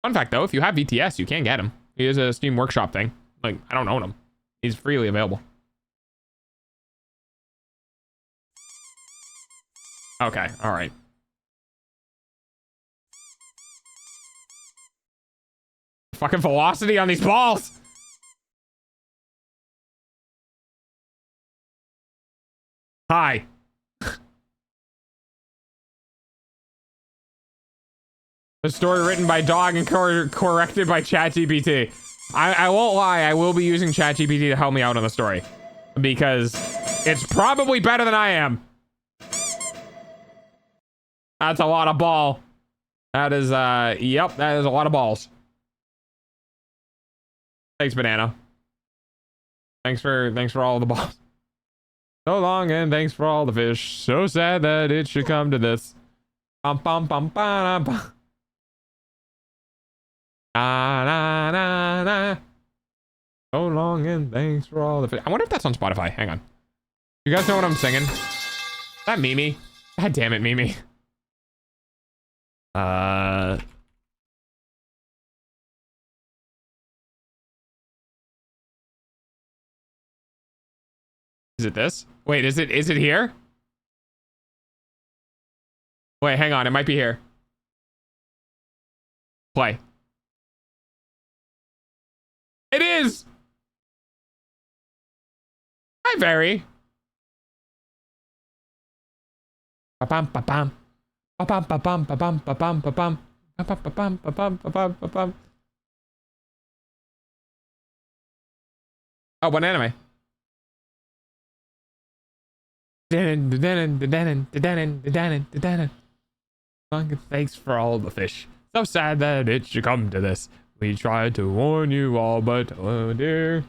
Fun fact though, if you have VTS, you can get him. He is a Steam Workshop thing. Like, I don't own him. He's freely available. Okay, alright. Fucking velocity on these balls. Hi. The story written by Dog and corrected by ChatGPT. I won't lie, I will be using ChatGPT to help me out on the story, because it's probably better than I am. That's a lot of ball. That is yep, that is a lot of balls. Thanks, Banana. Thanks for all the balls. So long, and thanks for all the fish. So sad that it should come to this. Bum bum bum ba bum. Na na na na. So long, and thanks for all the fish. I wonder if that's on Spotify. Hang on. You guys know what I'm singing? That Mimi. God damn it, Mimi. Is it this? Wait, is it here? Wait, hang on. It might be here. Play. It is. Hi, Barry. Ba-bam, ba-bam. Ba-bam, ba-bam, ba-bam, ba-bam, ba-bam. Ba-bam, ba-bam, ba-bam, ba-bam, ba-bam. Oh, what anime? Thanks for all the fish. So sad that it should come to this. We tried to warn you all, but oh dear.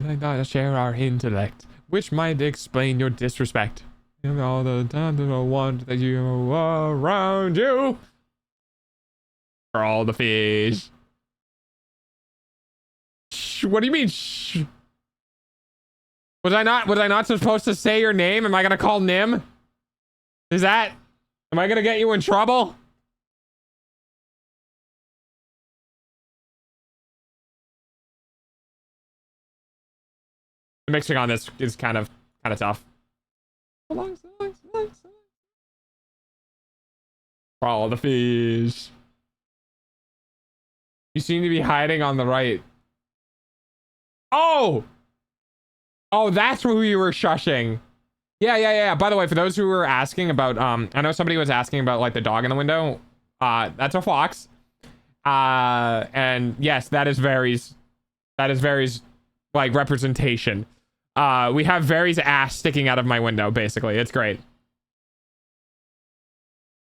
I gotta share our intellect, which might explain your disrespect. All the time that I want that you are around you. For all the fish. Shh, what do you mean? Shh. Was I not supposed to say your name? Am I gonna call Nim? Is that? Am I gonna get you in trouble? The mixing on this is kind of tough. Follow the fish. You seem to be hiding on the right. Oh! Oh, that's who you were shushing. Yeah. By the way, for those who were asking about, I know somebody was asking about like the dog in the window. That's a fox. And yes, that is Very's like representation. We have Very's ass sticking out of my window, basically. It's great.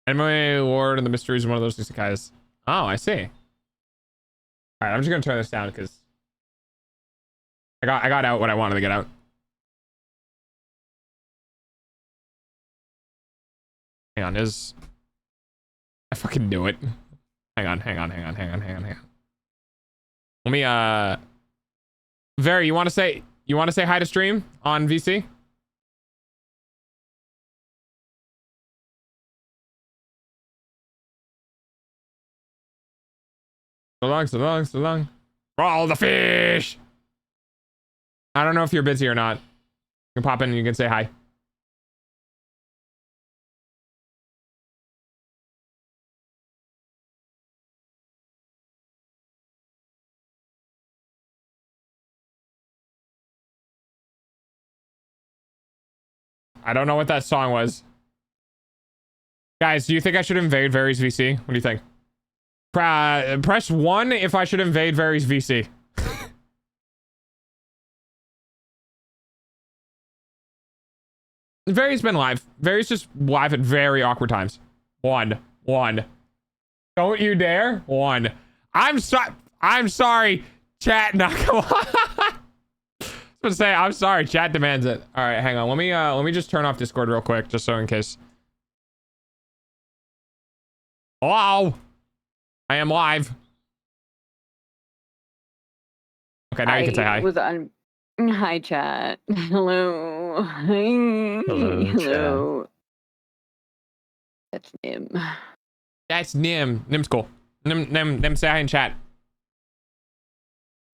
Emily Lord and the Mysteries of one of those isekais. Oh, I see. All right, I'm just gonna turn this down because I got out what I wanted to get out. Hang on, I fucking knew it. Hang on. Let me Very, you wanna say hi to stream on VC? So long. For all the fish! I don't know if you're busy or not. You can pop in and you can say hi. I don't know what that song was. Guys, do you think I should invade Very's VC? What do you think? Press 1 if I should invade Very's VC. Very's been live. Very's just live at very awkward times. One. Don't you dare. 1. I'm sorry. Chat, not come on. I was gonna say, I'm sorry. Chat demands it. All right, hang on. Let me just turn off Discord real quick, just so in case. Hello. I am live. Okay, now you can say hi. Hi, chat. Hello. Hello. That's Nim. That's Nim. Nim's cool. Nim, say hi in chat.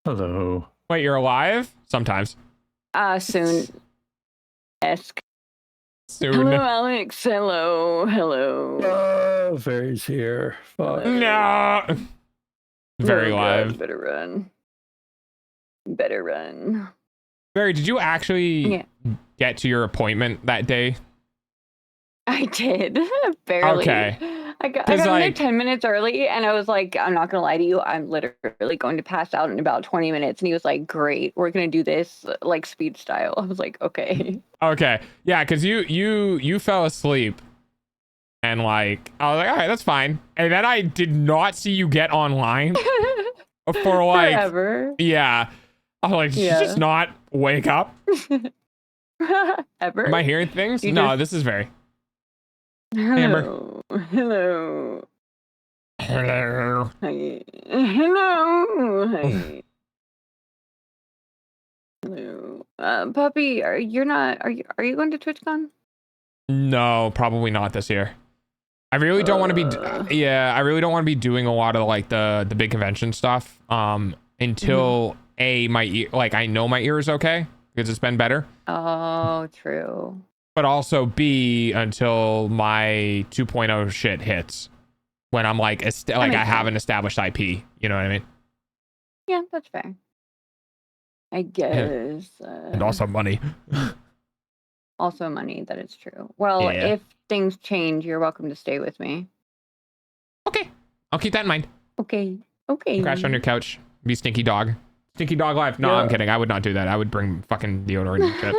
Hello. Wait, you're alive? Sometimes. Soon. Esque. Soon. Hello, Alex. Hello. Oh, Very's here. Fuck. No. Very Oh, live. God, better run. Very, did you actually get to your appointment that day? I did. Barely. Okay. I got in there 10 minutes early, and I was like, I'm not gonna lie to you, I'm literally going to pass out in about 20 minutes. And he was like, great, we're gonna do this like speed style. I was like, okay. Okay. Yeah, because you fell asleep. And like, I was like, all right, that's fine. And then I did not see you get online for like forever. Yeah. I was like, did you just not wake up? Ever? Am I hearing things? No, this is Very. Hello. Hello. Hello. Hi. Hello. Hi. Hello. Puppy, are you going to TwitchCon? No, probably not this year. I really don't want to be. Yeah, I really don't want to be doing a lot of like the big convention stuff. Until my ear, like I know my ear is okay because it's been better. Oh, true. But also B, until my 2.0 shit hits, when I'm like I have an established IP. You know what I mean? Yeah, that's fair. I guess. And also money. Also money. That is true. Well, Yeah. if things change, you're welcome to stay with me. Okay, I'll keep that in mind. Okay. Okay. Crash on your couch. Be stinky dog. Stinky dog life. No, I'm kidding. I would not do that. I would bring fucking deodorant and shit.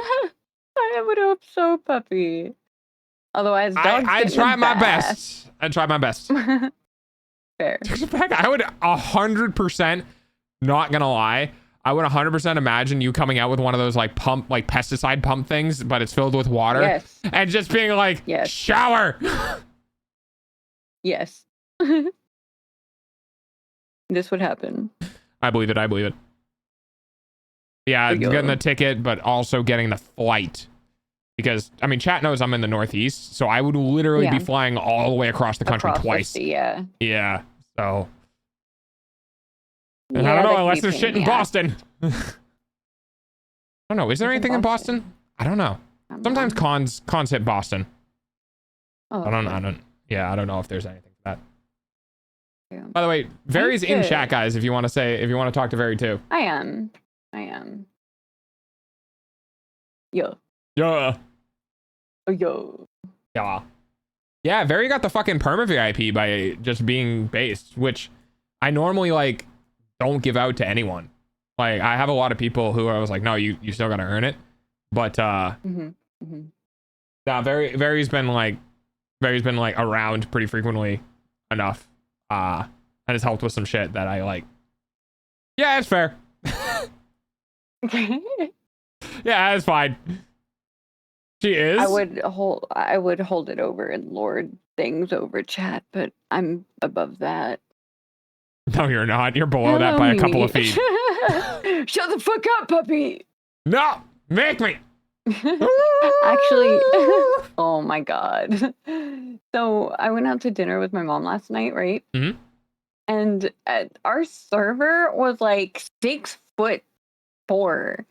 I would hope so, puppy. Otherwise, I'd try my best. I'd try my best. Fair. I would 100%, not gonna lie, I would 100% imagine you coming out with one of those like pesticide pump things, but it's filled with water. Yes. And just being like, yes. Shower. Yes. This would happen. I believe it. I believe it. Yeah, getting the ticket, but also getting the flight. Because, I mean, chat knows I'm in the Northeast, so I would literally be flying all the way across the country twice. Yeah. Yeah, so. And I don't know, unless there's shit in Boston. I don't know. Is there anything in Boston? I don't know. Sometimes cons hit Boston. Oh, I don't know if there's anything for that. Yeah. By the way, Very's in chat, guys, if you want to talk to Very too. I am. Yo. Yeah. Oh, yo. Yeah. Yeah, Very got the fucking perma VIP by just being based, which I normally like don't give out to anyone. Like I have a lot of people who I was like, no, you still gotta earn it. But nah, Very's been like around pretty frequently enough. And has helped with some shit that I like. Yeah, it's fair. Yeah, it's fine. She is. I would hold it over and lord things over chat, but I'm above that. No, you're not. You're below that by a couple of feet. Shut the fuck up, puppy. No, make me. Actually, oh my god. So I went out to dinner with my mom last night, right? Mm-hmm. And our server was like 6'4".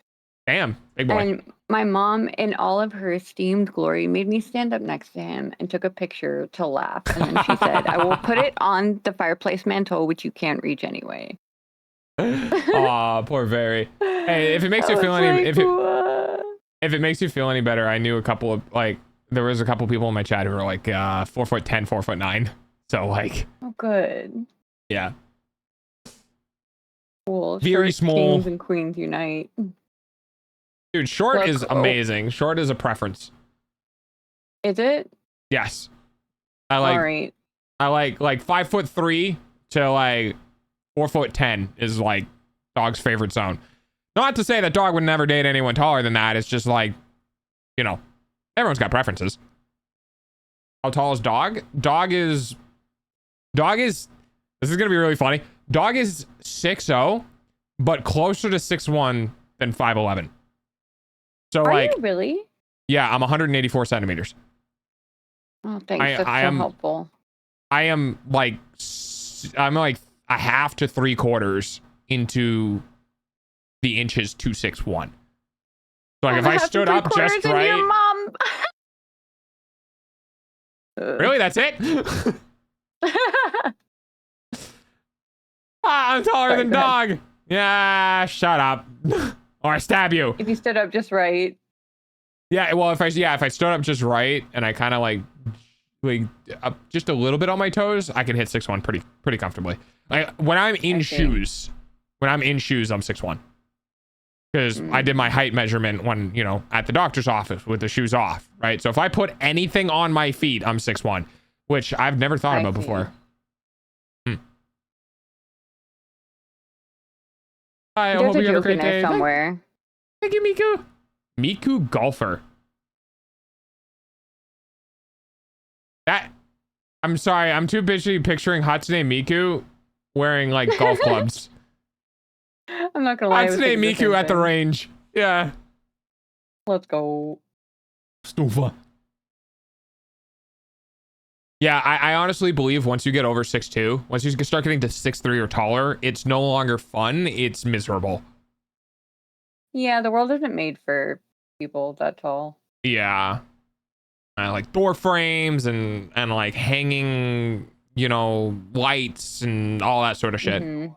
Damn, big boy. And my mom, in all of her esteemed glory, made me stand up next to him and took a picture to laugh. And then she said, I will put it on the fireplace mantle, which you can't reach anyway. Aw, poor Very. Hey, if it makes you feel any if it makes you feel any better, I knew a couple of there was a couple people in my chat who were like 4'10", 4'9". So like oh good. Yeah. Cool. Very small. Kings and queens unite. Dude, short is amazing. Short is a preference. Is it? Yes. I like 5'3" to like 4'10" is like dog's favorite zone. Not to say that dog would never date anyone taller than that. It's just like, you know, everyone's got preferences. How tall is dog? Dog is this is gonna be really funny. Dog is 6'0", but closer to 6'1" than 5'11". So Are like, you really? Yeah, I'm 184 centimeters. Oh, thanks. That's so helpful. I'm like a half to 3/4 into the inches to 6'1". So like if I stood up just right. Your mom. Really, that's it? I'm taller than dog. Yeah, shut up. Or I stab you. If you stood up just right. Yeah, well, if I stood up just right and I kind of like up just a little bit on my toes, I can hit 6'1" pretty comfortably. Like when I'm in shoes, I'm 6'1". Because I did my height measurement when, you know, at the doctor's office with the shoes off, right? So if I put anything on my feet, I'm 6'1", which I've never thought about before. I hope you have a great day. Somewhere. Thank you, Miku. Miku Golfer. I'm sorry, I'm too busy picturing Hatsune Miku wearing like golf clubs. I'm not gonna lie. Hatsune Miku at the range. Yeah. Let's go. Stufa. Yeah, I honestly believe once you get over 6'2", once you start getting to 6'3" or taller, it's no longer fun. It's miserable. Yeah, the world isn't made for people that tall. Yeah. Like door frames and like hanging, you know, lights and all that sort of shit.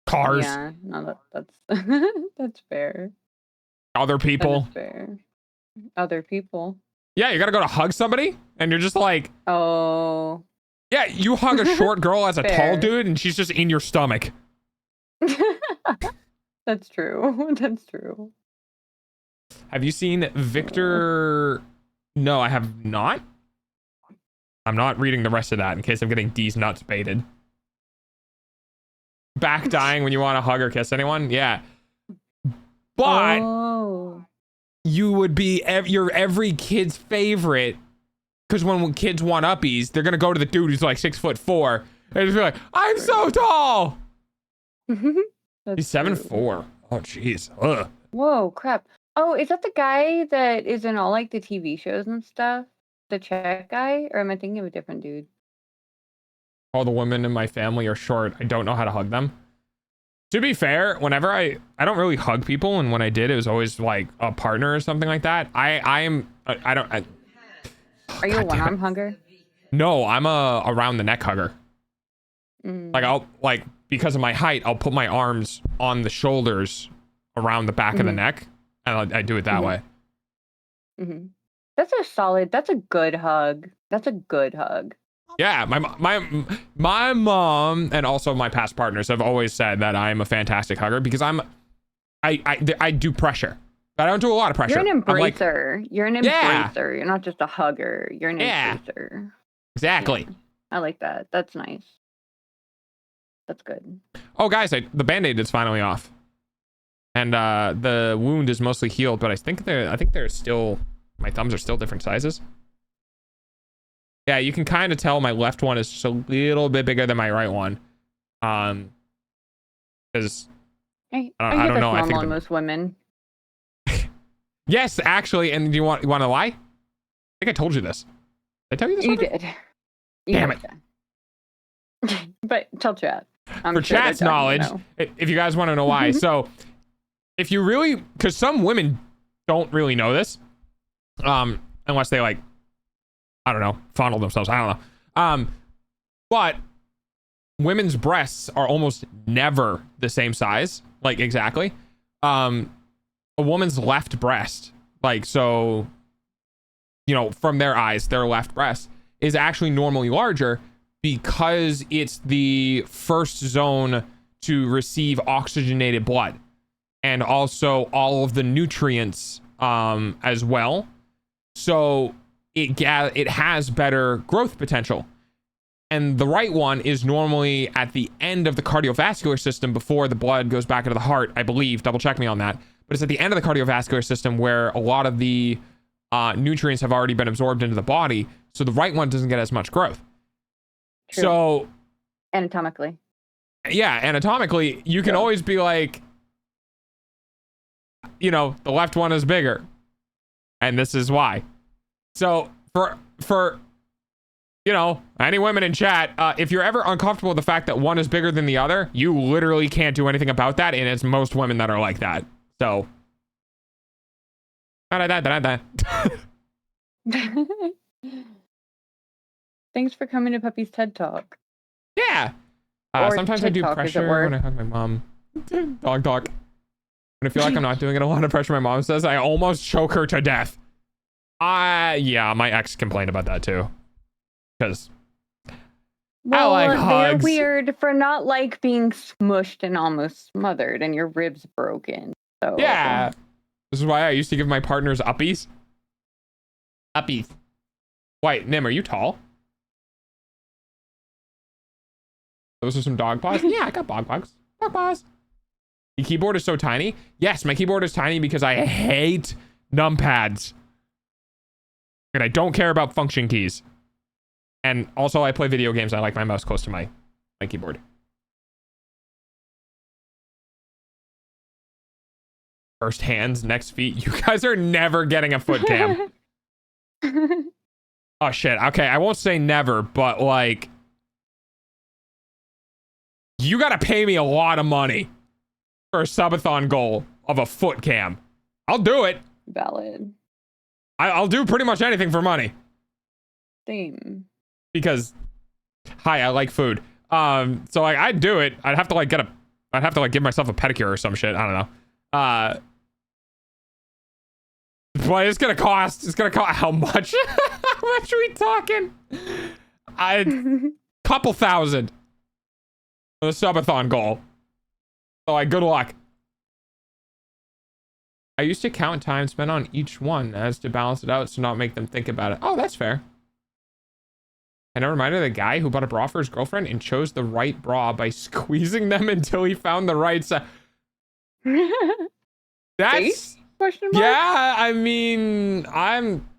Cars. Yeah, no, that's that's fair. Other people. That is fair. Other people. Yeah, you gotta go to hug somebody, and you're just like, oh. Yeah, you hug a short girl as a tall dude, and she's just in your stomach. That's true. That's true. Have you seen Victor? No, I have not. I'm not reading the rest of that in case I'm getting D's nuts baited. Back dying when you want to hug or kiss anyone? Yeah. But you would be you're every kid's favorite, because when kids want uppies, they're gonna go to the dude who's like 6'4" and just be like, I'm so tall. He's 7'4". Oh jeez. Ugh. Whoa, crap. Oh, is that the guy that is in all like the TV shows and stuff? The Czech guy? Or am I thinking of a different dude? All the women in my family are short. I don't know how to hug them. To be fair, whenever I don't really hug people, and when I did, it was always like a partner or something like that. Are you a one-arm hugger? No, I'm a around the neck hugger. Like because of my height, I'll put my arms on the shoulders around the back of the neck, and I do it that way. That's a good hug. That's a good hug. Yeah, my mom and also my past partners have always said that I'm a fantastic hugger because I do pressure, but I don't do a lot of pressure. You're an embracer. You're an embracer. You're not just a hugger. You're an embracer. Exactly. Yeah, I like that. That's nice. That's good. Oh, guys, the Band-Aid is finally off, and the wound is mostly healed. But I think they're still, my thumbs are still different sizes. Yeah, you can kind of tell my left one is just a little bit bigger than my right one. Because I don't know. I think on most women. Yes, actually. And do you want to lie? I think I told you this. Did I tell you this? You did. Damn it. But tell chat. For chat's knowledge, if you guys want to know why. So, if you really, because some women don't really know this, unless they like, I don't know, fondle themselves. I don't know. But women's breasts are almost never the same size, like exactly. A woman's left breast, like, so, you know, from their eyes, their left breast is actually normally larger because it's the first zone to receive oxygenated blood and also all of the nutrients as well. So it has better growth potential. And the right one is normally at the end of the cardiovascular system before the blood goes back into the heart, I believe. Double check me on that. But it's at the end of the cardiovascular system where a lot of the nutrients have already been absorbed into the body. So the right one doesn't get as much growth. True. So anatomically. Yeah, anatomically, you can always be like, you know, the left one is bigger. And this is why. So for you know, any women in chat, if you're ever uncomfortable with the fact that one is bigger than the other, you literally can't do anything about that, and it's most women that are like that. So Thanks for coming to Puppy's TED Talk. Yeah. Sometimes I do pressure when I hug my mom. Dog talk. When I feel like I'm not doing it, a lot of pressure my mom says, I almost choke her to death. Yeah, my ex complained about that too. Because I like hugs. They're weird for not like being smushed and almost smothered and your ribs broken. So yeah. This is why I used to give my partners uppies. Uppies. Wait, Nim, are you tall? Those are some dog paws? Yeah, I got dog paws. Dog paws. Your keyboard is so tiny? Yes, my keyboard is tiny because I hate numpads. And I don't care about function keys. And also, I play video games. I like my mouse close to my keyboard. First hands, next feet. You guys are never getting a foot cam. Oh shit. Okay, I won't say never, but like, you gotta pay me a lot of money for a subathon goal of a foot cam. I'll do it. Valid. I'll do pretty much anything for money. Same. Because, hi, I like food. So like, I'd do it. I'd have to like give myself a pedicure or some shit. I don't know. But it's gonna cost how much? How much are we talking? Couple thousand for the subathon goal. So like, good luck. I used to count time spent on each one as to balance it out, so not make them think about it. Oh, that's fair. And I reminded the guy who bought a bra for his girlfriend and chose the right bra by squeezing them until he found the right size. That's question mark? Yeah, I mean, I'm,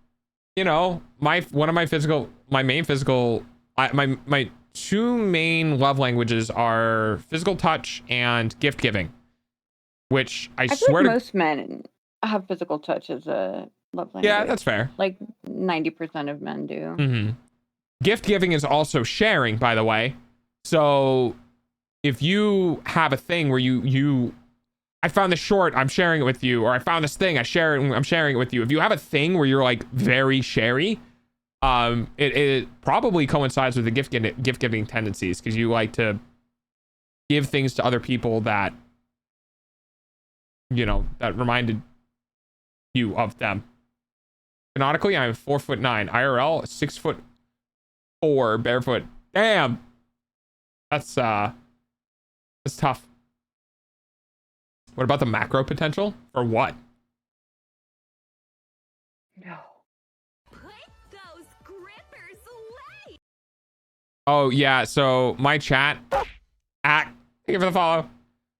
you know, my two main love languages are physical touch and gift giving, which I swear to most men have physical touch as a love language. Yeah, that's fair. Like 90% of men do. Mm-hmm. Gift giving is also sharing, by the way. So if you have a thing where I found this short, I'm sharing it with you, or I found this thing, I'm sharing it with you. If you have a thing where you're like very sharey, it probably coincides with the gift giving tendencies, because you like to give things to other people that, you know, that reminded you of them. Canonically, I'm 4'9". IRL, 6'4", barefoot. Damn, that's tough. What about the macro potential? For what? No. Oh yeah, so my chat, thank you for the follow.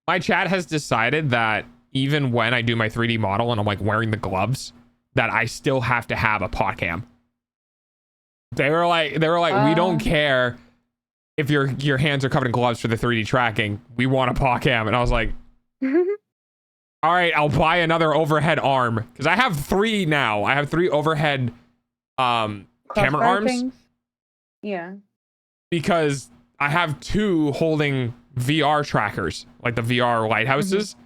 My chat has decided that even when I do my 3D model and I'm like wearing the gloves, that I still have to have a pot cam. They were like, we don't care if your hands are covered in gloves for the 3D tracking. We want a pot cam. And I was like, all right, I'll buy another overhead arm, because I have 3 now. I have 3 overhead camera arms. Things? Yeah. Because I have 2 holding VR trackers, like the VR lighthouses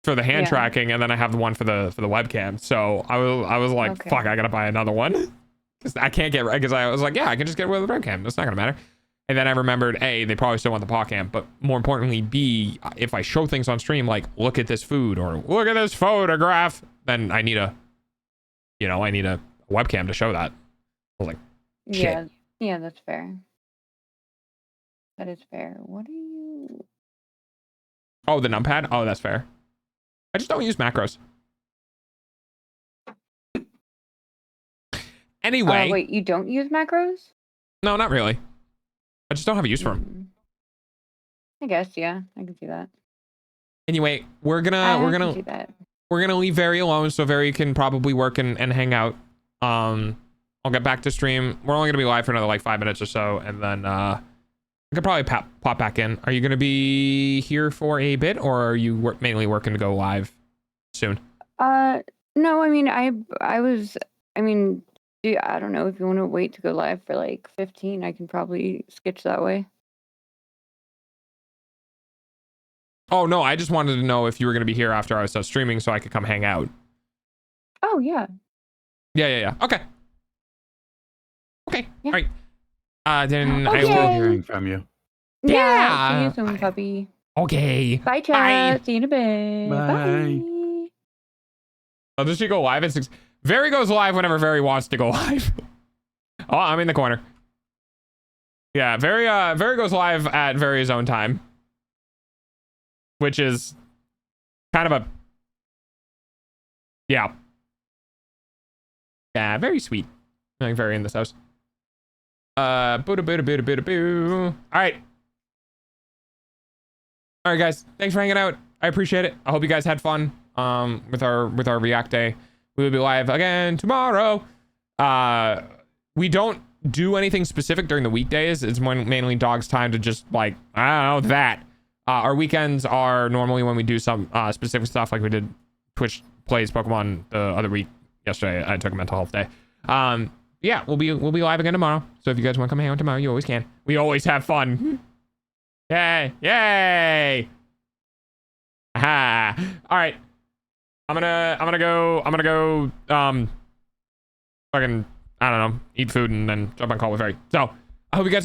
for the hand tracking, and then I have the one for the webcam. So I was like, fuck, I gotta buy another one, because I can't get, because I was like, yeah, I can just get rid of the webcam. It's not gonna matter. And then I remembered, A, they probably still want the pod cam, but more importantly, B, if I show things on stream like, look at this food or look at this photograph, then I need a webcam to show that. I was like, shit. Yeah, that's fair. That is fair. What are you? Oh, the numpad? Oh, that's fair. I just don't use macros. Anyway. Wait, you don't use macros? No, not really. I just don't have a use for them. I guess, yeah, I can see that. Anyway, we're gonna leave Very alone, so Very can probably work and hang out. I'll get back to stream. We're only gonna be live for another like 5 minutes or so, and then I could probably pop back in. Are you gonna be here for a bit, or are you mainly working to go live soon? No, I mean, I don't know, if you want to wait to go live for like 15, I can probably sketch that way. Oh no, I just wanted to know if you were going to be here after I was done streaming so I could come hang out. Oh yeah. Yeah. Okay. Yeah. All right. Then okay. I will hearing from you. Yeah. See you soon, puppy. Okay. Bye, chat. See you in a bit. Bye. Oh, does she go live at 6? Very goes live whenever Very wants to go live. Oh, I'm in the corner. Yeah, Very goes live at Very's own time, which is kind of a yeah, very sweet. I like Very in this house. Boo. All right, guys. Thanks for hanging out. I appreciate it. I hope you guys had fun with our React Day. We will be live again tomorrow. We don't do anything specific during the weekdays. It's mainly Dog's time to just like, I don't know, that. Our weekends are normally when we do some specific stuff, like we did Twitch plays Pokemon the other week. Yesterday, I took a mental health day. Yeah, we'll be live again tomorrow. So if you guys want to come hang out tomorrow, you always can. We always have fun. Yay! Yay! Aha! All right. I'm gonna go. Fucking, I don't know, eat food and then jump on call with Harry. So I hope you guys have